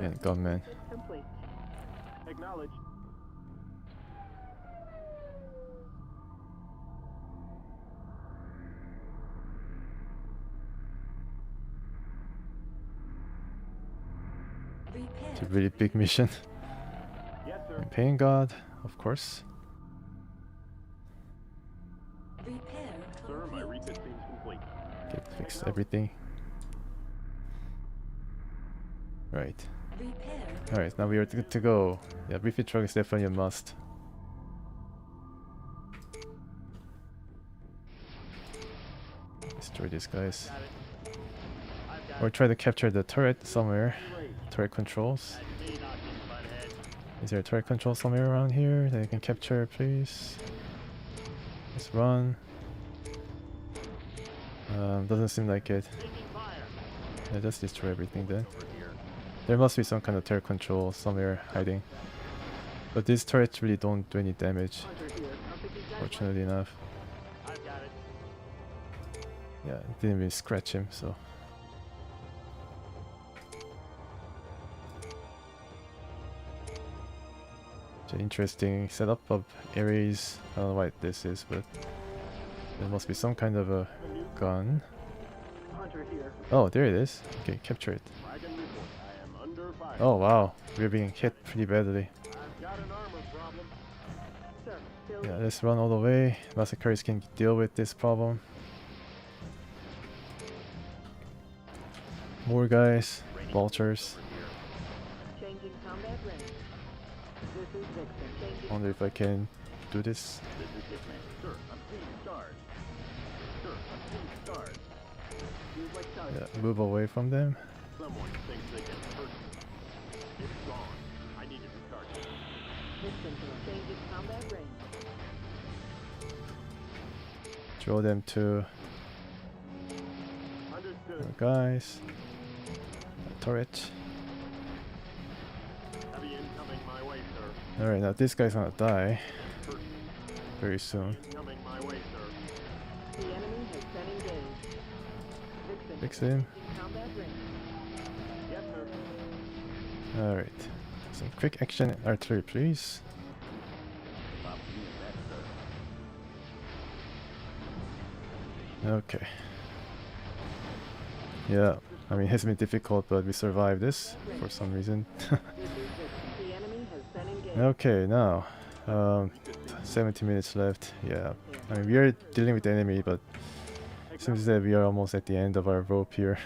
And gunman. Complete. Acknowledge. It's a really big mission. Yes, sir. And Pain God, of course. Sir, my refit seems complete. Okay, fix everything. Right. Alright, now we are good to go. Yeah, refit truck is definitely a must. Destroy these guys. Or try to capture the turret somewhere. Turret controls. Is there a turret control somewhere around here that I can capture, please? Let's run. Doesn't seem like it. Yeah, just destroy everything then. There must be some kind of turret control somewhere hiding. But these turrets really don't do any damage, fortunately enough. Yeah, it didn't really scratch him, so... It's an interesting setup of Ares. I don't know what this is, but... There must be some kind of a gun. Oh, there it is. Okay, capture it. Oh wow, we're being hit pretty badly. Yeah, let's run all the way. Massacres can deal with this problem. More guys, vultures. Wonder if I can do this. Yeah, move away from them. Someone thinks they can hurt me. It's gone. I need to restart it. Changing combat range. Draw them to Understood. guys. Turret. Heavy incoming my way, sir. Alright, now this guy's gonna die very soon. Incoming my way, sir. The enemy has been engaged. Fix him. Yes, sir. Alright. Some quick action artillery, please. Okay. Yeah, I mean, it's been difficult, but we survived this for some reason. Okay, now 70 minutes left. Yeah, I mean, we are dealing with the enemy, but it seems that we are almost at the end of our rope here.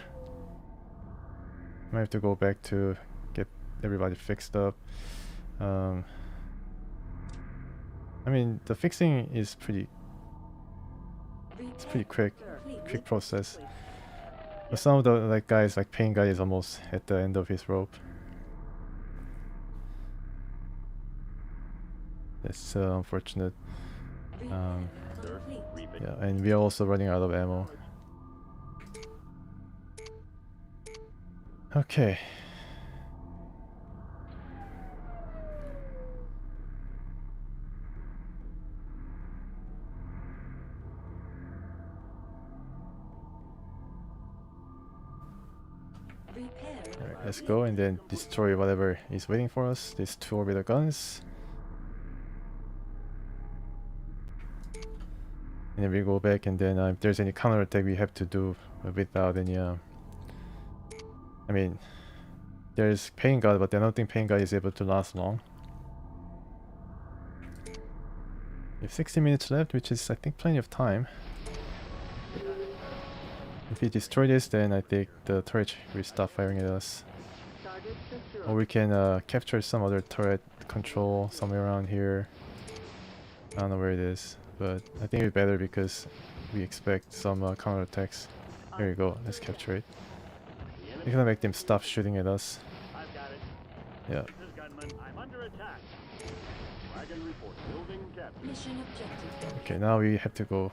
Might have to go back to get everybody fixed up. I mean, the fixing is pretty quick process. But some of the guys, like Pain Guy, is almost at the end of his rope. That's unfortunate. Yeah, and we are also running out of ammo. Okay. Alright, let's go and then destroy whatever is waiting for us. These two orbital guns. And then we go back, and then if there's any counterattack we have to do without any I mean, there's Pain God, but I don't think Pain God is able to last long. We have 60 minutes left, which is, I think, plenty of time. If we destroy this, then I think the turret will stop firing at us. Or we can capture some other turret control somewhere around here. I don't know where it is, but I think it's better because we expect some counterattacks. There you go, let's capture it. We're gonna make them stop shooting at us. I've got it. Yeah. This is Gunman. I'm under attack. Wagon report. Building captured. Mission objective. Okay, now we have to go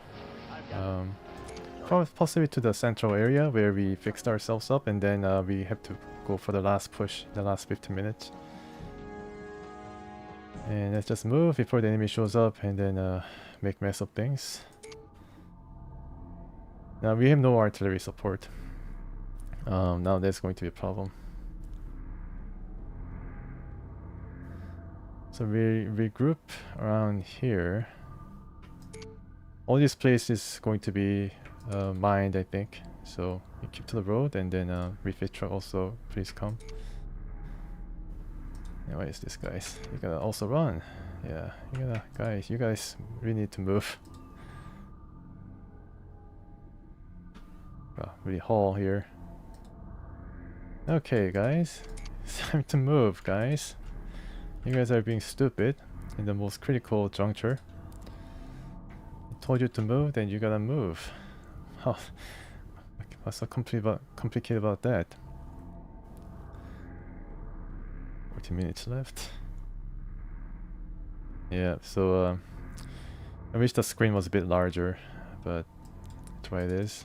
possibly to the central area where we fixed ourselves up, and then we have to go for the last push, the last 15 minutes. And let's just move before the enemy shows up and then make mess of things. Now we have no artillery support. Now that's going to be a problem. So we regroup around here. All this place is going to be mined, I think. So we keep to the road, and then refit truck also, please come. And where is this, guys? You gotta also run. Yeah, you guys really need to move. Oh, really haul here. Okay, guys, it's time to move, guys. You guys are being stupid in the most critical juncture. I told you to move, then you gotta move. Oh, what's so complicated about that? 40 minutes left. Yeah, so I wish the screen was a bit larger, but that's why it is.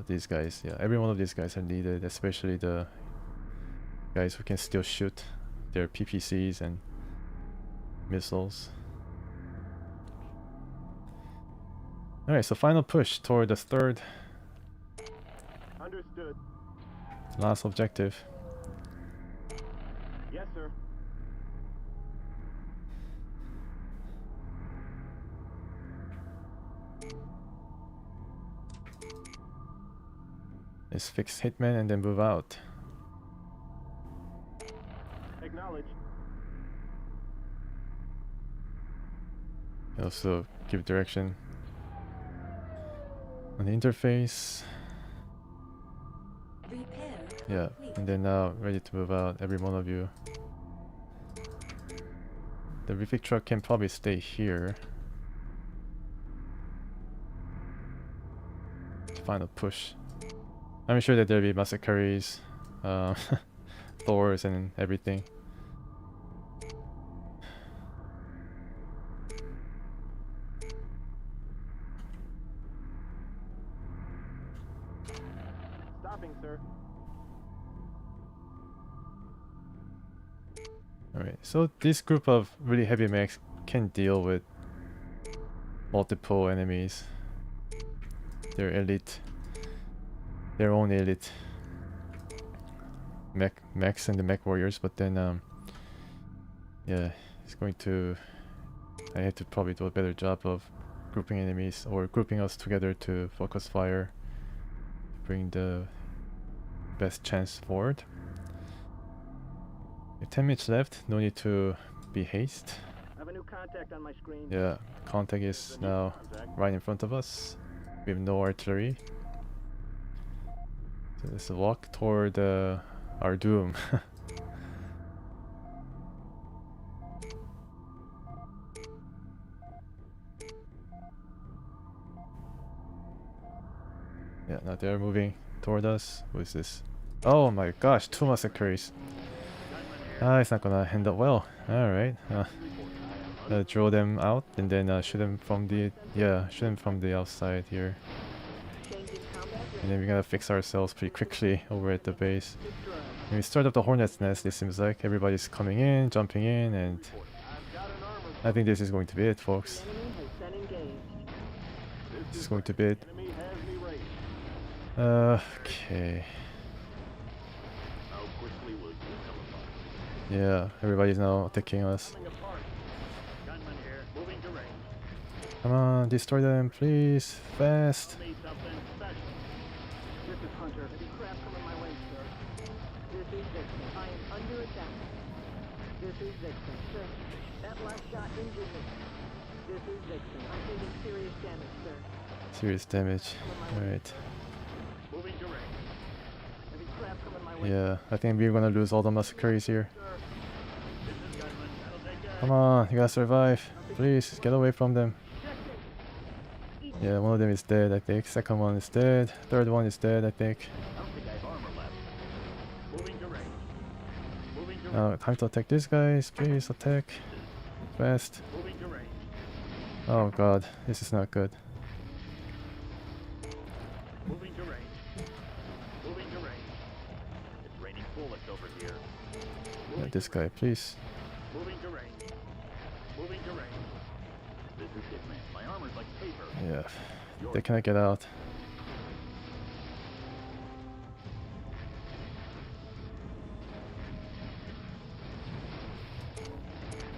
These guys, yeah, every one of these guys are needed, especially the guys who can still shoot their PPCs and missiles. Alright, so final push toward the third. Understood. Last objective. Yes, sir. Let's fix Hitman and then move out. Acknowledged. Also give direction on the interface. Repair. Yeah, and then now ready to move out, every one of you. The refit truck can probably stay here. Final push. I'm sure that there'll be massacres, Thors and everything. Stopping, sir. Alright, so this group of really heavy mechs can deal with multiple enemies. They're elite. Their own elite mechs and the mech warriors, but then yeah, it's going to, I have to probably do a better job of grouping enemies or grouping us together to focus fire, bring the best chance forward. 10 minutes left, no need to be haste. I have a new contact on my screen. Yeah, contact is now right in front of us. We have no artillery. So let's walk toward our doom. Yeah, now they're moving toward us. What is this? Oh my gosh, 2 massacres. It's not gonna end up well. Alright. Draw them out and then shoot them from the outside here. And then we gotta fix ourselves pretty quickly over at the base. When we start up the Hornet's Nest, it seems like everybody's coming in, jumping in, and I think this is going to be it, folks. This is going to be it. Okay. Yeah, everybody's now attacking us. Come on, destroy them, please, fast. This is Hunter. Any crap coming my way, sir? This is Vixen. I am under attack. This is Vixen, sir. That last shot injured me. This is Vixen. I'm taking serious damage, sir. Serious damage. Alright. Moving to range. Any crap coming my way? Yeah, I think we're gonna lose all the massacres here. Come on, you gotta survive. Please, get away from them. Yeah, one of them is dead, I think. Second one is dead. Third one is dead, I think. Now, time to attack these guys. Please attack. Fast. Oh god, this is not good. Moving to range. Moving to range. It's raining bullets over here. Yeah, this guy, please. Moving to range. Moving to range. This is Hitman. My armor's like paper. Yeah, they cannot get out.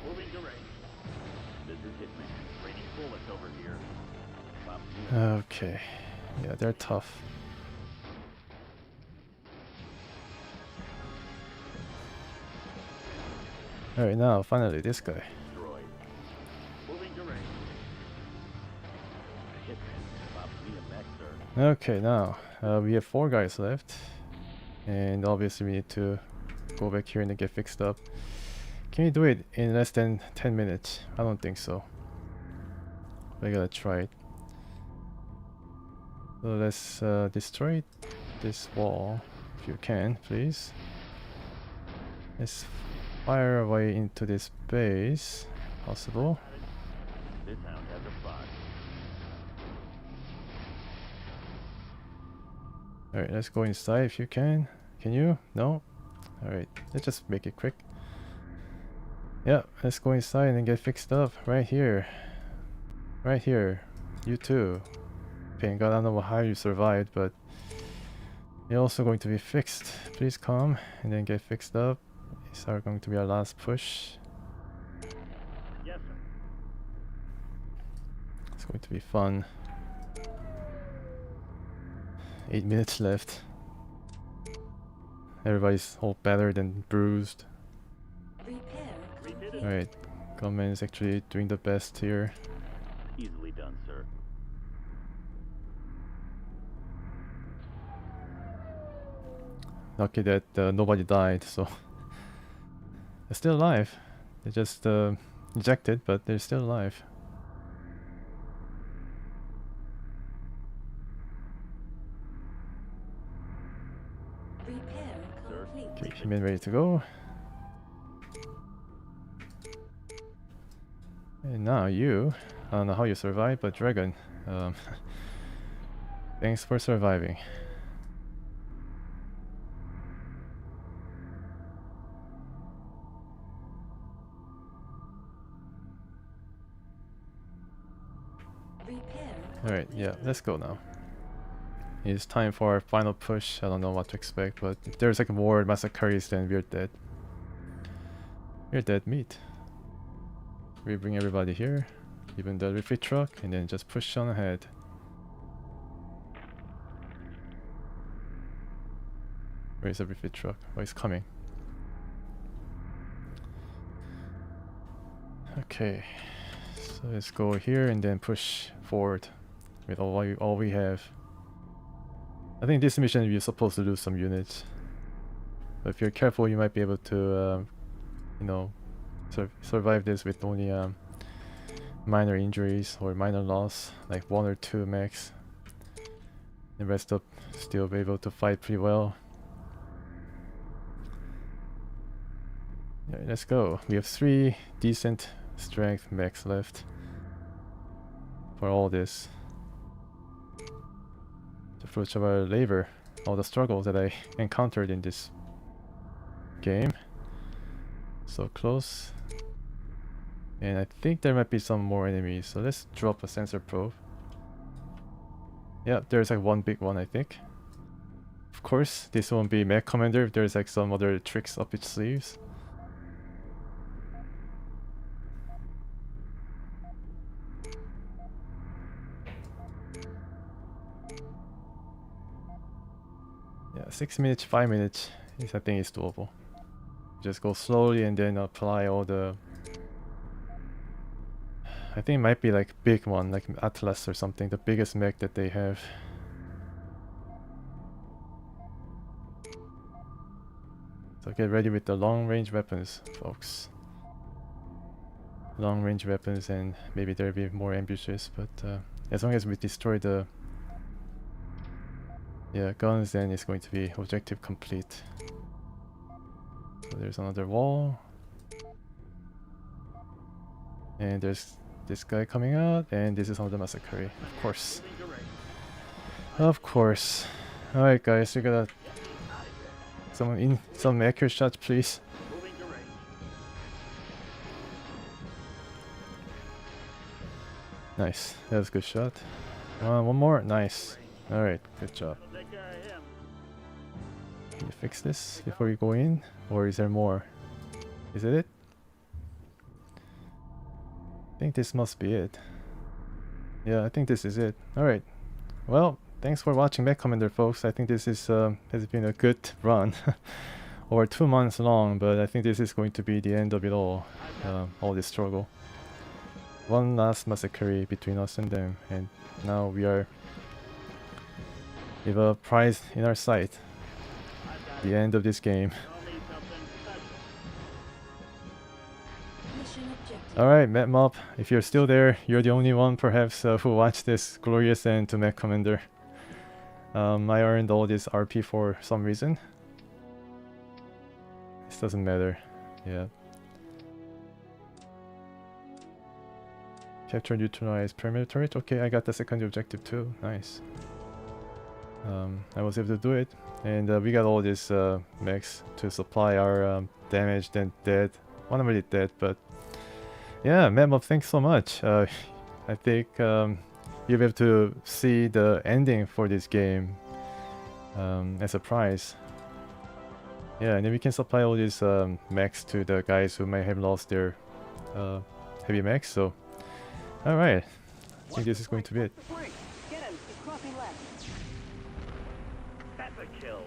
Moving to range. This is Hitman. Raining bullets over here. Okay. Yeah, they're tough. Alright, now finally this guy. Moving to range. Hitman. Bob, need a mech, sir. Okay, now we have 4 guys left, and obviously we need to go back here and get fixed up. Can we do it in less than 10 minutes? I don't think so. I gotta try it. So let's destroy this wall, if you can, please. Let's fire our way into this base, possible. This hound has a spot. Alright, let's go inside if you can. Can you? No? Alright, let's just make it quick. Yeah, let's go inside and get fixed up right here. Right here. You too. Thank God, I don't know how you survived, but you're also going to be fixed. Please come and then get fixed up. These are going to be our last push. Yes, sir. It's going to be fun. 8 minutes left. Everybody's all battered and bruised. Alright, gunman is actually doing the best here. Easily done, sir. Lucky that nobody died, so they're still alive. They're just ejected, but they're still alive. Okay, He-Man ready to go. And now you, I don't know how you survived, but Dragon, thanks for surviving. Alright, yeah, let's go now. It's time for our final push. I don't know what to expect, but if there's like more massacres, then we're dead. We're dead meat. We bring everybody here, even the refit truck, and then just push on ahead. Where's the refit truck? Oh, it's coming. Okay, so let's go here and then push forward with all we have. I think this mission you're supposed to lose some units, but if you're careful, you might be able to, you know, survive this with only minor injuries or minor loss, like 1 or 2 max. The rest of still be able to fight pretty well. Yeah, let's go. We have 3 decent strength max left for all this. The fruits of our labor, all the struggles that I encountered in this game. So close. And I think there might be some more enemies, so let's drop a sensor probe. Yeah, there's like one big one, I think. Of course, this won't be Mech Commander if there's like some other tricks up its sleeves. Yeah, 6 minutes, 5 minutes is, I think, is doable. Just go slowly and then apply all the... I think it might be like big one, like Atlas or something, the biggest mech that they have. So get ready with the long range weapons, folks. Long range weapons, and maybe there'll be more ambushes, but as long as we destroy the guns, then it's going to be objective complete. So there's another wall. And there's this guy coming out, and this is another massacre, of course. Of course. Alright guys, we gotta some accurate shots, please. Nice, that was a good shot. One more, nice. Alright, good job. Can you fix this before we go in? Or is there more? Is it? I think this must be it. Yeah, I think this is it. Alright. Well, thanks for watching Mech Commander, folks. I think this is has been a good run. Over 2 months long, but I think this is going to be the end of it all this struggle. One last massacre between us and them, and now we are with a prize in our sight. The end of this game. Alright, MetMob, if you're still there, you're the only one perhaps who watched this glorious end to Mech Commander. I earned all this RP for some reason. This doesn't matter. Yeah. Capture, neutralize perimeter turret. Okay, I got the secondary objective too. Nice. I was able to do it, and we got all these mechs to supply our damaged and dead. Well, not really dead, but yeah, MetMob, thanks so much. I think you'll be able to see the ending for this game as a prize. Yeah, and then we can supply all these mechs to the guys who may have lost their heavy mechs. So, alright, I think this is going to be it. Get him. He's crossing left. That's a kill.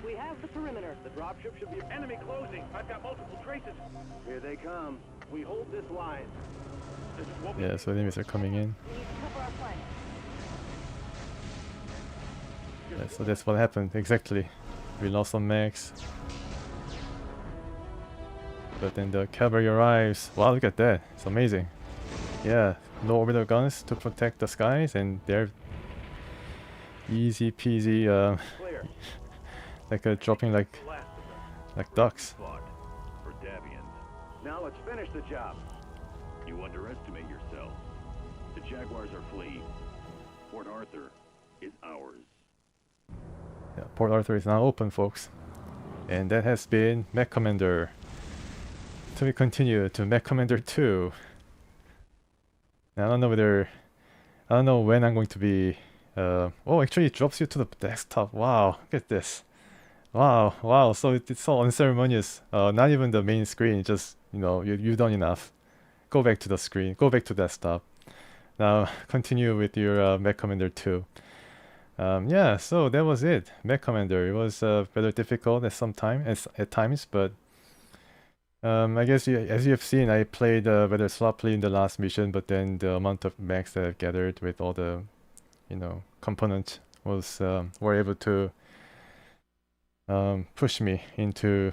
We have the perimeter. The dropship should be enemy closing. I've got multiple traces. Here they come. We hold this line. This is what we Yeah, so enemies are coming in. We need to cover our flank. Yeah, so that's what happened, exactly. We lost some mechs. But then the cavalry arrives. Wow, look at that. It's amazing. Yeah, no orbital guns to protect the skies, and they're easy peasy, like dropping like ducks. for Davians. Now let's finish the job. You underestimate yourself. The Jaguars are fleeing. Port Arthur is ours. Yeah, Port Arthur is now open, folks. And that has been Mech Commander. So we continue to Mech Commander 2. Now, I don't know when I'm going to be... oh, actually it drops you to the desktop. Wow, look at this. Wow, so it's so unceremonious. Not even the main screen, just, you know, you've done enough. Go back to the screen, go back to desktop. Now, continue with your Mech Commander 2. Yeah, so that was it. Mech Commander. It was rather difficult at times, but I guess as you have seen, I played rather sloppily in the last mission, but then the amount of mechs that I've gathered with all the, you know, components were able to push me into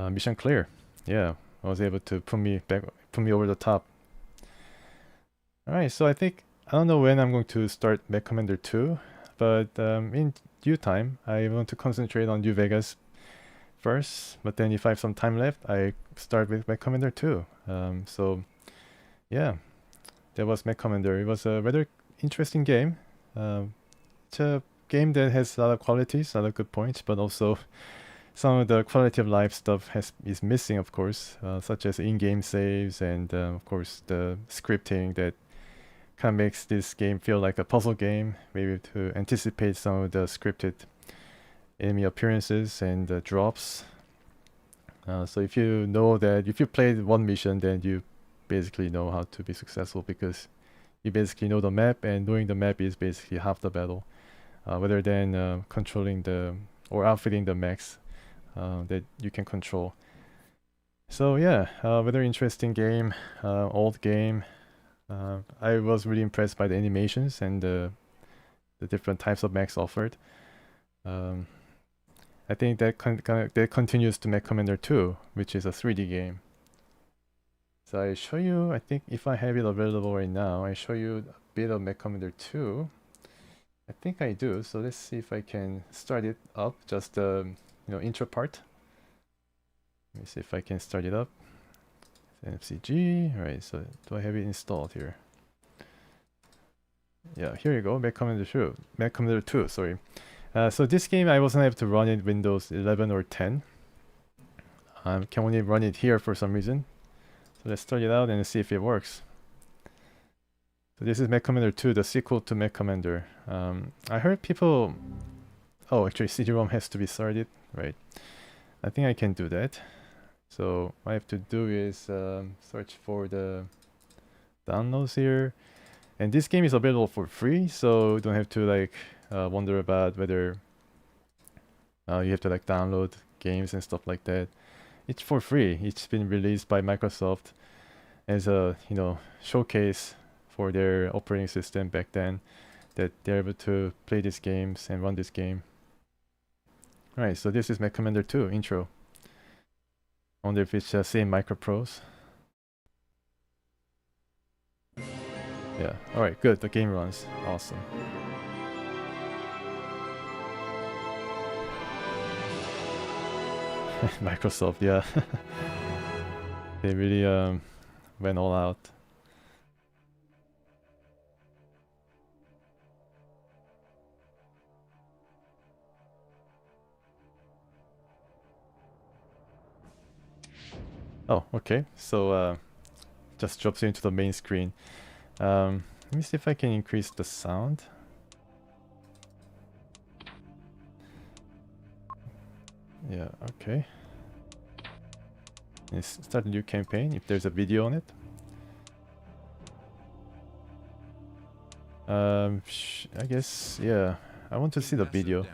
mission clear. Yeah, I was able to put me over the top. All right, so I don't know when I'm going to start Mech Commander 2, but in due time, I want to concentrate on New Vegas first, but then if I have some time left, I start with Mech Commander 2. So, yeah, that was Mech Commander. It was a rather interesting game. It's a game that has a lot of qualities, a lot of good points, but also some of the quality of life stuff is missing, of course, such as in-game saves and, of course, the scripting that kind of makes this game feel like a puzzle game, maybe to anticipate some of the scripted enemy appearances and drops. So if you know that, if you played one mission, then you basically know how to be successful, because you basically know the map, and knowing the map is basically half the battle, rather than controlling or outfitting the mechs that you can control. So yeah, rather interesting game, old game. I was really impressed by the animations and the different types of mechs offered. I think that continues to Mech Commander 2, which is a 3D game. So I show you, I think if I have it available right now, I show you a bit of Mech Commander 2. I think I do, so let's see if I can start it up, just the intro part. Let me see if I can start it up. NFCG, right, so do I have it installed here? Yeah, here you go, Mech Commander 2, sorry. So this game I wasn't able to run it Windows 11 or 10. Can only run it here for some reason. So let's start it out and see if it works. So this is Mech Commander 2, the sequel to Mech Commander. I heard people... Oh, actually CD-ROM has to be started, right. I think I can do that. So what I have to do is search for the downloads here. And this game is available for free, so you don't have to like wonder about whether you have to like download games and stuff like that. It's for free. It's been released by Microsoft as a showcase for their operating system back then, that they're able to play these games and run this game. Alright, so this is Mech Commander 2 intro. I wonder if it's the same Microprose. Yeah, alright, good, the game runs. Awesome. Microsoft, yeah. They really went all out. Oh, okay, so just drops you into the main screen. Let me see if I can increase the sound. Yeah, okay. Let's start a new campaign if there's a video on it. I guess, yeah. I want to see the video.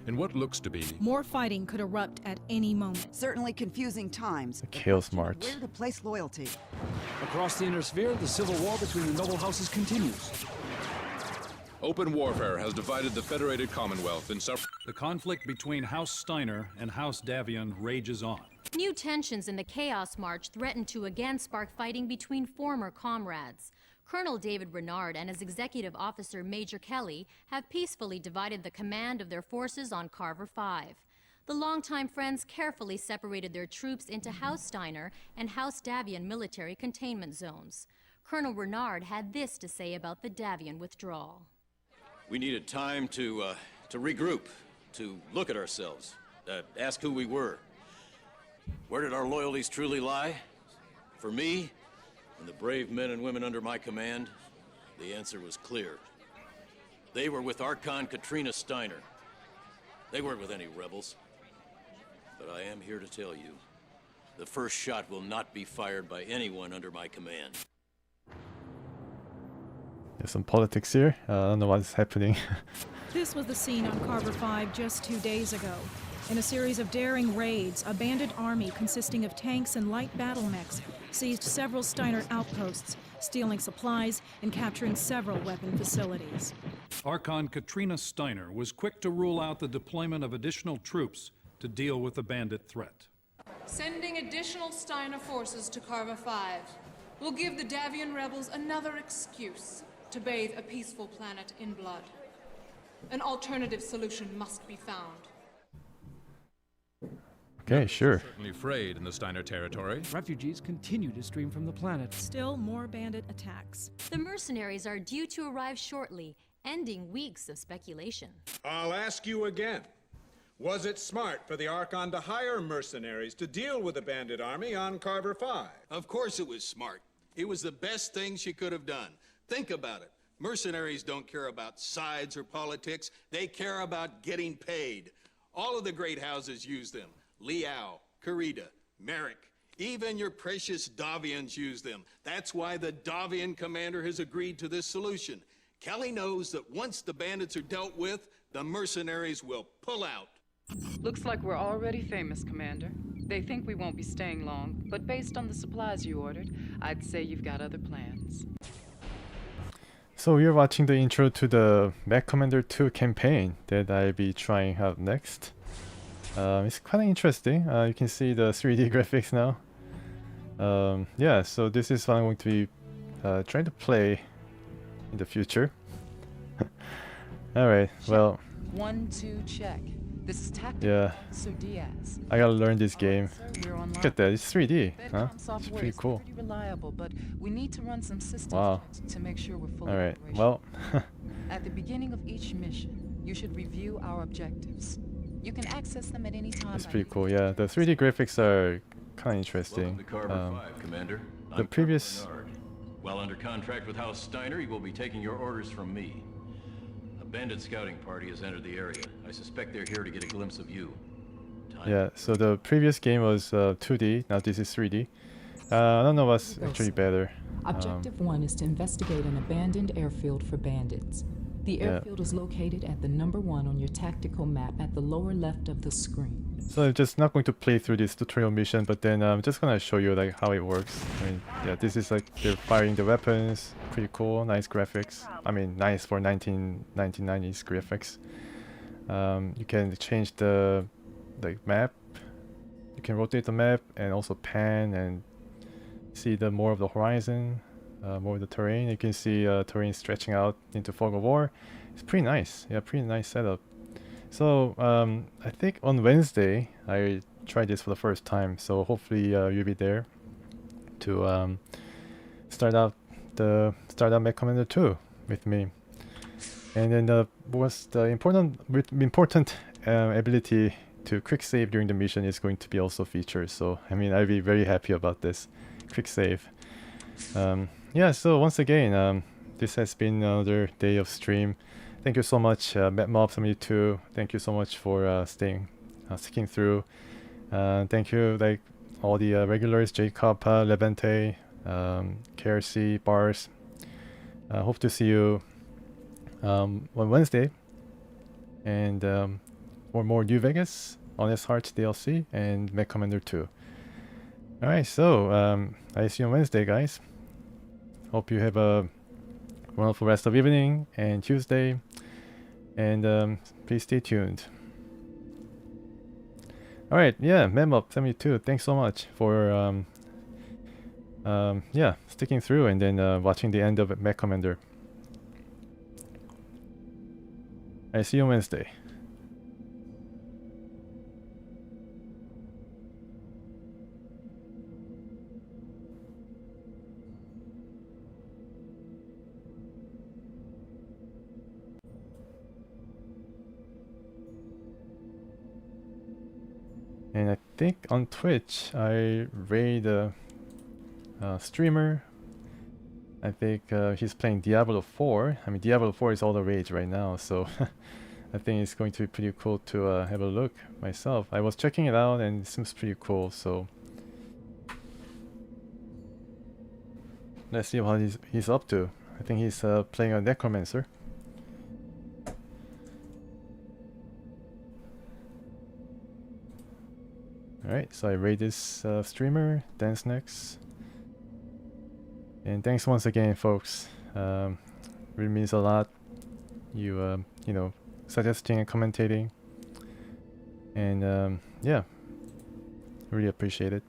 And what looks to be more fighting could erupt at any moment. Certainly confusing times. The Chaos March. Where to place loyalty? Across the Inner Sphere, the civil war between the noble houses continues. Open warfare has divided the Federated Commonwealth in several... The conflict between House Steiner and House Davion rages on. New tensions in the Chaos March threaten to again spark fighting between former comrades. Colonel David Renard and his executive officer Major Kelly have peacefully divided the command of their forces on Carver 5. The longtime friends carefully separated their troops into House Steiner and House Davion military containment zones. Colonel Renard had this to say about the Davion withdrawal. We needed time to regroup, to look at ourselves, ask who we were. Where did our loyalties truly lie? For me, and the brave men and women under my command, the answer was clear. They were with Archon Katrina Steiner. They weren't with any rebels. But I am here to tell you, the first shot will not be fired by anyone under my command. There's some politics here. I don't know what's happening. This was the scene on Carver 5 just 2 days ago. In a series of daring raids, a bandit army consisting of tanks and light battle mechs seized several Steiner outposts, stealing supplies and capturing several weapon facilities. Archon Katrina Steiner was quick to rule out the deployment of additional troops to deal with the bandit threat. Sending additional Steiner forces to Carver 5 will give the Davion rebels another excuse to bathe a peaceful planet in blood. An alternative solution must be found. Okay, sure. Certainly frayed in the Steiner territory. Refugees continue to stream from the planet. Still more bandit attacks. The mercenaries are due to arrive shortly, ending weeks of speculation. I'll ask you again. Was it smart for the Archon to hire mercenaries to deal with the bandit army on Carver 5? Of course it was smart. It was the best thing she could have done. Think about it. Mercenaries don't care about sides or politics. They care about getting paid. All of the great houses use them. Liao, Karita, Merrick, even your precious Davians use them. That's why the Davian commander has agreed to this solution. Kelly knows that once the bandits are dealt with, the mercenaries will pull out. Looks like we're already famous, Commander. They think we won't be staying long, but based on the supplies you ordered, I'd say you've got other plans. So we're watching the intro to the Mech Commander 2 campaign that I'll be trying out next. It's kind of interesting. You can see the 3D graphics now. Yeah, so this is what I'm going to be trying to play in the future. Alright, well. 1, 2, check. This is Tactical Yeah. Officer Diaz. I gotta learn this game. We're online. Look at that, it's 3D, huh? Bedcom It's software pretty is cool. pretty reliable, but we need to run some system Wow. checks to make sure we're fully Alright, operational. well. At the beginning of each mission, you should review our objectives. You can access them at any time. It's by pretty cool, yeah. The 3D graphics are kind of interesting. Welcome to Carver 5, Commander. The I'm previous... Colonel Bernard. While under contract with House Steiner, you will be taking your orders from me. A bandit scouting party has entered the area. I suspect they're here to get a glimpse of you. Yeah, so the previous game was 2D, now this is 3D. I don't know what's actually better. Objective 1 is to investigate an abandoned airfield for bandits. The airfield is located at the number 1 on your tactical map at the lower left of the screen. So I'm just not going to play through this tutorial mission, but then I'm just gonna show you like how it works. I mean, yeah, this is like they're firing the weapons, pretty cool, nice graphics. I mean, nice for 1990s graphics. You can change the map. You can rotate the map and also pan and see the more of the horizon, more of the terrain. You can see terrain stretching out into Fog of War. It's pretty nice. Yeah, pretty nice setup. So I think on Wednesday I tried this for the first time. So hopefully you'll be there to start out Mech Commander 2 with me. And then what's the important ability to quick save during the mission is going to be also featured. So I mean, I'll be very happy about this quick save. Yeah, so once again, this has been another day of stream. Thank you so much, MetMob72. Thank you so much for sticking through. Thank you, like all the regulars, Jacob, Levante, KRC, Bars. Hope to see you on Wednesday, and for more New Vegas, Honest Hearts DLC, and Mech Commander 2. Alright, so I see you on Wednesday, guys. Hope you have a wonderful rest of evening and Tuesday, and please stay tuned. Alright, yeah, MemUp72, thanks so much for yeah, sticking through and then watching the end of Mech Commander. I see you on Wednesday. And I think on Twitch I raid a streamer. I think he's playing Diablo 4. I mean, Diablo 4 is all the rage right now, so I think it's going to be pretty cool to have a look myself. I was checking it out and it seems pretty cool, so let's see what he's up to. I think he's playing a Necromancer. Alright, so I raid this streamer, Dance Next. And thanks once again, folks. Really means a lot. You, you know, suggesting and commentating. And yeah, really appreciate it.